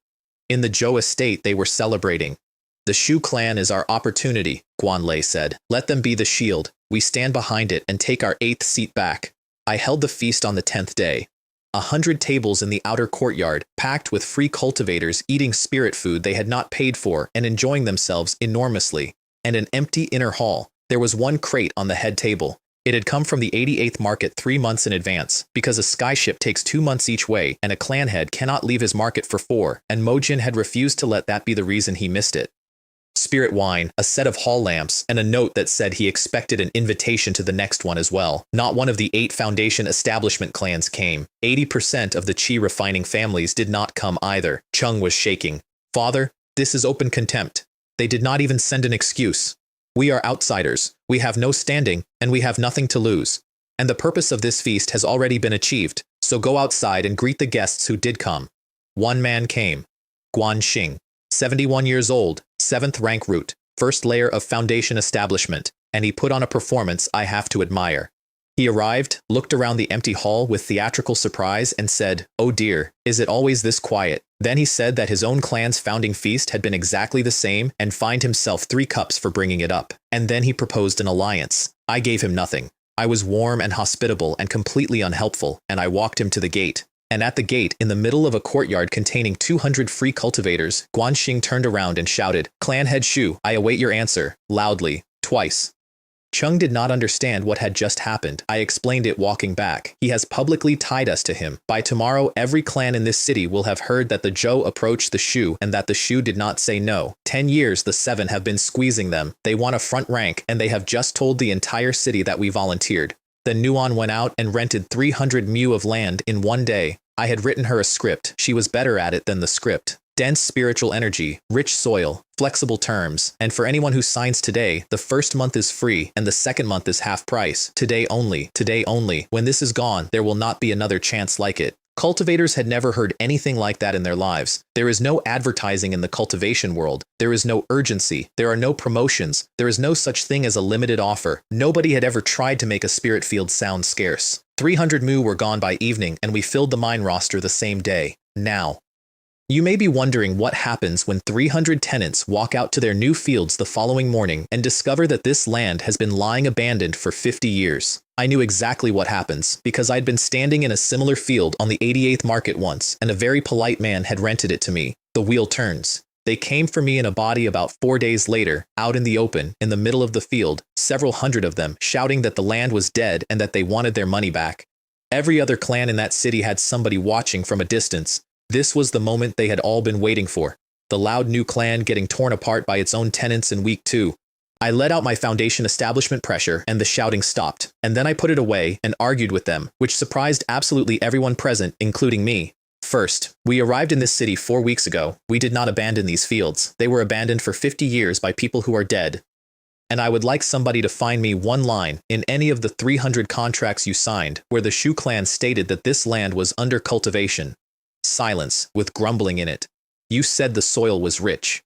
In the Zhou estate they were celebrating. The Shu clan is our opportunity, Guan Lei said. Let them be the shield. We stand behind it and take our 8th seat back. I held the feast on the 10th day. 100 tables in the outer courtyard, packed with free cultivators eating spirit food they had not paid for and enjoying themselves enormously. And an empty inner hall. There was 1 crate on the head table. It had come from the 88th market 3 months in advance, because a skyship takes 2 months each way and a clan head cannot leave his market for 4, and Mojin had refused to let that be the reason he missed it. Spirit wine, a set of hall lamps, and a note that said he expected an invitation to the next one as well. Not one of the 8 foundation establishment clans came. 80% of the Qi refining families did not come either. Chung was shaking. Father, this is open contempt. They did not even send an excuse. We are outsiders, we have no standing, and we have nothing to lose. And the purpose of this feast has already been achieved, so go outside and greet the guests who did come. 1 man came. Guan Xing, 71 years old, 7th rank root, first layer of foundation establishment, and he put on a performance I have to admire. He arrived, looked around the empty hall with theatrical surprise and said, "Oh dear, is it always this quiet?" Then he said that his own clan's founding feast had been exactly the same and fined himself 3 cups for bringing it up. And then he proposed an alliance. I gave him nothing. I was warm and hospitable and completely unhelpful, and I walked him to the gate. And at the gate, in the middle of a courtyard containing 200 free cultivators, Guan Xing turned around and shouted, "Clan head Shu, I await your answer," loudly, twice. Chung did not understand what had just happened. I explained it walking back. He has publicly tied us to him. By tomorrow, every clan in this city will have heard that the Zhou approached the Shu and that the Shu did not say no. 10 years the 7 have been squeezing them. They want a front rank, and they have just told the entire city that we volunteered. Then Nuan went out and rented 300 mu of land in 1 day. I had written her a script. She was better at it than the script. Dense spiritual energy, rich soil, flexible terms, and for anyone who signs today, the first month is free and the second month is half price. Today only, today only. When this is gone, there will not be another chance like it. Cultivators had never heard anything like that in their lives. There is no advertising in the cultivation world. There is no urgency. There are no promotions. There is no such thing as a limited offer. Nobody had ever tried to make a spirit field sound scarce. 300 mu were gone by evening and we filled the mine roster the same day. Now. You may be wondering what happens when 300 tenants walk out to their new fields the following morning and discover that this land has been lying abandoned for 50 years. I knew exactly what happens because I'd been standing in a similar field on the 88th market once and a very polite man had rented it to me. The wheel turns. They came for me in a body about 4 days later, out in the open, in the middle of the field, several hundred of them, shouting that the land was dead and that they wanted their money back. Every other clan in that city had somebody watching from a distance. This was the moment they had all been waiting for. The loud new clan getting torn apart by its own tenants in week 2. I let out my foundation establishment pressure and the shouting stopped. And then I put it away and argued with them, which surprised absolutely everyone present, including me. First, we arrived in this city 4 weeks ago. We did not abandon these fields. They were abandoned for 50 years by people who are dead. And I would like somebody to find me 1 line in any of the 300 contracts you signed where the Shu clan stated that this land was under cultivation. Silence, with grumbling in it. You said the soil was rich.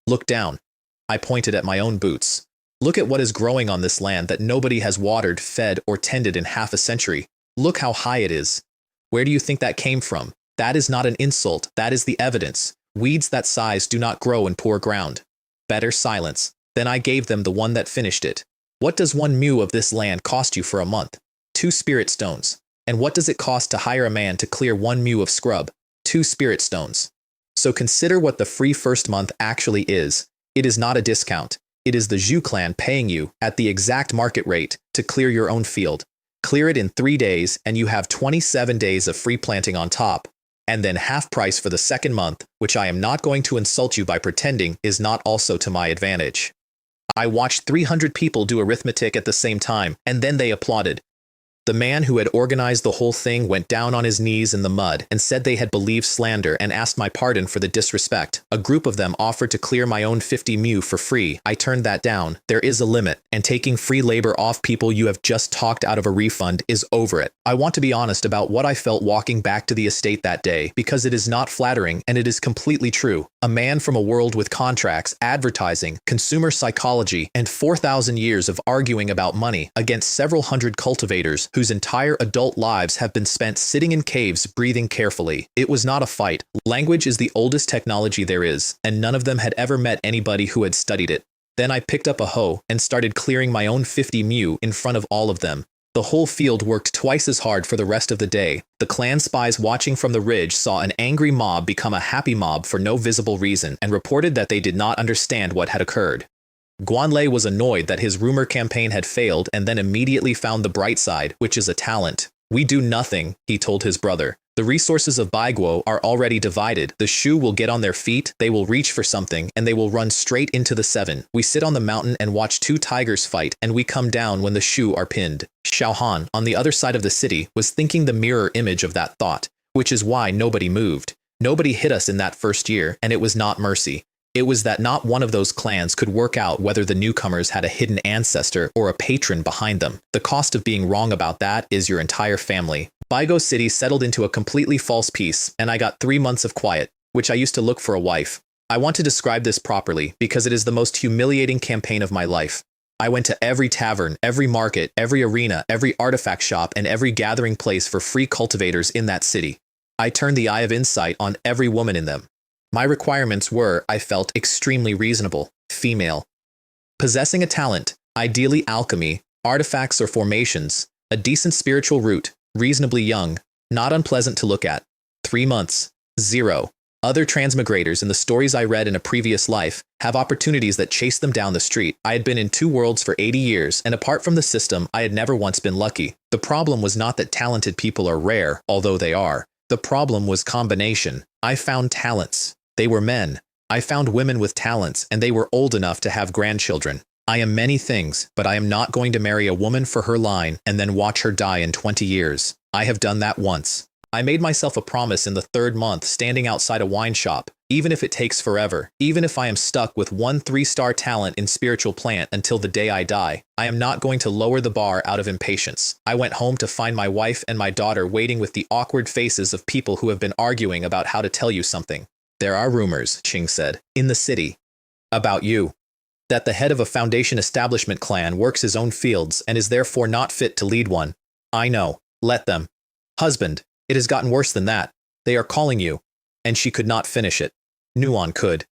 Look down. I pointed at my own boots. Look at what is growing on this land that nobody has watered, fed, or tended in half a century. Look how high it is. Where do you think that came from? That is not an insult, that is the evidence. Weeds that size do not grow in poor ground. Better silence. Then I gave them the one that finished it. What does 1 mu of this land cost you for a month? 2 spirit stones. And what does it cost to hire a man to clear 1 mu of scrub? 2 spirit stones. So consider what the free first month actually is. It is not a discount. It is the Zhu clan paying you, at the exact market rate, to clear your own field. Clear it in 3 days and you have 27 days of free planting on top. And then half price for the second month, which I am not going to insult you by pretending is not also to my advantage. I watched 300 people do arithmetic at the same time, and then they applauded. The man who had organized the whole thing went down on his knees in the mud and said they had believed slander and asked my pardon for the disrespect. A group of them offered to clear my own 50 mu for free. I turned that down. There is a limit, and taking free labor off people you have just talked out of a refund is over it. I want to be honest about what I felt walking back to the estate that day, because it is not flattering and it is completely true. A man from a world with contracts, advertising, consumer psychology, and 4,000 years of arguing about money against several hundred cultivators whose entire adult lives have been spent sitting in caves breathing carefully. It was not a fight. Language is the oldest technology there is, and none of them had ever met anybody who had studied it. Then I picked up a hoe and started clearing my own 50 mu in front of all of them. The whole field worked twice as hard for the rest of the day. The clan spies watching from the ridge saw an angry mob become a happy mob for no visible reason and reported that they did not understand what had occurred. Guanlei was annoyed that his rumor campaign had failed and then immediately found the bright side, which is a talent. We do nothing, he told his brother. The resources of Baiguo are already divided. The Shu will get on their feet, they will reach for something, and they will run straight into the 7. We sit on the mountain and watch 2 tigers fight, and we come down when the Shu are pinned. Xiaohan, on the other side of the city, was thinking the mirror image of that thought, which is why nobody moved. Nobody hit us in that first year, and it was not mercy. It was that not one of those clans could work out whether the newcomers had a hidden ancestor or a patron behind them. The cost of being wrong about that is your entire family. Baigo City settled into a completely false peace, and I got 3 months of quiet, which I used to look for a wife. I want to describe this properly because it is the most humiliating campaign of my life. I went to every tavern, every market, every arena, every artifact shop, and every gathering place for free cultivators in that city. I turned the eye of insight on every woman in them. My requirements were, I felt, extremely reasonable. Female. Possessing a talent, ideally alchemy, artifacts or formations, a decent spiritual root, reasonably young, not unpleasant to look at. 3 months. 0. Other transmigrators in the stories I read in a previous life have opportunities that chase them down the street. I had been in 2 worlds for 80 years, and apart from the system, I had never once been lucky. The problem was not that talented people are rare, although they are. The problem was combination. I found talents. They were men. I found women with talents, and they were old enough to have grandchildren. I am many things, but I am not going to marry a woman for her line and then watch her die in 20 years. I have done that once. I made myself a promise in the 3rd month standing outside a wine shop, even if it takes forever, even if I am stuck with 1 3-star talent in spiritual plant until the day I die, I am not going to lower the bar out of impatience. I went home to find my wife and my daughter waiting with the awkward faces of people who have been arguing about how to tell you something. There are rumors, Ching said, in the city. About you. That the head of a foundation establishment clan works his own fields and is therefore not fit to lead one. I know. Let them. Husband, it has gotten worse than that. They are calling you. And she could not finish it. Nuon could.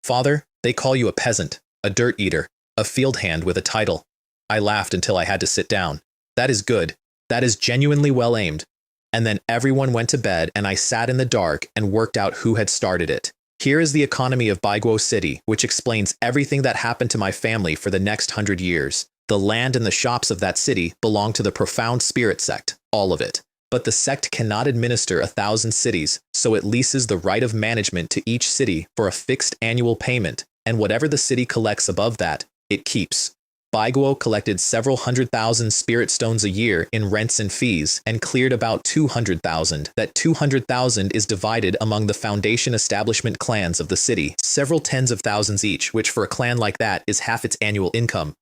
Father, they call you a peasant, a dirt eater, a field hand with a title. I laughed until I had to sit down. That is good. That is genuinely well aimed. And then everyone went to bed and I sat in the dark and worked out who had started it. Here is the economy of Baiguo City, which explains everything that happened to my family for the next 100 years. The land and the shops of that city belong to the profound spirit sect, all of it. But the sect cannot administer 1,000 cities, so it leases the right of management to each city for a fixed annual payment, and whatever the city collects above that, it keeps. Baiguo collected several 100,000 spirit stones a year in rents and fees and cleared about 200,000. That 200,000 is divided among the foundation establishment clans of the city, several tens of thousands each, which for a clan like that is half its annual income.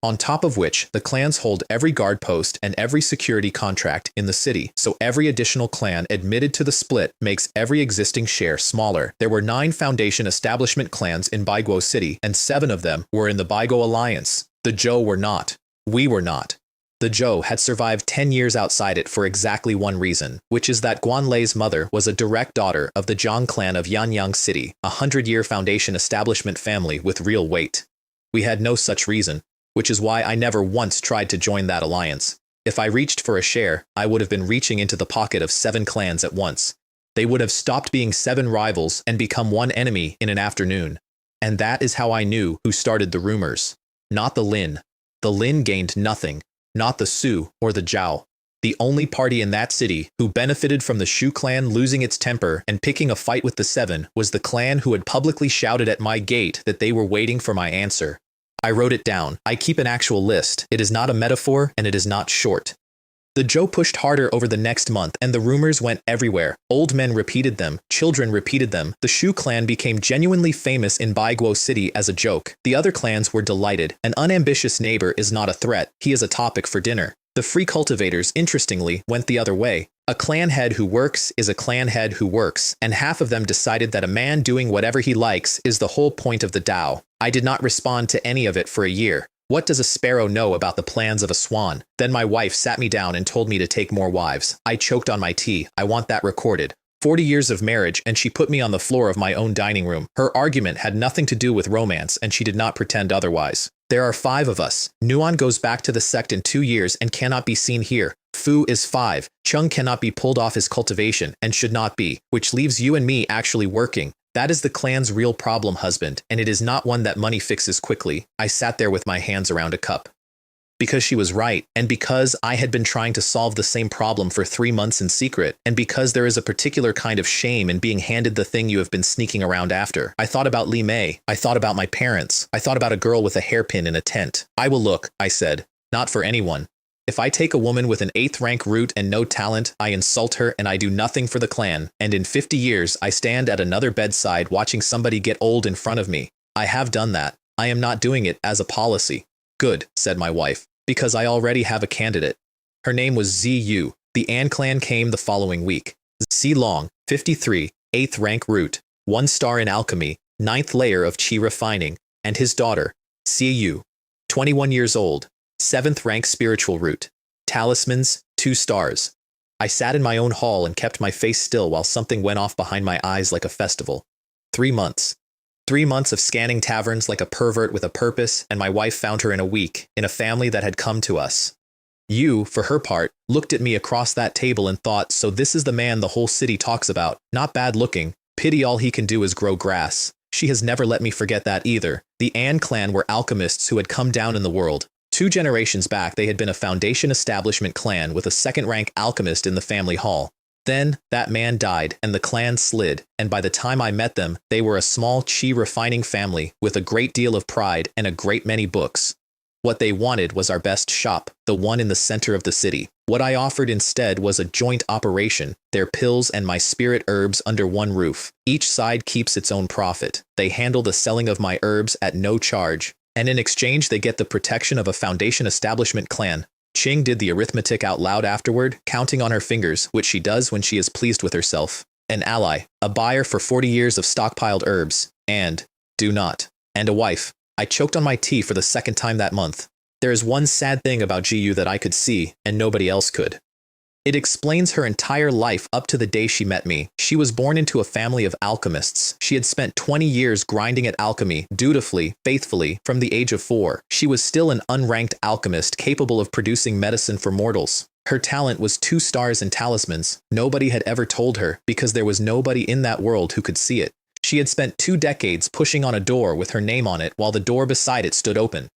On top of which, the clans hold every guard post and every security contract in the city, so every additional clan admitted to the split makes every existing share smaller. There were 9 foundation establishment clans in Baiguo City, and 7 of them were in the Baiguo Alliance. The Zhou were not. We were not. The Zhou had survived 10 years outside it for exactly one reason, which is that Guanlei's mother was a direct daughter of the Zhang clan of Yanyang City, a 100-year foundation establishment family with real weight. We had no such reason, which is why I never once tried to join that alliance. If I reached for a share, I would have been reaching into the pocket of 7 clans at once. They would have stopped being 7 rivals and become one enemy in an afternoon. And that is how I knew who started the rumors. Not the Lin. The Lin gained nothing. Not the Su or the Zhao. The only party in that city who benefited from the Shu clan losing its temper and picking a fight with the 7 was the clan who had publicly shouted at my gate that they were waiting for my answer. I wrote it down. I keep an actual list. It is not a metaphor and it is not short. The Zhou pushed harder over the next month and the rumors went everywhere. Old men repeated them. Children repeated them. The Shu clan became genuinely famous in Baiguo City as a joke. The other clans were delighted. An unambitious neighbor is not a threat. He is a topic for dinner. The free cultivators, interestingly, went the other way. A clan head who works is a clan head who works, and half of them decided that a man doing whatever he likes is the whole point of the Tao. I did not respond to any of it for a year. What does a sparrow know about the plans of a swan? Then my wife sat me down and told me to take more wives. I choked on my tea. I want that recorded. 40 years of marriage, and she put me on the floor of my own dining room. Her argument had nothing to do with romance, and she did not pretend otherwise. There are 5 of us. Nuan goes back to the sect in 2 years and cannot be seen here. Fu is 5. Chung cannot be pulled off his cultivation and should not be, which leaves you and me actually working. That is the clan's real problem, husband, and it is not one that money fixes quickly. I sat there with my hands around a cup. Because she was right, and because I had been trying to solve the same problem for 3 months in secret, and because there is a particular kind of shame in being handed the thing you have been sneaking around after. I thought about Li Mei. I thought about my parents. I thought about a girl with a hairpin in a tent. I will look, I said. Not for anyone. If I take a woman with an 8th rank root and no talent, I insult her and I do nothing for the clan, and in 50 years I stand at another bedside watching somebody get old in front of me. I have done that. I am not doing it as a policy. Good, said my wife, because I already have a candidate. Her name was Ziyu. The An clan came the following week. Xi Long, 53, 8th rank root, 1 star in alchemy, 9th layer of qi refining, and his daughter, Ziyu, 21 years old, 7th rank spiritual root, talismans, 2 stars. I sat in my own hall and kept my face still while something went off behind my eyes like a festival. 3 months. 3 months of scanning taverns like a pervert with a purpose, and my wife found her in a week, in a family that had come to us. You, for her part, looked at me across that table and thought, so this is the man the whole city talks about. Not bad looking. Pity all he can do is grow grass. She has never let me forget that either. The An clan were alchemists who had come down in the world. 2 generations back, they had been a foundation establishment clan with a 2nd-rank alchemist in the family hall. Then, that man died, and the clan slid, and by the time I met them, they were a small qi-refining family with a great deal of pride and a great many books. What they wanted was our best shop, the one in the center of the city. What I offered instead was a joint operation, their pills and my spirit herbs under one roof. Each side keeps its own profit. They handle the selling of my herbs at no charge, and in exchange they get the protection of a foundation establishment clan. Qing did the arithmetic out loud afterward, counting on her fingers, which she does when she is pleased with herself. An ally, a buyer for 40 years of stockpiled herbs, and, do not, and a wife. I choked on my tea for the 2nd time that month. There is one sad thing about Jiyu that I could see, and nobody else could. It explains her entire life up to the day she met me. She was born into a family of alchemists. She had spent 20 years grinding at alchemy, dutifully, faithfully, from the age of 4. She was still an unranked alchemist capable of producing medicine for mortals. Her talent was 2 stars in talismans. Nobody had ever told her, because there was nobody in that world who could see it. She had spent 2 decades pushing on a door with her name on it while the door beside it stood open.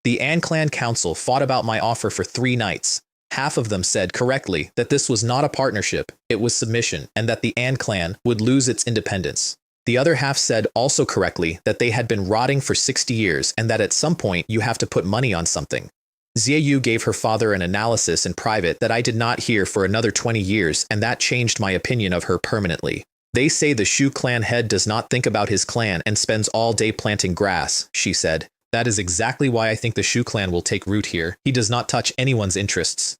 The An Clan Council fought about my offer for 3 nights. Half of them said correctly that this was not a partnership, it was submission, and that the An Clan would lose its independence. The other half said also correctly that they had been rotting for 60 years and that at some point you have to put money on something. Ziyu gave her father an analysis in private that I did not hear for another 20 years, and that changed my opinion of her permanently. They say the Shu clan head does not think about his clan and spends all day planting grass, she said. That is exactly why I think the Shu clan will take root here. He does not touch anyone's interests.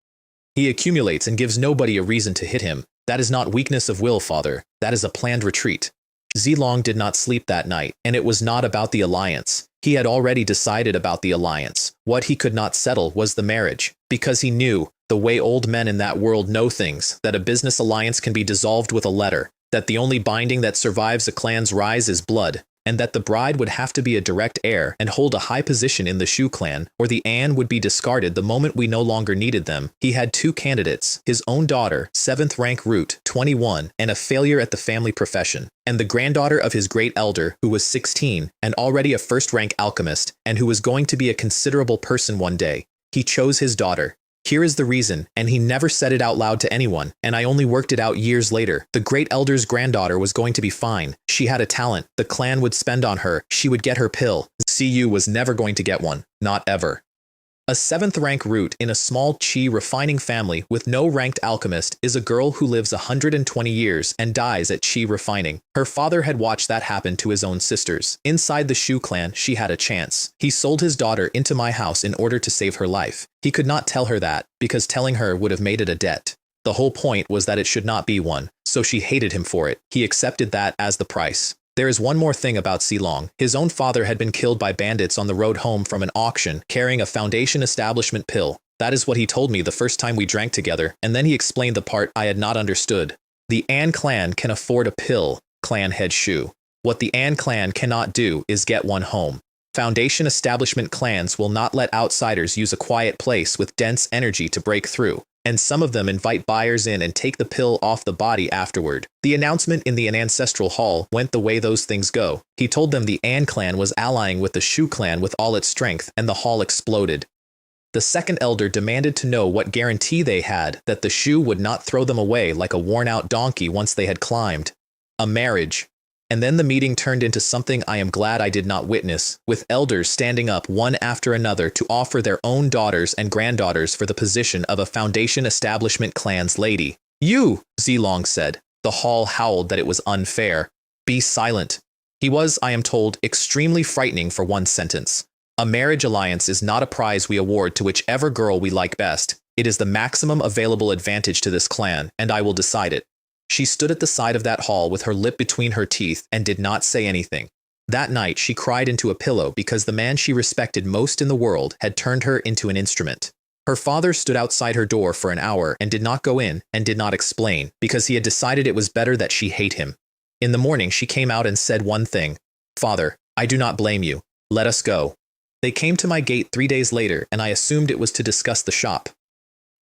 He accumulates and gives nobody a reason to hit him. That is not weakness of will, father. That is a planned retreat. Zilong did not sleep that night, and it was not about the alliance. He had already decided about the alliance. What he could not settle was the marriage, because he knew, the way old men in that world know things, that a business alliance can be dissolved with a letter, that the only binding that survives a clan's rise is blood, and that the bride would have to be a direct heir and hold a high position in the Shu clan, or the An would be discarded the moment we no longer needed them. He had two candidates, his own daughter, 7th rank root, 21, and a failure at the family profession, and the granddaughter of his great elder, who was 16, and already a first-rank alchemist, and who was going to be a considerable person one day. He chose his daughter. Here is the reason, and he never said it out loud to anyone, and I only worked it out years later. The great elder's granddaughter was going to be fine. She had a talent. The clan would spend on her. She would get her pill. CU was never going to get one. Not ever. A 7th rank root in a small chi refining family with no ranked alchemist is a girl who lives 120 years and dies at chi refining. Her father had watched that happen to his own sisters. Inside the Shu clan, she had a chance. He sold his daughter into my house in order to save her life. He could not tell her that, because telling her would have made it a debt. The whole point was that it should not be one, so she hated him for it. He accepted that as the price. There is one more thing about Zilong. His own father had been killed by bandits on the road home from an auction, carrying a Foundation establishment pill. That is what he told me the first time we drank together, and then he explained the part I had not understood. The An clan can afford a pill, clan head Shu. What the An clan cannot do is get one home. Foundation establishment clans will not let outsiders use a quiet place with dense energy to break through, and some of them invite buyers in and take the pill off the body afterward. The announcement in the ancestral hall went the way those things go. He told them the An clan was allying with the Shu clan with all its strength, and the hall exploded. The second elder demanded to know what guarantee they had that the Shu would not throw them away like a worn-out donkey once they had climbed. A marriage. And then the meeting turned into something I am glad I did not witness, with elders standing up one after another to offer their own daughters and granddaughters for the position of a Foundation establishment clan's lady. You, Zilong said. The hall howled that it was unfair. Be silent. He was, I am told, extremely frightening for one sentence. A marriage alliance is not a prize we award to whichever girl we like best. It is the maximum available advantage to this clan, and I will decide it. She stood at the side of that hall with her lip between her teeth and did not say anything. That night she cried into a pillow because the man she respected most in the world had turned her into an instrument. Her father stood outside her door for an hour and did not go in and did not explain, because he had decided it was better that she hate him. In the morning she came out and said one thing. Father, I do not blame you. Let us go. They came to my gate 3 days later, and I assumed it was to discuss the shop.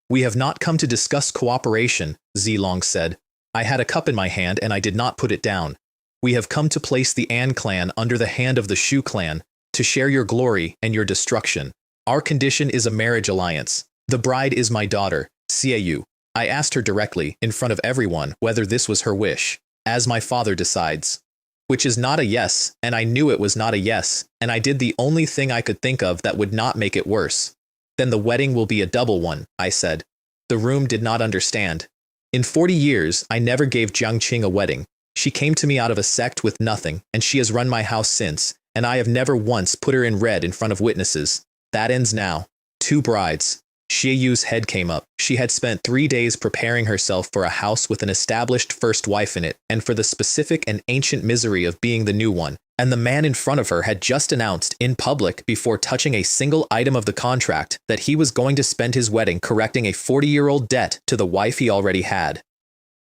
We have not come to discuss cooperation, Zilong said. I had a cup in my hand and I did not put it down. We have come to place the An clan under the hand of the Shu clan, to share your glory and your destruction. Our condition is a marriage alliance. The bride is my daughter, Xiaoyu. I asked her directly, in front of everyone, whether this was her wish, as my father decides. Which is not a yes, and I knew it was not a yes, and I did the only thing I could think of that would not make it worse. Then the wedding will be a double one, I said. The room did not understand. In 40 years, I never gave Jiangqing a wedding. She came to me out of a sect with nothing, and she has run my house since, and I have never once put her in red in front of witnesses. That ends now. 2 brides. Xiaoyu's head came up. She had spent 3 days preparing herself for a house with an established first wife in it, and for the specific and ancient misery of being the new one. And the man in front of her had just announced, in public, before touching a single item of the contract, that he was going to spend his wedding correcting a 40-year-old debt to the wife he already had.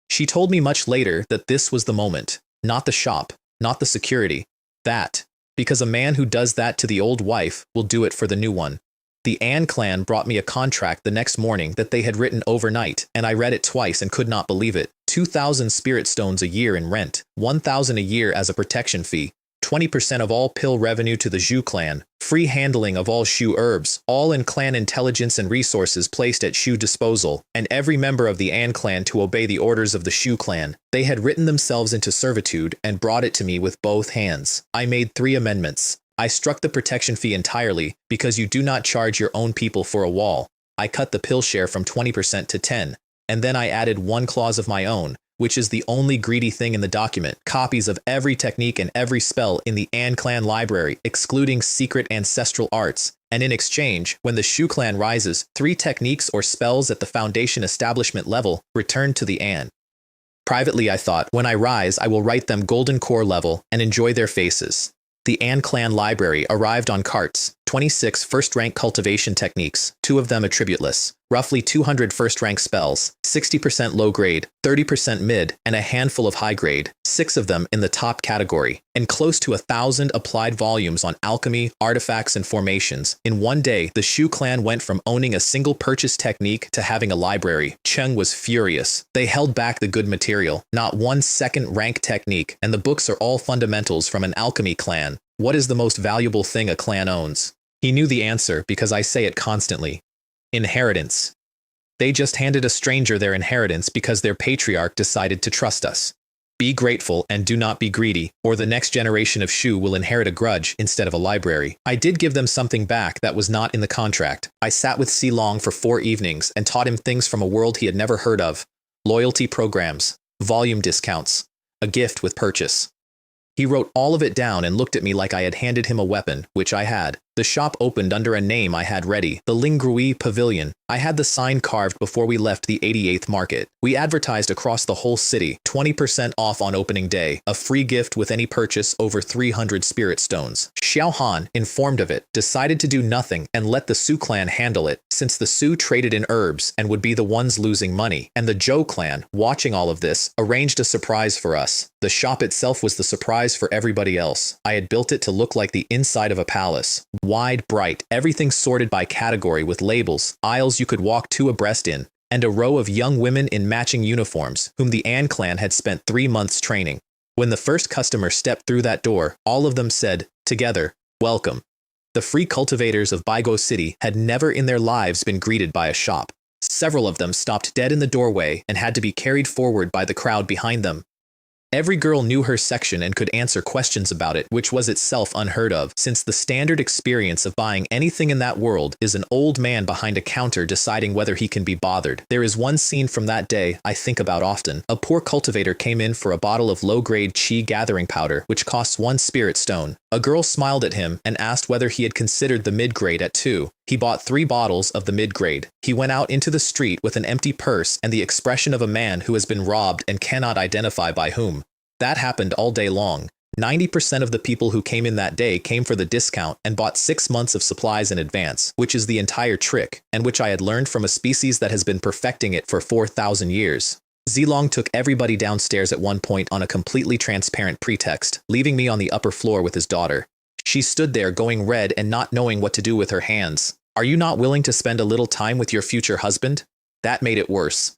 She told me much later that this was the moment, not the shop, not the security. That, because a man who does that to the old wife will do it for the new one. The An clan brought me a contract the next morning that they had written overnight, and I read it twice and could not believe it. 2,000 spirit stones a year in rent, 1,000 a year as a protection fee, 20% of all pill revenue to the Zhu clan, free handling of all Shu herbs, all in clan intelligence and resources placed at Shu disposal, and every member of the An clan to obey the orders of the Shu clan. They had written themselves into servitude and brought it to me with both hands. I made 3 amendments. I struck the protection fee entirely, because you do not charge your own people for a wall. I cut the pill share from 20% to 10%, and then I added 1 clause of my own, which is the only greedy thing in the document, copies of every technique and every spell in the An clan library, excluding secret ancestral arts, and in exchange, when the Shu clan rises, 3 techniques or spells at the Foundation establishment level return to the An. Privately, I thought, when I rise, I will write them golden core level and enjoy their faces. The An Clan library arrived on carts, 26 first-rank cultivation techniques, 2 of them attributeless, roughly 200 first-rank spells, 60% low-grade, 30% mid, and a handful of high-grade, 6 of them in the top category, and close to 1,000 applied volumes on alchemy, artifacts, and formations. In one day, the Shu clan went from owning a single purchase technique to having a library. Cheng was furious. They held back the good material, not one second-rank technique, and the books are all fundamentals from an alchemy clan. What is the most valuable thing a clan owns? He knew the answer because I say it constantly. Inheritance. They just handed a stranger their inheritance because their patriarch decided to trust us. Be grateful and do not be greedy, or the next generation of Shu will inherit a grudge instead of a library. I did give them something back that was not in the contract. I sat with Silong for 4 evenings and taught him things from a world he had never heard of. Loyalty programs, volume discounts, a gift with purchase. He wrote all of it down and looked at me like I had handed him a weapon, which I had. The shop opened under a name I had ready, the Lingrui Pavilion. I had the sign carved before we left the 88th market. We advertised across the whole city, 20% off on opening day, a free gift with any purchase over 300 spirit stones. Xiao Han, informed of it, decided to do nothing and let the Su clan handle it, since the Su traded in herbs and would be the ones losing money. And the Zhou clan, watching all of this, arranged a surprise for us. The shop itself was the surprise for everybody else. I had built it to look like the inside of a palace. Wide, bright, everything sorted by category with labels, aisles you could walk 2 abreast in, and a row of young women in matching uniforms, whom the An clan had spent 3 months training. When the first customer stepped through that door, all of them said, together, welcome. The free cultivators of Baigo City had never in their lives been greeted by a shop. Several of them stopped dead in the doorway and had to be carried forward by the crowd behind them. Every girl knew her section and could answer questions about it, which was itself unheard of, since the standard experience of buying anything in that world is an old man behind a counter deciding whether he can be bothered. There is one scene from that day I think about often. A poor cultivator came in for a bottle of low-grade chi gathering powder, which costs 1 spirit stone. A girl smiled at him and asked whether he had considered the mid-grade at 2. He bought 3 bottles of the mid-grade. He went out into the street with an empty purse and the expression of a man who has been robbed and cannot identify by whom. That happened all day long. 90% of the people who came in that day came for the discount and bought 6 months of supplies in advance, which is the entire trick, and which I had learned from a species that has been perfecting it for 4,000 years. Zilong took everybody downstairs at one point on a completely transparent pretext, leaving me on the upper floor with his daughter. She stood there going red and not knowing what to do with her hands. Are you not willing to spend a little time with your future husband? That made it worse.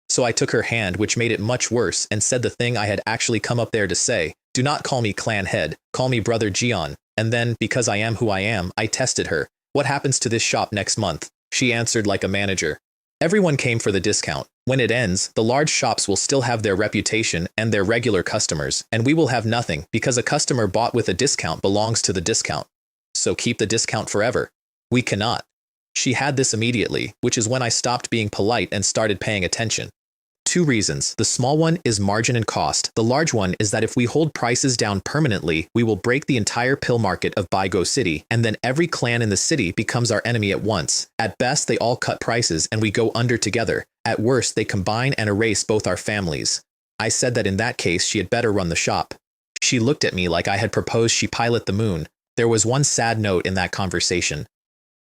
So I took her hand, which made it much worse, and said the thing I had actually come up there to say. Do not call me clan head, call me brother Jian. And then, because I am who I am, I tested her. What happens to this shop next month? She answered like a manager. Everyone came for the discount. When it ends, the large shops will still have their reputation and their regular customers, and we will have nothing because a customer bought with a discount belongs to the discount. So keep the discount forever. We cannot. She had this immediately, which is when I stopped being polite and started paying attention. 2 reasons. The small one is margin and cost. The large one is that if we hold prices down permanently, we will break the entire pill market of Baigo City, and then every clan in the city becomes our enemy at once. At best, they all cut prices and we go under together. At worst, they combine and erase both our families. I said that in that case, she had better run the shop. She looked at me like I had proposed she pilot the moon. There was one sad note in that conversation.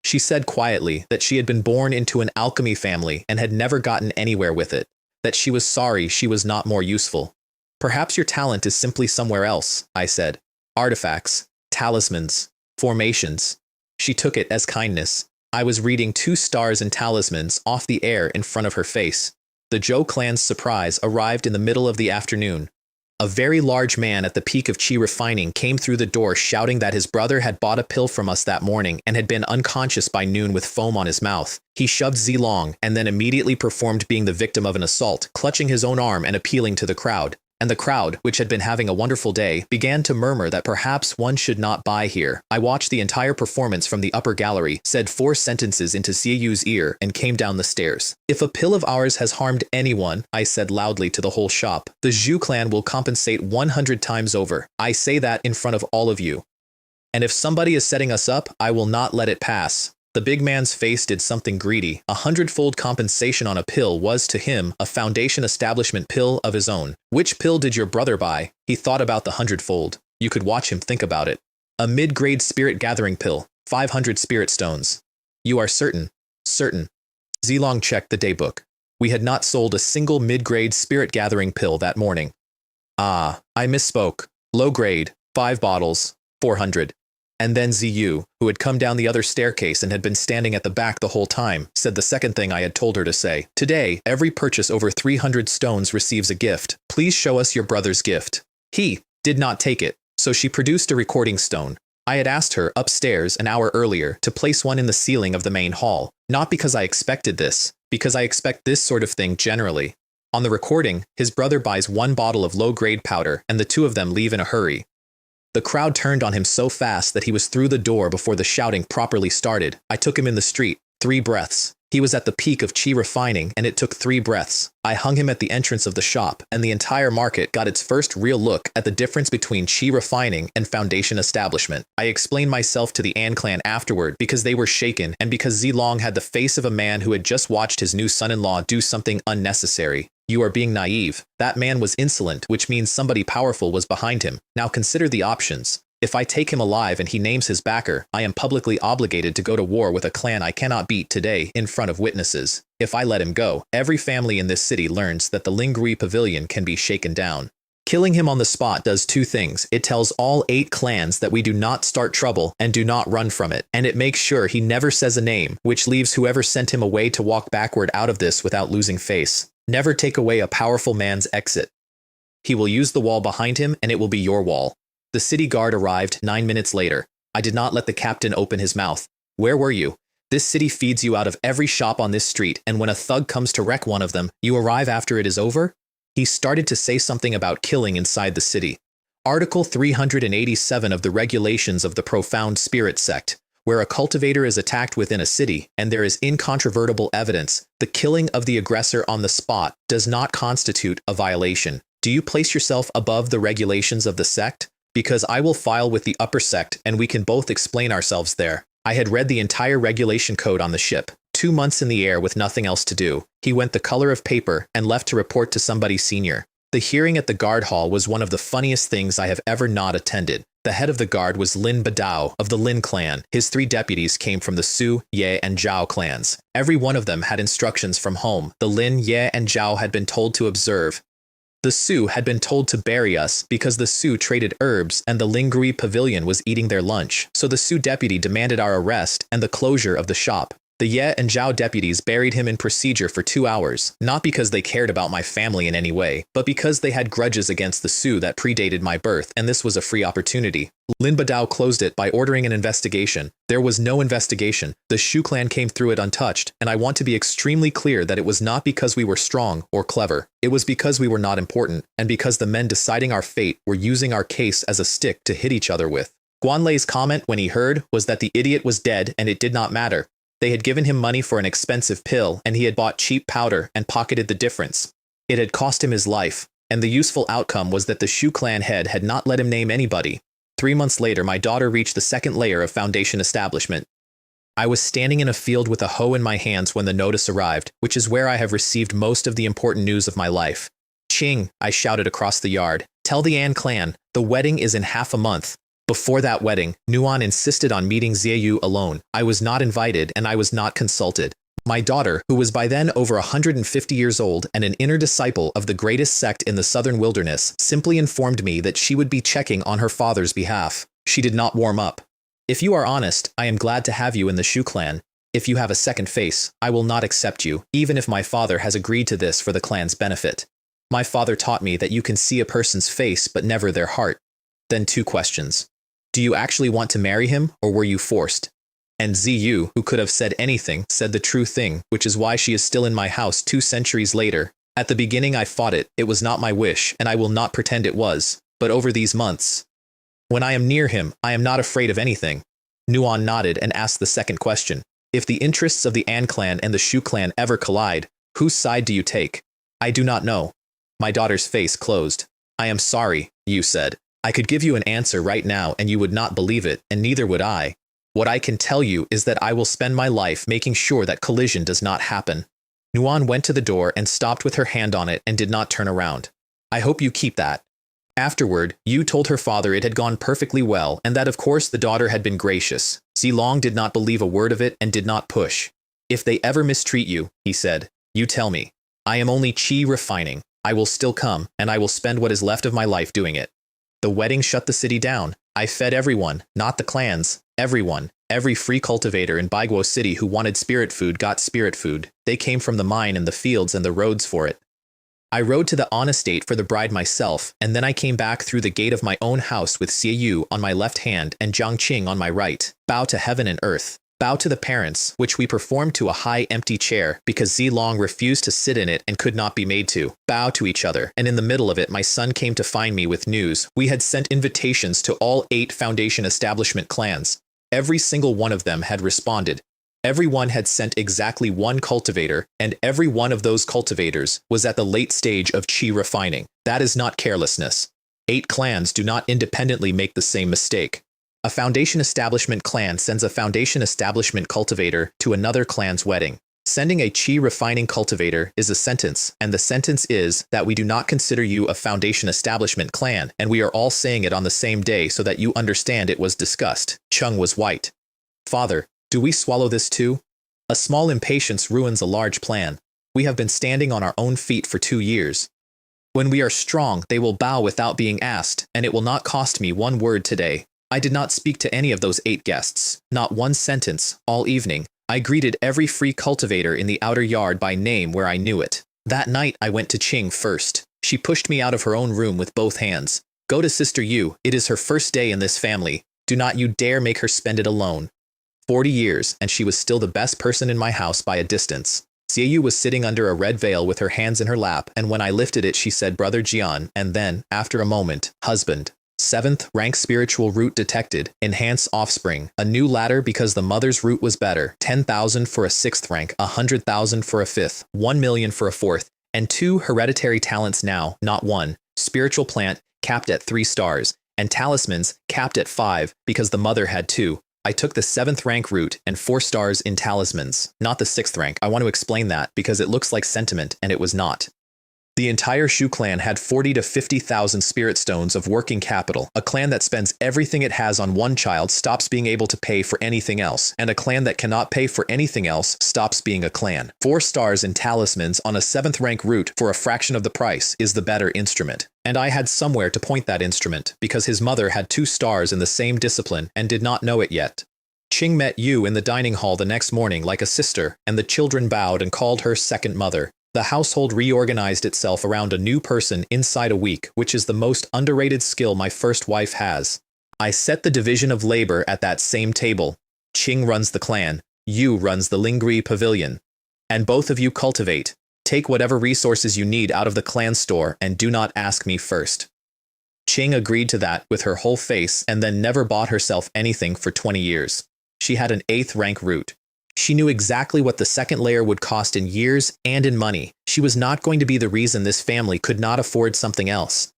She said quietly that she had been born into an alchemy family and had never gotten anywhere with it. That she was sorry she was not more useful. Perhaps your talent is simply somewhere else, I said. Artifacts, talismans, formations. She took it as kindness. I was reading 2 stars and talismans off the air in front of her face. The Zhou clan's surprise arrived in the middle of the afternoon. A very large man at the peak of chi refining came through the door shouting that his brother had bought a pill from us that morning and had been unconscious by noon with foam on his mouth. He shoved Zilong and then immediately performed being the victim of an assault, clutching his own arm and appealing to the crowd. And the crowd, which had been having a wonderful day, began to murmur that perhaps one should not buy here. I watched the entire performance from the upper gallery, said 4 sentences into Xieyu's ear, and came down the stairs. If a pill of ours has harmed anyone, I said loudly to the whole shop, the Zhu clan will compensate 100 times over. I say that in front of all of you. And if somebody is setting us up, I will not let it pass. The big man's face did something greedy. 100-fold compensation on a pill was, to him, a foundation establishment pill of his own. Which pill did your brother buy? He thought about the 100-fold. You could watch him think about it. A mid-grade spirit gathering pill. 500 spirit stones. You are certain? Certain. Zilong checked the daybook. We had not sold a single mid-grade spirit gathering pill that morning. Ah, I misspoke. Low grade, 5 bottles, 400. And then Ziyu, who had come down the other staircase and had been standing at the back the whole time, said the second thing I had told her to say. Today, every purchase over 300 stones receives a gift. Please show us your brother's gift. He did not take it, so she produced a recording stone. I had asked her, upstairs an hour earlier, to place one in the ceiling of the main hall, not because I expected this, because I expect this sort of thing generally. On the recording, his brother buys 1 bottle of low-grade powder, and the two of them leave in a hurry. The crowd turned on him so fast that he was through the door before the shouting properly started. I took him in the street. 3 breaths. He was at the peak of chi refining, and it took 3 breaths. I hung him at the entrance of the shop, and the entire market got its first real look at the difference between chi refining and foundation establishment. I explained myself to the An clan afterward because they were shaken, and because Zilong had the face of a man who had just watched his new son-in-law do something unnecessary. You are being naive. That man was insolent, which means somebody powerful was behind him. Now consider the options. If I take him alive and he names his backer, I am publicly obligated to go to war with a clan I cannot beat today in front of witnesses. If I let him go, every family in this city learns that the Lingui Pavilion can be shaken down. Killing him on the spot does 2 things. It tells all 8 clans that we do not start trouble and do not run from it, and it makes sure he never says a name, which leaves whoever sent him away to walk backward out of this without losing face. Never take away a powerful man's exit. He will use the wall behind him, and it will be your wall. The city guard arrived 9 minutes later. I did not let the captain open his mouth. Where were you? This city feeds you out of every shop on this street, and when a thug comes to wreck one of them, you arrive after it is over? He started to say something about killing inside the city. Article 387 of the Regulations of the Profound Spirit Sect. Where a cultivator is attacked within a city, and there is incontrovertible evidence, the killing of the aggressor on the spot does not constitute a violation. Do you place yourself above the regulations of the sect? Because I will file with the upper sect, and we can both explain ourselves there. I had read the entire regulation code on the ship. 2 months in the air with nothing else to do. He went the color of paper and left to report to somebody senior. The hearing at the guard hall was one of the funniest things I have ever not attended. The head of the guard was Lin Badao of the Lin clan. His 3 deputies came from the Su, Ye, and Zhao clans. Every one of them had instructions from home. The Lin, Ye, and Zhao had been told to observe. The Su had been told to bury us because the Su traded herbs and the Lingui Pavilion was eating their lunch. So the Su deputy demanded our arrest and the closure of the shop. The Ye and Zhao deputies buried him in procedure for 2 hours, not because they cared about my family in any way, but because they had grudges against the Su that predated my birth, and this was a free opportunity. Lin Badao closed it by ordering an investigation. There was no investigation. The Shu clan came through it untouched, and I want to be extremely clear that it was not because we were strong or clever. It was because we were not important, and because the men deciding our fate were using our case as a stick to hit each other with. Guanlei's comment when he heard was that the idiot was dead and it did not matter. They had given him money for an expensive pill, and he had bought cheap powder and pocketed the difference. It had cost him his life, and the useful outcome was that the Shu clan head had not let him name anybody. 3 months later, my daughter reached the 2nd layer of foundation establishment. I was standing in a field with a hoe in my hands when the notice arrived, which is where I have received most of the important news of my life. Ching, I shouted across the yard. Tell the An clan, the wedding is in half a month. Before that wedding, Nuan insisted on meeting Ziyu alone. I was not invited and I was not consulted. My daughter, who was by then over 150 years old and an inner disciple of the greatest sect in the southern wilderness, simply informed me that she would be checking on her father's behalf. She did not warm up. If you are honest, I am glad to have you in the Shu clan. If you have a second face, I will not accept you, even if my father has agreed to this for the clan's benefit. My father taught me that you can see a person's face but never their heart. Then 2 questions. Do you actually want to marry him, or were you forced? And Ziyu, who could have said anything, said the true thing, which is why she is still in my house 2 centuries later. At the beginning I fought it, it was not my wish, and I will not pretend it was, but over these months. When I am near him, I am not afraid of anything. Nuan nodded and asked the second question. If the interests of the An clan and the Shu clan ever collide, whose side do you take? I do not know. My daughter's face closed. I am sorry, Yu said. I could give you an answer right now and you would not believe it, and neither would I. What I can tell you is that I will spend my life making sure that collision does not happen. Nuan went to the door and stopped with her hand on it and did not turn around. I hope you keep that. Afterward, Yu told her father it had gone perfectly well and that of course the daughter had been gracious. Zilong did not believe a word of it and did not push. If they ever mistreat you, he said, you tell me. I am only qi refining. I will still come, and I will spend what is left of my life doing it. The wedding shut the city down. I fed everyone, not the clans, everyone. Every free cultivator in Baiguo City who wanted spirit food got spirit food. They came from the mine and the fields and the roads for it. I rode to the on estate for the bride myself, and then I came back through the gate of my own house with Xie Yu on my left hand and Jiang Qing on my right. Bow to heaven and earth. Bow to the parents, which we performed to a high empty chair because Zilong refused to sit in it and could not be made to. Bow to each other, and in the middle of it my son came to find me with news. We had sent invitations to all 8 Foundation establishment clans. Every single one of them had responded. Everyone had sent exactly 1 cultivator, and every one of those cultivators was at the late stage of qi refining. That is not carelessness. 8 clans do not independently make the same mistake. A Foundation establishment clan sends a Foundation establishment cultivator to another clan's wedding. Sending a qi refining cultivator is a sentence, and the sentence is that we do not consider you a Foundation establishment clan, and we are all saying it on the same day so that you understand it was discussed. Chung was white. Father, do we swallow this too? A small impatience ruins a large plan. We have been standing on our own feet for 2 years. When we are strong, they will bow without being asked, and it will not cost me 1 word today. I did not speak to any of those 8 guests, not 1 sentence, all evening. I greeted every free cultivator in the outer yard by name where I knew it. That night I went to Qing first. She pushed me out of her own room with both hands. Go to Sister Yu, it is her first day in this family. Do not you dare make her spend it alone. 40 years, and she was still the best person in my house by a distance. Xie Yu was sitting under a red veil with her hands in her lap, and when I lifted it she said Brother Jian, and then, after a moment, husband. 7th rank spiritual root detected, enhance offspring, a new ladder because the mother's root was better, 10,000 for a 6th rank, 100,000 for a 5th, 1 million for a 4th, and 2 hereditary talents now, not 1, spiritual plant, capped at 3 stars, and talismans, capped at 5, because the mother had 2. I took the 7th rank root and 4 stars in talismans, not the 6th rank. I want to explain that because it looks like sentiment and it was not. The entire Shu clan had 40 to 50,000 spirit stones of working capital. A clan that spends everything it has on one child stops being able to pay for anything else, and a clan that cannot pay for anything else stops being a clan. 4 stars in talismans on a 7th rank root for a fraction of the price is the better instrument. And I had somewhere to point that instrument, because his mother had 2 stars in the same discipline and did not know it yet. Qing met Yu in the dining hall the next morning like a sister, and the children bowed and called her second mother. The household reorganized itself around a new person inside a week, which is the most underrated skill my first wife has. I set the division of labor at that same table. Qing runs the clan, Yu runs the Lingri Pavilion. And both of you cultivate. Take whatever resources you need out of the clan store and do not ask me first. Qing agreed to that with her whole face and then never bought herself anything for 20 years. She had an 8th rank root. She knew exactly what the second layer would cost in years and in money. She was not going to be the reason this family could not afford something else.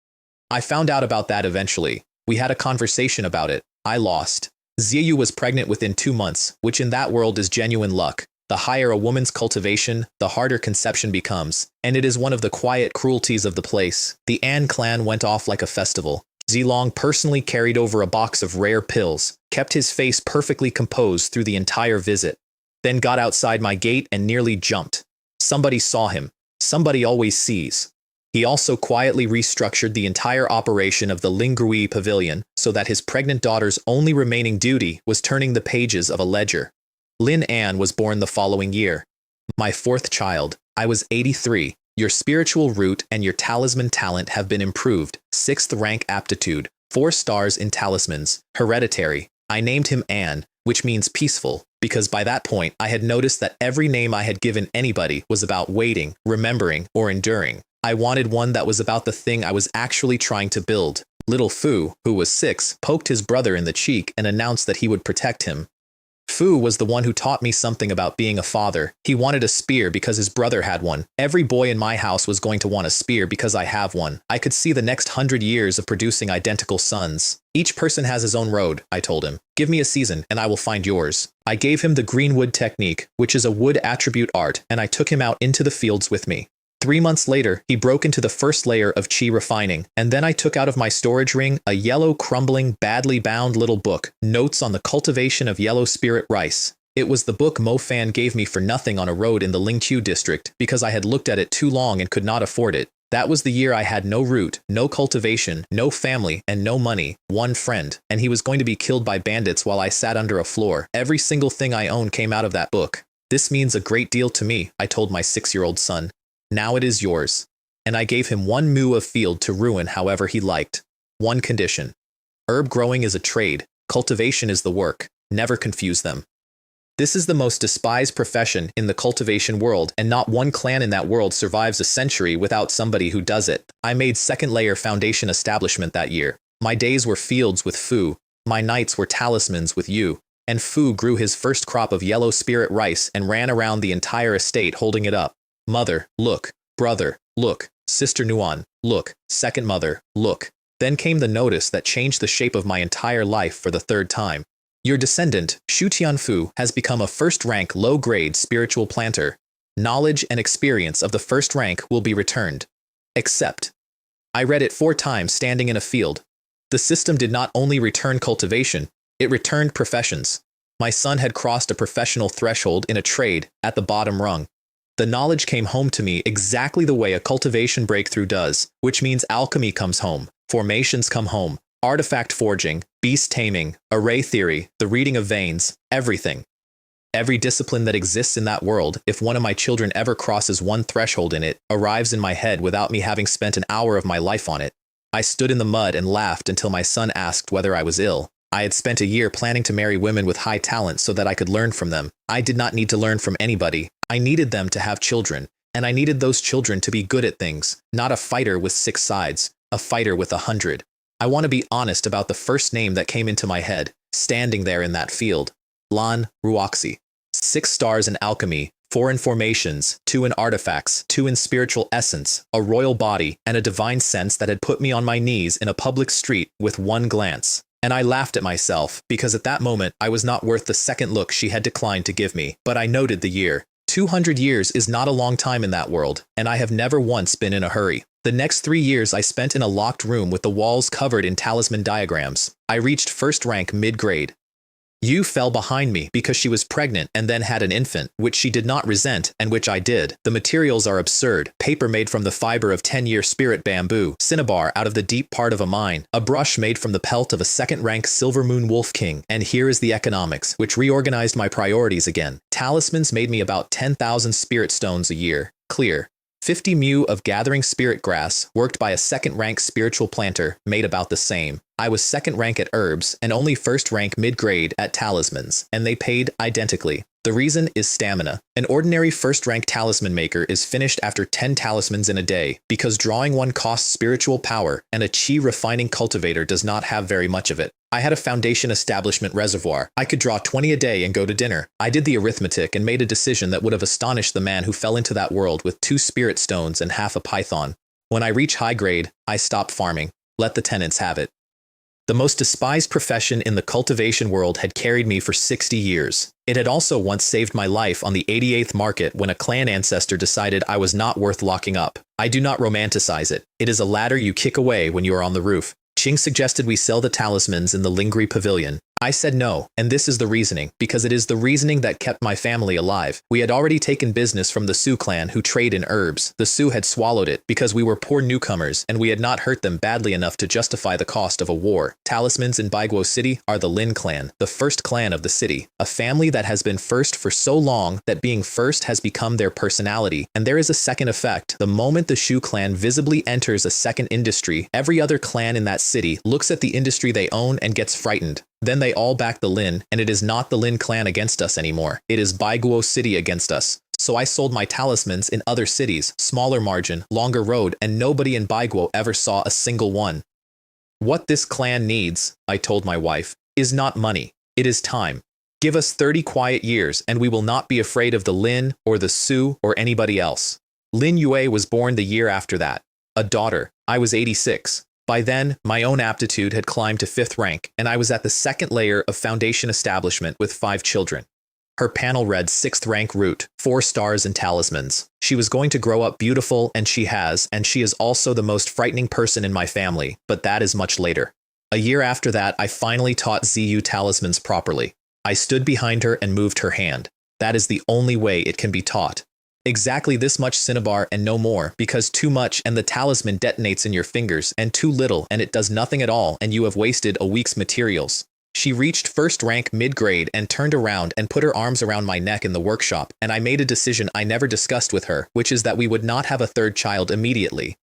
I found out about that eventually. We had a conversation about it. I lost. Xie Yu was pregnant within 2 months, which in that world is genuine luck. The higher a woman's cultivation, the harder conception becomes, and it is one of the quiet cruelties of the place. The An clan went off like a festival. Zilong personally carried over a box of rare pills, kept his face perfectly composed through the entire visit, then got outside my gate and nearly jumped. Somebody saw him. Somebody always sees. He also quietly restructured the entire operation of the Lingrui Pavilion so that his pregnant daughter's only remaining duty was turning the pages of a ledger. Lin An was born the following year. My 4th child. I was 83. Your spiritual root and your talisman talent have been improved. 6th rank aptitude. 4 stars in talismans. Hereditary. I named him An, which means peaceful, because by that point I had noticed that every name I had given anybody was about waiting, remembering, or enduring. I wanted one that was about the thing I was actually trying to build. Little Fu, who was 6, poked his brother in the cheek and announced that he would protect him. Fu was the one who taught me something about being a father. He wanted a spear because his brother had one. Every boy in my house was going to want a spear because I have one. I could see the next 100 years of producing identical sons. Each person has his own road, I told him. Give me a season and I will find yours. I gave him the greenwood technique, which is a wood attribute art, and I took him out into the fields with me. 3 months later, he broke into the first layer of chi refining, and then I took out of my storage ring a yellow, crumbling, badly bound little book, Notes on the Cultivation of Yellow Spirit Rice. It was the book Mo Fan gave me for nothing on a road in the Lingqiu district because I had looked at it too long and could not afford it. That was the year I had no root, no cultivation, no family, and no money, one friend, and he was going to be killed by bandits while I sat under a floor. Every single thing I own came out of that book. This means a great deal to me, I told my 6-year-old son. Now it is yours. And I gave him 1 mu of field to ruin however he liked. One condition. Herb growing is a trade. Cultivation is the work. Never confuse them. This is the most despised profession in the cultivation world, and not one clan in that world survives a century without somebody who does it. I made second layer foundation establishment that year. My days were fields with Fu. My nights were talismans with you. And Fu grew his first crop of yellow spirit rice and ran around the entire estate holding it up. Mother, look. Brother, look. Sister Nuan, look. Second mother, look. Then came the notice that changed the shape of my entire life for the 3rd time. Your descendant, Shu Tianfu, has become a first-rank low-grade spiritual planter. Knowledge and experience of the first rank will be returned. Except. I read it 4 times standing in a field. The system did not only return cultivation, it returned professions. My son had crossed a professional threshold in a trade at the bottom rung. The knowledge came home to me exactly the way a cultivation breakthrough does, which means alchemy comes home, formations come home, artifact forging, beast taming, array theory, the reading of veins, everything. Every discipline that exists in that world, if one of my children ever crosses one threshold in it, arrives in my head without me having spent an hour of my life on it. I stood in the mud and laughed until my son asked whether I was ill. I had spent a year planning to marry women with high talent so that I could learn from them. I did not need to learn from anybody. I needed them to have children, and I needed those children to be good at things, not a fighter with 6 sides, a fighter with 100. I want to be honest about the first name that came into my head, standing there in that field. Lan Ruoxi. 6 stars in alchemy, 4 in formations, 2 in artifacts, 2 in spiritual essence, a royal body, and a divine sense that had put me on my knees in a public street with 1 glance. And I laughed at myself, because at that moment I was not worth the second look she had declined to give me. But I noted the year. 200 years is not a long time in that world, and I have never once been in a hurry. The next 3 years I spent in a locked room with the walls covered in talisman diagrams. I reached first rank mid-grade. Yu fell behind me because she was pregnant and then had an infant, which she did not resent, and which I did. The materials are absurd. Paper made from the fiber of 10-year spirit bamboo, cinnabar out of the deep part of a mine, a brush made from the pelt of a second-rank silver moon wolf king, and here is the economics, which reorganized my priorities again. Talismans made me about 10,000 spirit stones a year. Clear. 50 mu of gathering spirit grass, worked by a second-rank spiritual planter, made about the same. I was second rank at herbs and only first rank mid-grade at talismans, and they paid identically. The reason is stamina. An ordinary first-rank talisman maker is finished after 10 talismans in a day, because drawing one costs spiritual power, and a chi refining cultivator does not have very much of it. I had a foundation establishment reservoir. I could draw 20 a day and go to dinner. I did the arithmetic and made a decision that would have astonished the man who fell into that world with 2 spirit stones and half a python. When I reach high grade, I stop farming. Let the tenants have it. The most despised profession in the cultivation world had carried me for 60 years. It had also once saved my life on the 88th market when a clan ancestor decided I was not worth locking up. I do not romanticize it. It is a ladder you kick away when you are on the roof. Ching suggested we sell the talismans in the Lingri Pavilion. I said no, and this is the reasoning, because it is the reasoning that kept my family alive. We had already taken business from the Sioux clan who trade in herbs. The Sioux had swallowed it because we were poor newcomers and we had not hurt them badly enough to justify the cost of a war. Talismans in Baiguo City are the Lin clan, the first clan of the city, a family that has been first for so long that being first has become their personality. And there is a second effect. The moment the Shu clan visibly enters a second industry, every other clan in that city looks at the industry they own and gets frightened. Then they all back the Lin, and it is not the Lin clan against us anymore. It is Baiguo City against us. So I sold my talismans in other cities, smaller margin, longer road, and nobody in Baiguo ever saw a single one. What this clan needs, I told my wife, is not money. It is time. Give us 30 quiet years and we will not be afraid of the Lin or the Su or anybody else. Lin Yue was born the year after that. A daughter. I was 86. By then, my own aptitude had climbed to 5th rank, and I was at the 2nd layer of foundation establishment with 5 children. Her panel read 6th rank root, 4 stars and talismans. She was going to grow up beautiful, and she is also the most frightening person in my family, but that is much later. A year after that, I finally taught Ziyu talismans properly. I stood behind her and moved her hand. That is the only way it can be taught. Exactly this much cinnabar and no more, because too much and the talisman detonates in your fingers, and too little and it does nothing at all and you have wasted a week's materials. She reached 1st rank mid-grade and turned around and put her arms around my neck in the workshop, and I made a decision I never discussed with her, which is that we would not have a 3rd child immediately.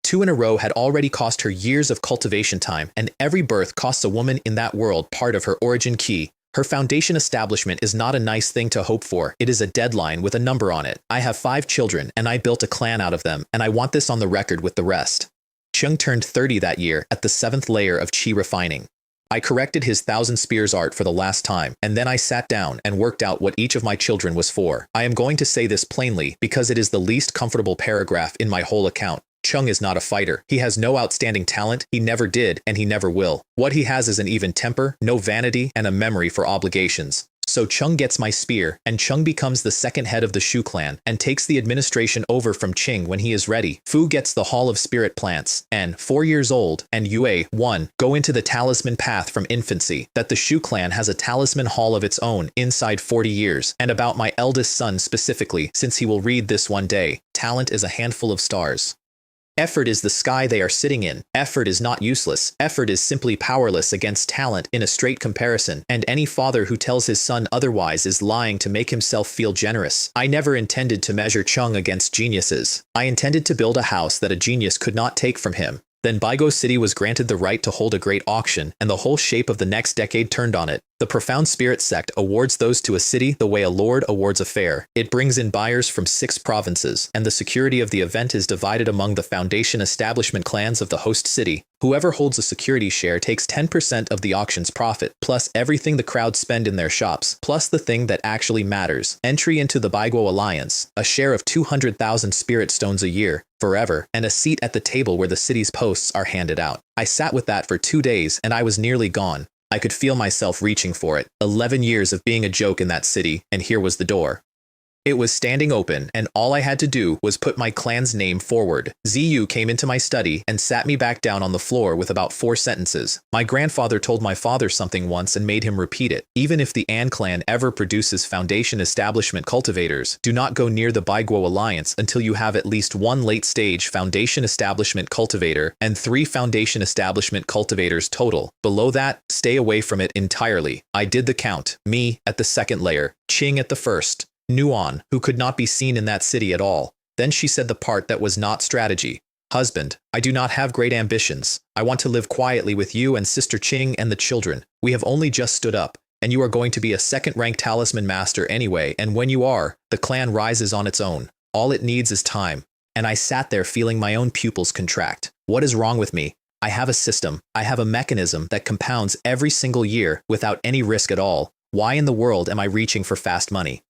2 in a row had already cost her years of cultivation time, and every birth costs a woman in that world part of her origin key. Her foundation establishment is not a nice thing to hope for. It is a deadline with a number on it. I have 5 children, and I built a clan out of them, and I want this on the record with the rest. Chung turned 30 that year at the 7th layer of Qi refining. I corrected his 1,000 spears art for the last time, and then I sat down and worked out what each of my children was for. I am going to say this plainly because it is the least comfortable paragraph in my whole account. Chung is not a fighter. He has no outstanding talent, he never did, and he never will. What he has is an even temper, no vanity, and a memory for obligations. So Chung gets my spear, and Chung becomes the 2nd head of the Shu clan, and takes the administration over from Qing when he is ready. Fu gets the Hall of Spirit Plants, and 4 years old, and Yue, 1, go into the talisman path from infancy, that the Shu clan has a talisman hall of its own inside 40 years, and about my eldest son specifically, since he will read this one day, talent is a handful of stars. Effort is the sky they are sitting in. Effort is not useless. Effort is simply powerless against talent in a straight comparison, and any father who tells his son otherwise is lying to make himself feel generous. I never intended to measure Chung against geniuses. I intended to build a house that a genius could not take from him. Then Baigo City was granted the right to hold a great auction, and the whole shape of the next decade turned on it. The profound spirit sect awards those to a city the way a lord awards a fair. It brings in buyers from 6 provinces, and the security of the event is divided among the foundation establishment clans of the host city. Whoever holds a security share takes 10% of the auction's profit, plus everything the crowd spend in their shops, plus the thing that actually matters, entry into the Baiguo Alliance, a share of 200,000 spirit stones a year, forever, and a seat at the table where the city's posts are handed out. I sat with that for 2 days, and I was nearly gone. I could feel myself reaching for it. 11 years of being a joke in that city, and here was the door. It was standing open, and all I had to do was put my clan's name forward. Ziyu came into my study and sat me back down on the floor with about 4 sentences. My grandfather told my father something once and made him repeat it. Even if the An clan ever produces foundation establishment cultivators, do not go near the Baiguo Alliance until you have at least 1 late-stage foundation establishment cultivator and 3 foundation establishment cultivators total. Below that, stay away from it entirely. I did the count. Me at the 2nd layer, Qing at the 1st. Nuan, who could not be seen in that city at all. Then she said the part that was not strategy. Husband, I do not have great ambitions. I want to live quietly with you and Sister Qing and the children. We have only just stood up, and you are going to be a 2nd-rank talisman master anyway, and when you are, the clan rises on its own. All it needs is time. And I sat there feeling my own pupils contract. What is wrong with me? I have a system. I have a mechanism that compounds every single year without any risk at all. Why in the world am I reaching for fast money?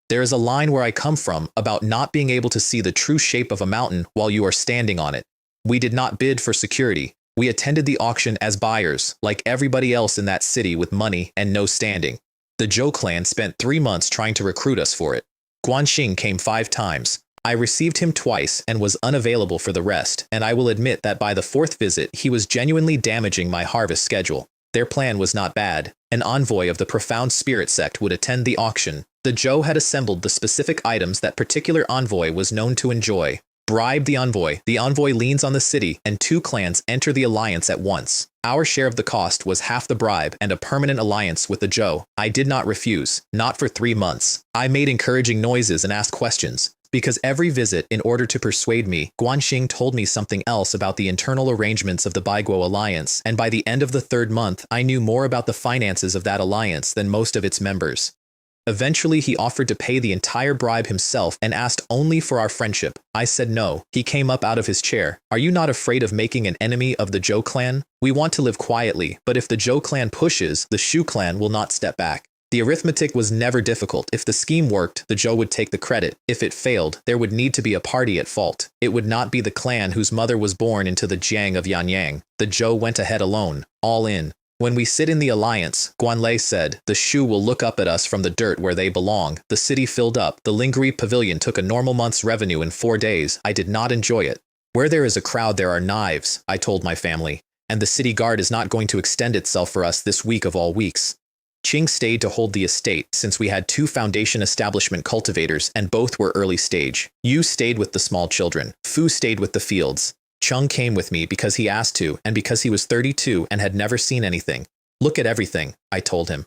There is a line where I come from about not being able to see the true shape of a mountain while you are standing on it. We did not bid for security. We attended the auction as buyers, like everybody else in that city with money and no standing. The Zhou clan spent 3 months trying to recruit us for it. Guanxing came 5 times. I received him twice and was unavailable for the rest, and I will admit that by the 4th visit he was genuinely damaging my harvest schedule. Their plan was not bad. An envoy of the profound spirit sect would attend the auction. The Zhou had assembled the specific items that particular envoy was known to enjoy. Bribe the envoy. The envoy leans on the city, and 2 clans enter the alliance at once. Our share of the cost was half the bribe and a permanent alliance with the Zhou. I did not refuse, not for 3 months. I made encouraging noises and asked questions. Because every visit, in order to persuade me, Guanxing told me something else about the internal arrangements of the Baiguo Alliance, and by the end of the 3rd month, I knew more about the finances of that alliance than most of its members. Eventually, he offered to pay the entire bribe himself and asked only for our friendship. I said no. He came up out of his chair. Are you not afraid of making an enemy of the Zhou clan? We want to live quietly, but if the Zhou clan pushes, the Shu clan will not step back. The arithmetic was never difficult. If the scheme worked, the Zhou would take the credit. If it failed, there would need to be a party at fault. It would not be the clan whose mother was born into the Jiang of Yanyang. The Zhou went ahead alone, all in. When we sit in the alliance, Guanlei said, the Shu will look up at us from the dirt where they belong. The city filled up. The Lingri Pavilion took a normal month's revenue in 4 days. I did not enjoy it. Where there is a crowd, there are knives, I told my family. And the city guard is not going to extend itself for us this week of all weeks. Qing stayed to hold the estate since we had 2 foundation establishment cultivators and both were early stage. Yu stayed with the small children. Fu stayed with the fields. Chung came with me because he asked to and because he was 32 and had never seen anything. Look at everything, I told him.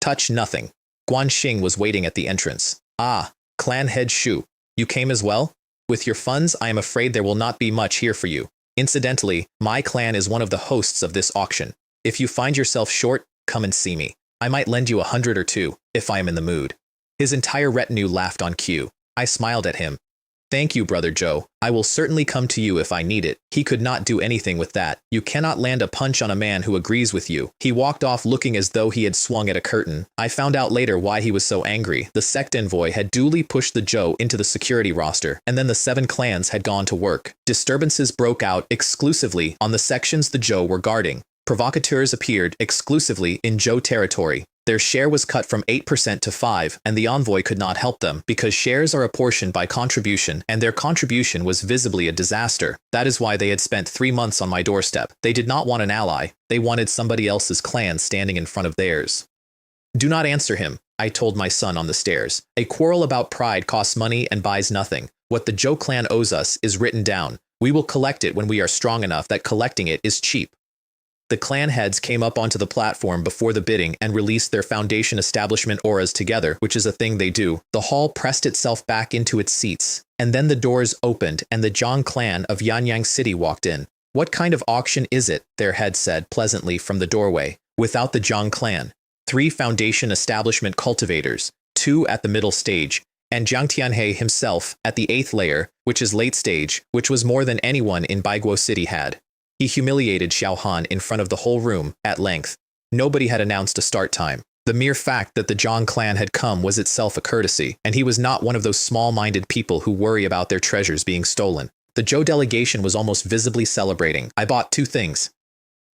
Touch nothing. Guanxing was waiting at the entrance. Ah, clan head Shu. You came as well? With your funds, I am afraid there will not be much here for you. Incidentally, my clan is one of the hosts of this auction. If you find yourself short, come and see me. I might lend you 100 or 2, if I am in the mood. His entire retinue laughed on cue. I smiled at him. Thank you, Brother Zhou. I will certainly come to you if I need it. He could not do anything with that. You cannot land a punch on a man who agrees with you. He walked off looking as though he had swung at a curtain. I found out later why he was so angry. The Sect envoy had duly pushed the Zhou into the security roster, and then the 7 clans had gone to work. Disturbances broke out exclusively on the sections the Zhou were guarding. Provocateurs appeared exclusively in Zhou territory. Their share was cut from 8% to 5%, and the envoy could not help them because shares are apportioned by contribution, and their contribution was visibly a disaster. That is why they had spent 3 months on my doorstep. They did not want an ally. They wanted somebody else's clan standing in front of theirs. Do not answer him, I told my son on the stairs. A quarrel about pride costs money and buys nothing. What the Zhou clan owes us is written down. We will collect it when we are strong enough that collecting it is cheap. The clan heads came up onto the platform before the bidding and released their foundation establishment auras together, which is a thing they do. The hall pressed itself back into its seats, and then the doors opened and the Zhang clan of Yanyang City walked in. What kind of auction is it? Their head said pleasantly from the doorway. Without the Zhang clan. 3 foundation establishment cultivators, 2 at the middle stage, and Jiang Tianhe himself at the 8th layer, which is late stage, which was more than anyone in Baiguo City had. He humiliated Xiao Han in front of the whole room, at length. Nobody had announced a start time. The mere fact that the Zhang clan had come was itself a courtesy, and he was not one of those small-minded people who worry about their treasures being stolen. The Zhou delegation was almost visibly celebrating. I bought 2 things.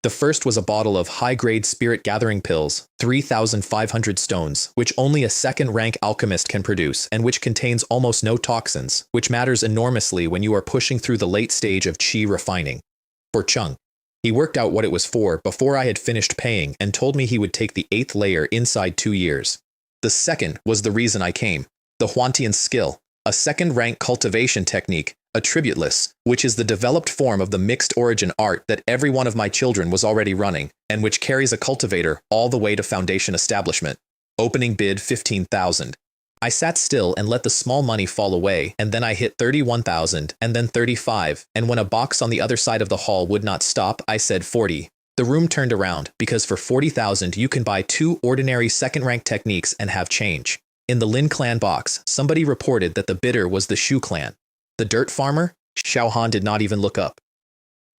The first was a bottle of high-grade spirit-gathering pills, 3,500 stones, which only a second-rank alchemist can produce, and which contains almost no toxins, which matters enormously when you are pushing through the late stage of qi refining. For Chung. He worked out what it was for before I had finished paying and told me he would take the 8th layer inside 2 years. The second was the reason I came. The Huantian skill, a second-rank cultivation technique, attributeless, which is the developed form of the mixed origin art that every one of my children was already running, and which carries a cultivator all the way to foundation establishment. Opening bid 15,000. I sat still and let the small money fall away, and then I hit 31,000, and then 35, and when a box on the other side of the hall would not stop, I said 40. The room turned around, because for 40,000 you can buy 2 ordinary second-rank techniques and have change. In the Lin clan box, somebody reported that the bidder was the Shu clan. The dirt farmer? Xiao Han did not even look up.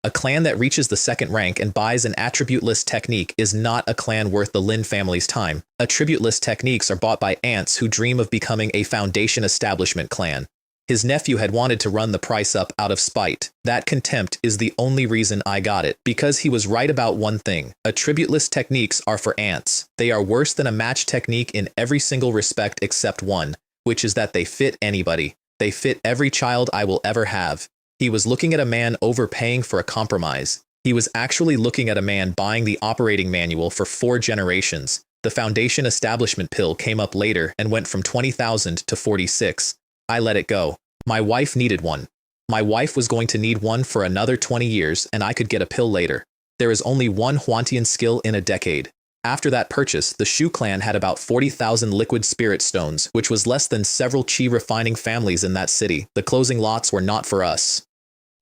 A clan that reaches the 2nd rank and buys an attributeless technique is not a clan worth the Lin family's time. Attributeless techniques are bought by ants who dream of becoming a foundation establishment clan. His nephew had wanted to run the price up out of spite. That contempt is the only reason I got it, because he was right about one thing. Attributeless techniques are for ants. They are worse than a match technique in every single respect except one, which is that they fit anybody. They fit every child I will ever have. He was looking at a man overpaying for a compromise. He was actually looking at a man buying the operating manual for 4 generations. The foundation establishment pill came up later and went from 20,000 to 46. I let it go. My wife needed one. My wife was going to need one for another 20 years, and I could get a pill later. There is only one Huantian skill in a decade. After that purchase, the Shu clan had about 40,000 liquid spirit stones, which was less than several qi refining families in that city. The closing lots were not for us.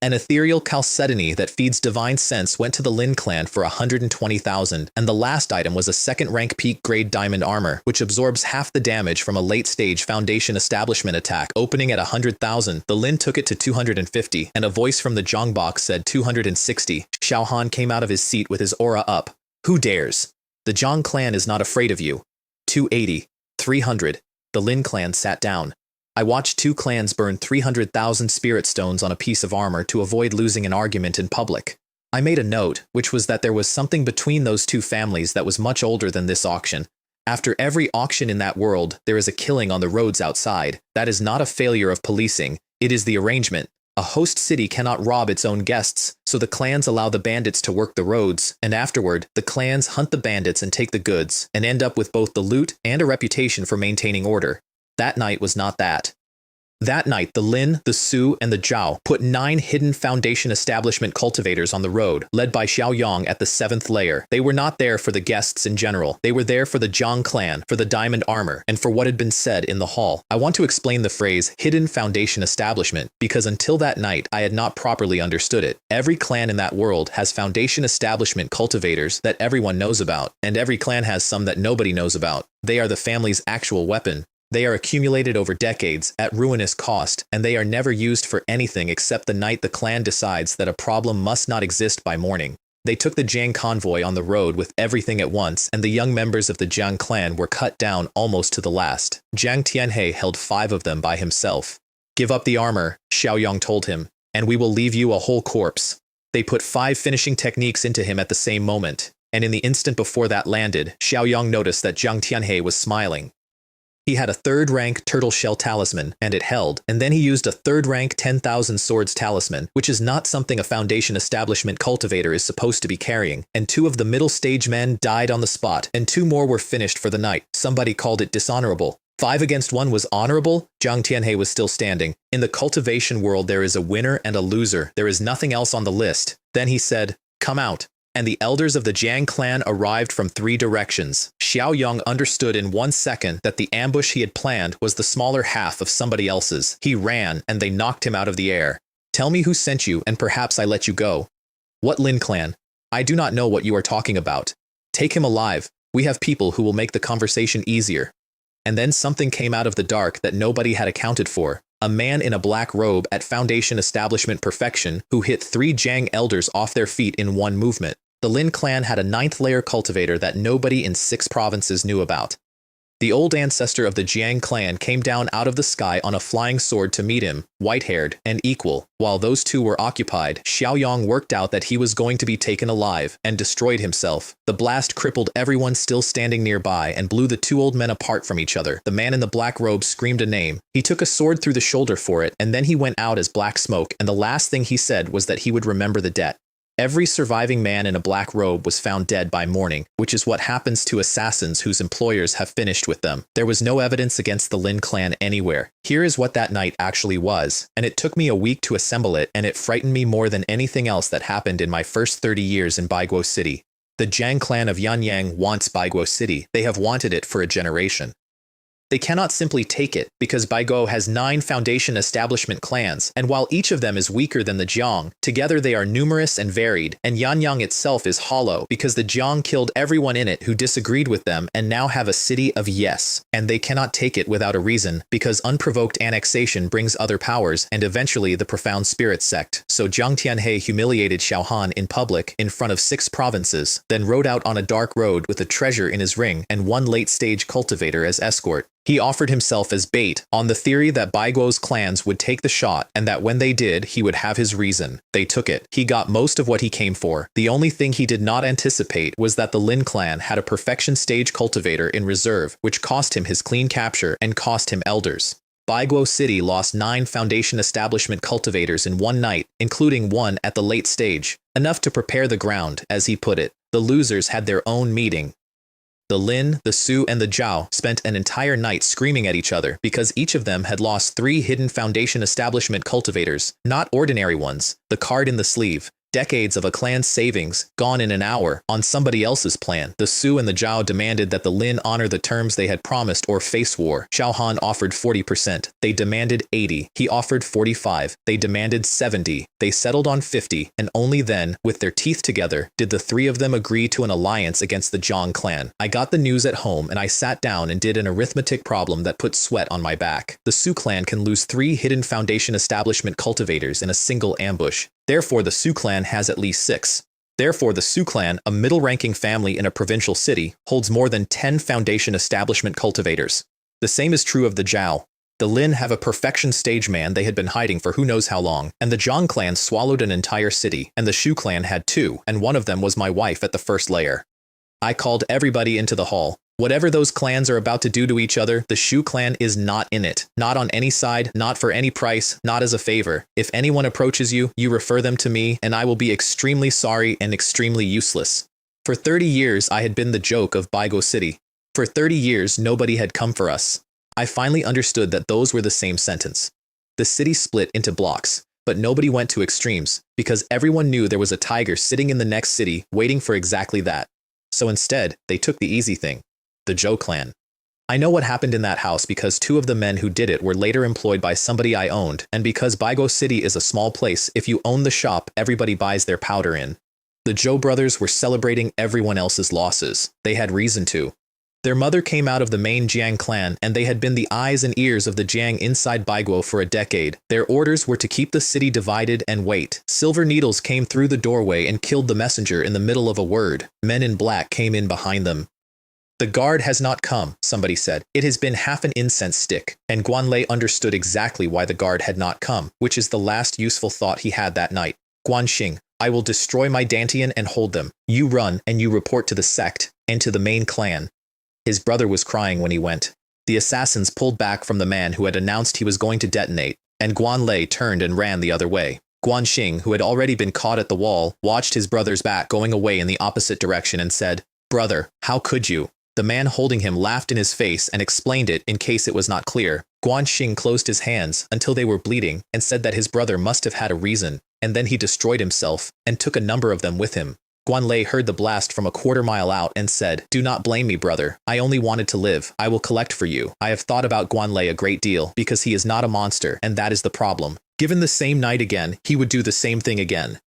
An ethereal chalcedony that feeds divine sense went to the Lin clan for 120,000, and the last item was a 2nd rank peak grade diamond armor, which absorbs half the damage from a late stage foundation establishment attack. Opening at 100,000, the Lin took it to 250, and a voice from the Zhang box said 260. Xiao Han came out of his seat with his aura up. Who dares? The Zhang clan is not afraid of you. 280. 300. The Lin clan sat down. I watched two clans burn 300,000 spirit stones on a piece of armor to avoid losing an argument in public. I made a note, which was that there was something between those two families that was much older than this auction. After every auction in that world, there is a killing on the roads outside. That is not a failure of policing, it is the arrangement. A host city cannot rob its own guests, so the clans allow the bandits to work the roads, and afterward, the clans hunt the bandits and take the goods, and end up with both the loot and a reputation for maintaining order. That night was not that. That night, the Lin, the Su, and the Zhao put 9 hidden foundation establishment cultivators on the road, led by Xiaoyang at the 7th layer. They were not there for the guests in general. They were there for the Zhang clan, for the diamond armor, and for what had been said in the hall. I want to explain the phrase hidden foundation establishment because until that night, I had not properly understood it. Every clan in that world has foundation establishment cultivators that everyone knows about, and every clan has some that nobody knows about. They are the family's actual weapon. They are accumulated over decades at ruinous cost, and they are never used for anything except the night the clan decides that a problem must not exist by morning. They took the Jiang convoy on the road with everything at once, and the young members of the Jiang clan were cut down almost to the last. Jiang Tianhe held 5 of them by himself. "Give up the armor," Xiaoyang told him, "and we will leave you a whole corpse." They put 5 finishing techniques into him at the same moment, and in the instant before that landed, Xiaoyang noticed that Jiang Tianhe was smiling. He had a 3rd rank turtle shell talisman, and it held, and then he used a 3rd rank 10,000 swords talisman, which is not something a foundation establishment cultivator is supposed to be carrying, and 2 of the middle stage men died on the spot, and 2 more were finished for the night. Somebody called it dishonorable. 5 against 1 was honorable. Jiang Tianhe was still standing. In the cultivation world there is a winner and a loser. There is nothing else on the list. Then he said, "Come out." And the elders of the Jiang clan arrived from 3 directions. Xiaoyang understood in 1 second that the ambush he had planned was the smaller half of somebody else's. He ran, and they knocked him out of the air. "Tell me who sent you, and perhaps I let you go." "What Lin clan? I do not know what you are talking about." "Take him alive. We have people who will make the conversation easier." And then something came out of the dark that nobody had accounted for. A man in a black robe at foundation establishment perfection who hit 3 Jiang elders off their feet in 1 movement. The Lin clan had a 9th layer cultivator that nobody in 6 provinces knew about. The old ancestor of the Jiang clan came down out of the sky on a flying sword to meet him, white-haired and equal. While those 2 were occupied, Xiaoyang worked out that he was going to be taken alive and destroyed himself. The blast crippled everyone still standing nearby and blew the 2 old men apart from each other. The man in the black robe screamed a name. He took a sword through the shoulder for it, and then he went out as black smoke, and the last thing he said was that he would remember the debt. Every surviving man in a black robe was found dead by morning, which is what happens to assassins whose employers have finished with them. There was no evidence against the Lin clan anywhere. Here is what that night actually was, and it took me a week to assemble it, and it frightened me more than anything else that happened in my first 30 years in Baiguo City. The Jiang clan of Yanyang wants Baiguo City. They have wanted it for a generation. They cannot simply take it, because Baiguo has 9 foundation establishment clans, and while each of them is weaker than the Jiang, together they are numerous and varied, and Yanyang itself is hollow, because the Jiang killed everyone in it who disagreed with them and now have a city of yes, and they cannot take it without a reason, because unprovoked annexation brings other powers, and eventually the profound spirit sect. So Jiang Tianhe humiliated Xiaohan in public in front of 6 provinces, then rode out on a dark road with a treasure in his ring and 1 late-stage cultivator as escort. He offered himself as bait, on the theory that Baiguo's clans would take the shot, and that when they did, he would have his reason. They took it. He got most of what he came for. The only thing he did not anticipate was that the Lin clan had a perfection stage cultivator in reserve, which cost him his clean capture and cost him elders. Baiguo City lost 9 foundation establishment cultivators in 1 night, including 1 at the late stage. Enough to prepare the ground, as he put it. The losers had their own meeting. The Lin, the Su, and the Zhao spent an entire night screaming at each other because each of them had lost 3 hidden foundation establishment cultivators, not ordinary ones, the card in the sleeve. Decades of a clan's savings, gone in an hour, on somebody else's plan. The Su and the Zhao demanded that the Lin honor the terms they had promised or face war. Xiaohan offered 40%. They demanded 80. He offered 45. They demanded 70. They settled on 50, and only then, with their teeth together, did the 3 of them agree to an alliance against the Jiang clan. I got the news at home, and I sat down and did an arithmetic problem that put sweat on my back. The Su clan can lose 3 hidden foundation establishment cultivators in a single ambush. Therefore, the Su clan has at least 6. Therefore, the Su clan, a middle-ranking family in a provincial city, holds more than 10 foundation establishment cultivators. The same is true of the Zhao. The Lin have a perfection stage man they had been hiding for who knows how long, and the Zhang clan swallowed an entire city, and the Shu clan had 2, and one of them was my wife at the first layer. I called everybody into the hall. Whatever those clans are about to do to each other, the Shu clan is not in it. Not on any side, not for any price, not as a favor. If anyone approaches you, you refer them to me, and I will be extremely sorry and extremely useless. For 30 years, I had been the joke of Baigo City. For 30 years, nobody had come for us. I finally understood that those were the same sentence. The city split into blocks, but nobody went to extremes, because everyone knew there was a tiger sitting in the next city waiting for exactly that. So instead, they took the easy thing. The Zhou clan. I know what happened in that house because 2 of the men who did it were later employed by somebody I owned, and because Baigo City is a small place, if you own the shop, everybody buys their powder in. The Zhou brothers were celebrating everyone else's losses. They had reason to. Their mother came out of the main Jiang clan, and they had been the eyes and ears of the Jiang inside Baigo for a decade. Their orders were to keep the city divided and wait. Silver needles came through the doorway and killed the messenger in the middle of a word. Men in black came in behind them. The guard has not come, somebody said. It has been half an incense stick, and Guanlei understood exactly why the guard had not come, which is the last useful thought he had that night. Guanxing, I will destroy my Dantian and hold them. You run, and you report to the sect, and to the main clan. His brother was crying when he went. The assassins pulled back from the man who had announced he was going to detonate, and Guanlei turned and ran the other way. Guanxing, who had already been caught at the wall, watched his brother's back going away in the opposite direction and said, "Brother, how could you?" The man holding him laughed in his face and explained it in case it was not clear. Guanxing closed his hands until they were bleeding and said that his brother must have had a reason, and then he destroyed himself and took a number of them with him. Guanlei heard the blast from a quarter-mile out and said, "Do not blame me, brother. I only wanted to live. I will collect for you." I have thought about Guanlei a great deal because he is not a monster, and that is the problem. Given the same night again, he would do the same thing again.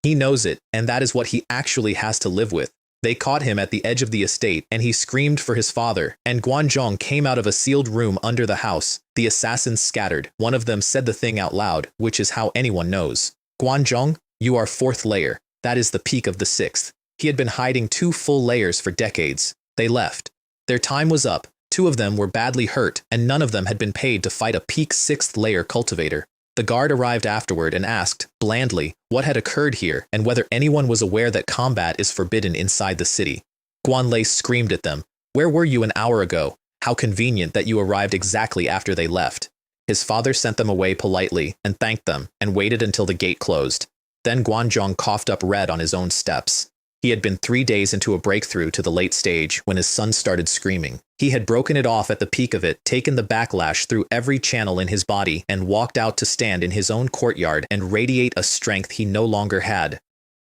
He knows it, and that is what he actually has to live with. They caught him at the edge of the estate, and he screamed for his father, and Guanzhong came out of a sealed room under the house. The assassins scattered. One of them said the thing out loud, which is how anyone knows. "Guanzhong, you are 4th layer. That is the peak of the 6th. He had been hiding 2 full layers for decades. They left. Their time was up. 2 of them were badly hurt, and none of them had been paid to fight a peak 6th layer cultivator. The guard arrived afterward and asked, blandly, what had occurred here and whether anyone was aware that combat is forbidden inside the city. Guanlei screamed at them, "Where were you an hour ago? How convenient that you arrived exactly after they left." His father sent them away politely and thanked them and waited until the gate closed. Then Guanzhong coughed up red on his own steps. He had been 3 days into a breakthrough to the late stage when his son started screaming. He had broken it off at the peak of it, taken the backlash through every channel in his body, and walked out to stand in his own courtyard and radiate a strength he no longer had.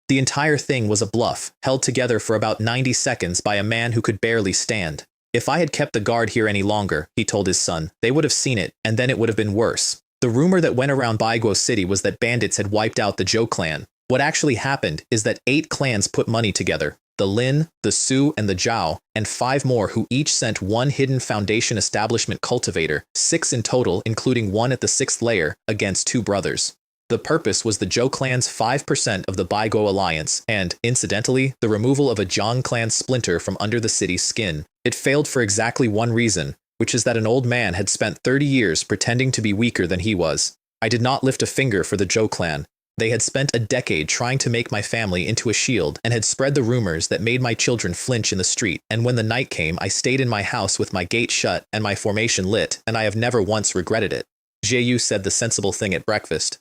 The entire thing was a bluff, held together for about 90 seconds by a man who could barely stand. "If I had kept the guard here any longer," he told his son, "they would have seen it, and then it would have been worse." The rumor that went around Baigo City was that bandits had wiped out the Zhou clan. What actually happened is that 8 clans put money together, the Lin, the Su, and the Zhao, and 5 more who each sent 1 hidden foundation establishment cultivator, 6 in total including 1 at the 6th layer, against 2 brothers. The purpose was the Zhou clan's 5% of the Baigo alliance and, incidentally, the removal of a Zhang clan splinter from under the city's skin. It failed for exactly one reason, which is that an old man had spent 30 years pretending to be weaker than he was. I did not lift a finger for the Zhou clan. They had spent a decade trying to make my family into a shield and had spread the rumors that made my children flinch in the street, and when the night came I stayed in my house with my gate shut and my formation lit, and I have never once regretted it. Jieyu said the sensible thing at breakfast.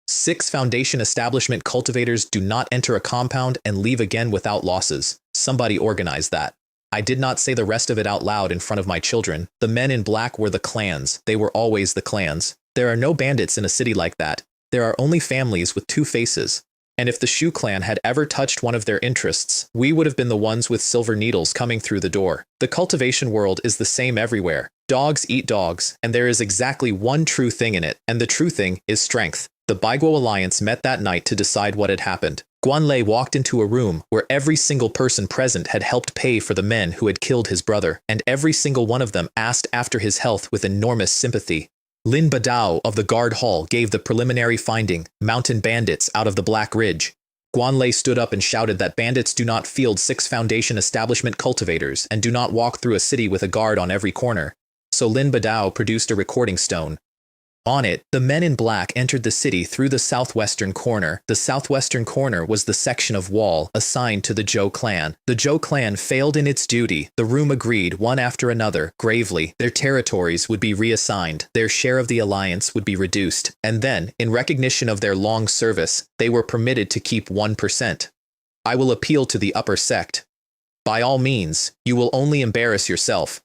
6 foundation establishment cultivators do not enter a compound and leave again without losses. Somebody organized that. I did not say the rest of it out loud in front of my children. The men in black were the clans. They were always the clans. There are no bandits in a city like that. There are only families with 2 faces. And if the Shu clan had ever touched one of their interests, we would have been the ones with silver needles coming through the door. The cultivation world is the same everywhere. Dogs eat dogs, and there is exactly one true thing in it, and the true thing is strength. The Baigo Alliance met that night to decide what had happened. Guanlei walked into a room where every single person present had helped pay for the men who had killed his brother, and every single one of them asked after his health with enormous sympathy. Lin Badao of the guard hall gave the preliminary finding, mountain bandits out of the Black Ridge. Guanlei stood up and shouted that bandits do not field 6 Foundation establishment cultivators and do not walk through a city with a guard on every corner. So Lin Badao produced a recording stone. On it, the men in black entered the city through the southwestern corner. The southwestern corner was the section of wall assigned to the Zhou clan. The Zhou clan failed in its duty. The room agreed, one after another, gravely. Their territories would be reassigned. Their share of the alliance would be reduced. And then, in recognition of their long service, they were permitted to keep 1%. I will appeal to the upper sect. By all means, you will only embarrass yourself.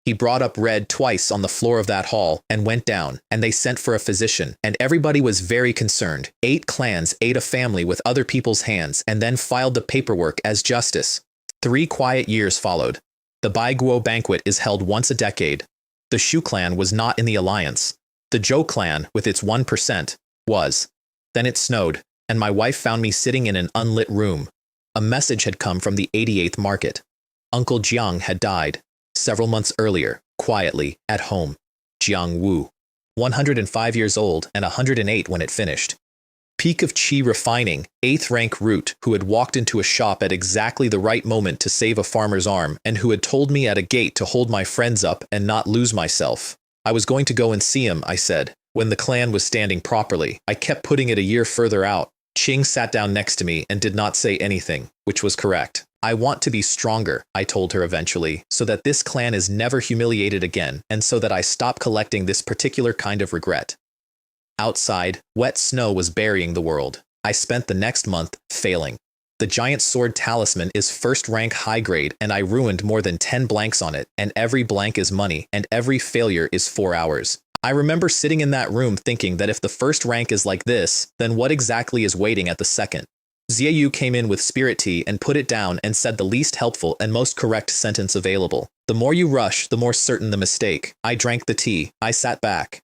He brought up red twice on the floor of that hall and went down, and they sent for a physician, and everybody was very concerned. 8 clans ate a family with other people's hands and then filed the paperwork as justice. 3 quiet years followed. The Baiguo banquet is held once a decade. The Shu clan was not in the alliance. The Zhou clan, with its 1%, was. Then it snowed, and my wife found me sitting in an unlit room. A message had come from the 88th market. Uncle Jiang had died. Several months earlier, quietly, at home. Jiang Wu. 105 years old and 108 when it finished. Peak of Qi refining, 8th rank root, who had walked into a shop at exactly the right moment to save a farmer's arm, and who had told me at a gate to hold my friends up and not lose myself. I was going to go and see him, I said, when the clan was standing properly. I kept putting it a year further out. Qing sat down next to me and did not say anything, which was correct. I want to be stronger, I told her eventually, so that this clan is never humiliated again, and so that I stop collecting this particular kind of regret. Outside, wet snow was burying the world. I spent the next month failing. The giant sword talisman is 1st rank high grade, and I ruined more than 10 blanks on it, and every blank is money, and every failure is 4 hours. I remember sitting in that room thinking that if the 1st rank is like this, then what exactly is waiting at the 2nd? Xiaoyu came in with spirit tea and put it down and said the least helpful and most correct sentence available. The more you rush, the more certain the mistake. I drank the tea. I sat back.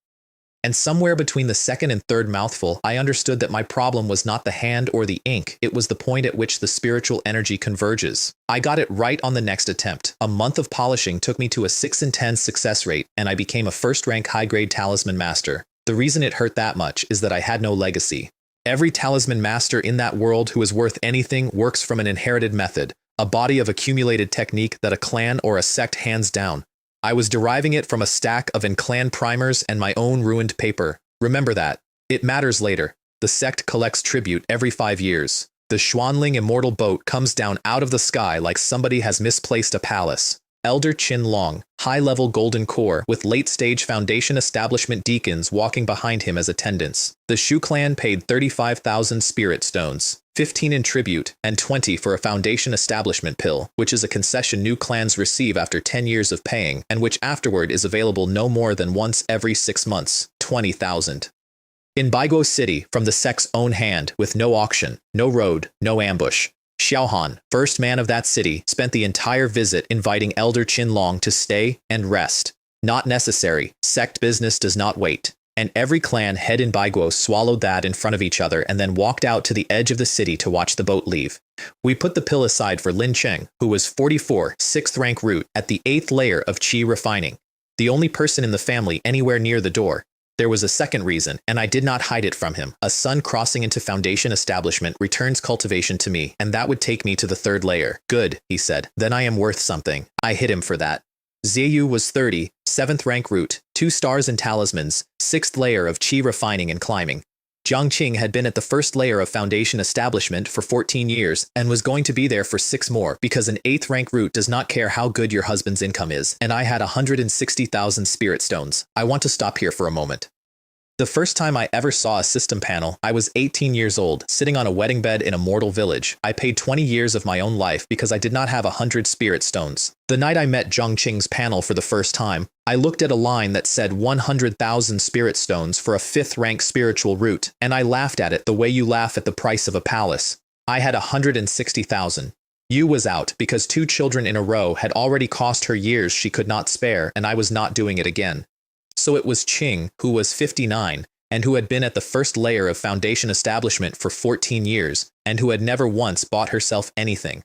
And somewhere between the 2nd and 3rd mouthful, I understood that my problem was not the hand or the ink. It was the point at which the spiritual energy converges. I got it right on the next attempt. A month of polishing took me to a 6 in 10 success rate, and I became a 1st rank high-grade talisman master. The reason it hurt that much is that I had no legacy. Every talisman master in that world who is worth anything works from an inherited method, a body of accumulated technique that a clan or a sect hands down. I was deriving it from a stack of in-clan primers and my own ruined paper. Remember that. It matters later. The sect collects tribute every 5 years. The Xuanling immortal boat comes down out of the sky like somebody has misplaced a palace. Elder Qin Long, high-level golden core, with late-stage Foundation establishment deacons walking behind him as attendants. The Shu clan paid 35,000 spirit stones, 15 in tribute, and 20 for a Foundation establishment pill, which is a concession new clans receive after 10 years of paying, and which afterward is available no more than once every 6 months, 20,000. In Baiguo City, from the sect's own hand, with no auction, no road, no ambush. Xiaohan, first man of that city, spent the entire visit inviting Elder Qinlong to stay and rest. Not necessary. Sect business does not wait. And every clan head in Baiguo swallowed that in front of each other and then walked out to the edge of the city to watch the boat leave. We put the pill aside for Lin Cheng, who was 44, 6th rank root at the 8th layer of Qi refining. The only person in the family anywhere near the door. There was a second reason, and I did not hide it from him. A son crossing into Foundation establishment returns cultivation to me, and that would take me to the 3rd layer. Good, he said. Then I am worth something. I hit him for that. Xiaoyu was 30, 7th rank root, 2 stars and talismans, 6th layer of Qi refining and climbing. Jiang Qing had been at the 1st layer of Foundation establishment for 14 years and was going to be there for 6 more because an 8th rank root does not care how good your husband's income is, and I had 160,000 spirit stones. I want to stop here for a moment. The first time I ever saw a system panel, I was 18 years old, sitting on a wedding bed in a mortal village. I paid 20 years of my own life because I did not have 100 spirit stones. The night I met Zhang Qing's panel for the first time, I looked at a line that said 100,000 spirit stones for a 5th rank spiritual root, and I laughed at it the way you laugh at the price of a palace. I had 160,000. Yu was out because 2 children in a row had already cost her years she could not spare, and I was not doing it again. So it was Qing, who was 59, and who had been at the 1st layer of Foundation establishment for 14 years, and who had never once bought herself anything.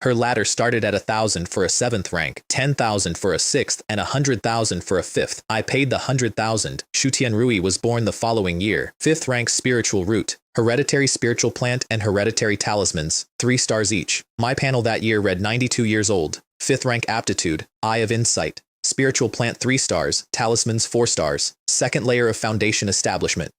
Her ladder started at 1,000 for a 7th rank, 10,000 for a 6th, and 100,000 for a 5th. I paid the 100,000. Shu Tianrui was born the following year. 5th rank spiritual root, hereditary spiritual plant, and hereditary talismans, 3 stars each. My panel that year read 92 years old. 5th rank aptitude, eye of insight, spiritual plant 3 stars, talismans 4 stars. 2nd layer of foundation establishment.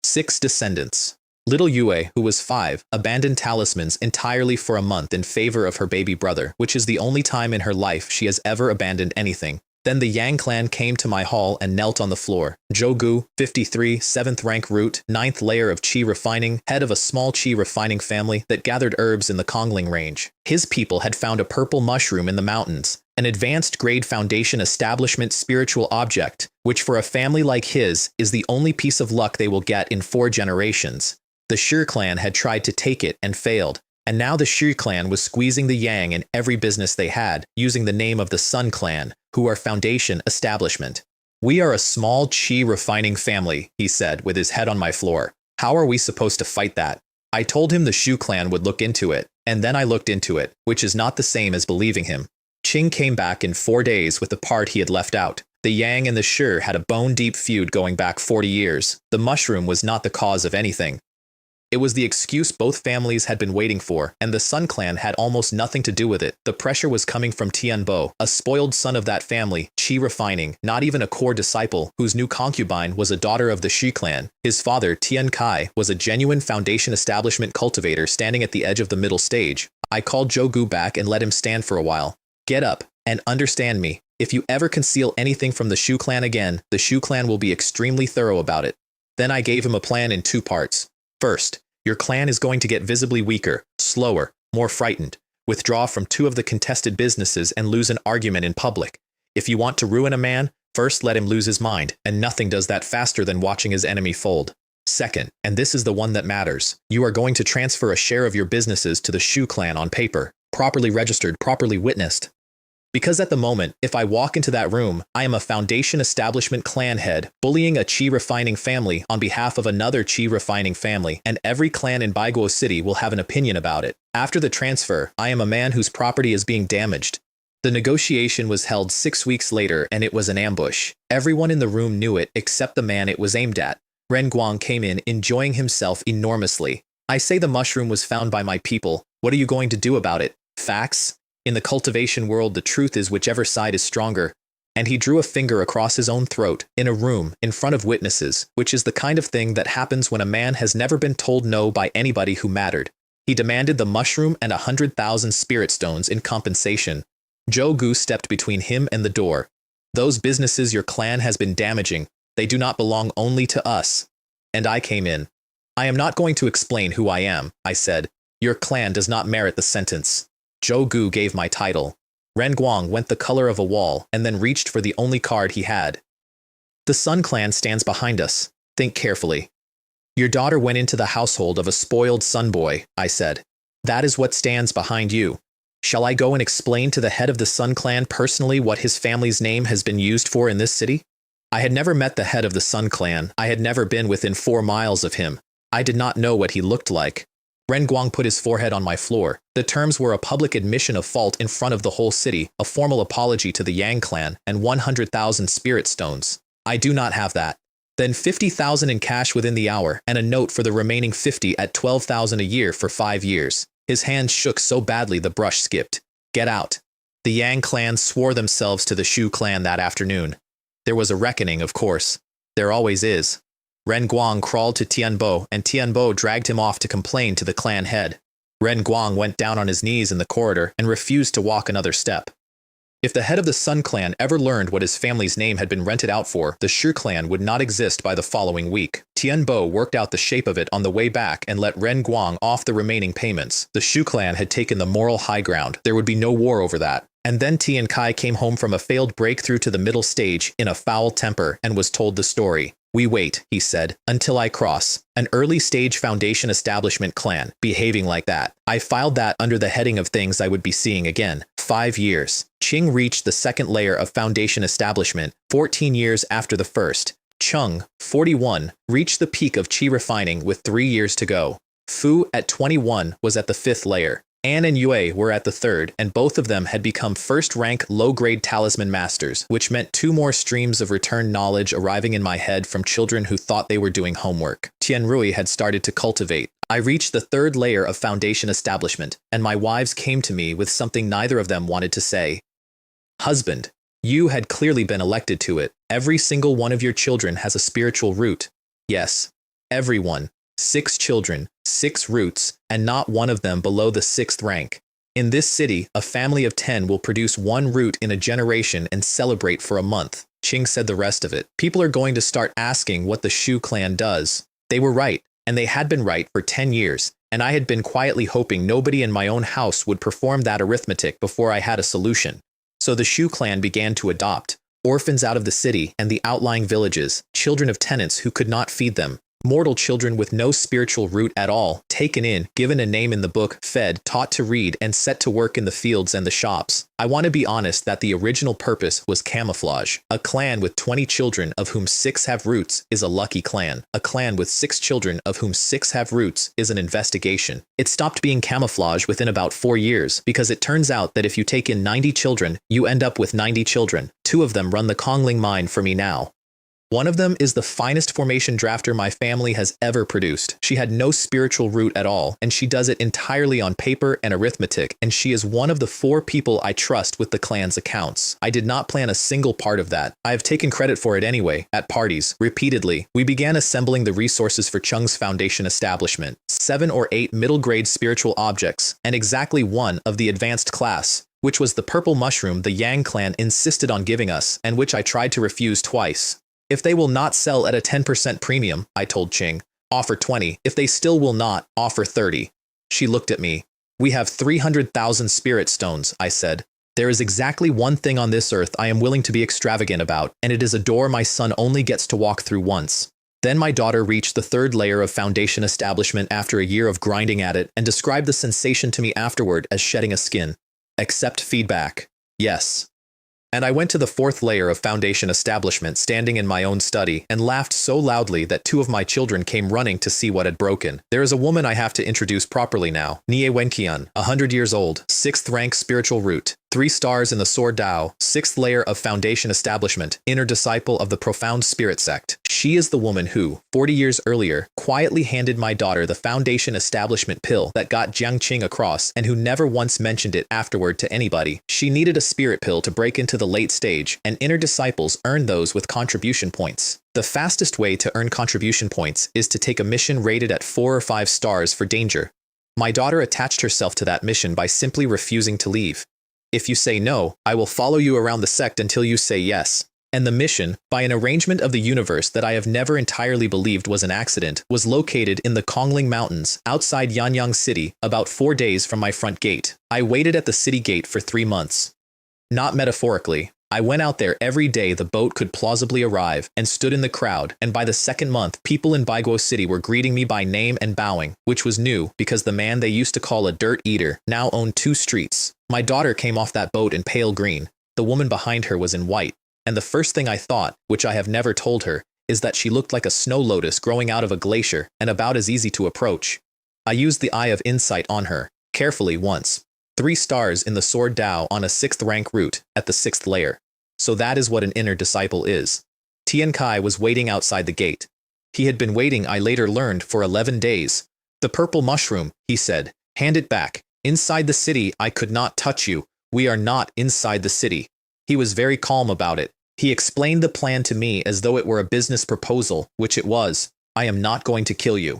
6 descendants. Little Yue, who was 5, abandoned talismans entirely for a month in favor of her baby brother, which is the only time in her life she has ever abandoned anything. Then the Yang clan came to my hall and knelt on the floor. Zhou, 53, 7th rank root, 9th layer of qi refining, head of a small qi refining family that gathered herbs in the Kongling range. His people had found a purple mushroom in the mountains, an advanced grade foundation establishment spiritual object, which for a family like his is the only piece of luck they will get in 4 generations. The Shi clan had tried to take it and failed, and now the Shi clan was squeezing the Yang in every business they had, using the name of the Sun clan, who are foundation establishment. We are a small qi refining family, he said with his head on my floor. How are we supposed to fight that? I told him the Shu clan would look into it, and then I looked into it, which is not the same as believing him. Qing came back in 4 days with the part he had left out. The Yang and the Shi had a bone-deep feud going back 40 years. The mushroom was not the cause of anything. It was the excuse both families had been waiting for, and the Sun clan had almost nothing to do with it. The pressure was coming from Tianbo, a spoiled son of that family, qi refining, not even a core disciple, whose new concubine was a daughter of the Shi clan. His father, Tian Kai, was a genuine foundation establishment cultivator standing at the edge of the middle stage. I called Zhou back and let him stand for a while. Get up, and understand me. If you ever conceal anything from the Shu clan again, the Shu clan will be extremely thorough about it. Then I gave him a plan in 2 parts. First, your clan is going to get visibly weaker, slower, more frightened, withdraw from 2 of the contested businesses and lose an argument in public. If you want to ruin a man, first let him lose his mind, and nothing does that faster than watching his enemy fold. Second, and this is the one that matters, you are going to transfer a share of your businesses to the Shu clan on paper, properly registered, properly witnessed. Because at the moment, if I walk into that room, I am a foundation establishment clan head, bullying a qi refining family on behalf of another qi refining family, and every clan in Baiguo City will have an opinion about it. After the transfer, I am a man whose property is being damaged. The negotiation was held 6 weeks later, and it was an ambush. Everyone in the room knew it except the man it was aimed at. Ren Guang came in, enjoying himself enormously. I say the mushroom was found by my people. What are you going to do about it? Facts? In the cultivation world, the truth is whichever side is stronger. And he drew a finger across his own throat, in a room, in front of witnesses, which is the kind of thing that happens when a man has never been told no by anybody who mattered. He demanded the mushroom and 100,000 spirit stones in compensation. Zhou stepped between him and the door. Those businesses your clan has been damaging, they do not belong only to us. And I came in. I am not going to explain who I am, I said. Your clan does not merit the sentence. Zhou gave my title. Ren Guang went the color of a wall and then reached for the only card he had. The Sun clan stands behind us. Think carefully. Your daughter went into the household of a spoiled sun boy, I said. That is what stands behind you. Shall I go and explain to the head of the Sun clan personally what his family's name has been used for in this city? I had never met the head of the Sun clan. I had never been within 4 miles of him. I did not know what he looked like. Ren Guang put his forehead on my floor. The terms were a public admission of fault in front of the whole city, a formal apology to the Yang clan, and 100,000 spirit stones. I do not have that. Then 50,000 in cash within the hour, and a note for the remaining 50 at 12,000 a year for 5 years. His hands shook so badly the brush skipped. Get out. The Yang clan swore themselves to the Shu clan that afternoon. There was a reckoning, of course. There always is. Ren Guang crawled to Tianbo, and Tianbo dragged him off to complain to the clan head. Ren Guang went down on his knees in the corridor and refused to walk another step. If the head of the Sun clan ever learned what his family's name had been rented out for, the Shi clan would not exist by the following week. Tianbo worked out the shape of it on the way back and let Ren Guang off the remaining payments. The Shu clan had taken the moral high ground. There would be no war over that. And then Tian Kai came home from a failed breakthrough to the middle stage in a foul temper and was told the story. We wait, he said, until I cross. An early stage foundation establishment clan, behaving like that. I filed that under the heading of things I would be seeing again. 5 years. Qing reached the 2nd layer of foundation establishment, 14 years after the first. Cheng, 41, reached the peak of qi refining with 3 years to go. Fu, at 21, was at the 5th layer. Anne and Yue were at the third, and both of them had become first-rank low-grade talisman masters, which meant 2 more streams of return knowledge arriving in my head from children who thought they were doing homework. Tianrui had started to cultivate. I reached the 3rd layer of foundation establishment, and my wives came to me with something neither of them wanted to say. Husband, you had clearly been elected to it. Every single one of your children has a spiritual root. Yes, everyone. 6 children, 6 roots, and not one of them below the 6th rank. In this city, a family of 10 will produce 1 root in a generation and celebrate for a month. Qing said the rest of it. People are going to start asking what the Shu clan does. They were right, and they had been right for 10 years, and I had been quietly hoping nobody in my own house would perform that arithmetic before I had a solution. So the Shu clan began to adopt orphans out of the city and the outlying villages, children of tenants who could not feed them. Mortal children with no spiritual root at all, taken in, given a name in the book, fed, taught to read, and set to work in the fields and the shops. I want to be honest that the original purpose was camouflage. A clan with 20 children of whom 6 have roots is a lucky clan. A clan with 6 children of whom 6 have roots is an investigation. It stopped being camouflage within about 4 years because it turns out that if you take in 90 children, you end up with 90 children. 2 of them run the Kongling mine for me now. One of them is the finest formation drafter my family has ever produced. She had no spiritual root at all, and she does it entirely on paper and arithmetic, and she is one of the 4 people I trust with the clan's accounts. I did not plan a single part of that. I have taken credit for it anyway, at parties, repeatedly. We began assembling the resources for Cheng's foundation establishment. 7 or 8 middle-grade spiritual objects, and exactly 1 of the advanced class, which was the purple mushroom the Yang clan insisted on giving us, and which I tried to refuse twice. If they will not sell at a 10% premium, I told Qing, offer 20. If they still will not, offer 30. She looked at me. We have 300,000 spirit stones, I said. There is exactly one thing on this earth I am willing to be extravagant about, and it is a door my son only gets to walk through once. Then my daughter reached the 3rd layer of foundation establishment after a year of grinding at it and described the sensation to me afterward as shedding a skin. Accept feedback. Yes. And I went to the 4th layer of foundation establishment standing in my own study and laughed so loudly that 2 of my children came running to see what had broken. There is a woman I have to introduce properly now. Nie Wenqian, 100 years old, 6th rank spiritual root, 3 stars in the Sword Dao, 6th layer of foundation establishment, inner disciple of the profound spirit sect. She is the woman who, 40 years earlier, quietly handed my daughter the foundation establishment pill that got Jiang Qing across and who never once mentioned it afterward to anybody. She needed a spirit pill to break into the late stage, and inner disciples earn those with contribution points. The fastest way to earn contribution points is to take a mission rated at 4 or 5 stars for danger. My daughter attached herself to that mission by simply refusing to leave. If you say no, I will follow you around the sect until you say yes. And the mission, by an arrangement of the universe that I have never entirely believed was an accident, was located in the Kongling Mountains, outside Yanyang City, about 4 days from my front gate. I waited at the city gate for 3 months. Not metaphorically. I went out there every day the boat could plausibly arrive and stood in the crowd, and by the 2nd month, people in Baiguo City were greeting me by name and bowing, which was new because the man they used to call a dirt eater now owned 2 streets. My daughter came off that boat in pale green. The woman behind her was in white. And the first thing I thought, which I have never told her, is that she looked like a snow lotus growing out of a glacier and about as easy to approach. I used the eye of insight on her, carefully once. 3 stars in the Sword Dao on a 6th rank route at the 6th layer. So that is what an inner disciple is. Tian Kai was waiting outside the gate. He had been waiting, I later learned, for 11 days. The purple mushroom, he said, hand it back. Inside the city, I could not touch you. We are not inside the city. He was very calm about it. He explained the plan to me as though it were a business proposal, which it was. I am not going to kill you.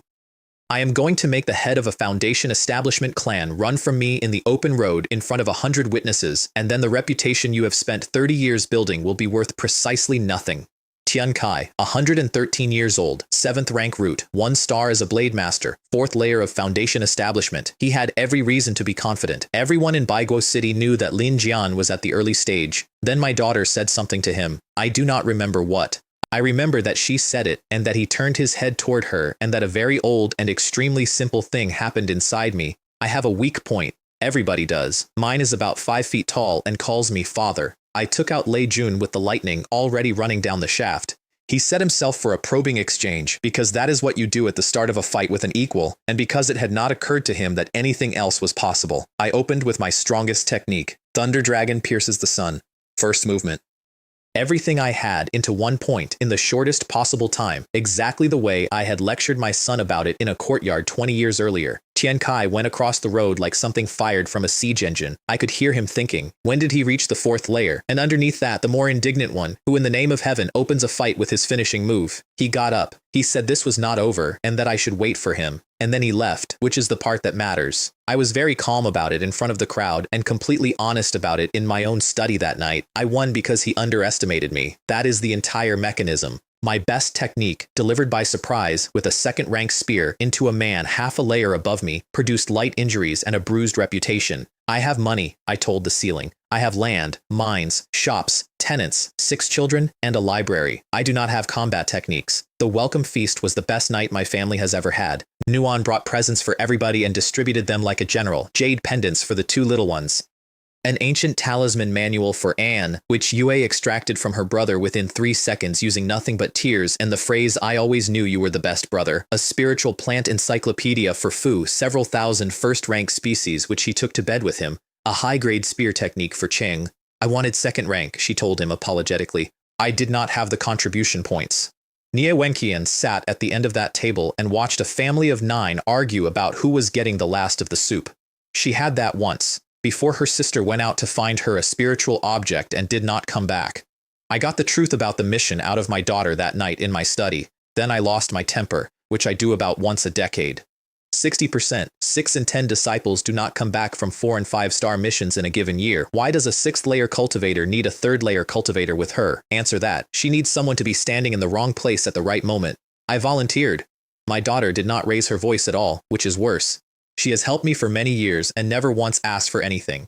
I am going to make the head of a foundation establishment clan run from me in the open road in front of 100 witnesses, and then the reputation you have spent 30 years building will be worth precisely nothing. Tian Kai, 113 years old, 7th rank root, 1 star as a blade master, 4th layer of foundation establishment. He had every reason to be confident. Everyone in Baiguo City knew that Lin Jian was at the early stage. Then my daughter said something to him. I do not remember what. I remember that she said it, and that he turned his head toward her, and that a very old and extremely simple thing happened inside me. I have a weak point. Everybody does. Mine is about 5 feet tall and calls me father. I took out Lei Jun with the lightning already running down the shaft. He set himself for a probing exchange, because that is what you do at the start of a fight with an equal, and because it had not occurred to him that anything else was possible. I opened with my strongest technique. Thunder Dragon pierces the sun. First movement. Everything I had into one point in the shortest possible time, exactly the way I had lectured my son about it in a courtyard 20 years earlier. Tian Kai went across the road like something fired from a siege engine. I could hear him thinking, when did he reach the fourth layer? And underneath that, the more indignant one, who in the name of heaven opens a fight with his finishing move. He got up. He said this was not over and that I should wait for him. And then he left, which is the part that matters. I was very calm about it in front of the crowd and completely honest about it in my own study that night. I won because he underestimated me. That is the entire mechanism. My best technique, delivered by surprise with a second-rank spear into a man half a layer above me, produced light injuries and a bruised reputation. I have money, I told the ceiling. I have land, mines, shops, tenants, 6 children, and a library. I do not have combat techniques. The welcome feast was the best night my family has ever had. Nuon brought presents for everybody and distributed them like a general. Jade pendants for the 2 little ones. An ancient talisman manual for Anne, which Yue extracted from her brother within 3 seconds using nothing but tears and the phrase, "I always knew you were the best brother." A spiritual plant encyclopedia for Fu, several thousand first-rank species which he took to bed with him. A high-grade spear technique for Cheng. I wanted second rank, she told him apologetically. I did not have the contribution points. Nie Wenqian sat at the end of that table and watched a family of 9 argue about who was getting the last of the soup. She had that once, before her sister went out to find her a spiritual object and did not come back. I got the truth about the mission out of my daughter that night in my study. Then I lost my temper, which I do about once a decade. 60%, 6 in 10 disciples do not come back from 4- and 5-star missions in a given year. Why does a 6th-layer cultivator need a 3rd-layer cultivator with her? Answer that. She needs someone to be standing in the wrong place at the right moment. I volunteered. My daughter did not raise her voice at all, which is worse. She has helped me for many years and never once asked for anything.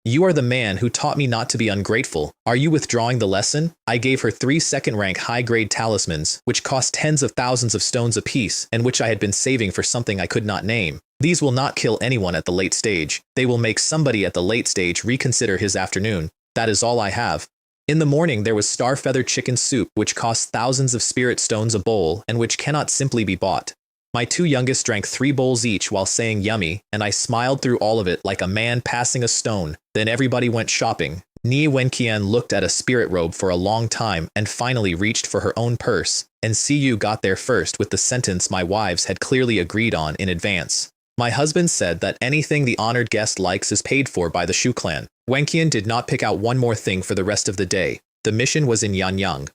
You are the man who taught me not to be ungrateful. Are you withdrawing the lesson? I gave her 3 second-rank high-grade talismans, which cost tens of thousands of stones apiece, and which I had been saving for something I could not name. These will not kill anyone at the late stage. They will make somebody at the late stage reconsider his afternoon. That is all I have. In the morning there was star-feathered chicken soup, which costs thousands of spirit stones a bowl, and which cannot simply be bought. My 2 youngest drank 3 bowls each while saying yummy, and I smiled through all of it like a man passing a stone. Then everybody went shopping. Nie Wenqian looked at a spirit robe for a long time and finally reached for her own purse, and Siyu got there first with the sentence my wives had clearly agreed on in advance. My husband said that anything the honored guest likes is paid for by the Shu clan. Wenqian did not pick out one more thing for the rest of the day. The mission was in Yanyang.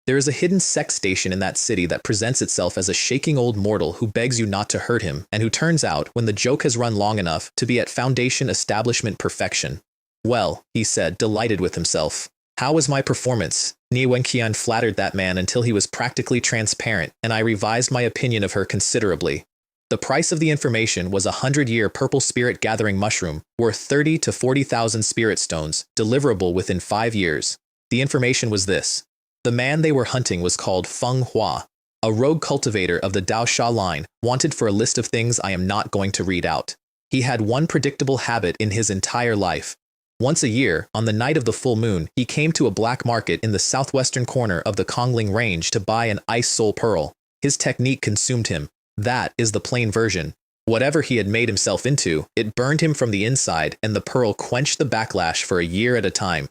There is a hidden Sect station in that city that presents itself as a shaking old mortal who begs you not to hurt him, and who turns out, when the joke has run long enough, to be at Foundation establishment perfection. Well, he said, delighted with himself. How was my performance? Nie Wenqian flattered that man until he was practically transparent, and I revised my opinion of her considerably. The price of the information was a 100-year purple spirit gathering mushroom, worth 30 to 40,000 spirit stones, deliverable within 5 years. The information was this. The man they were hunting was called Feng Hua, a rogue cultivator of the Dao Sha line, wanted for a list of things I am not going to read out. He had one predictable habit in his entire life. Once a year, on the night of the full moon, he came to a black market in the southwestern corner of the Kongling Range to buy an ice soul pearl. His technique consumed him. That is the plain version. Whatever he had made himself into, it burned him from the inside, and the pearl quenched the backlash for a year at a time.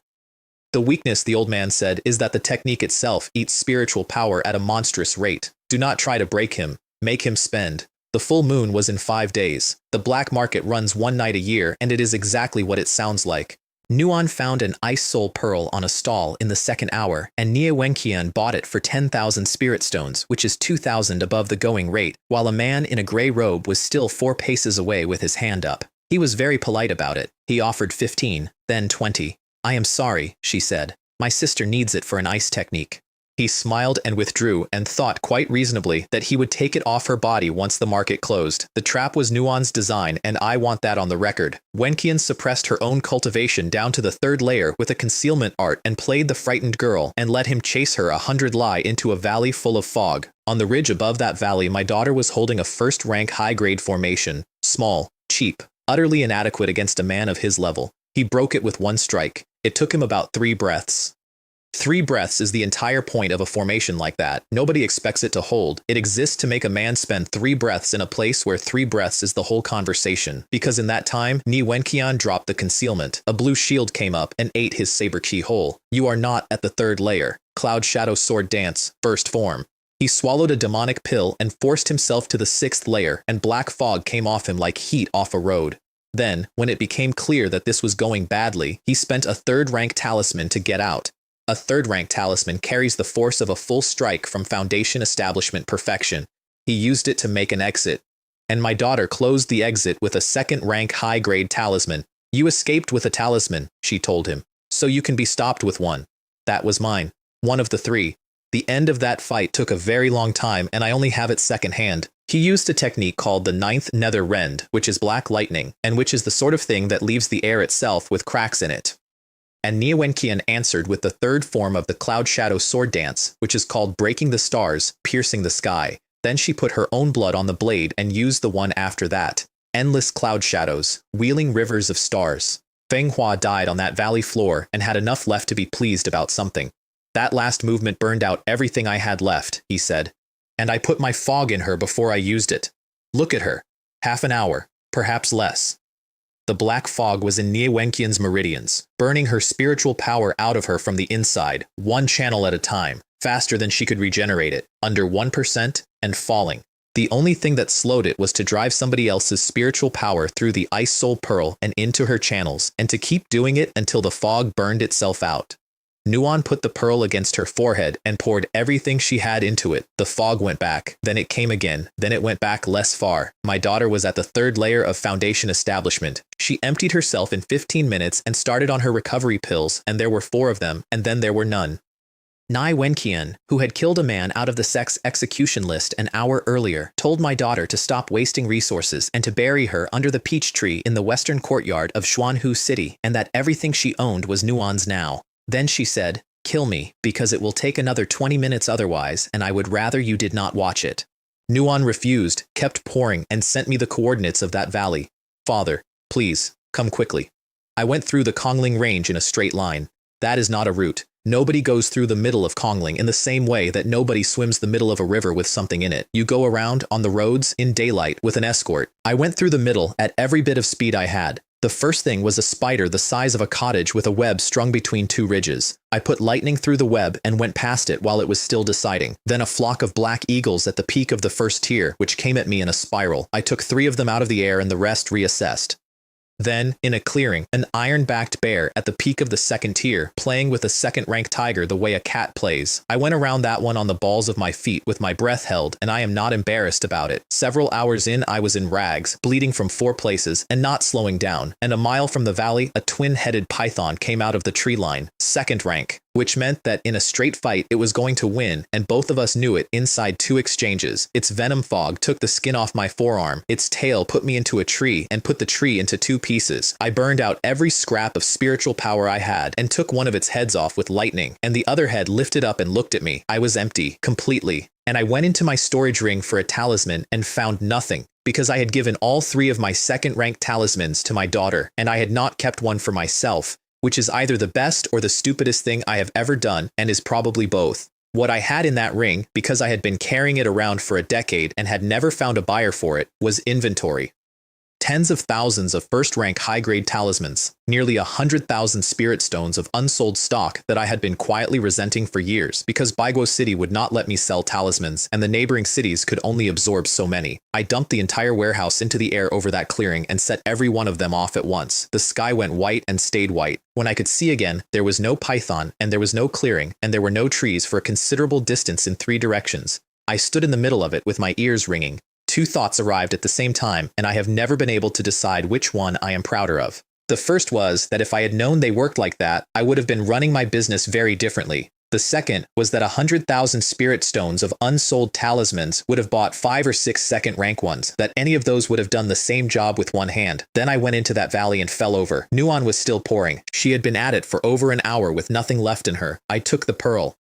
The weakness, the old man said, is that the technique itself eats spiritual power at a monstrous rate. Do not try to break him. Make him spend. The full moon was in 5 days. The black market runs 1 night a year, and it is exactly what it sounds like. Nuon found an ice soul pearl on a stall in the 2nd hour, and Nie Wenqian bought it for 10,000 spirit stones, which is 2,000 above the going rate, while a man in a gray robe was still 4 paces away with his hand up. He was very polite about it. He offered 15, then 20. I am sorry, she said. My sister needs it for an ice technique. He smiled and withdrew and thought quite reasonably that he would take it off her body once the market closed. The trap was Nuon's design, and I want that on the record. Wenqian suppressed her own cultivation down to the 3rd layer with a concealment art and played the frightened girl and let him chase her 100 li into a valley full of fog. On the ridge above that valley, my daughter was holding a first-rank high-grade formation. Small, cheap, utterly inadequate against a man of his level. He broke it with 1 strike. It took him about 3 breaths. 3 breaths is the entire point of a formation like that. Nobody expects it to hold. It exists to make a man spend 3 breaths in a place where 3 breaths is the whole conversation. Because in that time, Ni Wenqian dropped the concealment. A blue shield came up and ate his saber key whole. You are not at the 3rd layer. Cloud Shadow Sword Dance, first form. He swallowed a demonic pill and forced himself to the 6th layer, and black fog came off him like heat off a road. Then, when it became clear that this was going badly, he spent a 3rd rank talisman to get out. A 3rd rank talisman carries the force of a full strike from Foundation Establishment perfection. He used it to make an exit. And my daughter closed the exit with a 2nd rank high-grade talisman. You escaped with a talisman, she told him, so you can be stopped with one. That was mine. One of the 3. The end of that fight took a very long time, and I only have it secondhand. He used a technique called the 9th Nether Rend, which is black lightning, and which is the sort of thing that leaves the air itself with cracks in it. And Ni Wenqian answered with the 3rd form of the Cloud Shadow Sword Dance, which is called Breaking the Stars, Piercing the Sky. Then she put her own blood on the blade and used the one after that. Endless cloud shadows, wheeling rivers of stars. Manhwa died on that valley floor and had enough left to be pleased about something. That last movement burned out everything I had left, he said. And I put my fog in her before I used it. Look at her. Half an hour, perhaps less. The black fog was in Ni Wenqian's meridians, burning her spiritual power out of her from the inside, one channel at a time, faster than she could regenerate it, under 1%, and falling. The only thing that slowed it was to drive somebody else's spiritual power through the ice soul pearl and into her channels, and to keep doing it until the fog burned itself out. Nuon put the pearl against her forehead and poured everything she had into it. The fog went back, then it came again, then it went back less far. My daughter was at the 3rd layer of Foundation Establishment. She emptied herself in 15 minutes and started on her recovery pills, and there were 4 of them, and then there were none. Ni Wenqian, who had killed a man out of the Sect's execution list an hour earlier, told my daughter to stop wasting resources and to bury her under the peach tree in the western courtyard of Xuanhu City, and that everything she owned was Nuon's now. Then she said, "Kill me, because it will take another 20 minutes otherwise, and I would rather you did not watch it." Nuon refused, kept pouring, and sent me the coordinates of that valley. Father, please, come quickly. I went through the Kongling Range in a straight line. That is not a route. Nobody goes through the middle of Kongling in the same way that nobody swims the middle of a river with something in it. You go around on the roads in daylight with an escort. I went through the middle at every bit of speed I had. The first thing was a spider the size of a cottage with a web strung between 2 ridges. I put lightning through the web and went past it while it was still deciding. Then a flock of black eagles at the peak of the first tier, which came at me in a spiral. I took 3 of them out of the air and the rest reassessed. Then, in a clearing, an iron-backed bear at the peak of the 2nd tier, playing with a 2nd-rank tiger the way a cat plays. I went around that one on the balls of my feet with my breath held, and I am not embarrassed about it. Several hours in, I was in rags, bleeding from 4 places, and not slowing down. And a mile from the valley, a twin-headed python came out of the tree line, 2nd rank, which meant that in a straight fight it was going to win, and both of us knew it inside 2 exchanges. Its venom fog took the skin off my forearm, its tail put me into a tree, and put the tree into 2 pieces. I burned out every scrap of spiritual power I had, and took one of its heads off with lightning, and the other head lifted up and looked at me. I was empty, completely. And I went into my storage ring for a talisman and found nothing, because I had given all 3 of my 2nd-rank talismans to my daughter, and I had not kept one for myself, which is either the best or the stupidest thing I have ever done, and is probably both. What I had in that ring, because I had been carrying it around for a decade and had never found a buyer for it, was inventory. Tens of thousands of 1st-rank high-grade talismans, nearly 100,000 spirit stones of unsold stock that I had been quietly resenting for years because Baiguo City would not let me sell talismans and the neighboring cities could only absorb so many. I dumped the entire warehouse into the air over that clearing and set every one of them off at once. The sky went white and stayed white. When I could see again, there was no python and there was no clearing and there were no trees for a considerable distance in 3 directions. I stood in the middle of it with my ears ringing. 2 thoughts arrived at the same time, and I have never been able to decide which one I am prouder of. The first was that if I had known they worked like that, I would have been running my business very differently. The second was that 100,000 spirit stones of unsold talismans would have bought 5 or 6 2nd-rank ones, that any of those would have done the same job with one hand. Then I went into that valley and fell over. Nuon was still pouring. She had been at it for over an hour with nothing left in her. I took the pearl.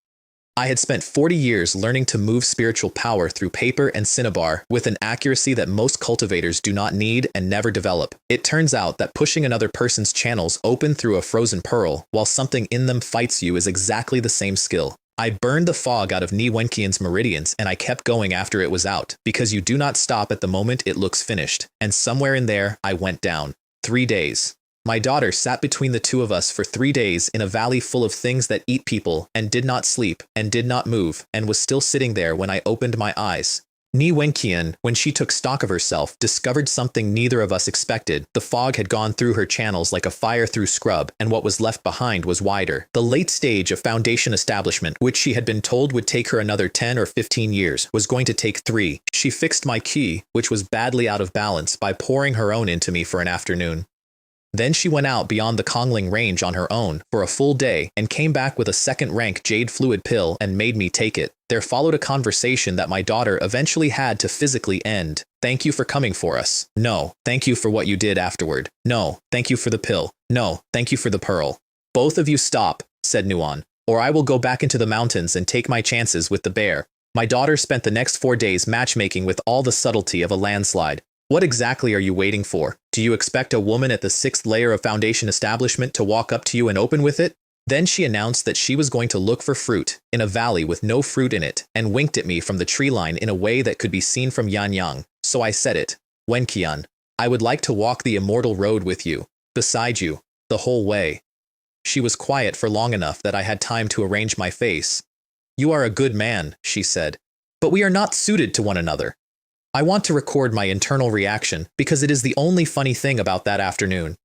I had spent 40 years learning to move spiritual power through paper and cinnabar with an accuracy that most cultivators do not need and never develop. It turns out that pushing another person's channels open through a frozen pearl while something in them fights you is exactly the same skill. I burned the fog out of Ni Wenqian's meridians and I kept going after it was out, because you do not stop at the moment it looks finished. And somewhere in there, I went down. 3 days. My daughter sat between the two of us for 3 days in a valley full of things that eat people and did not sleep and did not move and was still sitting there when I opened my eyes. Ni Wenqian, when she took stock of herself, discovered something neither of us expected. The fog had gone through her channels like a fire through scrub, and what was left behind was wider. The late stage of foundation establishment, which she had been told would take her another 10 or 15 years, was going to take 3. She fixed my ki, which was badly out of balance, by pouring her own into me for an afternoon. Then she went out beyond the Kongling range on her own for a full day and came back with a second-rank jade fluid pill and made me take it. There followed a conversation that my daughter eventually had to physically end. Thank you for coming for us. No, thank you for what you did afterward. No, thank you for the pill. No, thank you for the pearl. Both of you stop, said Nuan, or I will go back into the mountains and take my chances with the bear. My daughter spent the next 4 days matchmaking with all the subtlety of a landslide. What exactly are you waiting for? Do you expect a woman at the 6th layer of foundation establishment to walk up to you and open with it? Then she announced that she was going to look for fruit in a valley with no fruit in it and winked at me from the tree line in a way that could be seen from Yanyang. So I said it. Wenqian, I would like to walk the immortal road with you, beside you, the whole way. She was quiet for long enough that I had time to arrange my face. You are a good man, she said, but we are not suited to one another. I want to record my internal reaction because it is the only funny thing about that afternoon.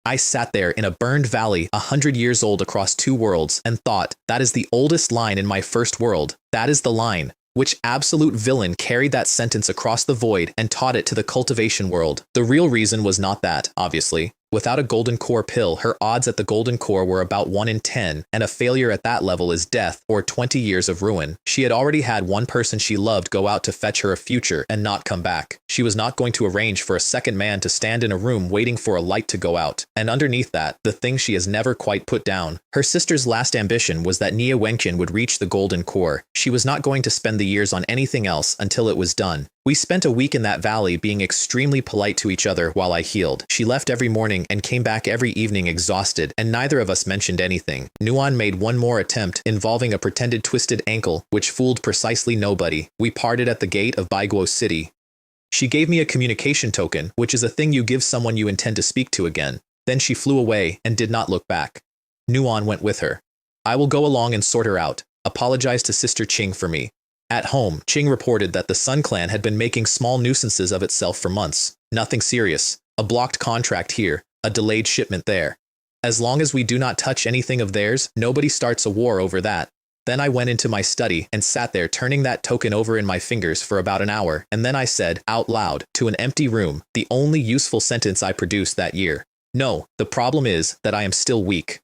I sat there in a burned valley 100 years old across 2 worlds and thought, that is the oldest line in my first world. That is the line. Which absolute villain carried that sentence across the void and taught it to the cultivation world? The real reason was not that, obviously. Without a golden core pill, her odds at the golden core were about 1 in 10, and a failure at that level is death or 20 years of ruin. She had already had one person she loved go out to fetch her a future and not come back. She was not going to arrange for a second man to stand in a room waiting for a light to go out. And underneath that, the thing she has never quite put down. Her sister's last ambition was that Nia Wenqian would reach the golden core. She was not going to spend the years on anything else until it was done. We spent a week in that valley being extremely polite to each other while I healed. She left every morning and came back every evening exhausted, and neither of us mentioned anything. Nuan made one more attempt involving a pretended twisted ankle, which fooled precisely nobody. We parted at the gate of Baiguo City. She gave me a communication token, which is a thing you give someone you intend to speak to again. Then she flew away and did not look back. Nuan went with her. I will go along and sort her out. Apologize to Sister Qing for me. At home, Qing reported that the Sun Clan had been making small nuisances of itself for months. Nothing serious. A blocked contract here, a delayed shipment there. As long as we do not touch anything of theirs, nobody starts a war over that. Then I went into my study and sat there turning that token over in my fingers for about an hour, and then I said, out loud, to an empty room, the only useful sentence I produced that year. No, the problem is that I am still weak.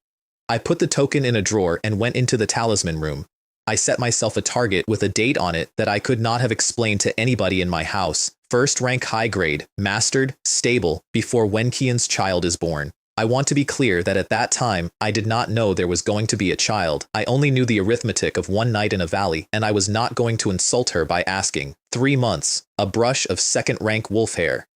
I put the token in a drawer and went into the talisman room. I set myself a target with a date on it that I could not have explained to anybody in my house. First rank high grade, mastered, stable, before Wenqian's child is born. I want to be clear that at that time, I did not know there was going to be a child. I only knew the arithmetic of one night in a valley, and I was not going to insult her by asking. 3 months, a brush of second rank wolf hair.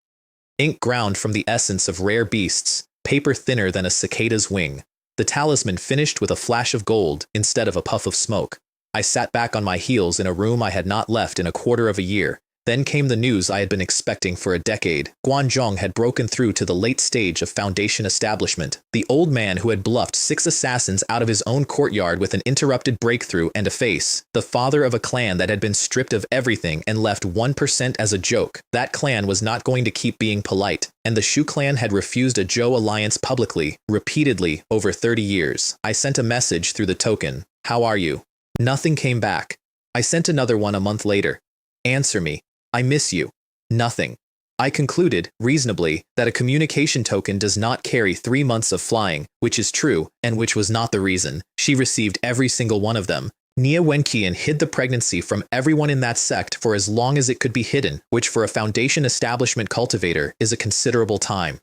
Ink ground from the essence of rare beasts, paper thinner than a cicada's wing. The talisman finished with a flash of gold instead of a puff of smoke. I sat back on my heels in a room I had not left in a quarter of a year. Then came the news I had been expecting for a decade. Guanzhong had broken through to the late stage of foundation establishment. The old man who had bluffed 6 assassins out of his own courtyard with an interrupted breakthrough and a face. The father of a clan that had been stripped of everything and left 1% as a joke. That clan was not going to keep being polite. And the Shu clan had refused a Zhou alliance publicly, repeatedly, over 30 years. I sent a message through the token. How are you? Nothing came back. I sent another one a month later. Answer me. I miss you. Nothing. I concluded, reasonably, that a communication token does not carry 3 months of flying, which is true, and which was not the reason. She received every single one of them. Nia Wenqian hid the pregnancy from everyone in that sect for as long as it could be hidden, which for a foundation establishment cultivator is a considerable time.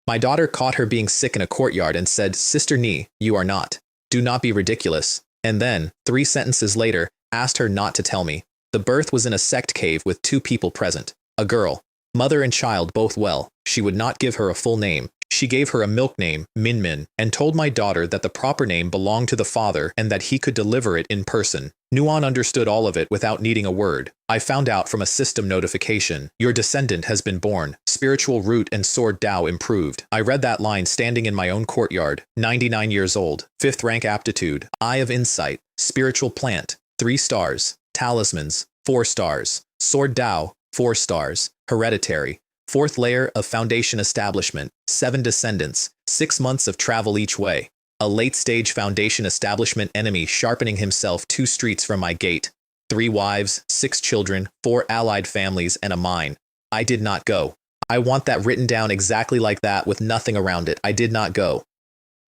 My daughter caught her being sick in a courtyard and said, Sister Ni, you are not. Do not be ridiculous. And then, 3 sentences later, asked her not to tell me. The birth was in a sect cave with 2 people present. A girl. Mother and child both well. She would not give her a full name. She gave her a milk name, Min Min, and told my daughter that the proper name belonged to the father and that he could deliver it in person. Nuan understood all of it without needing a word. I found out from a system notification. Your descendant has been born. Spiritual root and sword Dao improved. I read that line standing in my own courtyard. 99 years old. 5th rank aptitude. Eye of insight. Spiritual plant. 3 stars. Talismans. 4 stars. Sword Dao. 4 stars. Hereditary. 4th layer of foundation establishment. 7 descendants. 6 months of travel each way. A late-stage foundation establishment enemy sharpening himself 2 streets from my gate. 3 wives, 6 children, 4 allied families, and a mine. I did not go. I want that written down exactly like that with nothing around it. I did not go.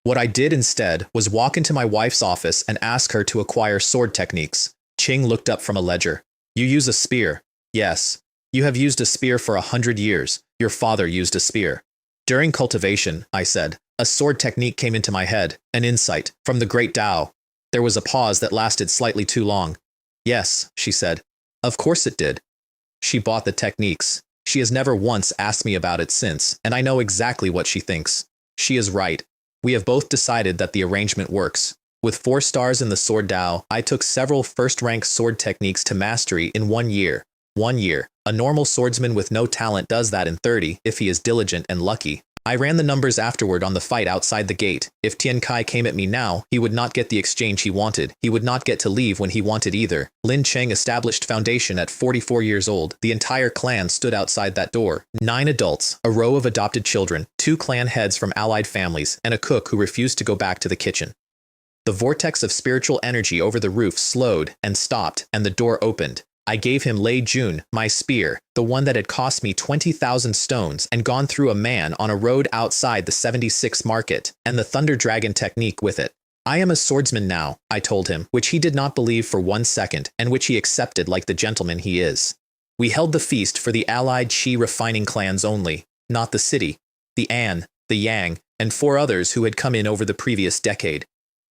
What I did instead was walk into my wife's office and ask her to acquire sword techniques. Ching looked up from a ledger. You use a spear. Yes. You have used a spear for 100 years. Your father used a spear. During cultivation, I said, a sword technique came into my head, an insight, from the great Tao. There was a pause that lasted slightly too long. Yes, she said. Of course it did. She bought the techniques. She has never once asked me about it since, and I know exactly what she thinks. She is right. We have both decided that the arrangement works. With 4 stars in the sword Tao, I took several first-rank sword techniques to mastery in 1 year. 1 year. A normal swordsman with no talent does that in 30 if he is diligent and lucky. I ran the numbers afterward on the fight outside the gate. If Tian Kai came at me now, he would not get the exchange he wanted. He would not get to leave when he wanted either. Lin Cheng established foundation at 44 years old. The entire clan stood outside that door. 9 adults, a row of adopted children, 2 clan heads from allied families, and a cook who refused to go back to the kitchen. The vortex of spiritual energy over the roof slowed and stopped, and the door opened. I gave him Lei Jun, my spear, the one that had cost me 20,000 stones and gone through a man on a road outside the 76 market, and the Thunder Dragon technique with it. I am a swordsman now, I told him, which he did not believe for 1 second, and which he accepted like the gentleman he is. We held the feast for the allied Qi refining clans only, not the city, the An, the Yang, and 4 others who had come in over the previous decade.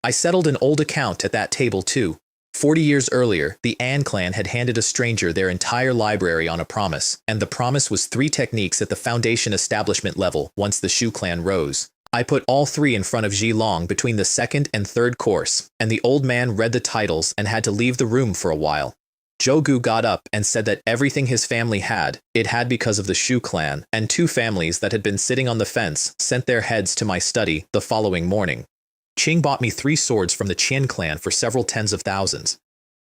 I settled an old account at that table too. 40 years earlier, the An clan had handed a stranger their entire library on a promise, and the promise was 3 techniques at the foundation establishment level once the Shu clan rose. I put all 3 in front of Ji Long between the 2nd and 3rd course, and the old man read the titles and had to leave the room for a while. Zhou got up and said that everything his family had, it had because of the Shu clan, and 2 families that had been sitting on the fence sent their heads to my study the following morning. Qing bought me 3 swords from the Qian clan for several tens of thousands.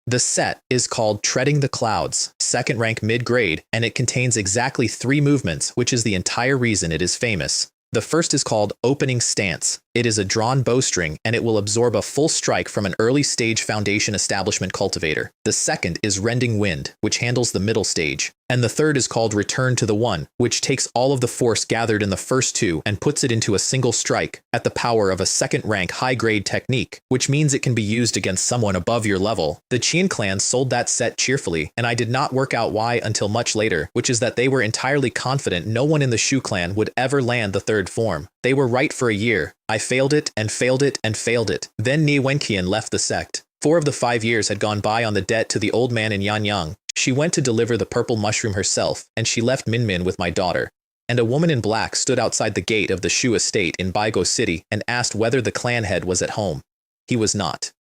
The set is called Treading the Clouds, 2nd rank mid-grade, and it contains exactly 3 movements, which is the entire reason it is famous. The first is called Opening Stance. It is a drawn bowstring, and it will absorb a full strike from an early-stage foundation establishment cultivator. The second is Rending Wind, which handles the middle stage. And the third is called Return to the One, which takes all of the force gathered in the first 2 and puts it into a single strike at the power of a 2nd rank high-grade technique, which means it can be used against someone above your level. The Qian clan sold that set cheerfully, and I did not work out why until much later, which is that they were entirely confident no one in the Shu clan would ever land the 3rd form. They were right for a year. I failed it and failed it and failed it. Then Ni Wenqian left the sect. 4 of the 5 years had gone by on the debt to the old man in Yanyang. She went to deliver the purple mushroom herself, and she left Min Min with my daughter. And a woman in black stood outside the gate of the Shu estate in Baigo City and asked whether the clan head was at home. He was not.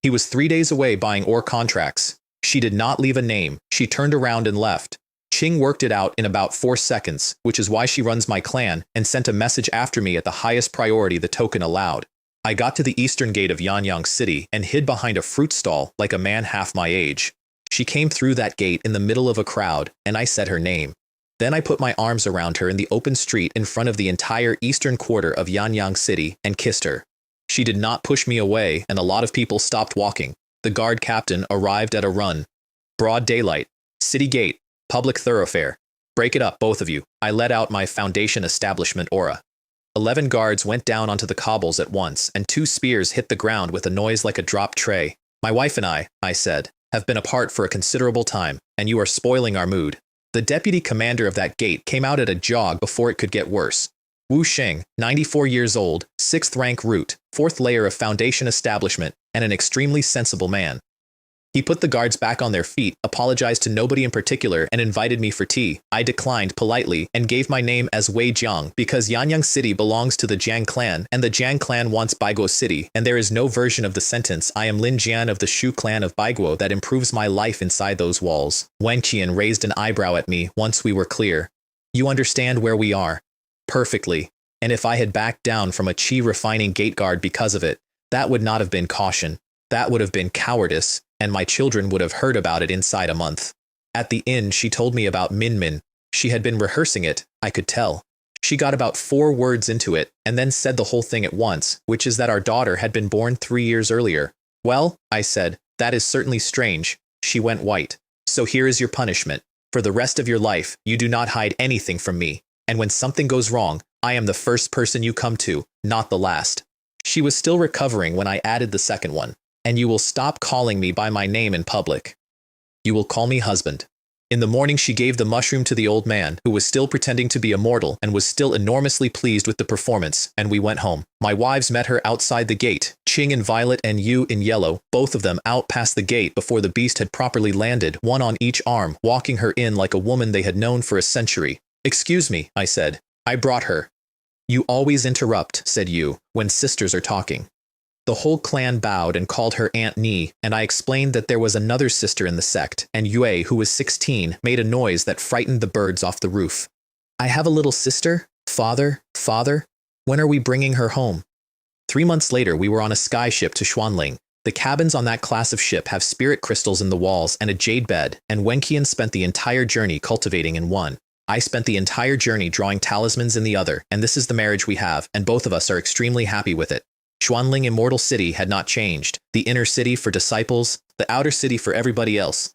He was 3 days away buying ore contracts. She did not leave a name. She turned around and left. Qing worked it out in about 4 seconds, which is why she runs my clan, and sent a message after me at the highest priority the token allowed. I got to the eastern gate of Yanyang City and hid behind a fruit stall like a man half my age. She came through that gate in the middle of a crowd, and I said her name. Then I put my arms around her in the open street in front of the entire eastern quarter of Yanyang City and kissed her. She did not push me away, and a lot of people stopped walking. The guard captain arrived at a run. Broad daylight. City gate. Public thoroughfare. Break it up, both of you. I let out my foundation establishment aura. 11 guards went down onto the cobbles at once, and 2 spears hit the ground with a noise like a dropped tray. My wife and I said, have been apart for a considerable time, and you are spoiling our mood. The deputy commander of that gate came out at a jog before it could get worse. Wu Sheng, 94 years old, 6th rank root, 4th layer of foundation establishment, and an extremely sensible man. He put the guards back on their feet, apologized to nobody in particular, and invited me for tea. I declined politely and gave my name as Wei Jiang because Yanyang City belongs to the Jiang clan, and the Jiang clan wants Baiguo City, and there is no version of the sentence "I am Lin Jian of the Shu clan of Baiguo" that improves my life inside those walls. Wen Qian raised an eyebrow at me once we were clear. You understand where we are? Perfectly. And if I had backed down from a qi refining gate guard because of it, that would not have been caution. That would have been cowardice, and my children would have heard about it inside a month. At the inn, she told me about Min Min. She had been rehearsing it, I could tell. She got about 4 words into it, and then said the whole thing at once, which is that our daughter had been born 3 years earlier. Well, I said, that is certainly strange. She went white. So here is your punishment. For the rest of your life, you do not hide anything from me, and when something goes wrong, I am the first person you come to, not the last. She was still recovering when I added the second one. And you will stop calling me by my name in public. You will call me husband. In the morning she gave the mushroom to the old man, who was still pretending to be immortal and was still enormously pleased with the performance, and we went home. My wives met her outside the gate, Qing in violet and Yu in yellow, both of them out past the gate before the beast had properly landed, one on each arm, walking her in like a woman they had known for a century. Excuse me, I said. I brought her. You always interrupt, said Yu, when sisters are talking. The whole clan bowed and called her Aunt Ni, and I explained that there was another sister in the sect, and Yue, who was 16, made a noise that frightened the birds off the roof. I have a little sister? Father? When are we bringing her home? 3 months later, we were on a sky ship to Xuanling. The cabins on that class of ship have spirit crystals in the walls and a jade bed, and Wenqian spent the entire journey cultivating in one. I spent the entire journey drawing talismans in the other, and this is the marriage we have, and both of us are extremely happy with it. Xuanling Immortal City had not changed. The inner city for disciples, the outer city for everybody else.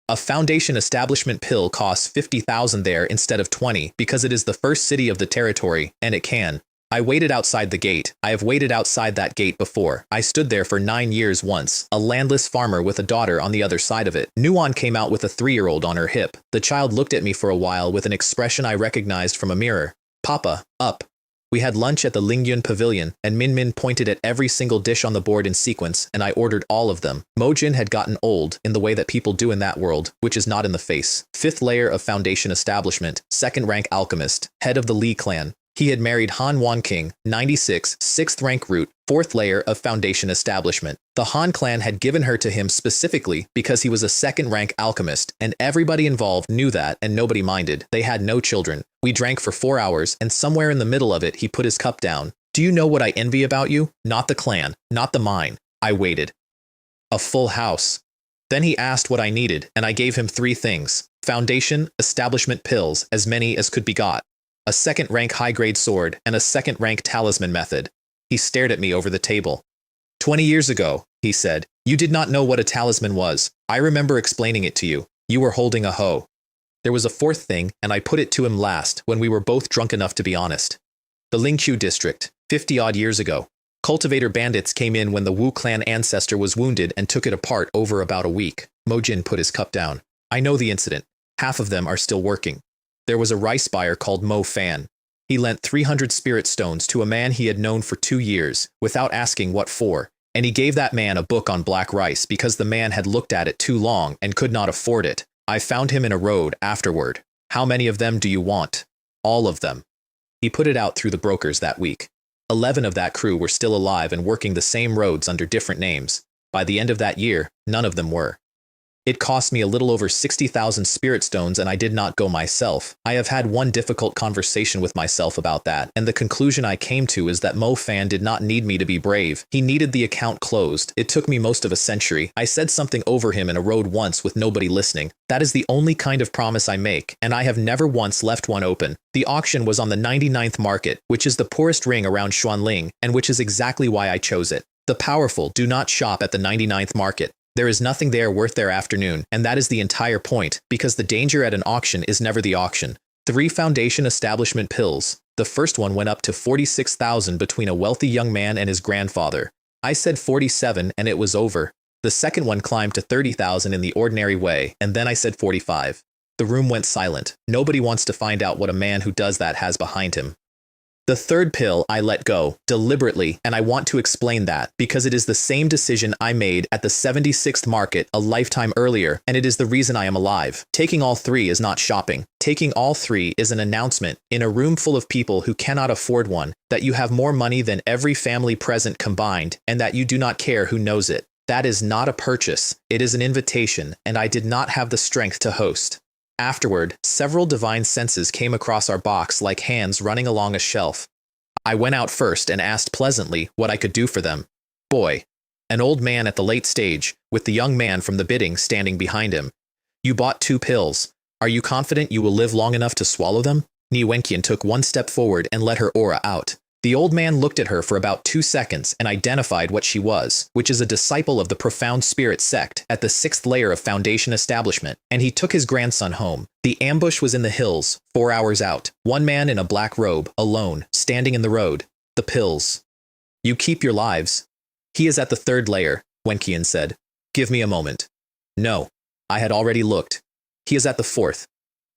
A foundation establishment pill costs 50,000 there instead of 20 because it is the first city of the territory, and it can. I waited outside the gate. I have waited outside that gate before. I stood there for 9 years once, a landless farmer with a daughter on the other side of it. Nuan came out with a 3-year-old on her hip. The child looked at me for a while with an expression I recognized from a mirror. Papa, up. We had lunch at the Lingyun Pavilion, and Min Min pointed at every single dish on the board in sequence, and I ordered all of them. Mojin had gotten old, in the way that people do in that world, which is not in the face. 5th layer of foundation establishment, 2nd rank alchemist, head of the Li clan. He had married Han Wanqing, 96, 6th rank root, 4th layer of foundation establishment. The Han clan had given her to him specifically because he was a 2nd rank alchemist, and everybody involved knew that and nobody minded. They had no children. We drank for 4 hours, and somewhere in the middle of it he put his cup down. Do you know what I envy about you? Not the clan, not the mine. I waited. A full house. Then he asked what I needed, and I gave him 3 things. Foundation, establishment pills, as many as could be got. A 2nd rank high-grade sword, and a 2nd rank talisman method. He stared at me over the table. 20 years ago, he said, you did not know what a talisman was. I remember explaining it to you. You were holding a hoe. There was a 4th thing, and I put it to him last, when we were both drunk enough to be honest. The Lingqiu district, 50-odd years ago. Cultivator bandits came in when the Wu clan ancestor was wounded and took it apart over about a week. Mojin put his cup down. I know the incident. Half of them are still working. There was a rice buyer called Mo Fan. He lent 300 spirit stones to a man he had known for 2 years, without asking what for, and he gave that man a book on black rice because the man had looked at it too long and could not afford it. I found him in a road afterward. How many of them do you want? All of them. He put it out through the brokers that week. 11 of that crew were still alive and working the same roads under different names. By the end of that year, none of them were. It cost me a little over 60,000 spirit stones, and I did not go myself. I have had one difficult conversation with myself about that, and the conclusion I came to is that Mo Fan did not need me to be brave. He needed the account closed. It took me most of a century. I said something over him in a road once with nobody listening. That is the only kind of promise I make, and I have never once left one open. The auction was on the 99th market, which is the poorest ring around Xuanling, and which is exactly why I chose it. The powerful do not shop at the 99th market. There is nothing there worth their afternoon, and that is the entire point, because the danger at an auction is never the auction. 3 foundation establishment pills. The first one went up to 46,000 between a wealthy young man and his grandfather. I said 47 and it was over. The second one climbed to 30,000 in the ordinary way, and then I said 45. The room went silent. Nobody wants to find out what a man who does that has behind him. The third pill I let go, deliberately, and I want to explain that, because it is the same decision I made at the 76th market a lifetime earlier, and it is the reason I am alive. Taking all three is not shopping. Taking all three is an announcement, in a room full of people who cannot afford one, that you have more money than every family present combined, and that you do not care who knows it. That is not a purchase, it is an invitation, and I did not have the strength to host. Afterward, several divine senses came across our box like hands running along a shelf. I went out first and asked pleasantly what I could do for them. Boy. An old man at the late stage, with the young man from the bidding standing behind him. You bought 2 pills. Are you confident you will live long enough to swallow them? Ni Wenqian took one step forward and let her aura out. The old man looked at her for about 2 seconds and identified what she was, which is a disciple of the profound spirit sect at the 6th layer of Foundation establishment, and he took his grandson home. The ambush was in the hills, 4 hours out. One man in a black robe, alone, standing in the road. The pills. You keep your lives. He is at the 3rd layer, Wenqian said. Give me a moment. No. I had already looked. He is at the 4th.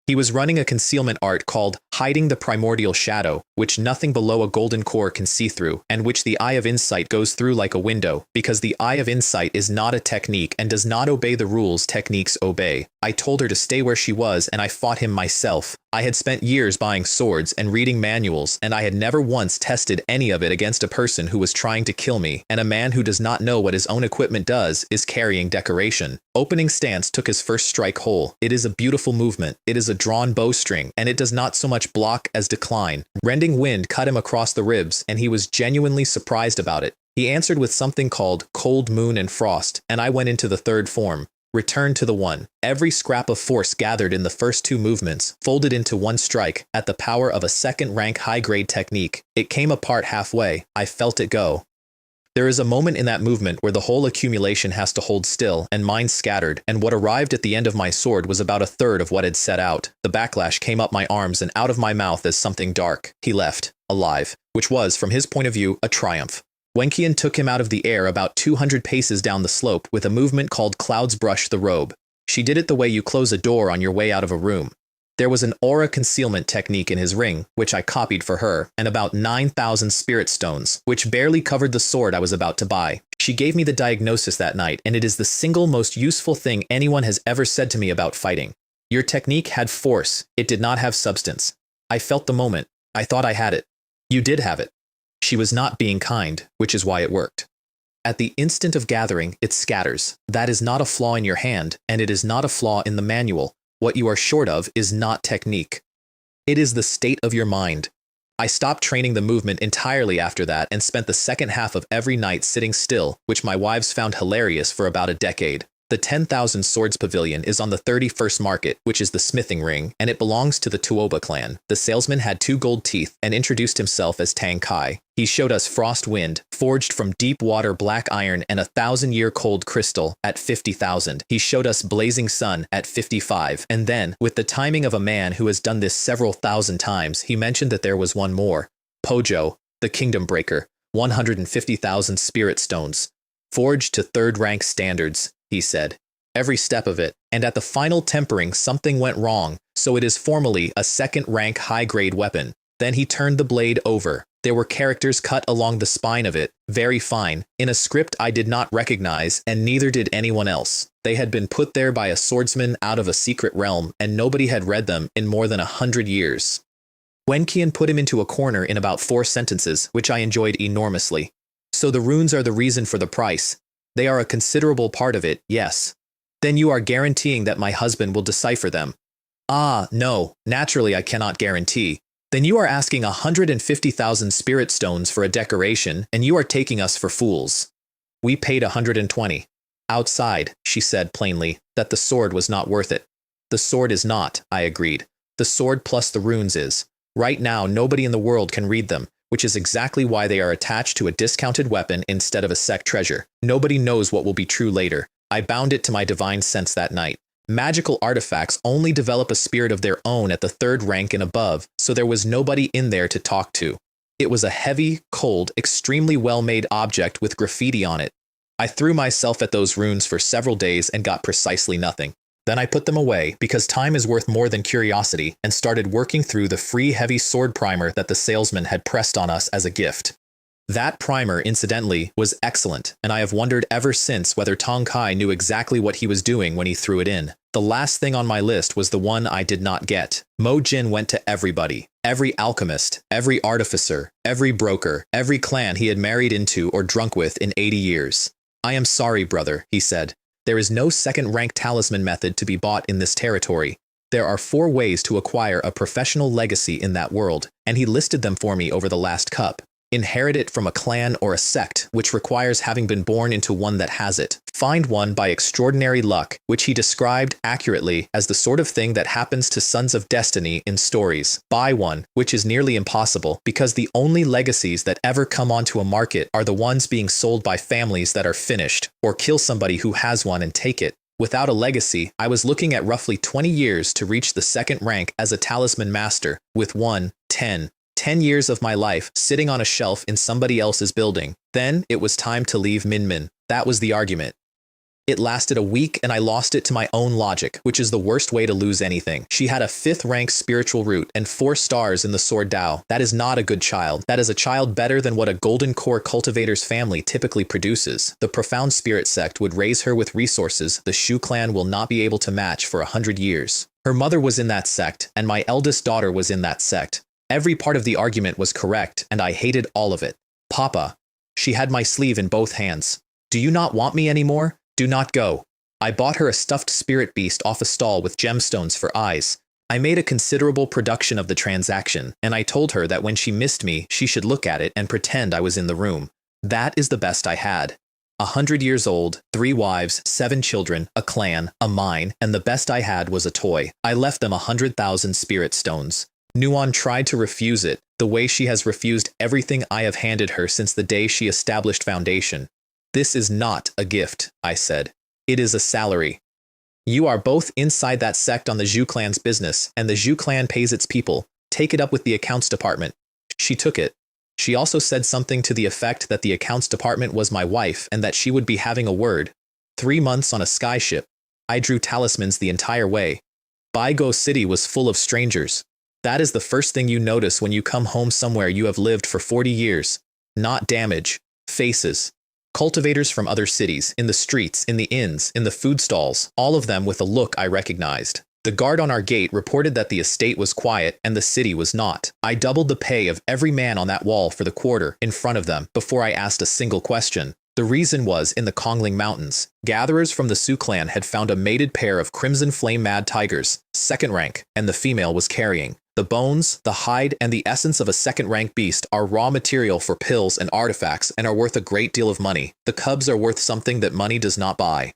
He was running a concealment art called Hiding the Primordial Shadow, which nothing below a golden core can see through, and which the Eye of Insight goes through like a window, because the Eye of Insight is not a technique and does not obey the rules techniques obey. I told her to stay where she was, and I fought him myself. I had spent years buying swords and reading manuals, and I had never once tested any of it against a person who was trying to kill me, and a man who does not know what his own equipment does is carrying decoration. Opening stance took his first strike hole. It is a beautiful movement. It is a drawn bowstring, and it does not so much block as decline. Rending wind cut him across the ribs, and he was genuinely surprised about it. He answered with something called cold moon and frost, and I went into the 3rd form. Return to the 1. Every scrap of force gathered in the first 2 movements, folded into one strike, at the power of a 2nd rank high-grade technique. It came apart halfway. I felt it go. There is a moment in that movement where the whole accumulation has to hold still, and mine scattered, and what arrived at the end of my sword was about 1/3 of what had set out. The backlash came up my arms and out of my mouth as something dark. He left, alive, which was, from his point of view, a triumph. Wenqian took him out of the air about 200 paces down the slope with a movement called Clouds Brush the Robe. She did it the way you close a door on your way out of a room. There was an aura concealment technique in his ring, which I copied for her, and about 9,000 spirit stones, which barely covered the sword I was about to buy. She gave me the diagnosis that night, and it is the single most useful thing anyone has ever said to me about fighting. Your technique had force. It did not have substance. I felt the moment. I thought I had it. You did have it. She was not being kind, which is why it worked. At the instant of gathering, it scatters. That is not a flaw in your hand, and it is not a flaw in the manual. What you are short of is not technique. It is the state of your mind. I stopped training the movement entirely after that and spent the second half of every night sitting still, which my wives found hilarious for about a decade. The 10,000 Swords Pavilion is on the 31st market, which is the smithing ring, and it belongs to the Tuoba clan. The salesman had 2 gold teeth and introduced himself as Tang Kai. He showed us frost wind, forged from deep water black iron and 1,000-year cold crystal at 50,000. He showed us blazing sun at 55. And then, with the timing of a man who has done this several thousand times, he mentioned that there was one more. Pojo, the Kingdom Breaker, 150,000 spirit stones. Forged to 3rd rank standards, he said. Every step of it, and at the final tempering something went wrong, so it is formally a 2nd rank high-grade weapon. Then he turned the blade over. There were characters cut along the spine of it, very fine, in a script I did not recognize, and neither did anyone else. They had been put there by a swordsman out of a secret realm, and nobody had read them in more than 100 years. Wenqian put him into a corner in about 4 sentences, which I enjoyed enormously. So the runes are the reason for the price. They are a considerable part of it, yes. Then you are guaranteeing that my husband will decipher them. Ah, no, naturally I cannot guarantee. Then you are asking 150,000 spirit stones for a decoration, and you are taking us for fools. We paid 120. Outside, she said plainly, that the sword was not worth it. The sword is not, I agreed. The sword plus the runes is. Right now, nobody in the world can read them, which is exactly why they are attached to a discounted weapon instead of a sect treasure. Nobody knows what will be true later. I bound it to my divine sense that night. Magical artifacts only develop a spirit of their own at the 3rd rank and above, so there was nobody in there to talk to. It was a heavy, cold, extremely well-made object with graffiti on it. I threw myself at those runes for several days and got precisely nothing. Then I put them away, because time is worth more than curiosity, and started working through the free heavy sword primer that the salesman had pressed on us as a gift. That primer, incidentally, was excellent, and I have wondered ever since whether Tong Kai knew exactly what he was doing when he threw it in. The last thing on my list was the one I did not get. Mo Jin went to everybody. Every alchemist, every artificer, every broker, every clan he had married into or drunk with in 80 years. I am sorry, brother, he said. There is no second-rank talisman method to be bought in this territory. There are 4 ways to acquire a professional legacy in that world, and he listed them for me over the last cup. Inherit it from a clan or a sect, which requires having been born into one that has it. Find one by extraordinary luck, which he described accurately as the sort of thing that happens to sons of destiny in stories. Buy one, which is nearly impossible, because the only legacies that ever come onto a market are the ones being sold by families that are finished, or kill somebody who has one and take it. Without a legacy, I was looking at roughly 20 years to reach the second rank as a talisman master, with 10 years of my life sitting on a shelf in somebody else's building. Then it was time to leave Minmin. That was the argument. It lasted a week and I lost it to my own logic, which is the worst way to lose anything. She had a 5th rank spiritual root and 4 stars in the Sword Dao. That is not a good child. That is a child better than what a golden core cultivator's family typically produces. The profound spirit sect would raise her with resources the Shu clan will not be able to match for 100 years. Her mother was in that sect, and my eldest daughter was in that sect. Every part of the argument was correct, and I hated all of it. Papa. She had my sleeve in both hands. Do you not want me anymore? Do not go. I bought her a stuffed spirit beast off a stall with gemstones for eyes. I made a considerable production of the transaction, and I told her that when she missed me, she should look at it and pretend I was in the room. That is the best I had. 100 years old, 3 wives, 7 children, a clan, a mine, and the best I had was a toy. I left them 100,000 spirit stones. Nuon tried to refuse it, the way she has refused everything I have handed her since the day she established Foundation. This is not a gift, I said. It is a salary. You are both inside that sect on the Zhu clan's business, and the Zhu clan pays its people. Take it up with the accounts department. She took it. She also said something to the effect that the accounts department was my wife and that she would be having a word. 3 months on a skyship. I drew talismans the entire way. Baigo City was full of strangers. That is the first thing you notice when you come home somewhere you have lived for 40 years. Not damage. Faces. Cultivators from other cities, in the streets, in the inns, in the food stalls, all of them with a look I recognized. The guard on our gate reported that the estate was quiet and the city was not. I doubled the pay of every man on that wall for the quarter in front of them before I asked a single question. The reason was in the Kongling Mountains. Gatherers from the Su clan had found a mated pair of crimson flame mad tigers, 2nd rank, and the female was carrying. The bones, the hide, and the essence of a 2nd rank beast are raw material for pills and artifacts and are worth a great deal of money. The cubs are worth something that money does not buy.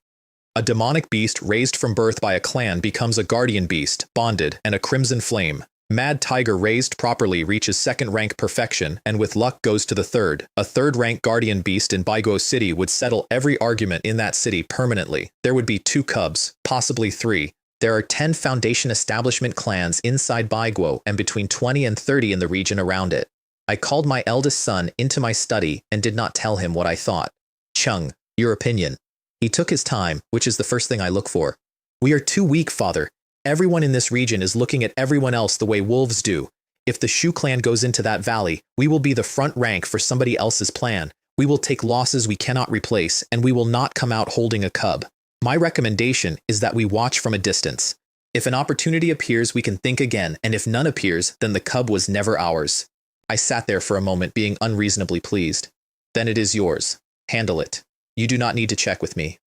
A demonic beast raised from birth by a clan becomes a guardian beast, bonded, and a crimson flame. Mad tiger raised properly reaches 2nd rank perfection and with luck goes to the 3rd. A 3rd rank guardian beast in Baigo City would settle every argument in that city permanently. There would be 2 cubs, possibly 3. There are 10 foundation establishment clans inside Baigo and between 20 and 30 in the region around it. I called my eldest son into my study and did not tell him what I thought. Chung, your opinion. He took his time, which is the first thing I look for. We are too weak, father. Everyone in this region is looking at everyone else the way wolves do. If the Shu clan goes into that valley, we will be the front rank for somebody else's plan. We will take losses we cannot replace, and we will not come out holding a cub. My recommendation is that we watch from a distance. If an opportunity appears, we can think again, and if none appears, then the cub was never ours. I sat there for a moment being unreasonably pleased. Then it is yours. Handle it. You do not need to check with me.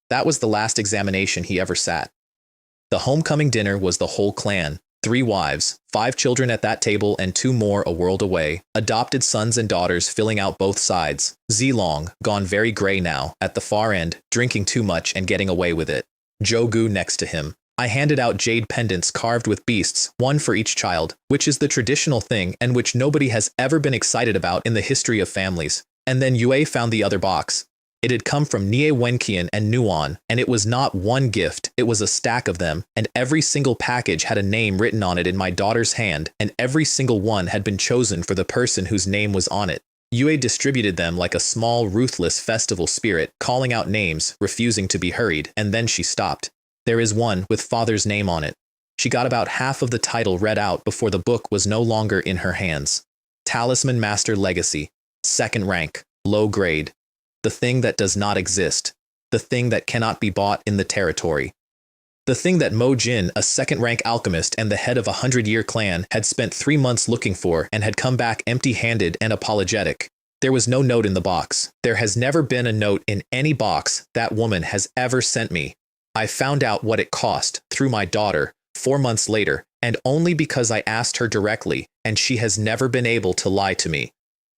That was the last examination he ever sat. The homecoming dinner was the whole clan. 3 wives, 5 children at that table and 2 more a world away. Adopted sons and daughters filling out both sides. Zilong, gone very gray now, at the far end, drinking too much and getting away with it. Jogu next to him. I handed out jade pendants carved with beasts, 1 for each child, which is the traditional thing and which nobody has ever been excited about in the history of families. And then Yue found the other box. It had come from Nie Wenqian and Nuon, and it was not one gift, it was a stack of them, and every single package had a name written on it in my daughter's hand, and every single one had been chosen for the person whose name was on it. Yue distributed them like a small, ruthless festival spirit, calling out names, refusing to be hurried, and then she stopped. There is one with father's name on it. She got about half of the title read out before the book was no longer in her hands. Talisman Master Legacy. Second rank. Low grade. The thing that does not exist. The thing that cannot be bought in the territory. The thing that Mo Jin, a second-rank alchemist and the head of a 100-year clan, had spent 3 months looking for and had come back empty-handed and apologetic. There was no note in the box. There has never been a note in any box that woman has ever sent me. I found out what it cost through my daughter 4 months later, and only because I asked her directly, and she has never been able to lie to me.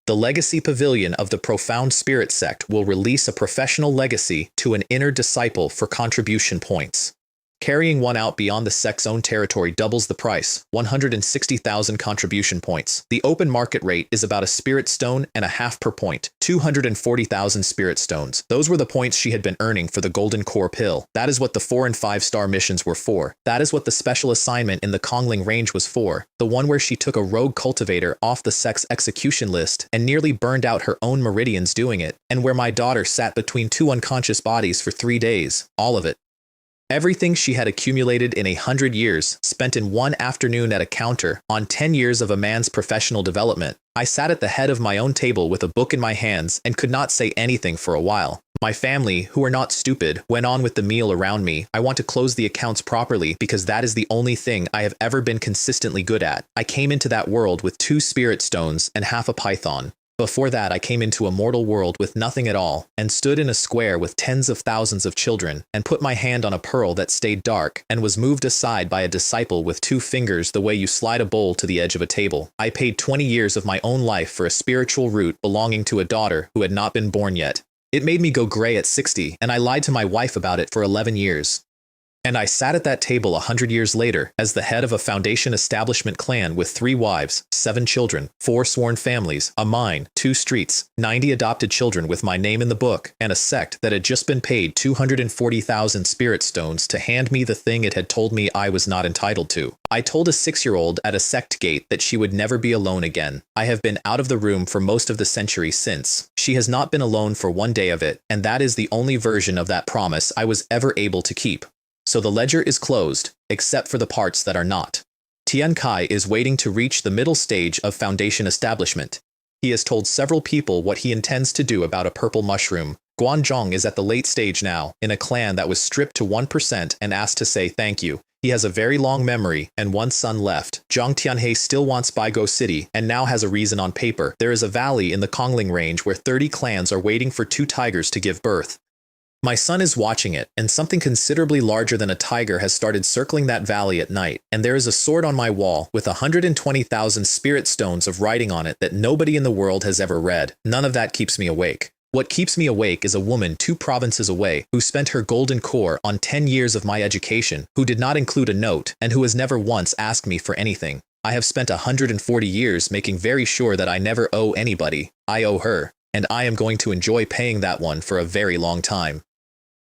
The Legacy Pavilion of the Profound Spirit Sect will release a professional legacy to an inner disciple for contribution points. Carrying one out beyond the sect's own territory doubles the price, 160,000 contribution points. The open market rate is about a spirit stone and a half per point, 240,000 spirit stones. Those were the points she had been earning for the Golden Core Pill. That is what the 4- and 5-star missions were for. That is what the special assignment in the Kongling Range was for, the one where she took a rogue cultivator off the sect's execution list and nearly burned out her own meridians doing it, and where my daughter sat between 2 unconscious bodies for 3 days, all of it. Everything she had accumulated in 100 years, spent in one afternoon at a counter, on 10 years of a man's professional development. I sat at the head of my own table with a book in my hands and could not say anything for a while. My family, who are not stupid, went on with the meal around me. I want to close the accounts properly because that is the only thing I have ever been consistently good at. I came into that world with 2 spirit stones and half a python. Before that, I came into a mortal world with nothing at all, and stood in a square with tens of thousands of children, and put my hand on a pearl that stayed dark, and was moved aside by a disciple with 2 fingers the way you slide a bowl to the edge of a table. I paid 20 years of my own life for a spiritual root belonging to a daughter who had not been born yet. It made me go gray at 60, and I lied to my wife about it for 11 years. And I sat at that table 100 years later as the head of a foundation establishment clan with 3 wives, 7 children, 4 sworn families, a mine, 2 streets, 90 adopted children with my name in the book, and a sect that had just been paid 240,000 spirit stones to hand me the thing it had told me I was not entitled to. I told a 6-year-old at a sect gate that she would never be alone again. I have been out of the room for most of the century since. She has not been alone for 1 day of it, and that is the only version of that promise I was ever able to keep. So the ledger is closed, except for the parts that are not. Tian Kai is waiting to reach the middle stage of foundation establishment. He has told several people what he intends to do about a purple mushroom. Guanzhong is at the late stage now, in a clan that was stripped to 1% and asked to say thank you. He has a very long memory, and 1 son left. Zhang Tianhe still wants Baigo City, and now has a reason on paper. There is a valley in the Kongling Range where 30 clans are waiting for 2 tigers to give birth. My son is watching it, and something considerably larger than a tiger has started circling that valley at night, and there is a sword on my wall with 120,000 spirit stones of writing on it that nobody in the world has ever read. None of that keeps me awake. What keeps me awake is a woman 2 provinces away who spent her golden core on 10 years of my education, who did not include a note, and who has never once asked me for anything. I have spent 140 years making very sure that I never owe anybody. I owe her, and I am going to enjoy paying that one for a very long time.